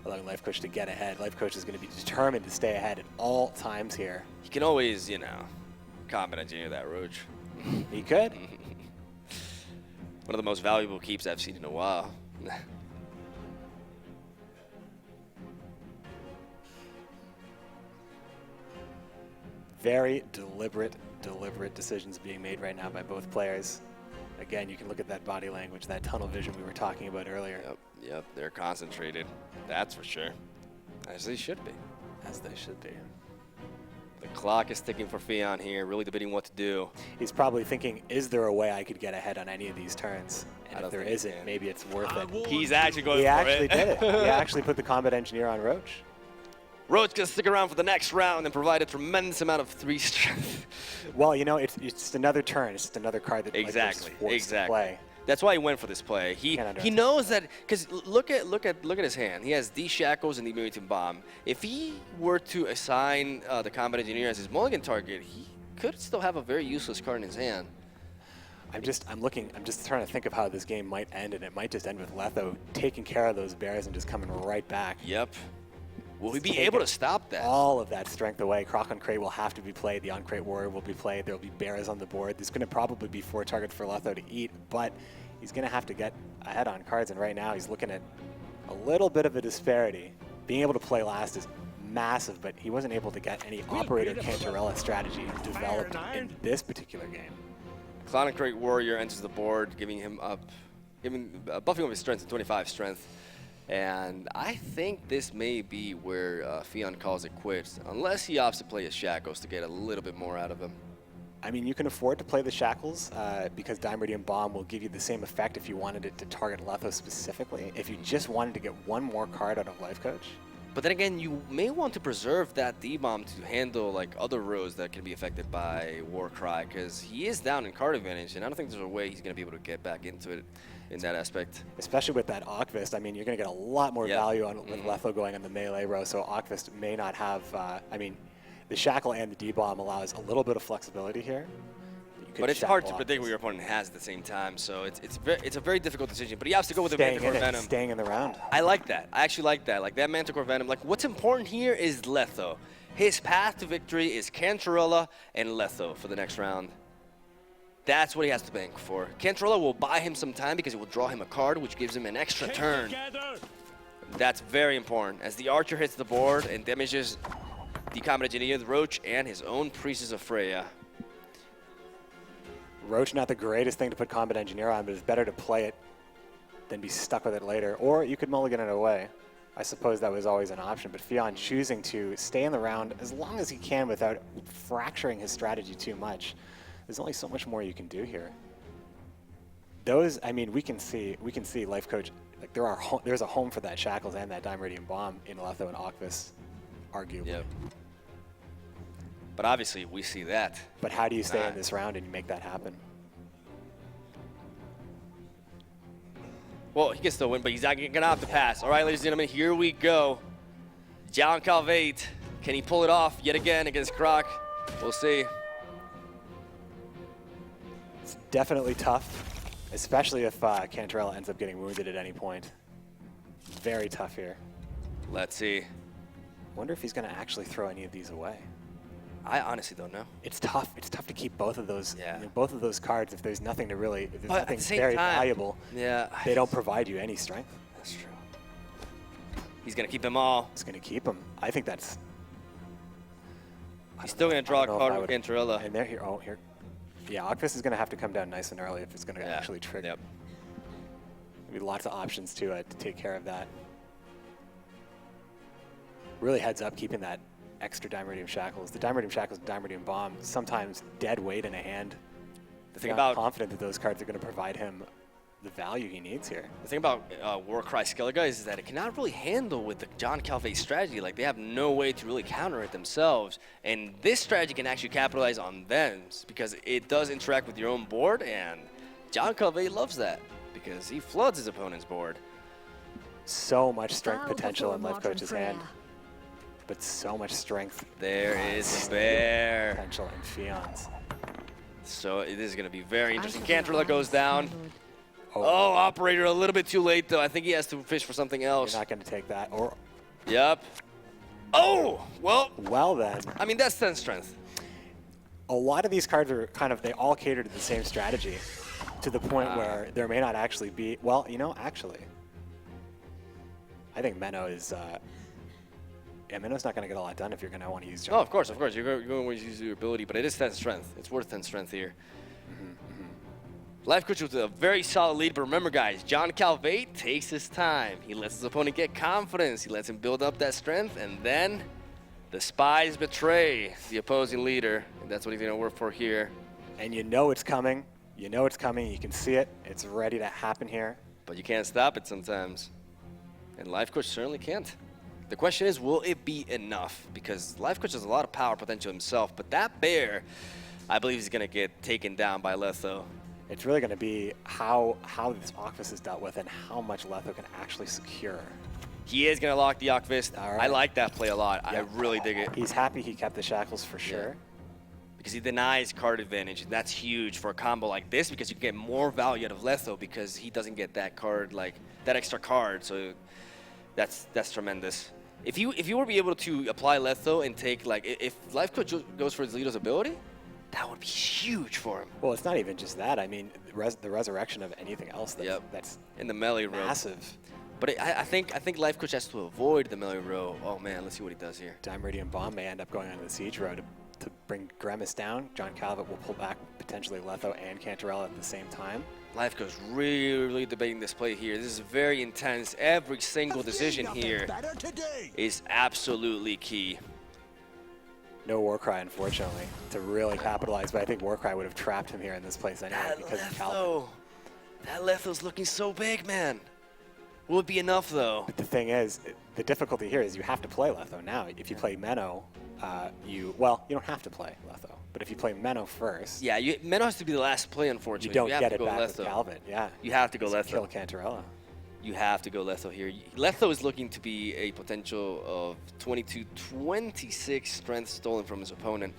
allowing Life Coach to get ahead. Life Coach is going to be determined to stay ahead at all times here. He can always, Combat Engineer that Roach. He could. One of the most valuable keeps I've seen in a while. Very deliberate decisions being made right now by both players. Again, you can look at that body language, that tunnel vision we were talking about earlier. Yep, they're concentrated. That's for sure. As they should be. As they should be. The clock is ticking for Fion here, really debating what to do. He's probably thinking, is there a way I could get ahead on any of these turns? And if there think he isn't, can. maybe it's worth it. He's actually going He for actually it. did it. He actually put the Combat Engineer on Roach. Roach gonna stick around for the next round and provide a tremendous amount of 3 strength. Well, it's just another turn. It's just another card that Exactly, forced to play. That's why he went for this play. He knows that, because look at his hand. He has these shackles and the Immunity Bomb. If he were to assign the Combat Engineer as his mulligan target, he could still have a very useless card in his hand. I'm just trying to think of how this game might end, and it might just end with Letho taking care of those bears and just coming right back. Yep. Will he be able to stop that? All of that strength away. Croc on Crate will have to be played. The on-crate warrior will be played. There will be bears on the board. There's going to probably be 4 targets for Letho to eat, but he's going to have to get ahead on cards, and right now he's looking at a little bit of a disparity. Being able to play last is massive, but he wasn't able to get any Operator Cantarella strategy developed in this particular game. Clown and Crate Warrior enters the board, buffing up his strength to 25 strength. And I think this may be where Fion calls it quits, unless he opts to play his Shackles to get a little bit more out of him. I mean, you can afford to play the Shackles because Dimeridium Bomb will give you the same effect if you wanted it to target Letho specifically. If you just wanted to get one more card out of Life Coach. But then again, you may want to preserve that D-Bomb to handle like other rows that can be affected by Warcry, because he is down in card advantage, and I don't think there's a way he's going to be able to get back into it in that aspect. Especially with that Okvist, I mean, you're going to get a lot more value on with Letho going on the melee row, so Okvist may not have, the Shackle and the D-Bomb allows a little bit of flexibility here. But it's hard to predict what your opponent has at the same time, so it's a very difficult decision. But he has to go with the Manticore Venom. Staying in the round. I like that. I actually like that. Like that Manticore Venom. Like what's important here is Letho. His path to victory is Cantarella and Letho for the next round. That's what he has to bank for. Cantarella will buy him some time because it will draw him a card, which gives him an extra turn. That's very important. As the Archer hits the board and damages the Combat Engineer, the Roach, and his own Priestess of Freya. Roach, not the greatest thing to put Combat Engineer on, but it's better to play it than be stuck with it later. Or you could mulligan it away. I suppose that was always an option, but Fion choosing to stay in the round as long as he can without fracturing his strategy too much. There's only so much more you can do here. Those, I mean, we can see Life Coach, like there's a home for that Shackles and that Dimeridium Bomb in Letho and Okvist, arguably. Yep. But obviously, we see that. But how do you stay in this round and make that happen? Well, he can still win, but he's not going to have to pass. All right, ladies and gentlemen, here we go. John Calvate, can he pull it off yet again against Croc? We'll see. It's definitely tough, especially if Cantarella ends up getting wounded at any point. Very tough here. Let's see. Wonder if he's going to actually throw any of these away. I honestly don't know. It's tough. It's tough to keep both of those. Both of those cards. If there's nothing to really, if there's nothing very valuable, they don't provide you any strength. That's true. He's gonna keep them all. He's gonna keep them. I think that's. He's still gonna draw a card with Cantarella. And they're here. Oh, here. Yeah, Okvist is gonna have to come down nice and early if it's gonna actually trigger. Yep. There'll be lots of options to take care of that. Really heads up keeping that extra Dimeridium Shackles. The Dimeridium Shackles and Dimeridium Bomb, sometimes dead weight in a hand. The thing about confident that those cards are going to provide him the value he needs here. The thing about Warcry Skellige is that it cannot really handle with the John Calvate strategy. Like they have no way to really counter it themselves. And this strategy can actually capitalize on them because it does interact with your own board, and John Calvate loves that because he floods his opponent's board. So much strength potential in Life Coach's hand. but so much strength. There is Bear. Potential in Fion's. So this is going to be very interesting. Cantrella goes down. Oh, Operator a little bit too late, though. I think he has to fish for something else. You're not going to take that. Or. Yep. Oh, well. Well, then. I mean, that's 10 strength. A lot of these cards are kind of, they all cater to the same strategy to the point where there may not actually be, well, you know, actually. I think Menno is, yeah, Menno's not going to get a lot done if you're going to want to use jump. Oh, of course. You're going to want to use your ability, but it is 10 strength. It's worth 10 strength here. Life Coach with a very solid lead, but remember, guys, John Calvate takes his time. He lets his opponent get confidence. He lets him build up that strength, and then the spies betray the opposing leader, and that's what he's going to work for here. And you know it's coming. You know it's coming. You can see it. It's ready to happen here. But you can't stop it sometimes. And Life Coach certainly can't. The question is, will it be enough? Because Life Coach has a lot of power potential himself, but that bear, I believe he's going to get taken down by Letho. It's really going to be how this Octopus is dealt with and how much Letho can actually secure. He is going to lock the Octopus. All right. I like that play a lot. Yep. I really dig it. He's happy he kept the shackles for sure. Because he denies card advantage, and that's huge for a combo like this because you get more value out of Letho because he doesn't get that card, like that extra card. So that's tremendous. If you were to be able to apply Letho and take, like, if Life Coach goes for his Lito's ability, that would be huge for him. Well, it's not even just that. I mean, the resurrection of anything else that's in the melee row. Massive. But I think Life Coach has to avoid the melee row. Oh man, let's see what he does here. Time Radiant Bomb may end up going on the siege row to bring Grimace down. John Calvert will pull back potentially Letho and Cantarella at the same time. Life Coach really debating this play here. This is very intense. Every single decision here is absolutely key. No Warcry, unfortunately, to really capitalize, but I think Warcry would have trapped him here in this place anyway because of Calvert. That Letho's looking so big, man. Will it be enough, though? But the thing is, the difficulty here is you have to play Letho now. If you play Menno, you don't have to play Letho. But if you play Menno first... Yeah, Menno has to be the last play, unfortunately. You don't have get to it go back Letho. with Calvert, yeah. You have to go Letho. Kill Cantarella. You have to go Letho here. Letho is looking to be a potential of 22-26 strength stolen from his opponent.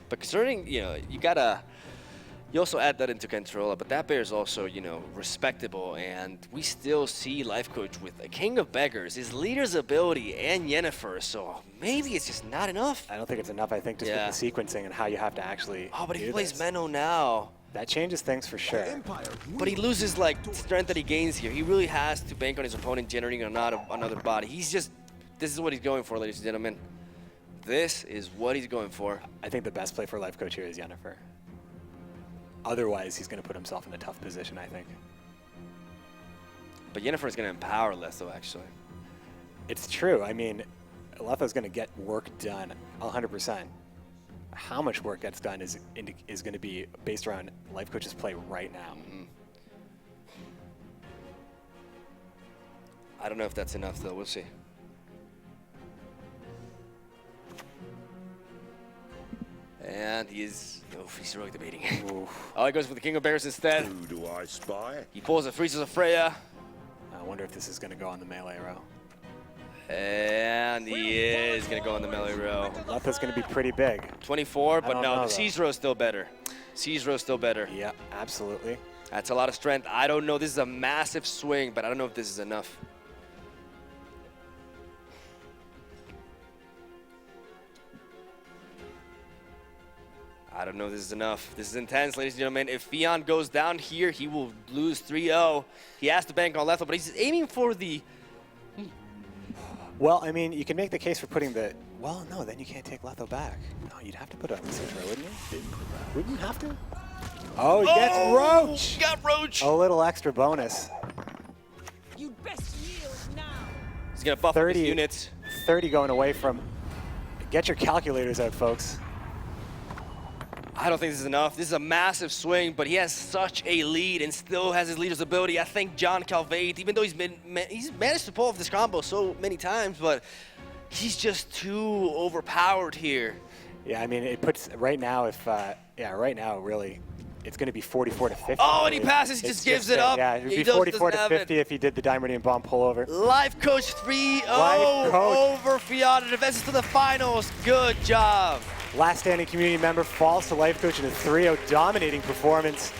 But concerning, you also add that into Cantarella, but that bear is also, respectable, and we still see Life Coach with a King of Beggars, his leader's ability, and Yennefer, so maybe it's just not enough. I don't think it's enough. I think just with the sequencing and how you have to actually but if do he plays this. Menno now... That changes things for sure. But he loses, like, strength that he gains here. He really has to bank on his opponent generating another body. This is what he's going for, ladies and gentlemen. This is what he's going for. I think the best play for Life Coach here is Yennefer. Otherwise, he's going to put himself in a tough position, I think. But Yennefer is going to empower Letho, actually. It's true. I mean, Letho's going to get work done 100%. How much work gets done is going to be based around Life Coach's play right now. I don't know if that's enough, though. We'll see. And he's really debating. Oh, he goes for the King of Bears instead. Who do I spy? He pulls a Freezes of Freya. I wonder if this is going to go on the melee row. And he is going to go on the melee row. Letho's going to be pretty big. 24, but no, the though. Siege row is still better. Siege row is still better. Yeah, absolutely. That's a lot of strength. I don't know. This is a massive swing, but I don't know if this is enough. I don't know if this is enough. This is intense, ladies and gentlemen. If Fion goes down here, he will lose 3-0. He has to bank on Letho, but he's aiming for the... Well, I mean, you can make the case for putting the... Well, no, then you can't take Letho back. No, you'd have to put it on the Siege row, wouldn't you? Wouldn't you have to? Oh, he gets Roach! He got Roach! A little extra bonus. You'd best yield now. He's going to buff 30 his units. 30 going away from... Get your calculators out, folks. I don't think this is enough. This is a massive swing, but he has such a lead and still has his leader's ability. I think John Calvate, even though he's managed to pull off this combo so many times, but he's just too overpowered here. Yeah, I mean, it puts right now. Right now, really, it's going to be 44 to 50. Oh, and he passes, he just gives it up. Yeah, it would He be just 44 to doesn't have 50 if he did the Diamond Bomb pullover. Life Coach 3-0 Life Coach. over Fion and advances to the finals. Good job. Last standing community member falls to Life Coach in a 3-0 dominating performance.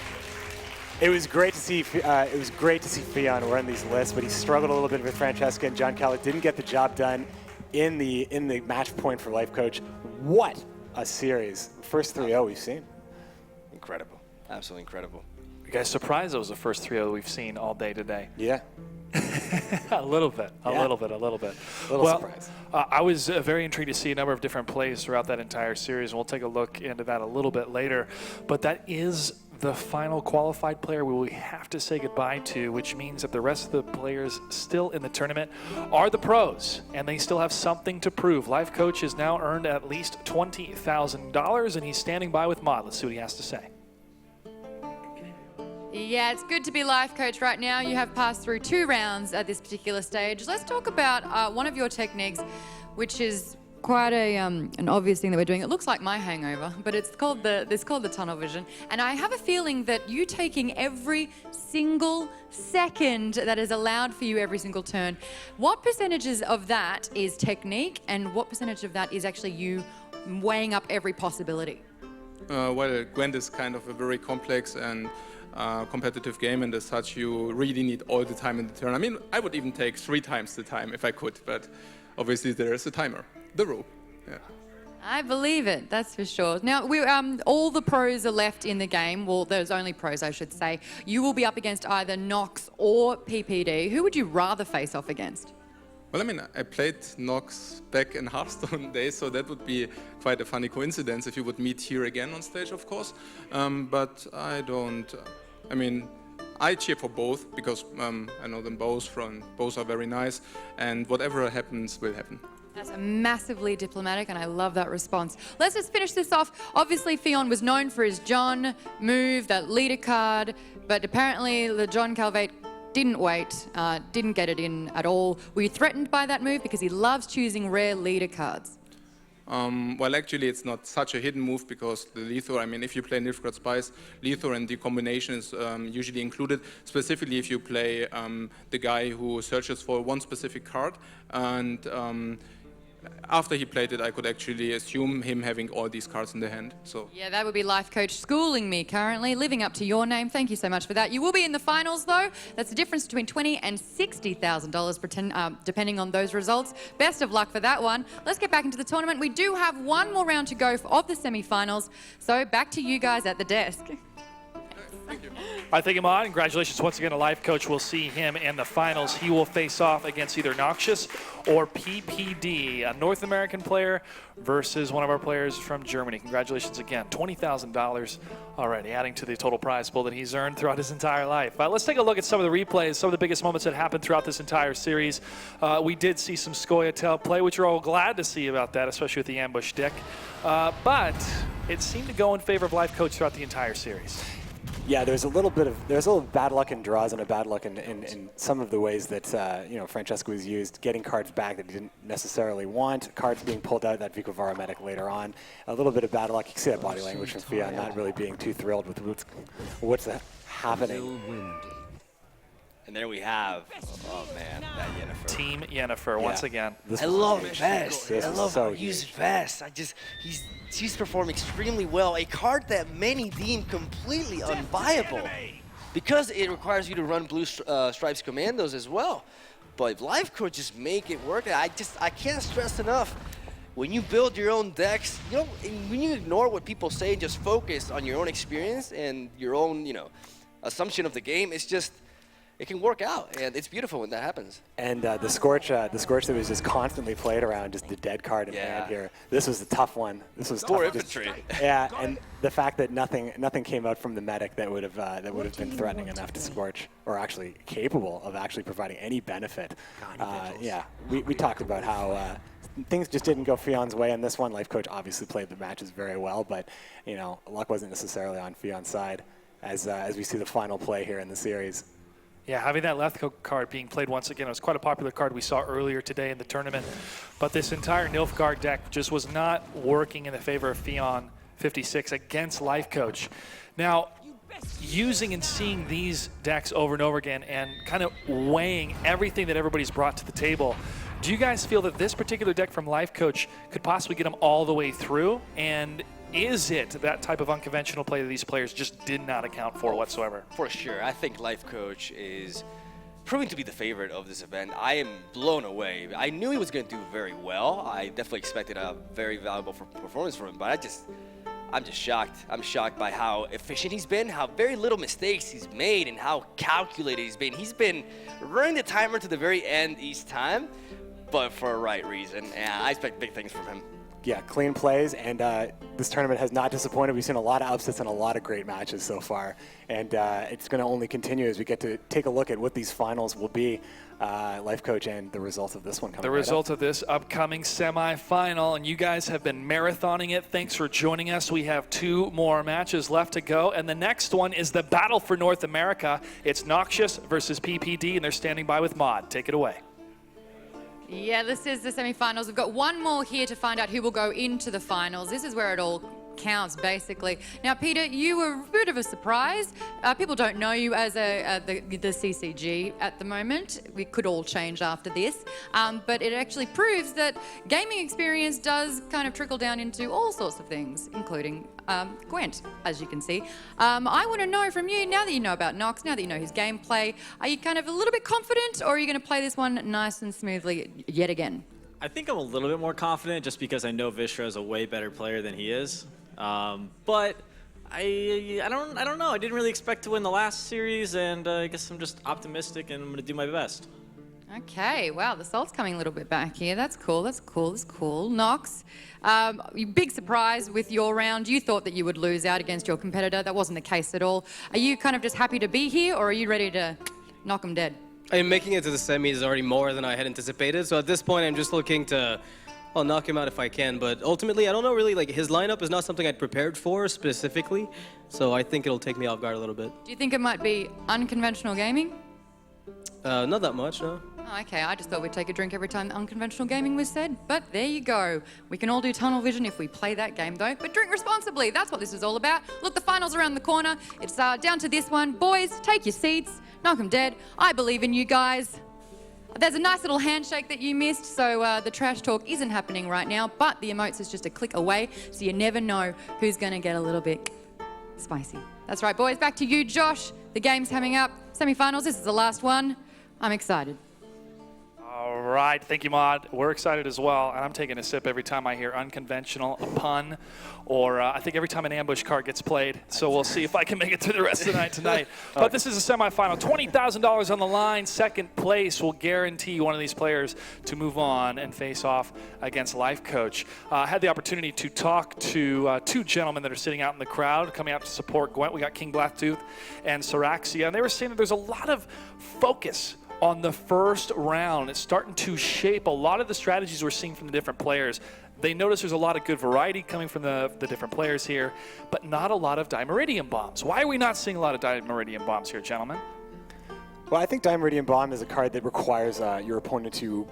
It was great to see. Fion run these lists, but he struggled a little bit with Francesca and John Calla. Didn't get the job done in the match point for Life Coach. What a series! First 3-0 we've seen. Incredible, absolutely incredible. You guys surprised it was the first 3-0 we've seen all day today? Yeah. A little bit. Little surprise. I was very intrigued to see a number of different plays throughout that entire series, and we'll take a look into that a little bit later. But that is the final qualified player we will have to say goodbye to, which means that the rest of the players still in the tournament are the pros, and they still have something to prove. Life Coach has now earned at least $20,000, and he's standing by with Maud. Let's see what he has to say. Yeah, it's good to be Life Coach right now. You have passed through 2 rounds at this particular stage. Let's talk about one of your techniques, which is quite an obvious thing that we're doing. It looks like my hangover, but it's called the tunnel vision. And I have a feeling that you taking every single second that is allowed for you every single turn. What percentages of that is technique, and what percentage of that is actually you weighing up every possibility? Well, Gwent is kind of a very complex and competitive game, and as such you really need all the time in the turn. I mean, I would even take 3 times the time if I could, but obviously there is a timer, the rule. Yeah. I believe it, that's for sure. Now, all the pros are left in the game. Well, there's only pros, I should say. You will be up against either Nox or PPD. Who would you rather face off against? Well, I mean, I played Nox back in Hearthstone days, so that would be quite a funny coincidence if you would meet here again on stage, of course. But I don't, I mean, I cheer for both because I know them both are very nice, and whatever happens will happen. That's massively diplomatic, and I love that response. Let's just finish this off. Obviously, Fion was known for his John move, that leader card, but apparently the John Calvate didn't wait, didn't get it in at all. Were you threatened by that move? Because he loves choosing rare leader cards. Well, actually, it's not such a hidden move because the Lethor, I mean, if you play Nilfgaard Spice, Lethor and the combination is usually included, specifically if you play the guy who searches for one specific card. And after he played it, I could actually assume him having all these cards in the hand. So Yeah, that would be Life Coach schooling me currently, living up to your name. Thank you so much for that. You will be in the finals, though. That's the difference between $20,000 and $60,000, depending on those results. Best of luck for that one. Let's get back into the tournament. We do have one more round to go of the semi-finals, so back to you guys at the desk. All right, thank you, Maud. Congratulations once again to Life Coach. We'll see him in the finals. He will face off against either Noxious or PPD, a North American player versus one of our players from Germany. Congratulations again. $20,000 already, adding to the total prize pool that he's earned throughout his entire life. Let's take a look at some of the replays, some of the biggest moments that happened throughout this entire series. We did see some Scoia'tael play, which we're all glad to see about that, especially with the ambush deck. But it seemed to go in favor of Life Coach throughout the entire series. Yeah, there's a little bad luck in draws and a bad luck in some of the ways that Francesca was used, getting cards back that he didn't necessarily want, cards being pulled out, that Vico Vara medic later on. A little bit of bad luck. You can see that body language from Fion, not really being too thrilled with what's happening. And there we have, oh man, that Yennefer. Team Yennefer once again. I love Vest. I love how he uses Vest. He's performed extremely well. A card that many deem completely unviable because it requires you to run Blue Stripes Commandos as well. But Life Coach just make it work. I can't stress enough. When you build your own decks, when you ignore what people say and just focus on your own experience and your own, assumption of the game, it can work out, and it's beautiful when that happens. And the Scorch that was just constantly played around, just the dead card in hand here. This was a tough one. This was Poor tough. infantry. Yeah, and the fact that nothing came out from the medic that would have been threatening enough to Scorch, or actually capable of actually providing any benefit. Yeah, we talked about how things just didn't go Fion's way in this one. Life Coach obviously played the matches very well, but luck wasn't necessarily on Fion's side as we see the final play here in the series. Yeah, having that Lethco card being played once again, it was quite a popular card we saw earlier today in the tournament. But this entire Nilfgaard deck just was not working in the favor of Fion 56 against Life Coach. Now, using and seeing these decks over and over again and kind of weighing everything that everybody's brought to the table, do you guys feel that this particular deck from Life Coach could possibly get them all the way through? And is it that type of unconventional play that these players just did not account for whatsoever? For sure. I think Life Coach is proving to be the favorite of this event. I am blown away. I knew he was going to do very well. I definitely expected a very valuable performance from him, but I'm just shocked. I'm shocked by how efficient he's been, how very little mistakes he's made, and how calculated he's been. He's been running the timer to the very end each time, but for a right reason. And I expect big things from him. Yeah, clean plays, and this tournament has not disappointed. We've seen a lot of upsets and a lot of great matches so far, and it's going to only continue as we get to take a look at what these finals will be. Life Coach and the results of this one coming The result of this upcoming semifinal, and you guys have been marathoning it. Thanks for joining us. We have 2 more matches left to go, and the next one is the Battle for North America. It's Noxious versus PPD, and they're standing by with Mod. Take it away. Yeah, this is the semi-finals. We've got one more here to find out who will go into the finals. This is where it all counts, basically. Now, Peter, you were a bit of a surprise. People don't know you as the CCG at the moment. We could all change after this. But it actually proves that gaming experience does kind of trickle down into all sorts of things, including Gwent, as you can see. I want to know from you, now that you know about Nox, now that you know his gameplay, are you kind of a little bit confident, or are you going to play this one nice and smoothly yet again? I think I'm a little bit more confident just because I know Vishra is a way better player than he is. But I don't know. I didn't really expect to win the last series, and I guess I'm just optimistic, and I'm going to do my best. Okay, wow, the salt's coming a little bit back here. That's cool, that's cool, that's cool. Nox, big surprise with your round. You thought that you would lose out against your competitor. That wasn't the case at all. Are you kind of just happy to be here, or are you ready to knock him dead? I mean, making it to the semis is already more than I had anticipated, so at this point I'm just looking to, I'll knock him out if I can, but ultimately I don't know really, like, his lineup is not something I'd prepared for specifically, so I think it'll take me off guard a little bit. Do you think it might be unconventional gaming? Not that much, no. Oh, okay, I just thought we'd take a drink every time unconventional gaming was said, but there you go. We can all do tunnel vision if we play that game though, but drink responsibly, that's what this is all about. Look, the final's around the corner. It's down to this one. Boys, take your seats, knock them dead. I believe in you guys. There's a nice little handshake that you missed, so the trash talk isn't happening right now, but the emotes is just a click away, so you never know who's gonna get a little bit spicy. That's right, boys, back to you, Josh. The game's coming up, semi-finals, this is the last one. I'm excited. All right, thank you, Maud. We're excited as well, and I'm taking a sip every time I hear unconventional, a pun, or I think every time an ambush card gets played. So we'll see if I can make it through the rest of the night tonight. But this is a semifinal. $20,000 on the line. Second place will guarantee one of these players to move on and face off against Life Coach. I had the opportunity to talk to 2 gentlemen that are sitting out in the crowd coming out to support Gwent. We got King Blacktooth and Saraxia, and they were saying that there's a lot of focus on the first round. It's starting to shape a lot of the strategies we're seeing from the different players. They notice there's a lot of good variety coming from the different players here, but not a lot of Dimeridium bombs. Why are we not seeing a lot of Dimeridium bombs here, gentlemen? Well, I think Dimeridium Bomb is a card that requires your opponent to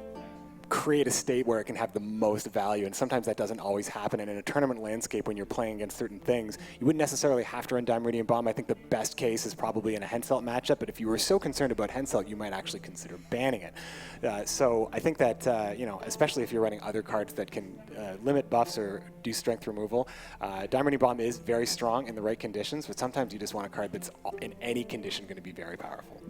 create a state where it can have the most value, and sometimes that doesn't always happen. And in a tournament landscape, when you're playing against certain things, you wouldn't necessarily have to run Dimeridium Bomb. I think the best case is probably in a Henselt matchup, but if you were so concerned about Henselt, you might actually consider banning it. So I think that, you know, especially if you're running other cards that can limit buffs or do strength removal, Dimeridium Bomb is very strong in the right conditions, but sometimes you just want a card that's in any condition going to be very powerful.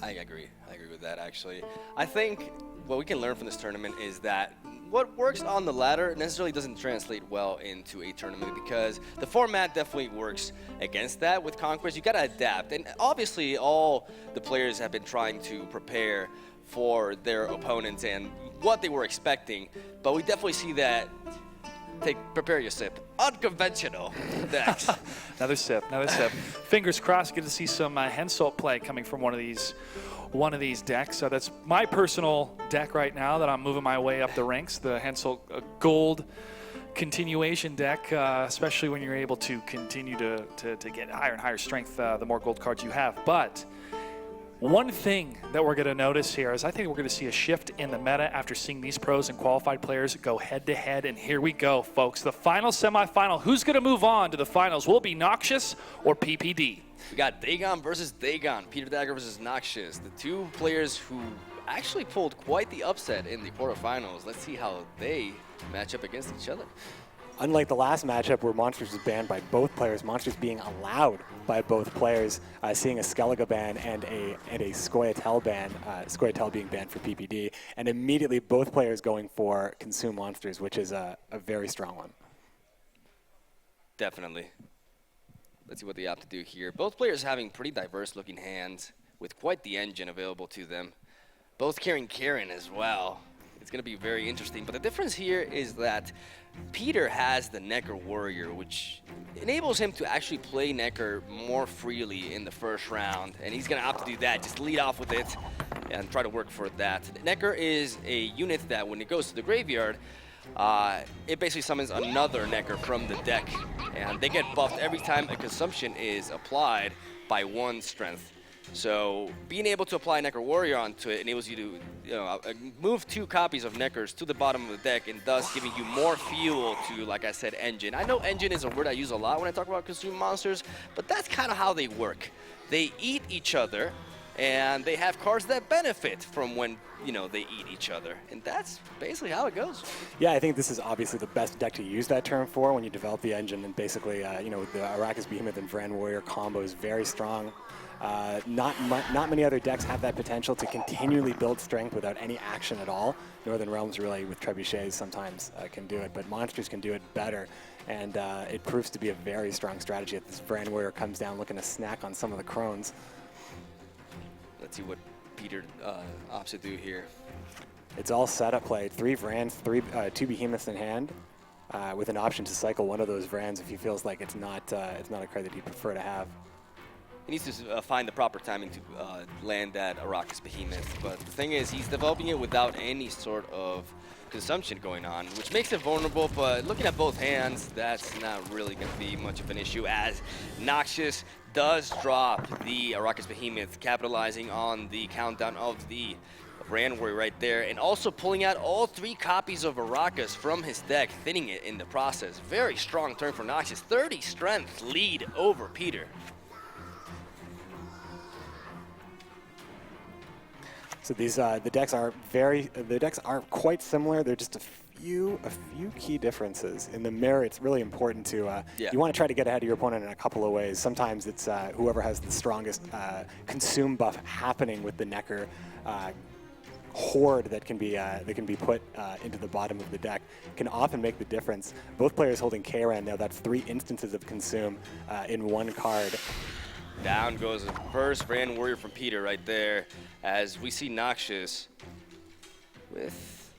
I agree with that, actually. I think what we can learn from this tournament is that what works on the ladder necessarily doesn't translate well into a tournament, because the format definitely works against that. With Conquest, you gotta adapt, and obviously all the players have been trying to prepare for their opponents and what they were expecting, but we definitely see that. Prepare your sip. Unconventional decks. Another sip, another sip. Fingers crossed, get to see some Henselt play coming from one of these decks. So that's my personal deck right now that I'm moving my way up the ranks, the Henselt Gold continuation deck, especially when you're able to continue to get higher and higher strength the more gold cards you have. But One thing that we're going to notice here is I think we're going to see a shift in the meta after seeing these pros and qualified players go head-to-head. And here we go, folks. The final semifinal. Who's going to move on to the finals? Will it be Noxious or PPD? We got Dagon versus Dagon, Peter Dagger versus Noxious, the two players who actually pulled quite the upset in the quarterfinals. Let's see how they match up against each other. Unlike the last matchup where Monsters was banned by both players, Monsters being allowed by both players, seeing a Skellige ban and a Scoia'tael ban, Scoia'tael being banned for PPD, and immediately both players going for Consume Monsters, which is a very strong one. Definitely. Let's see what they have to do here. Both players having pretty diverse looking hands with quite the engine available to them. Both carrying Karen as well. It's going to be very interesting. But the difference here is that Peter has the Necker Warrior, which enables him to actually play Necker more freely in the first round. And he's going to opt to do that, just lead off with it and try to work for that. Necker is a unit that when it goes to the graveyard, it basically summons another Necker from the deck. And they get buffed every time a consumption is applied by 1 strength. So being able to apply Necker Warrior onto it enables you to move 2 copies of Neckers to the bottom of the deck, and thus giving you more fuel to, like I said, engine. I know engine is a word I use a lot when I talk about Consume Monsters, but that's kind of how they work. They eat each other, and they have cards that benefit from when they eat each other, and that's basically how it goes. Yeah, I think this is obviously the best deck to use that term for when you develop the engine, and basically, the Arrakis Behemoth and Vran Warrior combo is very strong. Not many other decks have that potential to continually build strength without any action at all. Northern Realms really, with Trebuchets, sometimes can do it, but Monsters can do it better, and it proves to be a very strong strategy if this Vran Warrior comes down looking to snack on some of the Crones. Let's see what Peter opts to do here. It's all setup play. 3 Vrans, 2 Behemoths in hand, with an option to cycle one of those Vrans if he feels like it's not a card that he'd prefer to have. He needs to find the proper timing to land that Arrakis Behemoth. But the thing is, he's developing it without any sort of consumption going on, which makes it vulnerable. But looking at both hands, that's not really going to be much of an issue, as Noxious does drop the Arrakis Behemoth, capitalizing on the countdown of the Vran Warrior right there, and also pulling out all 3 copies of Arrakis from his deck, thinning it in the process. Very strong turn for Noxious. 30 strength lead over Peter. So these the decks are quite similar. They're just a few key differences. In the mirror, it's really important to you want to try to get ahead of your opponent in a couple of ways. Sometimes it's whoever has the strongest consume buff happening with the Necker horde that can be put into the bottom of the deck can often make the difference. Both players holding Karen now. That's 3 instances of consume in 1 card. Down goes the first Vran Warrior from Peter right there, as we see Noxious with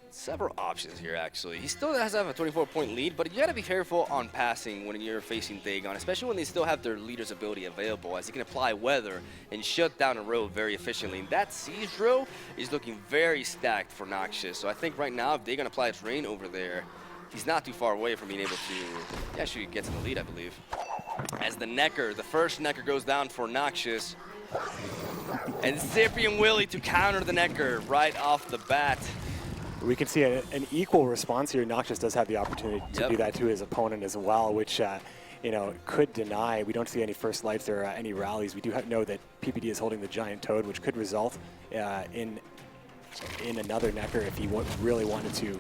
several options here, actually. He still has to have a 24-point lead, but you got to be careful on passing when you're facing Dagon, especially when they still have their leader's ability available, as he can apply Weather and shut down a row very efficiently. And that Siege row is looking very stacked for Noxious. So I think right now, if Dagon applies Rain over there, he's not too far away from being able to actually get to the lead, I believe. As the first Necker goes down for Noxious. And Cyprian Willie to counter the Necker right off the bat. We can see an equal response here. Noxious does have the opportunity to do that to his opponent as well, which could deny. We don't see any first lights or any rallies. We do know that PPD is holding the Giant Toad, which could result in another Necker if he really wanted to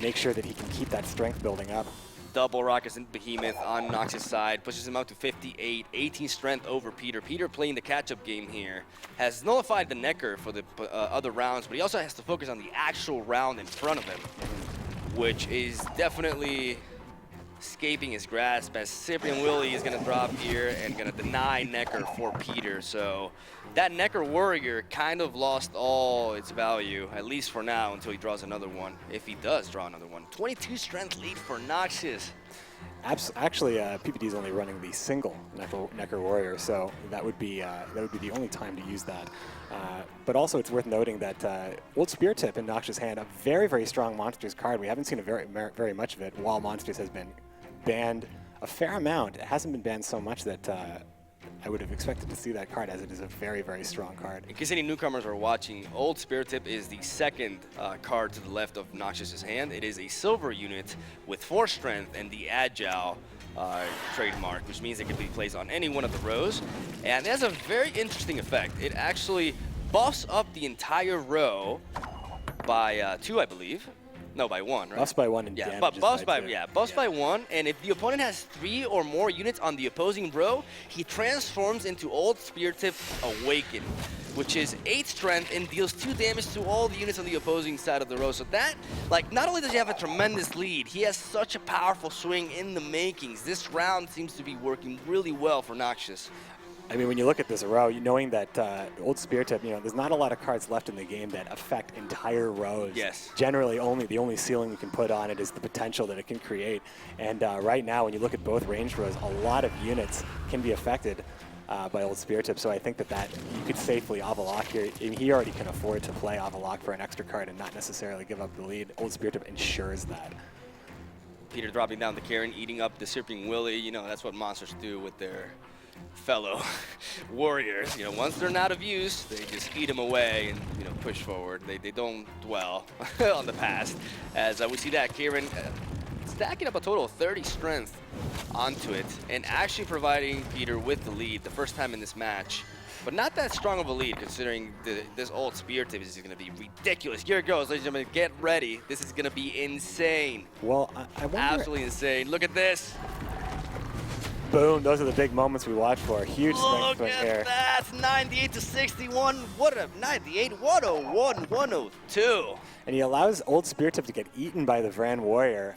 make sure that he can keep that strength building up. Double Rockets and Behemoth on Nox's side, pushes him out to 58, 18 strength over Peter. Peter playing the catch-up game here, has nullified the Necker for the other rounds, but he also has to focus on the actual round in front of him, which is definitely escaping his grasp, as Cyprian Willie is going to drop here and going to deny Necker for Peter. So that Necker Warrior kind of lost all its value, at least for now, until he draws another one, if he does draw another one. 22 strength lead for Noxious. Actually, PPD is only running the single Necker Warrior, so that would be the only time to use that. But also, it's worth noting that Old Spear Tip in Noxious' hand, a very, very strong Monsters card. We haven't seen very much of it, while Monsters has been banned a fair amount. It hasn't been banned so much that I would have expected to see that card, as it is a very, very strong card. In case any newcomers are watching, Old Spirit Tip is the second card to the left of Noxious's hand. It is a silver unit with 4 strength and the agile trademark, which means it can be placed on any one of the rows. And it has a very interesting effect. It actually buffs up the entire row by 2, I believe. No, by 1, right? Buffs by 1 and yeah, damages buffs by by 2. buffs by 1, and if the opponent has 3 or more units on the opposing row, he transforms into Old Spirit Tip Awaken, which is 8 strength and deals 2 damage to all the units on the opposing side of the row. So that, like, not only does he have a tremendous lead, he has such a powerful swing in the makings. This round seems to be working really well for Noxious. I mean, when you look at this row, knowing that Old Spirit Tip, there's not a lot of cards left in the game that affect entire rows. Yes. Generally, the only ceiling you can put on it is the potential that it can create. And right now, when you look at both ranged rows, a lot of units can be affected by Old Spirit Tip. So I think that you could safely Avalock here. He already can afford to play Avalock for an extra card and not necessarily give up the lead. Old Spirit Tip ensures that. Peter dropping down the Karen, eating up the Sirping Willy. That's what monsters do with their fellow warriors. Once they're not of use, they just eat them away and push forward. They don't dwell on the past. As we see that Karen stacking up a total of 30 strength onto it and actually providing Peter with the lead the first time in this match. But not that strong of a lead, considering this Old Spirit Tip is going to be ridiculous. Here it goes, ladies and gentlemen. Get ready. This is going to be insane. Well, I wonder... Absolutely insane. Look at this. Boom, those are the big moments we watch for. Huge strength Look swing here. at that, 98 to 61. What a 98, 101, 102. And he allows Old Spirit Tip to get eaten by the Vran Warrior,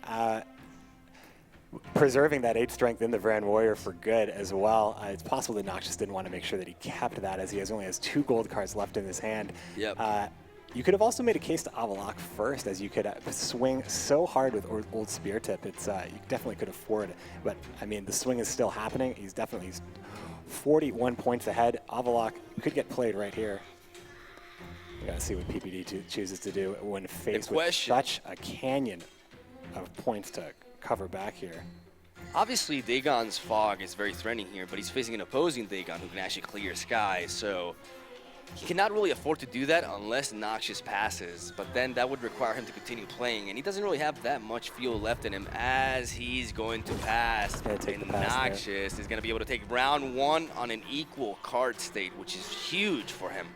preserving that 8 strength in the Vran Warrior for good as well. It's possible that Noxious didn't want to make sure that he kept that, as he only has 2 gold cards left in his hand. Yep. You could have also made a case to Avalock first, as you could swing so hard with Old Spear Tip. You definitely could afford it. But, I mean, the swing is still happening. He's 41 points ahead. Avalock could get played right here. We gotta see what PPD chooses to do when faced with such a canyon of points to cover back here. Obviously, Dagon's Fog is very threatening here, but he's facing an opposing Dagon who can actually clear skies, so he cannot really afford to do that unless Noxious passes, but then that would require him to continue playing, and he doesn't really have that much fuel left in him as he's going to pass. And Noxious is going to be able to take round 1 on an equal card state, which is huge for him.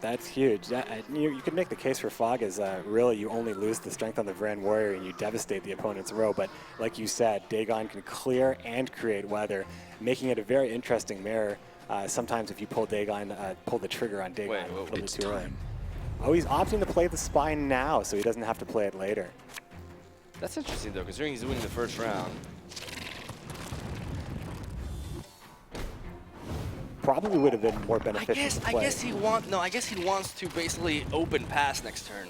That's huge. You could make the case for Fog as really you only lose the strength on the Vran Warrior and you devastate the opponent's row, but like you said, Dagon can clear and create weather, making it a very interesting mirror. Sometimes if you pull the trigger on Dagon a little bit too early. Oh, he's opting to play the Spine now, so he doesn't have to play it later. That's interesting, though, considering he's winning the first round. Probably would have been more beneficial to play. I guess he wants to basically open pass next turn,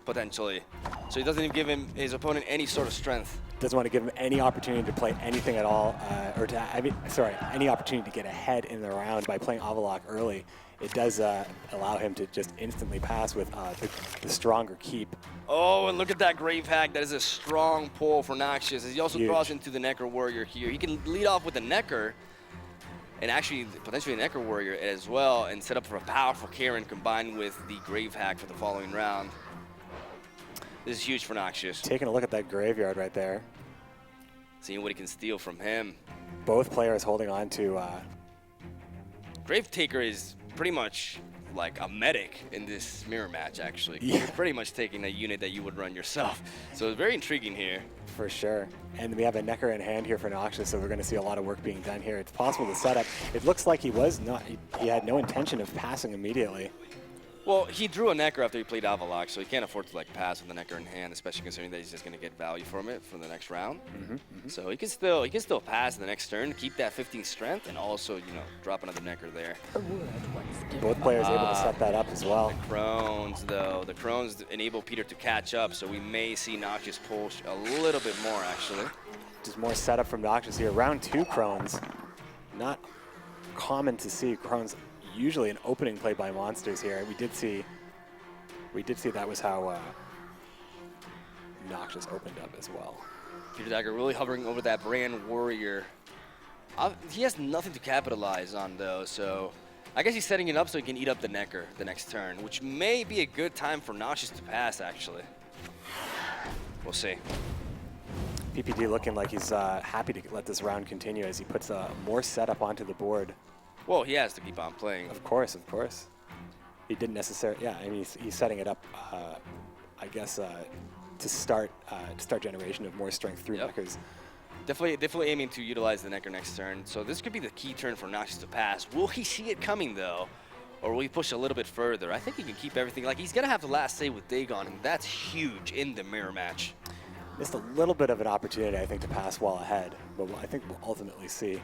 potentially. So he doesn't even give his opponent any sort of strength. Doesn't want to give him any opportunity to play anything at all, any opportunity to get ahead in the round by playing Avalock early. It does allow him to just instantly pass with the stronger keep. Oh, and look at that Grave Hack. That is a strong pull for Noxious, as he also draws into the Necker Warrior here. He can lead off with the Necker, and actually potentially a Necker Warrior as well, and set up for a powerful Karen combined with the Grave Hack for the following round. This is huge for Noxious. Taking a look at that graveyard right there. Seeing what he can steal from him. Both players holding on to... Grave Taker is pretty much like a medic in this mirror match, actually. Yeah. You're pretty much taking a unit that you would run yourself. So it's very intriguing here. For sure. And we have a Necker in hand here for Noxious, so we're going to see a lot of work being done here. It's possible to set up. It looks like he had no intention of passing immediately. Well, he drew a Necker after he played Avalock, so he can't afford to pass with the Necker in hand, especially considering that he's just going to get value from it for the next round. So he can still pass the next turn, keep that 15 strength, and also drop another Necker there. Both players able to set that up as well. The Crones, though, enable Peter to catch up, so we may see Noxious pull a little bit more actually. Just more setup from Noxious here. Round 2 Crones, not common to see Crones. Usually an opening play by monsters here. We did see that was how Noxious opened up as well. Peter Dagger really hovering over that Vran Warrior He has nothing to capitalize on, though, so I guess he's setting it up so he can eat up the Necker the next turn, which may be a good time for Noxious to pass, actually. We'll see. PPD looking like he's happy to let this round continue as he puts more setup onto the board. Well, he has to keep on playing. Of course, of course. He didn't necessarily, yeah, I mean, he's setting it up, I guess, to start generation of more strength through Neckers. Definitely aiming to utilize the Necker next turn. So this could be the key turn for Noxious to pass. Will he see it coming, though? Or will he push a little bit further? I think he can keep everything. Like, he's going to have the last say with Dagon, and that's huge in the mirror match. Just a little bit of an opportunity, I think, to pass while ahead. But I think we'll ultimately see.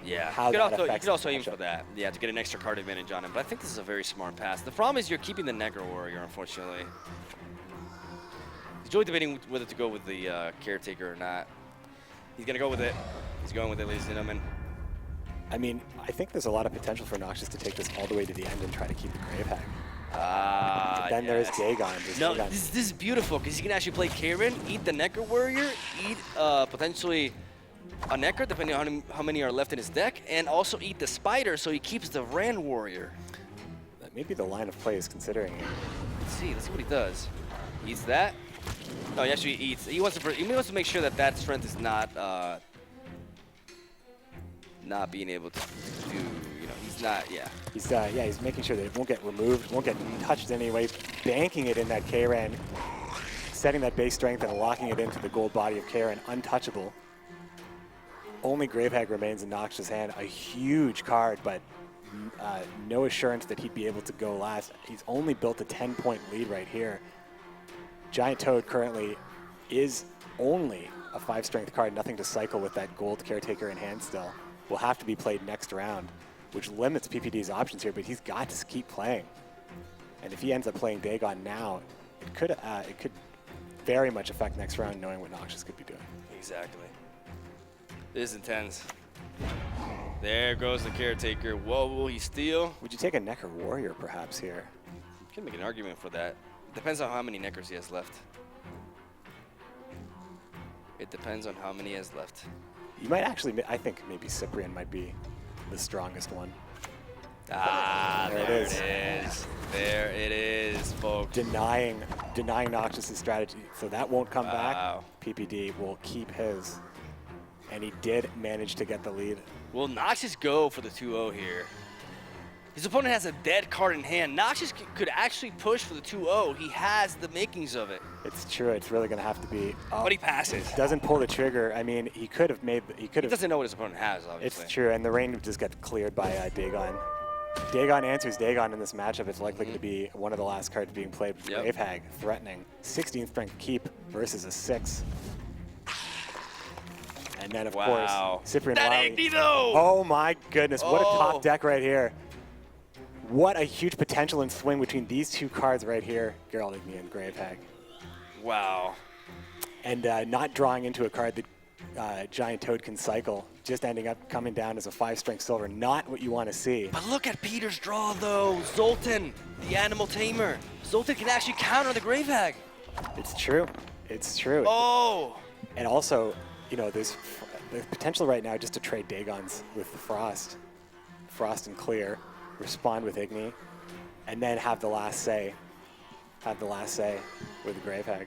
Yeah, how you that could also aim for that. Yeah, to get an extra card advantage on him. But I think this is a very smart pass. The problem is you're keeping the Necker Warrior, unfortunately. He's really debating whether to go with the Caretaker or not. He's going to go with it. He's going with it, ladies and gentlemen. I mean, I think there's a lot of potential for Noxious to take this all the way to the end and try to keep the Grave Hag. Then there's Dagon. This is beautiful because he can actually play Karen, eat the Necker Warrior, eat potentially a Necker, depending on how many are left in his deck, and also eat the Spider so he keeps the Ran Warrior. That may be the line of play is considering it. Let's see what he does. He eats that. No, he actually eats. He wants to make sure that that strength is not being able to do. You know, he's not. Yeah. He's making sure that it won't get removed, won't get touched anyway. Banking it in that K-Ran, setting that base strength and locking it into the gold body of K-Ran, untouchable. Only Grave Hag remains in Noxious' hand. A huge card, but no assurance that he'd be able to go last. He's only built a 10-point lead right here. Giant Toad currently is only a 5-strength card, nothing to cycle with that gold Caretaker in hand still. Will have to be played next round, which limits PPD's options here, but he's got to keep playing. And if he ends up playing Dagon now, it could very much affect next round, knowing what Noxious could be doing. Exactly. This is intense. There goes the Caretaker. Whoa, will he steal? Would you take a Necker Warrior perhaps here? You can make an argument for that. Depends on how many Neckers he has left. It depends on how many he has left. You might actually, I think maybe Cyprian might be the strongest one. Ah, there it is. There it is, folks. Denying Noxious' strategy, so that won't come back. PPD will keep his. And he did manage to get the lead. Will Noxious go for the 2-0 here? His opponent has a dead card in hand. Noxious could actually push for the 2-0. He has the makings of it. It's true. It's really going to have to be. But he passes. Doesn't pull the trigger. I mean, he could have made. He doesn't know what his opponent has, obviously. It's true, and the rain just got cleared by Dagon. Dagon answers Dagon in this matchup. It's likely going to be one of the last cards being played with Grave Hag, threatening. 16th strength keep versus a 6. And then, of course, Cyprian Wiley. Oh my goodness, what a top deck right here. What a huge potential and swing between these two cards right here, Geralt Igni and Grave Hag. Wow. And not drawing into a card that Giant Toad can cycle, just ending up coming down as a 5-strength silver. Not what you want to see. But look at Peter's draw, though. Zoltan, the Animal Tamer. Zoltan can actually counter the Grave Hag. It's true. It's true. Oh! And also, you know, there's potential right now just to trade Dagons with the Frost and clear. Respond with Igni, and then have the last say. Have the last say with the Grave Hag.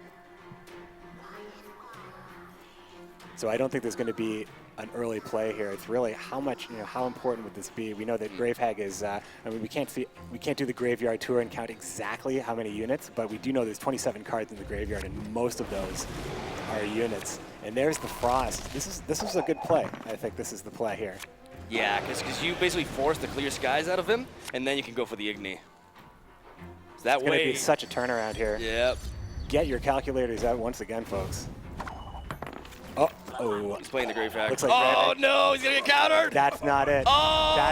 So I don't think there's going to be an early play here. It's really how much, how important would this be? We know that Grave Hag is. I mean, we can't do the graveyard tour and count exactly how many units, but we do know there's 27 cards in the graveyard, and most of those are units. And there's the Frost. This is a good play. I think this is the play here. Yeah, because you basically force the clear skies out of him, and then you can go for the Igni. So that it's going to be such a turnaround here. Yep. Get your calculators out once again, folks. Oh. He's playing the Grave Hag. Looks like no, he's going to get countered. That's not it. Oh!